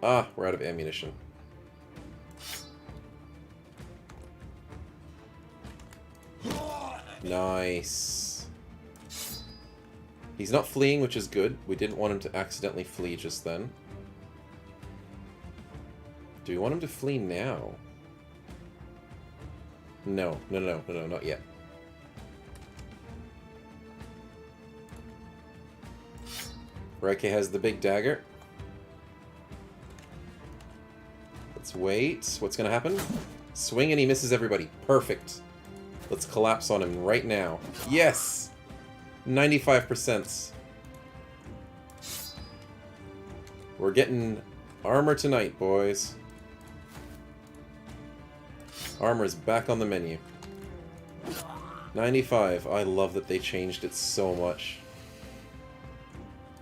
Ah, we're out of ammunition. Nice. He's not fleeing, which is good. We didn't want him to accidentally flee just then. Do we want him to flee now? No, not yet. Reike has the big dagger. Let's wait. What's gonna happen? Swing and he misses everybody. Perfect. Let's collapse on him right now. Yes! 95%. We're getting armor tonight, boys. Armor's back on the menu. 95. I love that they changed it so much.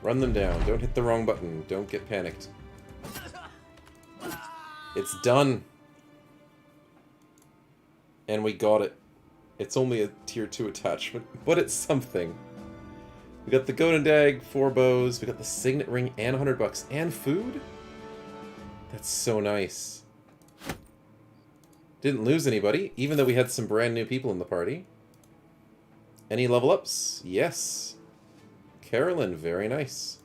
Run them down. Don't hit the wrong button. Don't get panicked. It's done. And we got it. It's only a tier 2 attachment, but it's something. We got the Golden Dag, 4 bows, we got the Signet Ring and $100 and food? That's so nice. Didn't lose anybody, even though we had some brand new people in the party. Any level ups? Yes. Carolyn, very nice.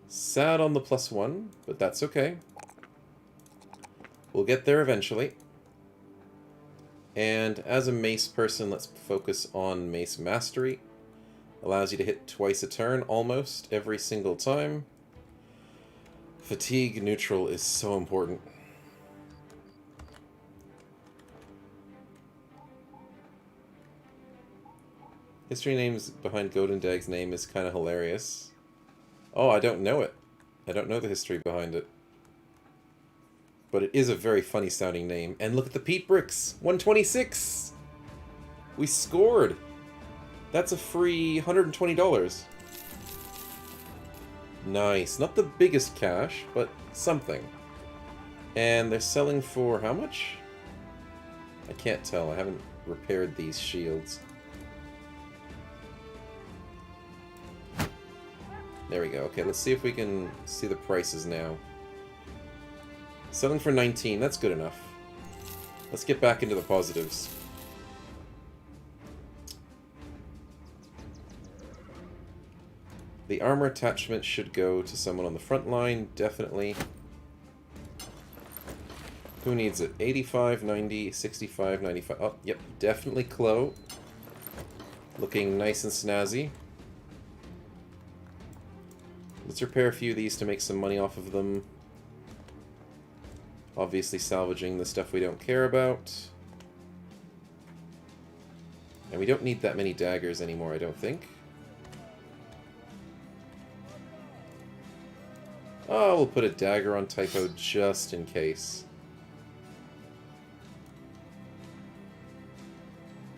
Sad on the +1, but that's okay. We'll get there eventually. And as a mace person, let's focus on mace mastery. Allows you to hit twice a turn, almost, every single time. Fatigue neutral is so important. History names behind Golden Dag's name is kind of hilarious. Oh, I don't know it. I don't know the history behind it. But it is a very funny sounding name. And look at the peat bricks! 126! We scored! That's a free $120. Nice. Not the biggest cash, but something. And they're selling for how much? I can't tell. I haven't repaired these shields. There we go. Okay, let's see if we can see the prices now. Selling for 19, that's good enough. Let's get back into the positives. The armor attachment should go to someone on the front line, definitely. Who needs it? 85, 90, 65, 95. Oh, yep, definitely Chloe. Looking nice and snazzy. Let's repair a few of these to make some money off of them. Obviously salvaging the stuff we don't care about. And we don't need that many daggers anymore, I don't think. Oh, we'll put a dagger on Typo just in case.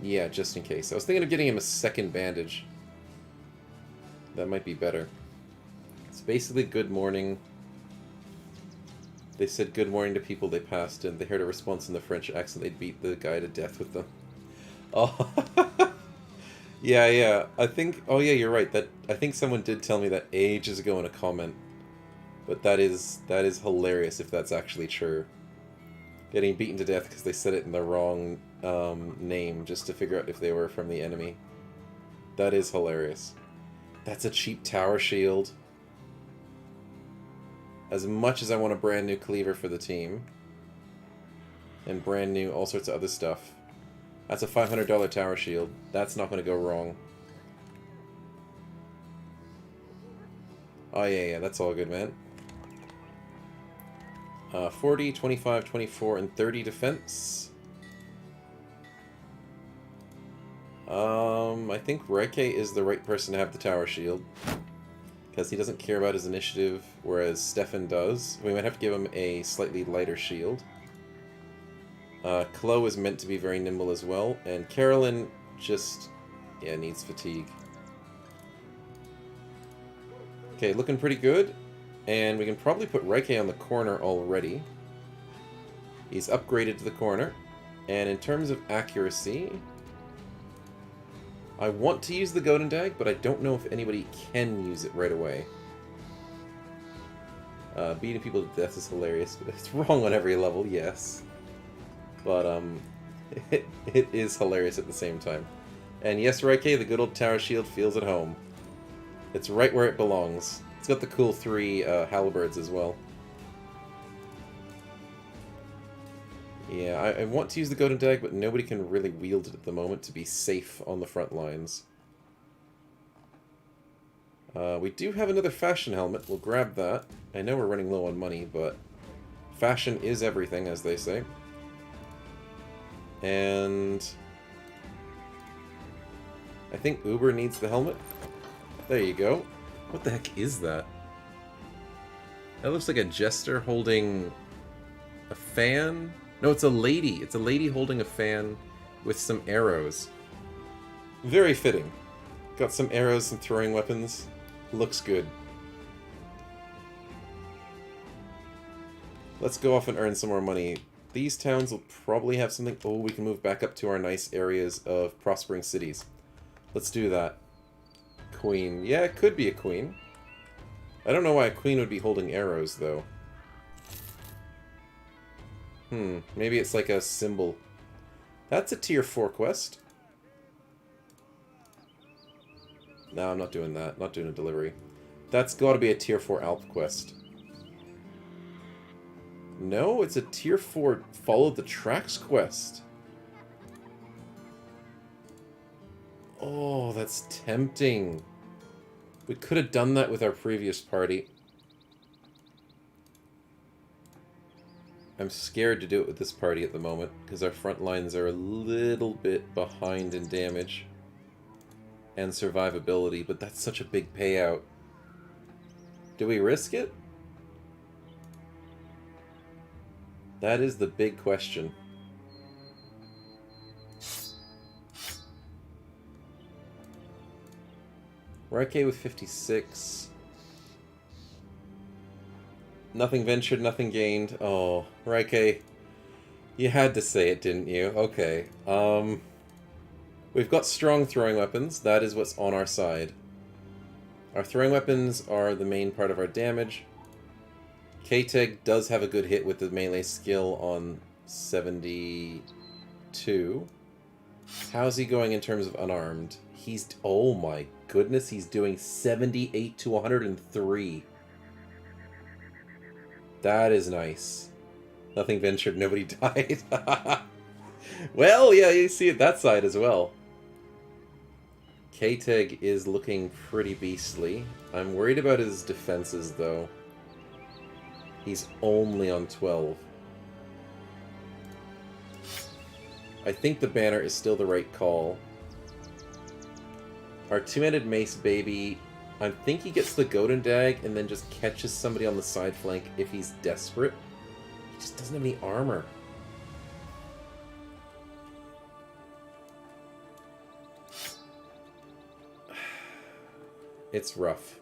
Yeah, just in case. I was thinking of getting him a second bandage. That might be better. It's basically good morning. They said good morning to people they passed, and they heard a response in the French accent. They'd beat the guy to death with them. Oh, yeah. I think. Oh, yeah, you're right. I think someone did tell me that ages ago in a comment. But that is hilarious if that's actually true. Getting beaten to death because they said it in the wrong name just to figure out if they were from the enemy. That is hilarious. That's a cheap tower shield. As much as I want a brand new cleaver for the team. And brand new all sorts of other stuff. That's a $500 tower shield. That's not going to go wrong. Oh, yeah, that's all good, man. 40, 25, 24, and 30 defense. I think Reike is the right person to have the tower shield. Because he doesn't care about his initiative, whereas Stefan does. We might have to give him a slightly lighter shield. Chloe is meant to be very nimble as well, and Carolyn just, yeah, needs fatigue. Okay, looking pretty good, and we can probably put Reike on the corner already. He's upgraded to the corner, and in terms of accuracy, I want to use the Golden Dag, but I don't know if anybody can use it right away. Beating people to death is hilarious, but it's wrong on every level, yes. But, it is hilarious at the same time. And yes, Reike, the good old tower shield feels at home. It's right where it belongs. It's got the cool 3 halberds as well. Yeah, I want to use the Golden Dag, but nobody can really wield it at the moment to be safe on the front lines. We do have another fashion helmet. We'll grab that. I know we're running low on money, but fashion is everything, as they say. And I think Uber needs the helmet. There you go. What the heck is that? That looks like a jester holding a fan. No, it's a lady. It's a lady holding a fan with some arrows. Very fitting. Got some arrows, some throwing weapons. Looks good. Let's go off and earn some more money. These towns will probably have something... Oh, we can move back up to our nice areas of prospering cities. Let's do that. Queen. Yeah, it could be a queen. I don't know why a queen would be holding arrows, though. Maybe it's like a symbol. That's a tier 4 quest. No, I'm not doing that. Not doing a delivery. That's got to be a tier 4 Alp quest. No, it's a tier 4 Follow the Tracks quest. Oh, that's tempting. We could have done that with our previous party. I'm scared to do it with this party at the moment, because our front lines are a little bit behind in damage and survivability, but that's such a big payout. Do we risk it? That is the big question. We're okay with 56. Nothing ventured, nothing gained. Oh, Raike, you had to say it, didn't you? Okay. We've got strong throwing weapons. That is what's on our side. Our throwing weapons are the main part of our damage. K-Teg does have a good hit with the melee skill on 72. How's he going in terms of unarmed? He's... Oh my goodness, he's doing 78 to 103. That is nice. Nothing ventured, nobody died. Well, yeah, you see it that side as well. K-Teg is looking pretty beastly. I'm worried about his defenses, though. He's only on 12. I think the banner is still the right call. Our two-handed mace baby... I think he gets the Golden Dag and then just catches somebody on the side flank if he's desperate. He just doesn't have any armor. It's rough.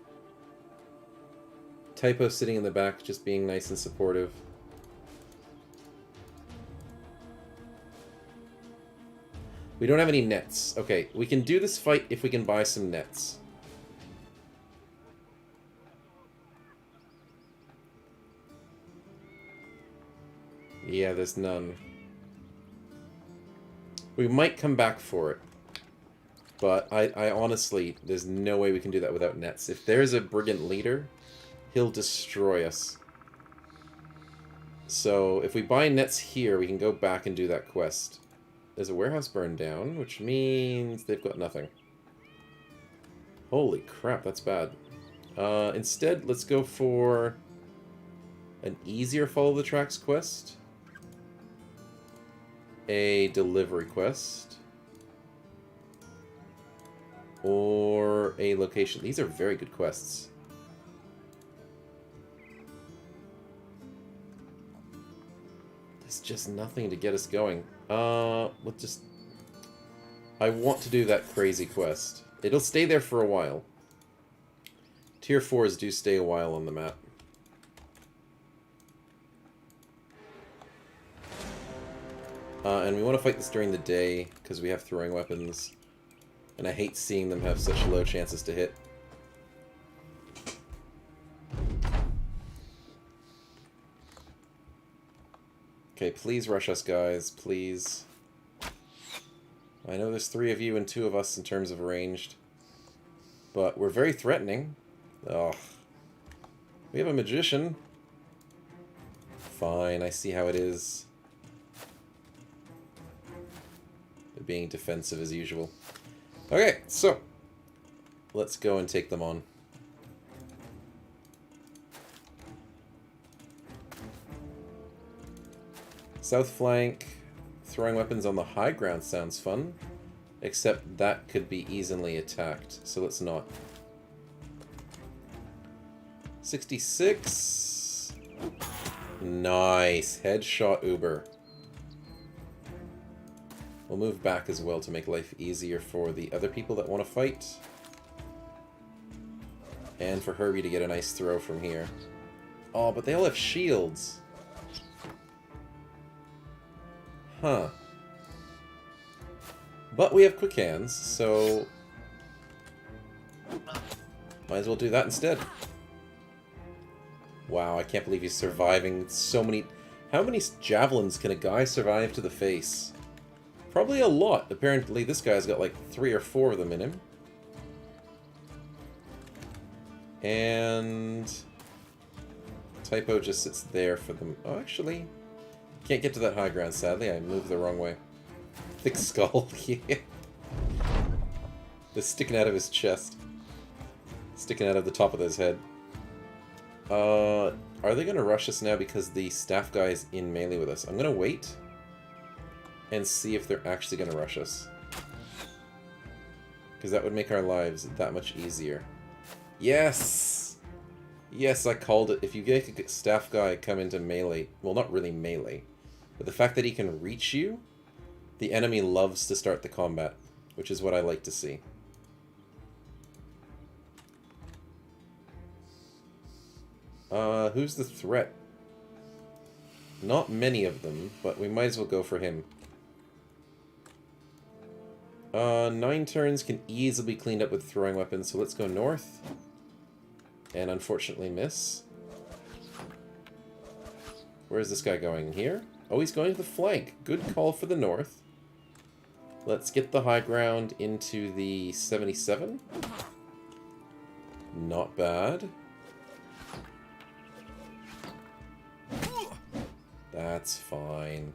Typo sitting in the back, just being nice and supportive. We don't have any nets. Okay, we can do this fight if we can buy some nets. Yeah, there's none. We might come back for it. But I honestly, there's no way we can do that without nets. If there's a brigand leader, he'll destroy us. So if we buy nets here, we can go back and do that quest. There's a warehouse burned down, which means they've got nothing. Holy crap, that's bad. Instead, let's go for an easier follow the tracks quest. A delivery quest. Or a location. These are very good quests. There's just nothing to get us going. We'll just... I want to do that crazy quest. It'll stay there for a while. Tier 4s do stay a while on the map. And we want to fight this during the day, because we have throwing weapons. And I hate seeing them have such low chances to hit. Okay, please rush us, guys. Please. I know there's 3 of you and 2 of us in terms of ranged. But we're very threatening. Ugh. We have a magician. Fine, I see how it is. They're being defensive as usual. Okay, so let's go and take them on. South flank, throwing weapons on the high ground sounds fun, except that could be easily attacked, so let's not. 66. Nice, headshot Uber. We'll move back as well to make life easier for the other people that want to fight. And for Herbie to get a nice throw from here. Oh, but they all have shields. Huh. But we have quick hands, so... might as well do that instead. Wow, I can't believe he's surviving so many... How many javelins can a guy survive to the face? Probably a lot. Apparently this guy's got like 3 or 4 of them in him. And... Typo just sits there for them. Oh, actually... Can't get to that high ground, sadly. I moved the wrong way. Thick skull. Yeah. They're sticking out of his chest. Sticking out of the top of his head. Are they going to rush us now because the staff guy is in melee with us? I'm going to wait and see if they're actually going to rush us. Because that would make our lives that much easier. Yes! Yes, I called it. If you get a staff guy come into melee, well, not really melee, but the fact that he can reach you, the enemy loves to start the combat, which is what I like to see. Who's the threat? Not many of them, but we might as well go for him. 9 turns can easily be cleaned up with throwing weapons, so let's go north. And unfortunately miss. Where's this guy going? Here? Oh, he's going to the flank. Good call for the north. Let's get the high ground into the 77. Not bad. That's fine.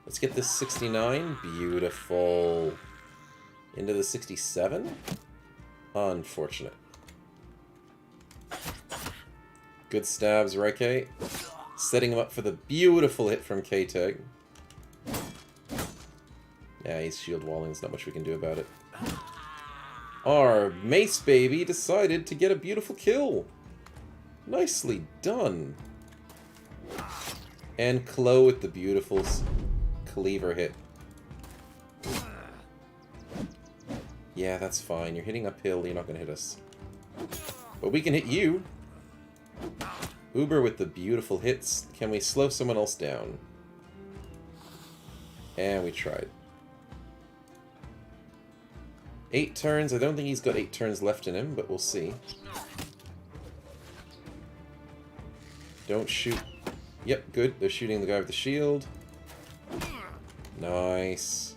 Let's get this 69. Beautiful. Into the 67? Unfortunate. Good stabs, right, K? Setting him up for the beautiful hit from K-Tag. Yeah, he's shield walling. There's not much we can do about it. Our mace baby decided to get a beautiful kill. Nicely done. And Chloe with the beautiful cleaver hit. Yeah, that's fine. You're hitting uphill. You're not going to hit us. But we can hit you. Uber with the beautiful hits. Can we slow someone else down? And we tried. 8 turns. I don't think he's got 8 turns left in him, but we'll see. Don't shoot. Yep, good. They're shooting the guy with the shield. Nice.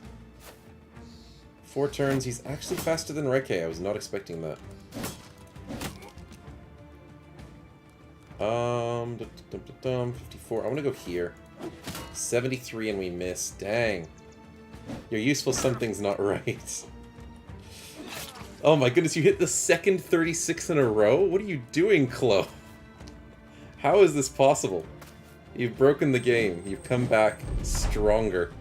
4 turns. He's actually faster than Reike. I was not expecting that. 54. I want to go here. 73 and we miss. Dang. Your useful something's not right. Oh my goodness, you hit the second 36 in a row? What are you doing, Chloe? How is this possible? You've broken the game. You've come back stronger.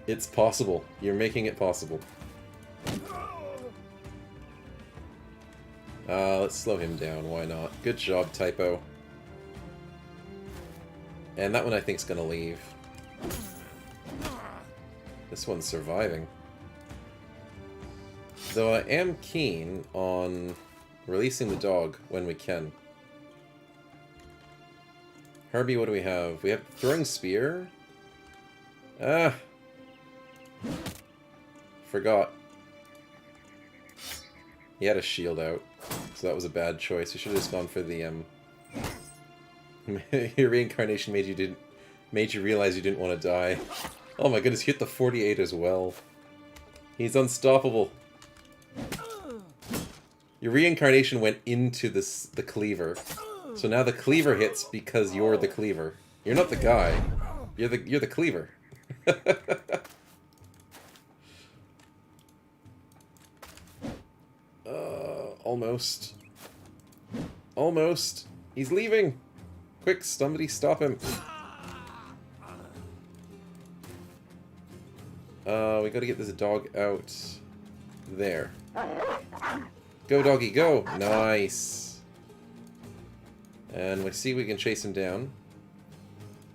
It's possible. You're making it possible. Let's slow him down. Why not? Good job, Typo. And that one I think is going to leave. This one's surviving. Though I am keen on releasing the dog when we can. Herbie, what do we have? We have Throwing Spear. Ah. Forgot. He had a shield out, so that was a bad choice. We should have just gone for the your reincarnation made you realize you didn't want to die. Oh my goodness, he hit the 48 as well. He's unstoppable. Your reincarnation went into the cleaver. So now the cleaver hits because you're the cleaver. You're not the guy. You're the cleaver. Almost. Almost. He's leaving. Quick, somebody stop him. We gotta get this dog out there. Go, doggy, go! Nice. And we see we can chase him down.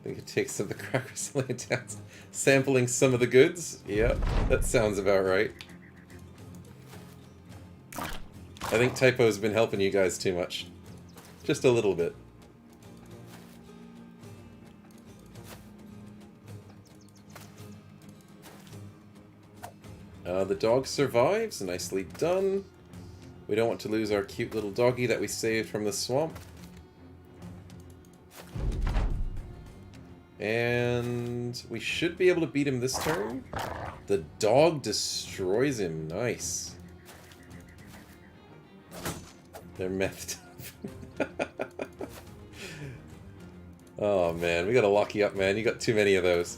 I think it takes some of the crackers laying down. Sampling some of the goods. Yep, that sounds about right. I think Typo's been helping you guys too much. Just a little bit. The dog survives. Nicely done. We don't want to lose our cute little doggy that we saved from the swamp. And we should be able to beat him this turn. The dog destroys him. Nice. They're methed up. Oh man, we gotta lock you up, man. You got too many of those.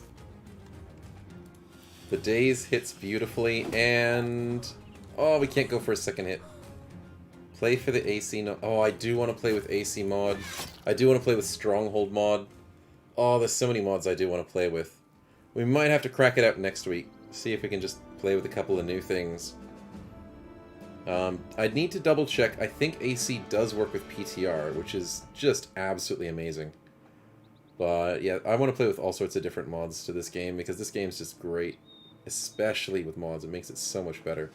The daze hits beautifully, and... oh, we can't go for a second hit. Play for the AC... no, oh, I do want to play with AC mod. I do want to play with Stronghold mod. Oh, there's so many mods I do want to play with. We might have to crack it out next week. See if we can just play with a couple of new things. I'd need to double check. I think AC does work with PTR, which is just absolutely amazing. But yeah, I want to play with all sorts of different mods to this game, because this game's just great. Especially with mods, it makes it so much better.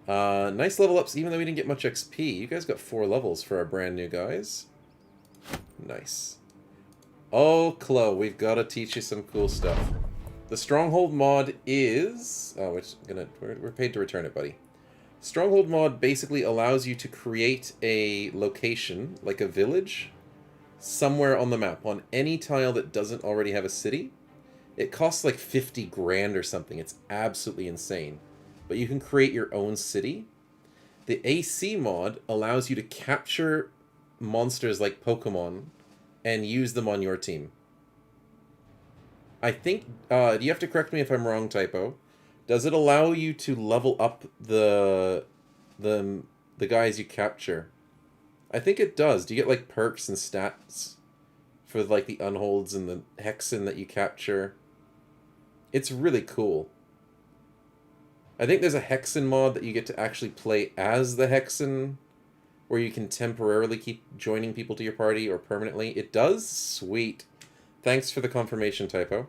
Nice level ups, even though we didn't get much XP. You guys got 4 levels for our brand new guys. Nice. Oh, Chloe, we've got to teach you some cool stuff. The Stronghold mod is... oh, we're paid to return it, buddy. Stronghold mod basically allows you to create a location, like a village, somewhere on the map, on any tile that doesn't already have a city. It costs like 50 grand or something. It's absolutely insane. But you can create your own city. The AC mod allows you to capture monsters like Pokemon and use them on your team. I think, you have to correct me if I'm wrong, Typo. Does it allow you to level up the guys you capture? I think it does. Do you get like perks and stats for like the unholds and the hexen that you capture? It's really cool. I think there's a hexen mod that you get to actually play as the hexen, where you can temporarily keep joining people to your party or permanently. It does? Sweet. Thanks for the confirmation, Typo.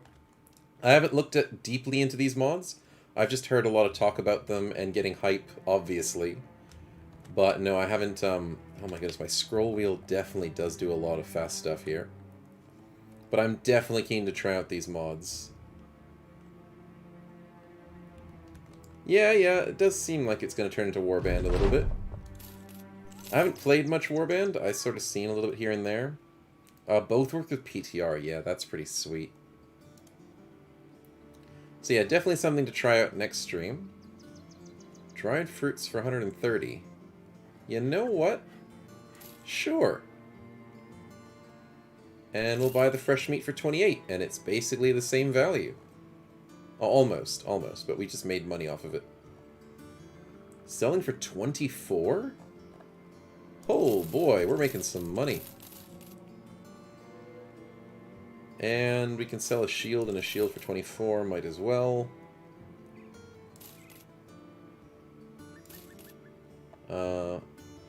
I haven't looked deeply into these mods. I've just heard a lot of talk about them and getting hype, obviously. But no, I haven't, oh my goodness, my scroll wheel definitely does do a lot of fast stuff here. But I'm definitely keen to try out these mods. Yeah, it does seem like it's going to turn into Warband a little bit. I haven't played much Warband. I sort of seen a little bit here and there. Both work with PTR. Yeah, that's pretty sweet. So yeah, definitely something to try out next stream. Dried fruits for 130. You know what? Sure. And we'll buy the fresh meat for 28, and it's basically the same value. Almost, but we just made money off of it. Selling for 24? Oh boy, we're making some money. And we can sell a shield and a shield for 24, might as well.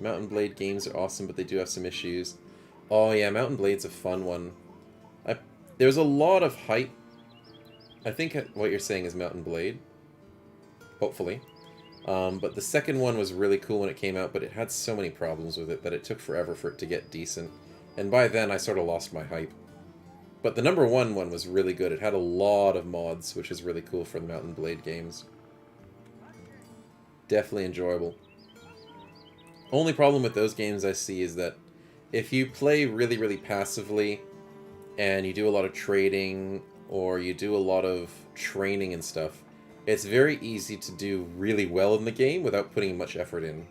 Mountain Blade games are awesome, but they do have some issues. Oh yeah, Mountain Blade's a fun one. There's a lot of hype. I think what you're saying is Mountain Blade. Hopefully. But the second one was really cool when it came out, but it had so many problems with it that it took forever for it to get decent. And by then, I sort of lost my hype. But the number one was really good. It had a lot of mods, which is really cool for the Mountain Blade games. Definitely enjoyable. Only problem with those games I see is that if you play really, really passively, and you do a lot of trading, or you do a lot of training and stuff, it's very easy to do really well in the game without putting much effort in.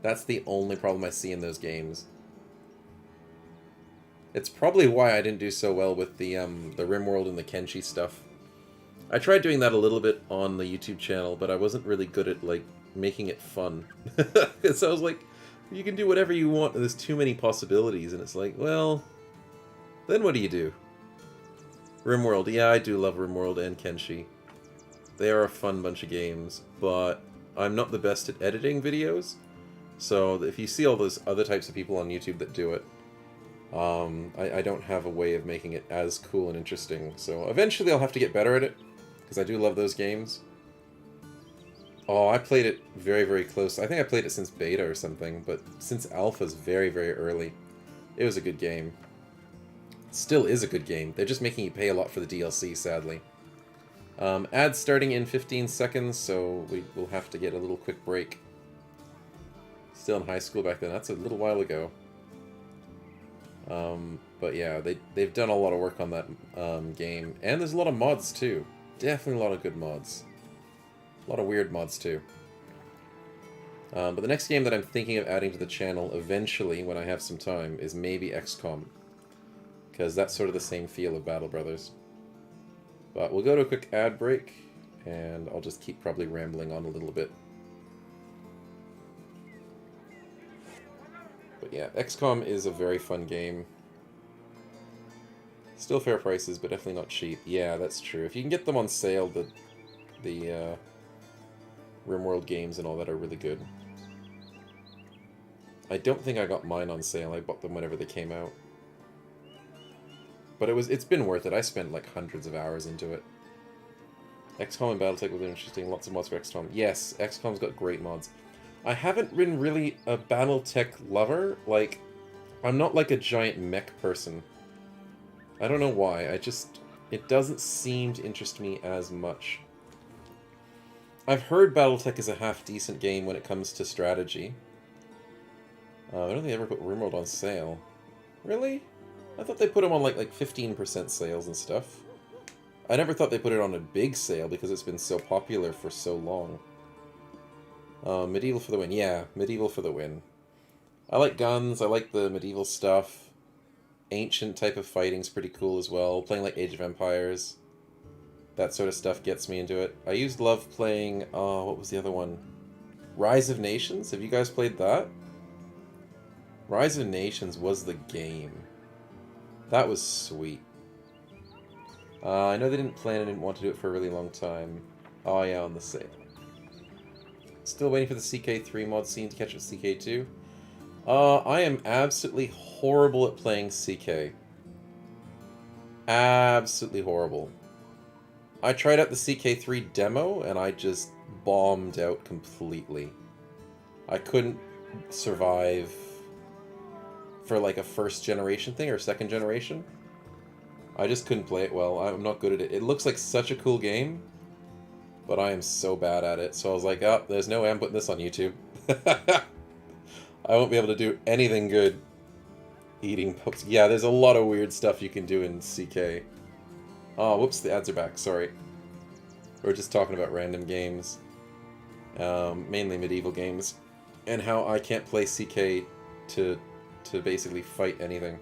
That's the only problem I see in those games. It's probably why I didn't do so well with the Rimworld and the Kenshi stuff. I tried doing that a little bit on the YouTube channel, but I wasn't really good at, like, making it fun. So I was like, you can do whatever you want, and there's too many possibilities, and it's like, well, then what do you do? Rimworld, yeah, I do love Rimworld and Kenshi. They are a fun bunch of games, but I'm not the best at editing videos, so if you see all those other types of people on YouTube that do it, I don't have a way of making it as cool and interesting, so eventually I'll have to get better at it, because I do love those games. Oh, I played it very, very close. I think I played it since beta or something, but since alpha's very, very early. It was a good game. Still is a good game. They're just making you pay a lot for the DLC, sadly. Ads starting in 15 seconds, so we will have to get a little quick break. Still in high school back then. That's a little while ago. But yeah, they've done a lot of work on that game. And there's a lot of mods, too. Definitely a lot of good mods. A lot of weird mods, too. But the next game that I'm thinking of adding to the channel eventually, when I have some time, is maybe XCOM. Because that's sort of the same feel of Battle Brothers. But we'll go to a quick ad break, and I'll just keep probably rambling on a little bit. But yeah, XCOM is a very fun game. Still fair prices, but definitely not cheap. Yeah, that's true. If you can get them on sale, the RimWorld games and all that are really good. I don't think I got mine on sale. I bought them whenever they came out. But it's been worth it. I spent like hundreds of hours into it. XCOM and Battletech was interesting. Lots of mods for XCOM. Yes, XCOM's got great mods. I haven't been really a Battletech lover. Like, I'm not like a giant mech person. I don't know why. It doesn't seem to interest me as much. I've heard Battletech is a half-decent game when it comes to strategy. I don't think they ever put RimWorld on sale. Really? I thought they put them on like 15% sales and stuff. I never thought they put it on a big sale because it's been so popular for so long. Medieval for the win. Yeah, Medieval for the win. I like guns, I like the medieval stuff. Ancient type of fighting's pretty cool as well. Playing like Age of Empires. That sort of stuff gets me into it. I used to love playing, what was the other one? Rise of Nations? Have you guys played that? Rise of Nations was the game. That was sweet. I know they didn't plan and didn't want to do it for a really long time. Oh yeah, on the sale. Still waiting for the CK3 mod scene to catch up with CK2. I am absolutely horrible at playing CK. Absolutely horrible. I tried out the CK3 demo and I just bombed out completely. I couldn't survive for like a first generation thing or second generation. I just couldn't play it well. I'm not good at it. It looks like such a cool game, but I am so bad at it. So I was like, oh, there's no way I'm putting this on YouTube. I won't be able to do anything good eating pups. Yeah, there's a lot of weird stuff you can do in CK. Oh, whoops, the ads are back, sorry. We're just talking about random games. Mainly medieval games. And how I can't play CK to basically fight anything.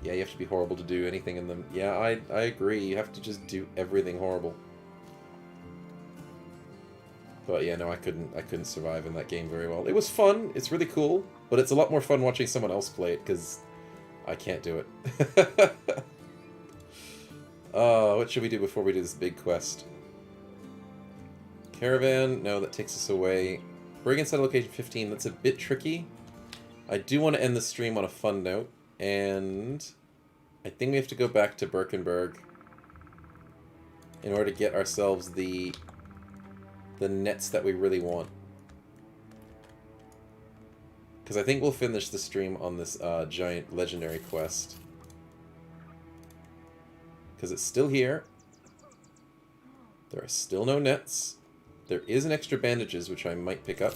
Yeah, you have to be horrible to do anything in them. Yeah, I agree. You have to just do everything horrible. But yeah, no, I couldn't survive in that game very well. It was fun. It's really cool, but it's a lot more fun watching someone else play it because I can't do it. What should we do before we do this big quest? Caravan? No, that takes us away. Bring inside location 15. That's a bit tricky. I do want to end the stream on a fun note, and I think we have to go back to Birkenberg in order to get ourselves the nets that we really want. Because I think we'll finish the stream on this giant legendary quest. Because it's still here. There are still no nets. There is an extra bandages, which I might pick up.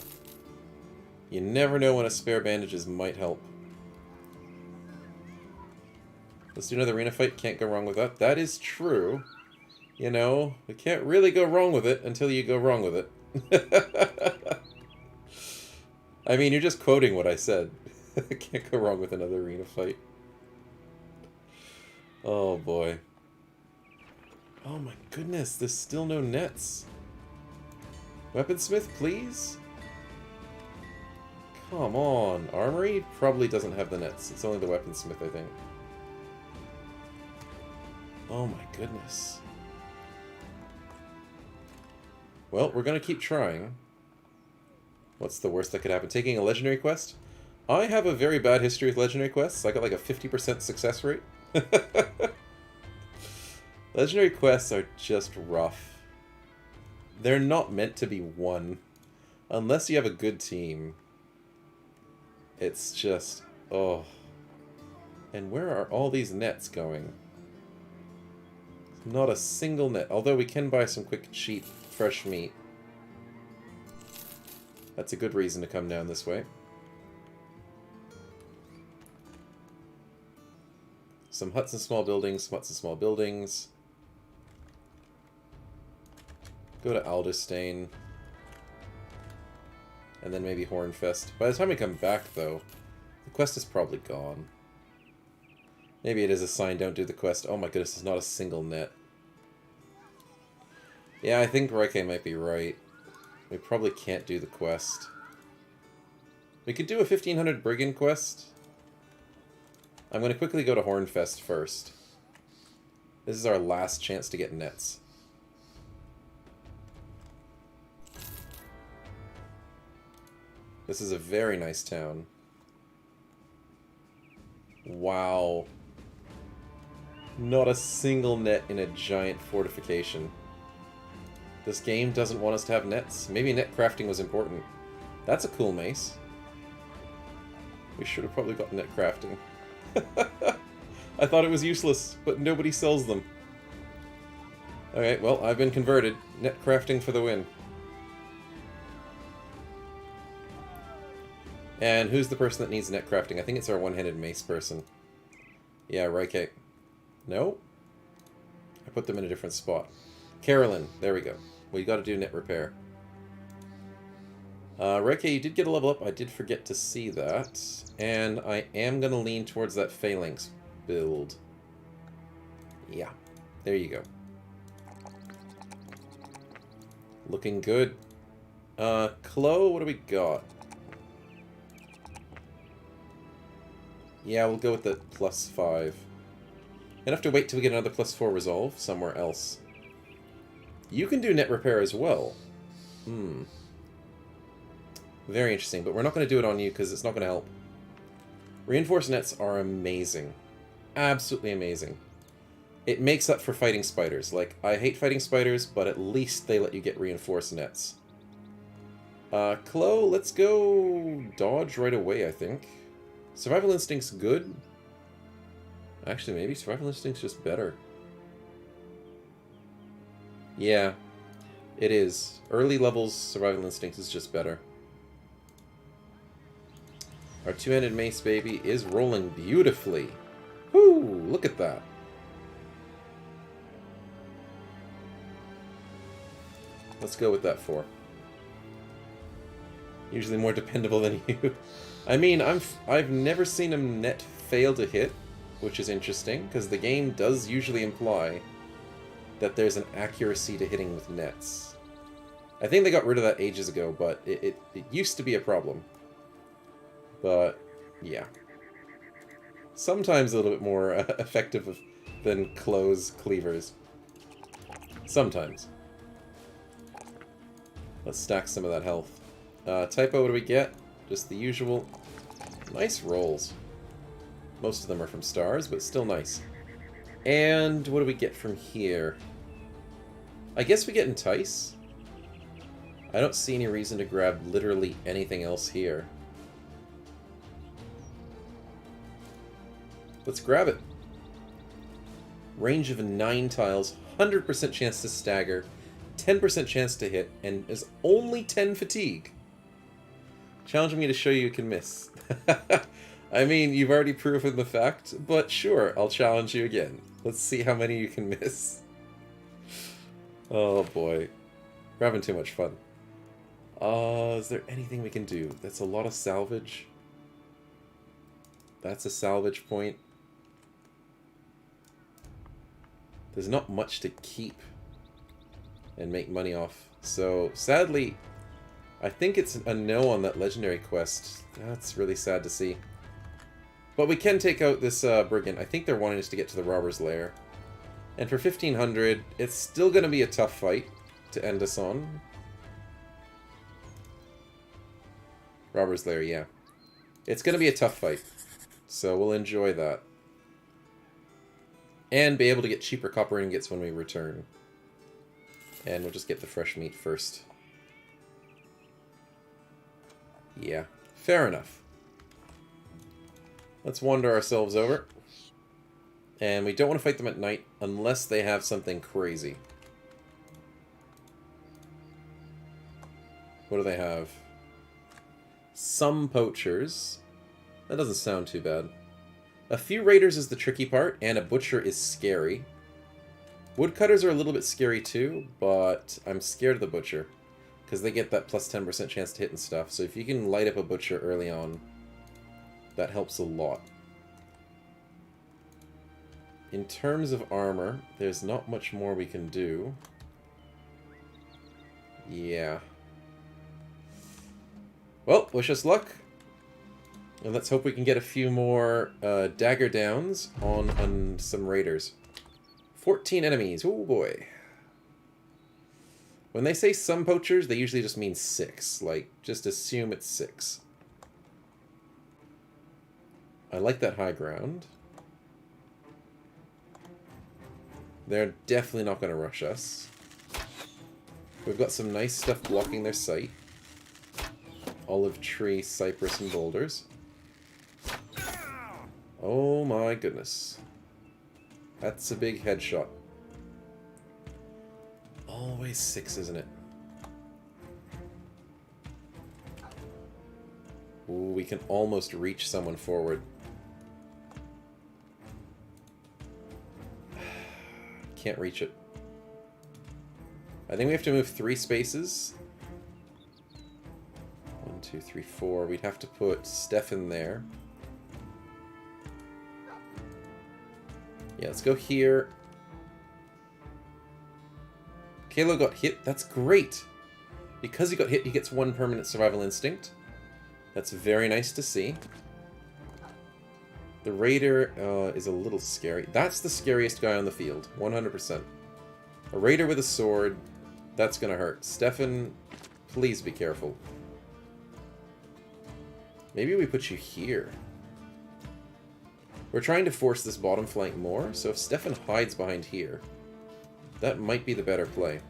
You never know when a spare bandages might help. Let's do another arena fight. Can't go wrong with that. That is true. You know, you can't really go wrong with it until you go wrong with it. I mean, you're just quoting what I said. Can't go wrong with another arena fight. Oh, boy. Oh, my goodness. There's still no nets. Weaponsmith, please? Come on. Armory probably doesn't have the nets. It's only the weaponsmith, I think. Oh, my goodness. Well, we're going to keep trying. What's the worst that could happen? Taking a legendary quest? I have a very bad history with legendary quests. I got like a 50% success rate. Legendary quests are just rough. They're not meant to be won. Unless you have a good team. It's just... oh. And where are all these nets going? Not a single net. Although we can buy some quick, cheap, fresh meat. That's a good reason to come down this way. Some huts and small buildings, some huts and small buildings. Go to Alderstein. And then maybe Hornfest. By the time we come back, though, the quest is probably gone. Maybe it is a sign, don't do the quest. Oh my goodness, there's not a single net. Yeah, I think Reike might be right. We probably can't do the quest. We could do a 1500 Brigand quest. I'm going to quickly go to Hornfest first. This is our last chance to get nets. This is a very nice town. Wow. Not a single net in a giant fortification. This game doesn't want us to have nets. Maybe net crafting was important. That's a cool mace. We should have probably got net crafting. I thought it was useless, but nobody sells them. Okay, well, I've been converted. Net crafting for the win. And who's the person that needs net crafting? I think it's our one-handed mace person. Yeah, Reike. No? I put them in a different spot. Carolyn. There we go. We got to do net repair. Reike, you did get a level up. I did forget to see that. And I am going to lean towards that phalanx build. Yeah. There you go. Looking good. Chloe, what do we got? Yeah, we'll go with the +5. Gonna have to wait till we get another +4 resolve somewhere else. You can do net repair as well. Very interesting, but we're not going to do it on you because it's not going to help. Reinforced nets are amazing. Absolutely amazing. It makes up for fighting spiders. Like, I hate fighting spiders, but at least they let you get reinforced nets. Chloe, let's go dodge right away, I think. Survival Instinct's good. Actually, maybe Survival Instinct's just better. Yeah, it is. Early levels Survival Instinct is just better. Our two-handed mace baby is rolling beautifully. Whoo! Look at that. Let's go with that 4. Usually more dependable than you. I mean, I've never seen him net fail to hit, which is interesting, because the game does usually imply that there's an accuracy to hitting with nets. I think they got rid of that ages ago, but it used to be a problem. But, yeah. Sometimes a little bit more effective than close cleavers. Sometimes. Let's stack some of that health. Typo, what do we get? Just the usual. Nice rolls. Most of them are from stars, but still nice. And what do we get from here? I guess we get Entice. I don't see any reason to grab literally anything else here. Let's grab it. Range of 9 tiles, 100% chance to stagger, 10% chance to hit, and is only 10 fatigue. Challenging me to show you can miss. I mean, you've already proven the fact, but sure, I'll challenge you again. Let's see how many you can miss. Oh boy. We're having too much fun. Is there anything we can do? That's a lot of salvage. That's a salvage point. There's not much to keep and make money off. So, sadly, I think it's a no on that legendary quest. That's really sad to see. But we can take out this brigand. I think they're wanting us to get to the robber's lair. And for 1500, it's still going to be a tough fight to end us on. Robber's lair, yeah. It's going to be a tough fight. So we'll enjoy that. And be able to get cheaper copper ingots when we return. And we'll just get the fresh meat first. Yeah, fair enough. Let's wander ourselves over. And we don't want to fight them at night unless they have something crazy. What do they have? Some poachers. That doesn't sound too bad. A few raiders is the tricky part, and a butcher is scary. Woodcutters are a little bit scary too, but I'm scared of the butcher. Because they get that plus 10% chance to hit and stuff. So if you can light up a butcher early on, that helps a lot. In terms of armor, there's not much more we can do. Yeah. Well, wish us luck. And let's hope we can get a few more dagger downs on some raiders. 14 enemies. Oh boy. When they say some poachers, they usually just mean 6. Like, just assume it's 6. I like that high ground. They're definitely not going to rush us. We've got some nice stuff blocking their sight. Olive tree, cypress, and boulders. Oh my goodness. That's a big headshot. Always 6, isn't it? Ooh, we can almost reach someone forward. Can't reach it. I think we have to move 3 spaces. 1, 2, 3, 4. We'd have to put Stefan there. Yeah, let's go here. Kalo got hit. That's great. Because he got hit, he gets 1 permanent survival instinct. That's very nice to see. The raider is a little scary. That's the scariest guy on the field. 100%. A raider with a sword. That's going to hurt. Stefan, please be careful. Maybe we put you here. We're trying to force this bottom flank more, so if Stefan hides behind here, that might be the better play.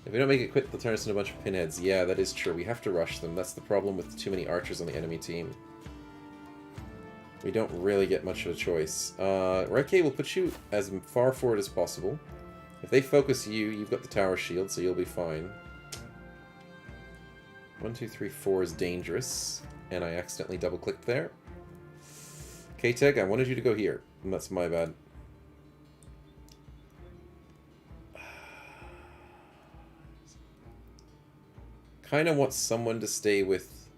If we don't make it quick, they'll turn us into a bunch of pinheads. Yeah, that is true. We have to rush them. That's the problem with too many archers on the enemy team. We don't really get much of a choice. Reike will put you as far forward as possible. If they focus you, you've got the tower shield, so you'll be fine. 1, 2, 3, 4 is dangerous. And I accidentally double-clicked there. K-Teg, I wanted you to go here. And that's my bad. kind of want someone to stay with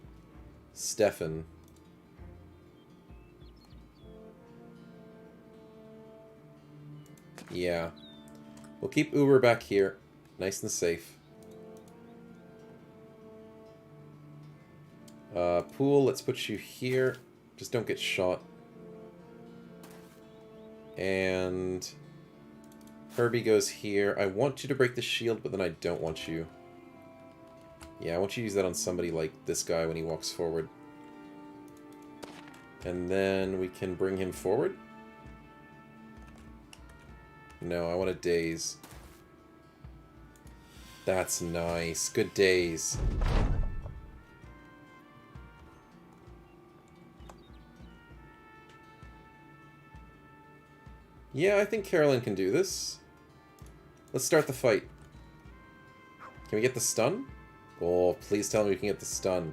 Stefan. Yeah. We'll keep Uber back here. Nice and safe. Pool, let's put you here. Just don't get shot. And Herbie goes here. I want you to break the shield, but then I don't want you. Yeah, I want you to use that on somebody like this guy when he walks forward. And then we can bring him forward. No, I want a daze. That's nice. Good daze. Yeah, I think Carolyn can do this. Let's start the fight. Can we get the stun? Oh, please tell me we can get the stun.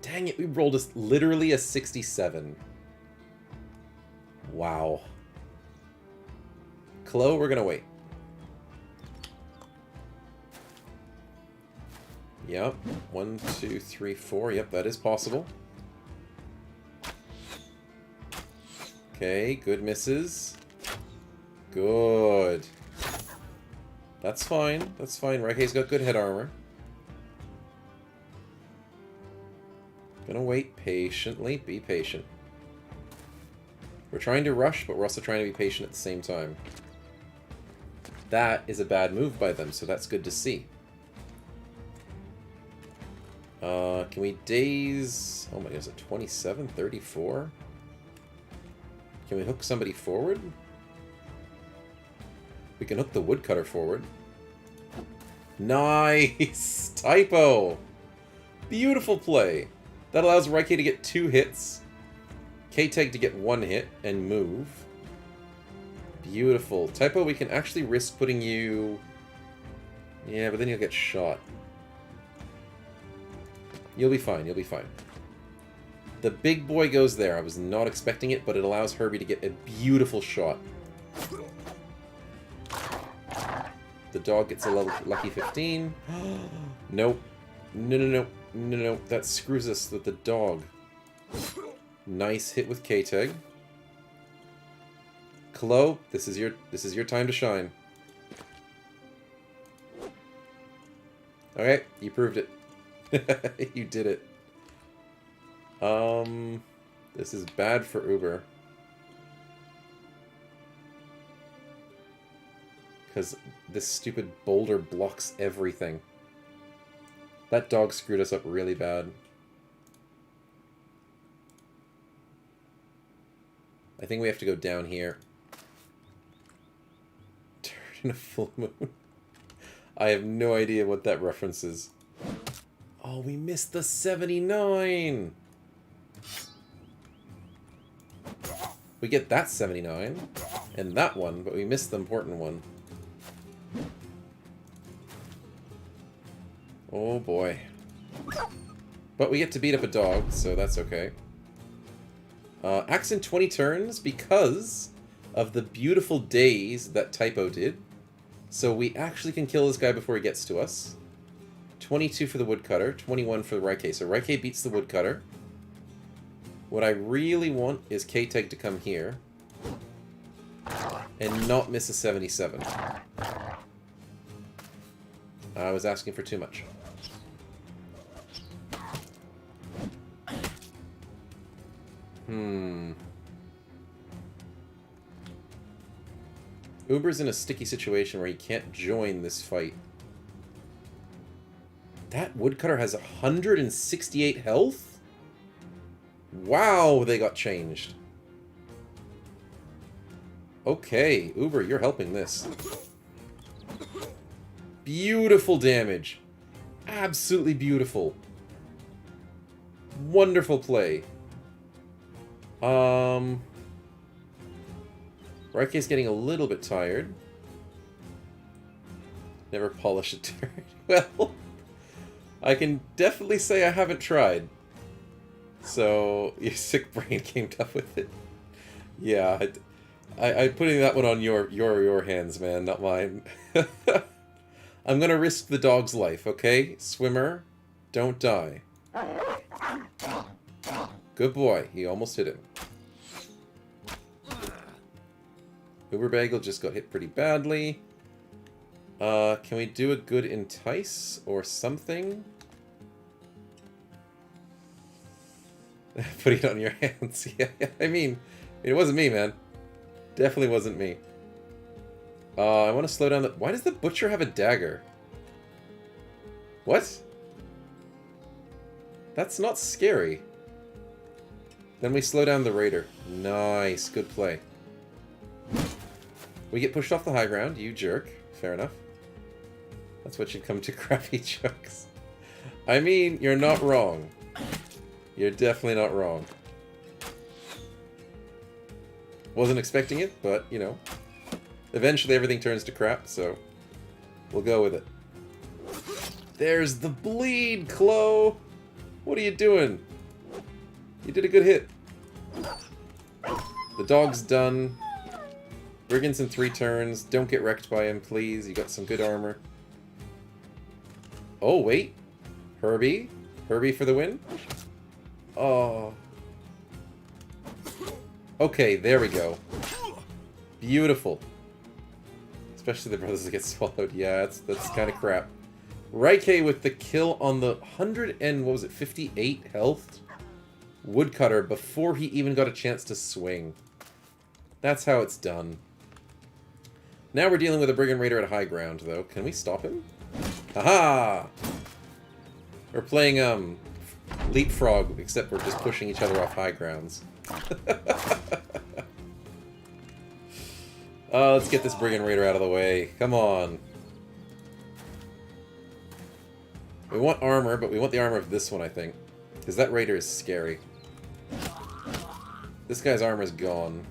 Dang it, we rolled literally a 67. Wow. Chloe, we're gonna wait. Yep. 1, 2, 3, 4. Yep, that is possible. Okay, good misses. Good. That's fine. That's fine. Raikei's got good head armor. Gonna wait patiently. Be patient. We're trying to rush, but we're also trying to be patient at the same time. That is a bad move by them, so that's good to see. Can we daze... Oh my god, is it 27? 34? Can we hook somebody forward? We can hook the woodcutter forward. Nice! Typo! Beautiful play. That allows Raikei to get 2 hits. K-Tag to get 1 hit and move. Beautiful. Typo, we can actually risk putting you... Yeah, but then you'll get shot. You'll be fine, you'll be fine. The big boy goes there. I was not expecting it, but it allows Herbie to get a beautiful shot. The dog gets a lucky 15. Nope. No, no, no. No, no, that screws us with the dog. Nice hit with K-Tag. Chloe, this is your time to shine. Okay, you proved it. You did it. This is bad for Uber. Because this stupid boulder blocks everything. That dog screwed us up really bad. I think we have to go down here. Turn in a full moon. I have no idea what that reference is. Oh, we missed the 79! We get that 79, and that one, but we missed the important one. Oh boy. But we get to beat up a dog, so that's okay. Axe in 20 turns because of the beautiful daze that Typo did. So we actually can kill this guy before he gets to us. 22 for the woodcutter, 21 for the Raikei. So Raikei beats the woodcutter. What I really want is K-Tag to come here and not miss a 77. I was asking for too much. Uber's in a sticky situation where he can't join this fight. That woodcutter has 168 health? Wow, they got changed. Okay, Uber, you're helping this. Beautiful damage. Absolutely beautiful. Wonderful play. Raikei's getting a little bit tired. Never polish a turret. Well, I can definitely say I haven't tried. So, your sick brain came up with it. Yeah, I'm putting that one on your hands, man, not mine. I'm gonna risk the dog's life, okay? Swimmer, don't die. Good boy. He almost hit him. Uber Bagel just got hit pretty badly. Can we do a good entice or something? Put it on your hands. Yeah, I mean, it wasn't me, man. Definitely wasn't me. I want to slow down the... Why does the butcher have a dagger? What? That's not scary. Then we slow down the raider. Nice. Good play. We get pushed off the high ground. You jerk. Fair enough. That's what should come to crappy jokes. I mean, you're not wrong. You're definitely not wrong. Wasn't expecting it, but, you know. Eventually everything turns to crap, so we'll go with it. There's the bleed, Chloe! What are you doing? You did a good hit. The dog's done. Brigands in 3 turns. Don't get wrecked by him, please. You got some good armor. Oh, wait. Herbie? Herbie for the win? Oh. Okay, there we go. Beautiful. Especially the brothers that get swallowed. Yeah, that's kind of crap. Raike with the kill on the 100 and, what was it, 58 health woodcutter before he even got a chance to swing. That's how it's done. Now we're dealing with a Brigand Raider at high ground, though. Can we stop him? Haha! We're playing, Leapfrog, except we're just pushing each other off high grounds. Let's get this Brigand Raider out of the way. Come on. We want armor, but we want the armor of this one, I think. Because that Raider is scary. This guy's armor is gone.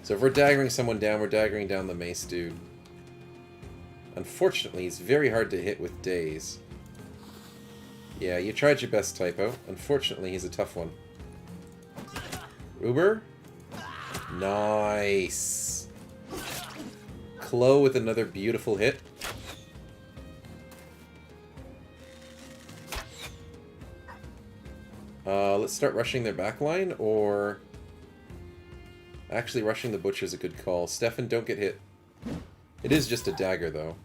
So if we're daggering someone down, we're daggering down the mace dude. Unfortunately, he's very hard to hit with daze. Yeah, you tried your best, Typo. Unfortunately, he's a tough one. Uber? Nice. Chloe with another beautiful hit. Let's start rushing their backline, or... Actually, rushing the butcher is a good call. Stefan, don't get hit. It is just a dagger, though.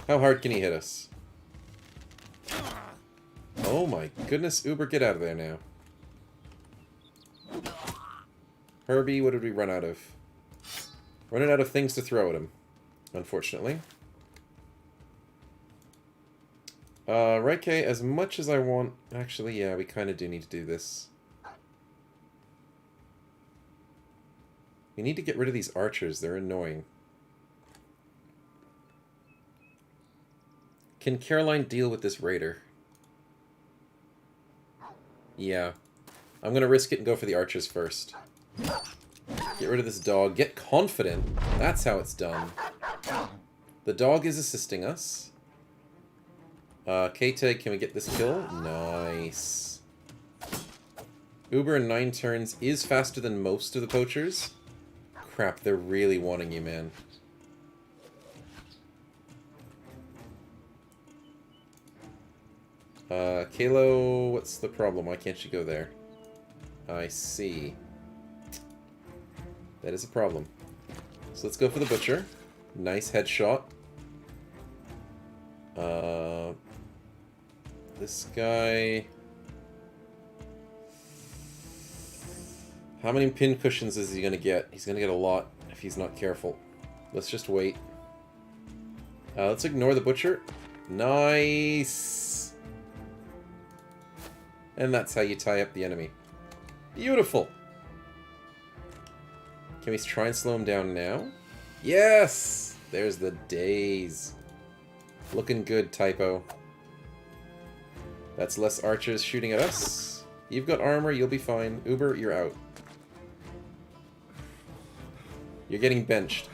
How hard can he hit us? Oh my goodness, Uber, get out of there now. Herbie, what did we run out of? Running out of things to throw at him, unfortunately. Raike, as much as I want... Actually, yeah, we kind of do need to do this. We need to get rid of these archers. They're annoying. Can Caroline deal with this raider? Yeah. I'm going to risk it and go for the archers first. Get rid of this dog. Get confident. That's how it's done. The dog is assisting us. K-Tag, can we get this kill? Nice. Uber in 9 turns is faster than most of the poachers. Crap, they're really wanting you, man. Kalo, what's the problem? Why can't you go there? I see. That is a problem. So let's go for the butcher. Nice headshot. This guy... How many pin cushions is he going to get? He's going to get a lot if he's not careful. Let's just wait. Let's ignore the butcher. Nice! And that's how you tie up the enemy. Beautiful! Can we try and slow him down now? Yes! There's the days. Looking good, Typo. That's less archers shooting at us. You've got armor, you'll be fine. Uber, you're out. You're getting benched.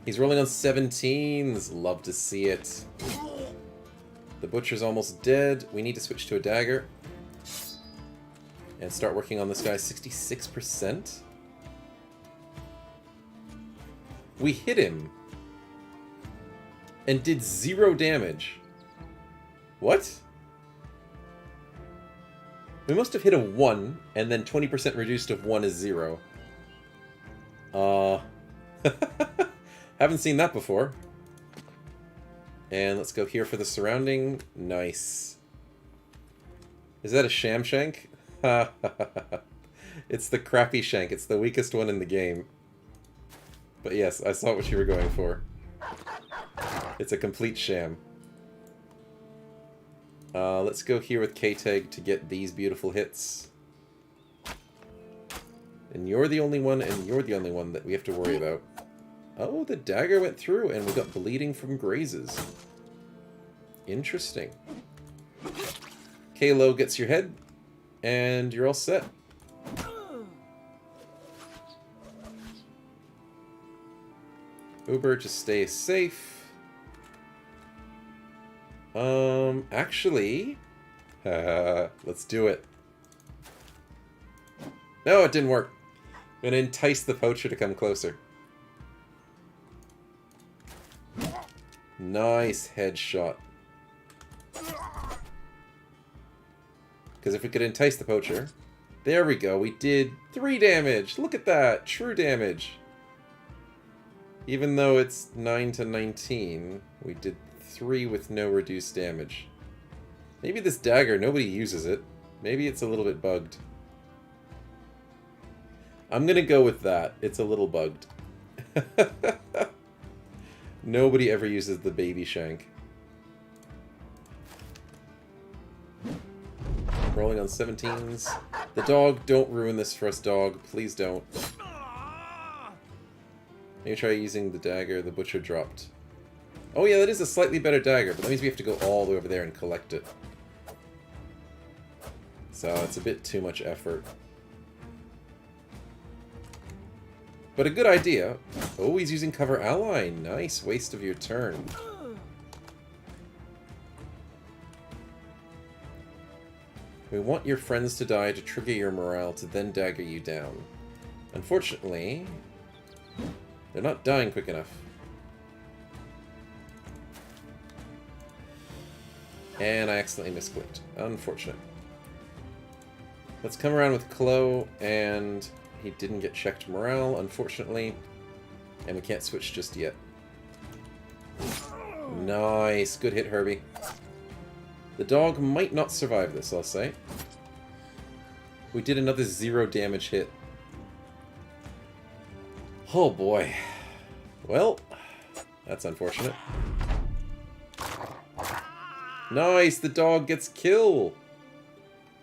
He's rolling on 17s. Love to see it. The butcher's almost dead. We need to switch to a dagger. And start working on this guy. 66%? We hit him. And did 0 damage. What? We must have hit a 1, and then 20% reduced of 1 is 0. Haven't seen that before. And let's go here for the surrounding. Nice. Is that a sham shank? It's the crappy shank. It's the weakest one in the game. But yes, I saw what you were going for. It's a complete sham. Let's go here with K-Tag to get these beautiful hits. And you're the only one, and you're the only one that we have to worry about. Oh, the dagger went through, and we got bleeding from grazes. Interesting. Kalo gets your head, and you're all set. Uber, just stay safe. Actually... let's do it. No, it didn't work. I'm gonna entice the poacher to come closer. Nice headshot. Because if we could entice the poacher... There we go, we did 3 damage! Look at that! True damage! Even though it's 9 to 19, we did 3 with no reduced damage. Maybe this dagger, nobody uses it. Maybe it's a little bit bugged. I'm gonna go with that. It's a little bugged. Nobody ever uses the baby shank. Rolling on 17s. The dog, don't ruin this for us, dog. Please don't. Maybe try using the dagger the butcher dropped. Oh yeah, that is a slightly better dagger, but that means we have to go all the way over there and collect it. So it's a bit too much effort. But a good idea. Oh, he's using cover ally. Nice waste of your turn. We want your friends to die to trigger your morale to then dagger you down. Unfortunately, they're not dying quick enough. And I accidentally misclicked. Unfortunate. Let's come around with Chloe, and he didn't get checked morale, unfortunately. And we can't switch just yet. Nice. Good hit, Herbie. The dog might not survive this, I'll say. We did another 0 damage hit. Oh boy. Well, that's unfortunate. Nice, the dog gets kill.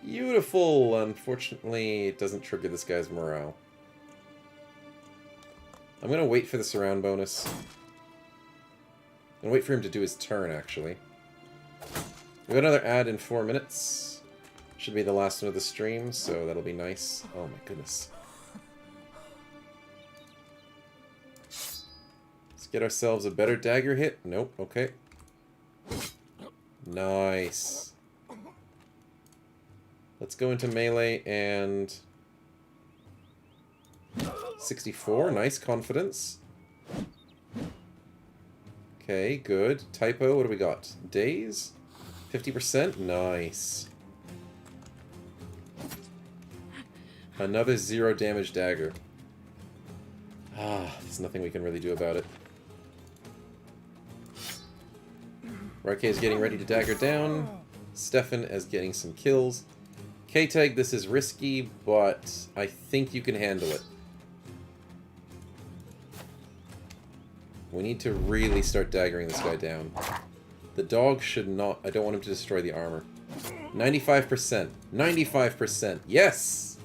Beautiful. Unfortunately, it doesn't trigger this guy's morale. I'm going to wait for the surround bonus. And wait for him to do his turn, actually. We have another ad in 4 minutes. Should be the last one of the stream, so that'll be nice. Oh my goodness. Let's get ourselves a better dagger hit. Nope, okay. Nice. Let's go into melee and... 64, nice confidence. Okay, good. Typo, what do we got? Days? 50%? Nice. Another 0 damage dagger. Ah, there's nothing we can really do about it. Raike is getting ready to dagger down. Stefan is getting some kills. K-Tag, this is risky, but I think you can handle it. We need to really start daggering this guy down. The dog should not... I don't want him to destroy the armor. 95%. 95%. Yes!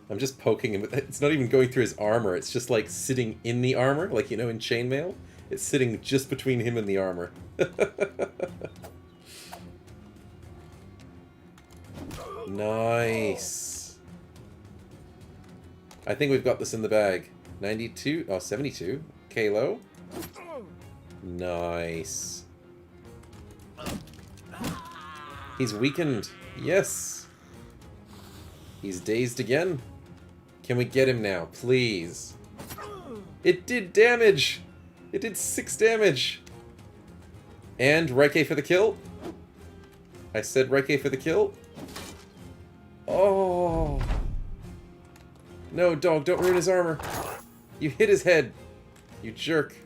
I'm just poking him. It's not even going through his armor. It's just like sitting in the armor. Like, you know, in chainmail. It's sitting just between him and the armor. Nice. I think we've got this in the bag. 92. Oh, 72. Kalo. Nice. He's weakened. Yes. He's dazed again. Can we get him now, please? It did damage! It did 6 damage! And Raike for the kill. I said Raike for the kill. Oh! No, dog, don't ruin his armor. You hit his head. You jerk.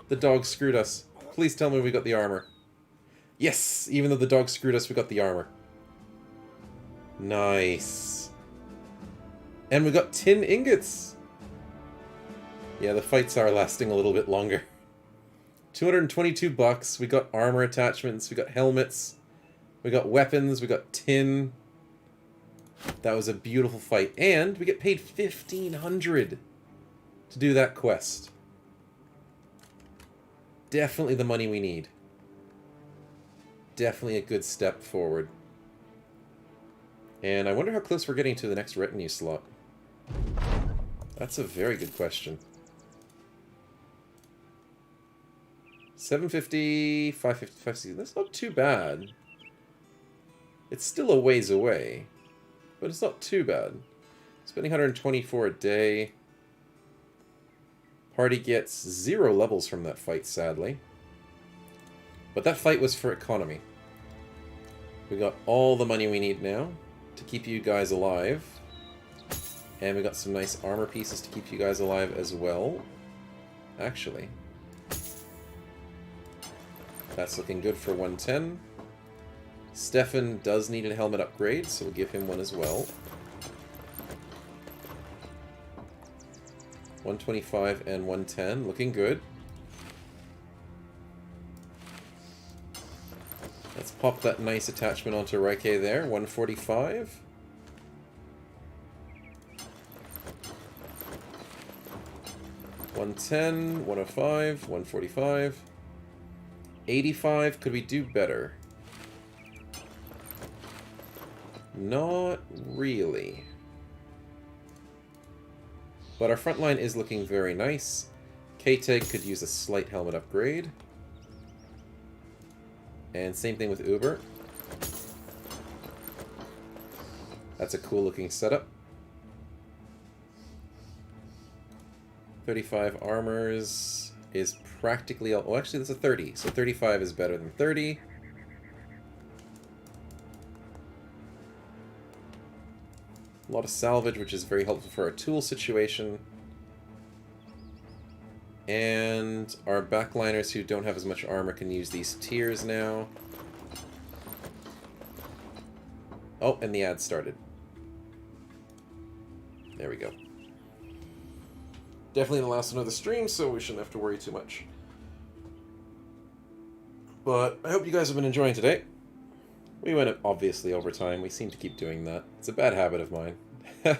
The dog screwed us. Please tell me we got the armor. Yes! Even though the dog screwed us, we got the armor. Nice. And we got tin ingots! Yeah, the fights are lasting a little bit longer. 222 bucks. We got armor attachments. We got helmets. We got weapons. We got tin. That was a beautiful fight. And we get paid 1,500 to do that quest. Definitely the money we need. Definitely a good step forward. And I wonder how close we're getting to the next retinue slot. That's a very good question. 750, 550, 560. That's not too bad. It's still a ways away, but it's not too bad. Spending 124 a day. Party gets 0 levels from that fight, sadly. But that fight was for economy. We got all the money we need now to keep you guys alive. And we got some nice armor pieces to keep you guys alive as well. Actually. That's looking good for 110. Stefan does need a helmet upgrade, so we'll give him one as well. 125 and 110, looking good. Let's pop that nice attachment onto Raike there, 145. $110, 105, 145. 85, could we do better? Not really. But our front line is looking very nice. K-Teg could use a slight helmet upgrade. And same thing with Uber. That's a cool looking setup. 35 armors is practically all... Oh, actually, that's a 30. So 35 is better than 30. A lot of salvage, which is very helpful for our tool situation. And our backliners who don't have as much armor can use these tiers now. Oh, and the ad started. There we go. Definitely the last one of the stream, so we shouldn't have to worry too much. But I hope you guys have been enjoying today. We went obviously over time. We seem to keep doing that. It's a bad habit of mine. But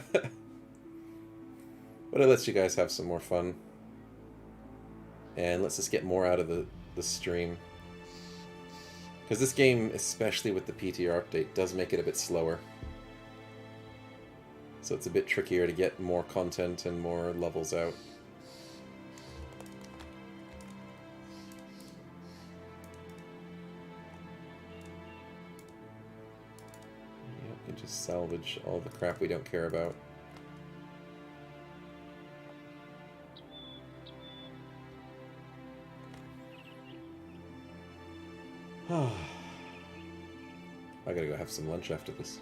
it lets you guys have some more fun. And let's just get more out of the stream. Because this game, especially with the PTR update, does make it a bit slower. So it's a bit trickier to get more content and more levels out. Yep, we can just salvage all the crap we don't care about. I gotta go have some lunch after this.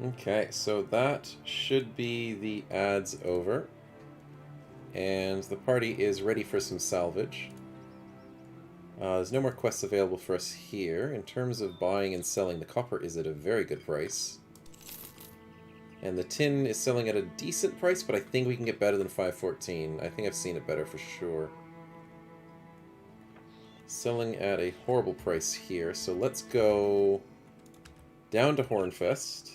Okay, so that should be the ads over. And the party is ready for some salvage. There's no more quests available for us here. In terms of buying and selling, the copper is at a very good price. And the tin is selling at a decent price, but I think we can get better than 514. I think I've seen it better for sure. Selling at a horrible price here, so let's go down to Hornfest.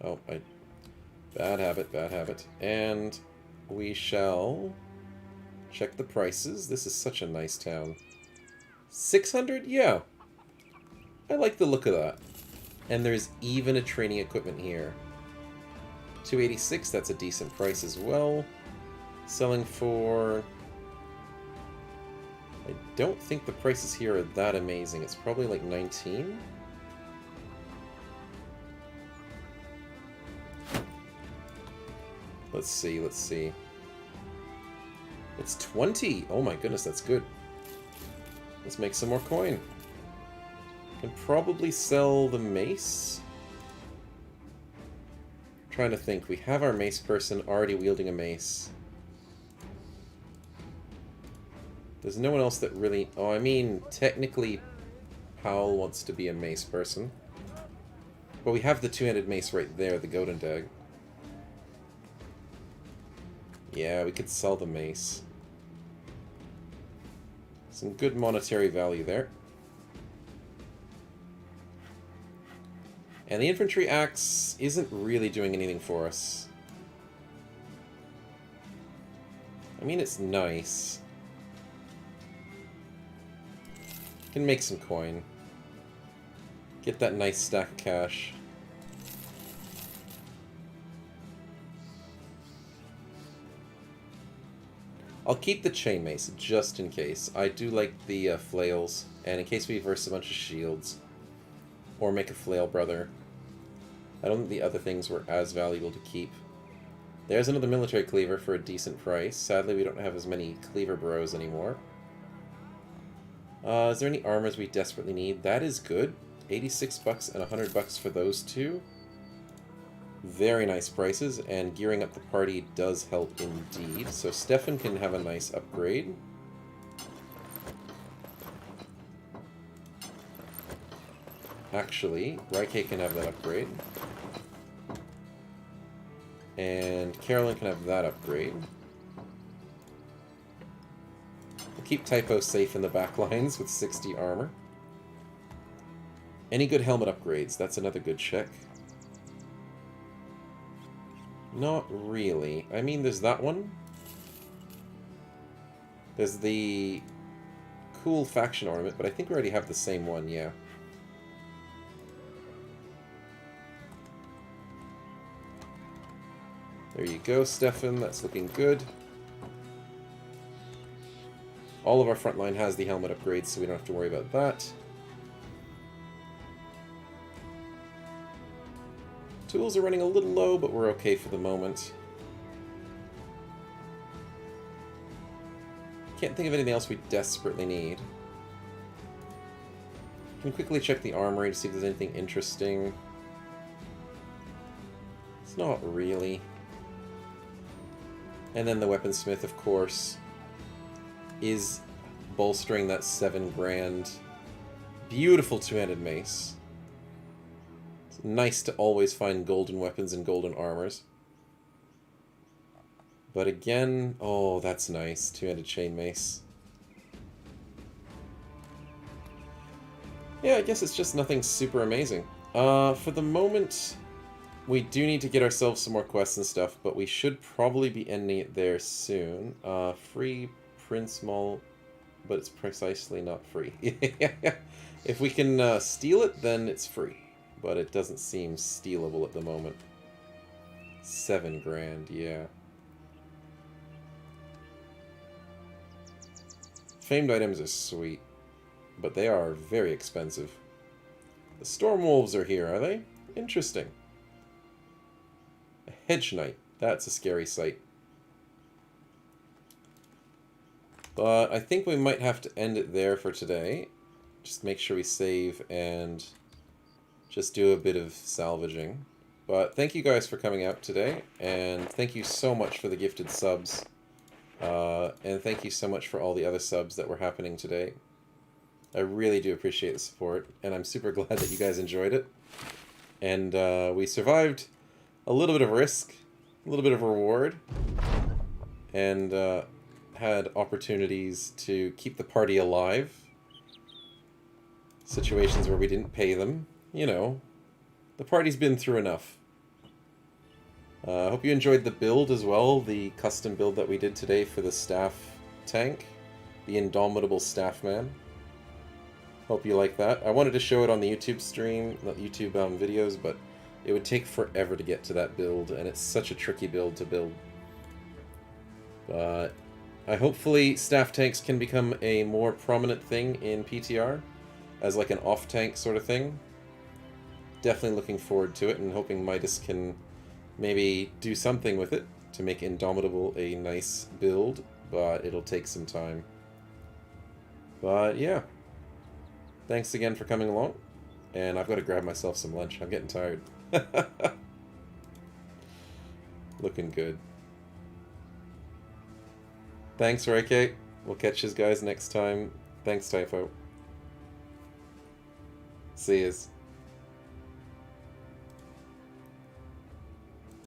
Oh, Bad habit, bad habit. And we shall check the prices. This is such a nice town. 600? Yeah. I like the look of that. And there's even a training equipment here. 286, that's a decent price as well. Selling for... I don't think the prices here are that amazing. It's probably like 19. Let's see, let's see. It's 20! Oh my goodness, that's good. Let's make some more coin. Can probably sell the mace. Trying to think. We have our mace person already wielding a mace. There's no one else that really... Oh, I mean, technically, Powell wants to be a mace person. But we have the two-handed mace right there, the Golden Dag. Yeah, we could sell the mace. Some good monetary value there. And the infantry axe isn't really doing anything for us. I mean, it's nice. Can make some coin. Get that nice stack of cash. I'll keep the chain mace, just in case. I do like the flails, and in case we verse a bunch of shields. Or make a flail brother. I don't think the other things were as valuable to keep. There's another military cleaver for a decent price. Sadly, we don't have as many cleaver bros anymore. Is there any armors we desperately need? That is good. 86 bucks and 100 bucks for those two. Very nice prices, and gearing up the party does help indeed. So Stefan can have a nice upgrade. Actually, Raike can have that upgrade. And Carolyn can have that upgrade. We'll keep Typo safe in the back lines with 60 armor. Any good helmet upgrades? That's another good check. Not really. I mean, there's that one. There's the cool faction ornament, but I think we already have the same one, yeah. There you go, Stefan. That's looking good. All of our frontline has the helmet upgrades, so we don't have to worry about that. Tools are running a little low, but we're okay for the moment. Can't think of anything else we desperately need. Can quickly check the armory to see if there's anything interesting. It's not really. And then the weaponsmith, of course, is bolstering that 7 grand. Beautiful two-handed mace. It's nice to always find golden weapons and golden armors. But again, oh, that's nice. Two-handed chain mace. Yeah, I guess it's just nothing super amazing. For the moment, we do need to get ourselves some more quests and stuff, but we should probably be ending it there soon. Free Prince Mall, but it's precisely not free. If we can steal it, then it's free. But it doesn't seem stealable at the moment. 7 grand, yeah. Famed items are sweet, but they are very expensive. The Storm Wolves are here, are they? Interesting. A Hedge Knight. That's a scary sight. But I think we might have to end it there for today. Just make sure we save and just do a bit of salvaging. But thank you guys for coming out today, and thank you so much for the gifted subs. And thank you so much for all the other subs that were happening today. I really do appreciate the support, and I'm super glad that you guys enjoyed it. And we survived a little bit of risk, a little bit of reward, and had opportunities to keep the party alive. Situations where we didn't pay them. You know, the party's been through enough. I hope you enjoyed the build as well, the custom build that we did today for the staff tank, the Indomitable Staffman. Hope you like that. I wanted to show it on the YouTube stream, not YouTube videos, but it would take forever to get to that build, and it's such a tricky build to build. But hopefully staff tanks can become a more prominent thing in PTR, as like an off-tank sort of thing. Definitely looking forward to it, and hoping Midas can maybe do something with it to make Indomitable a nice build, but it'll take some time. But yeah, thanks again for coming along, and I've got to grab myself some lunch. I'm getting tired. Looking good. Thanks, Reike. We'll catch you guys next time. Thanks, Typho. See yous.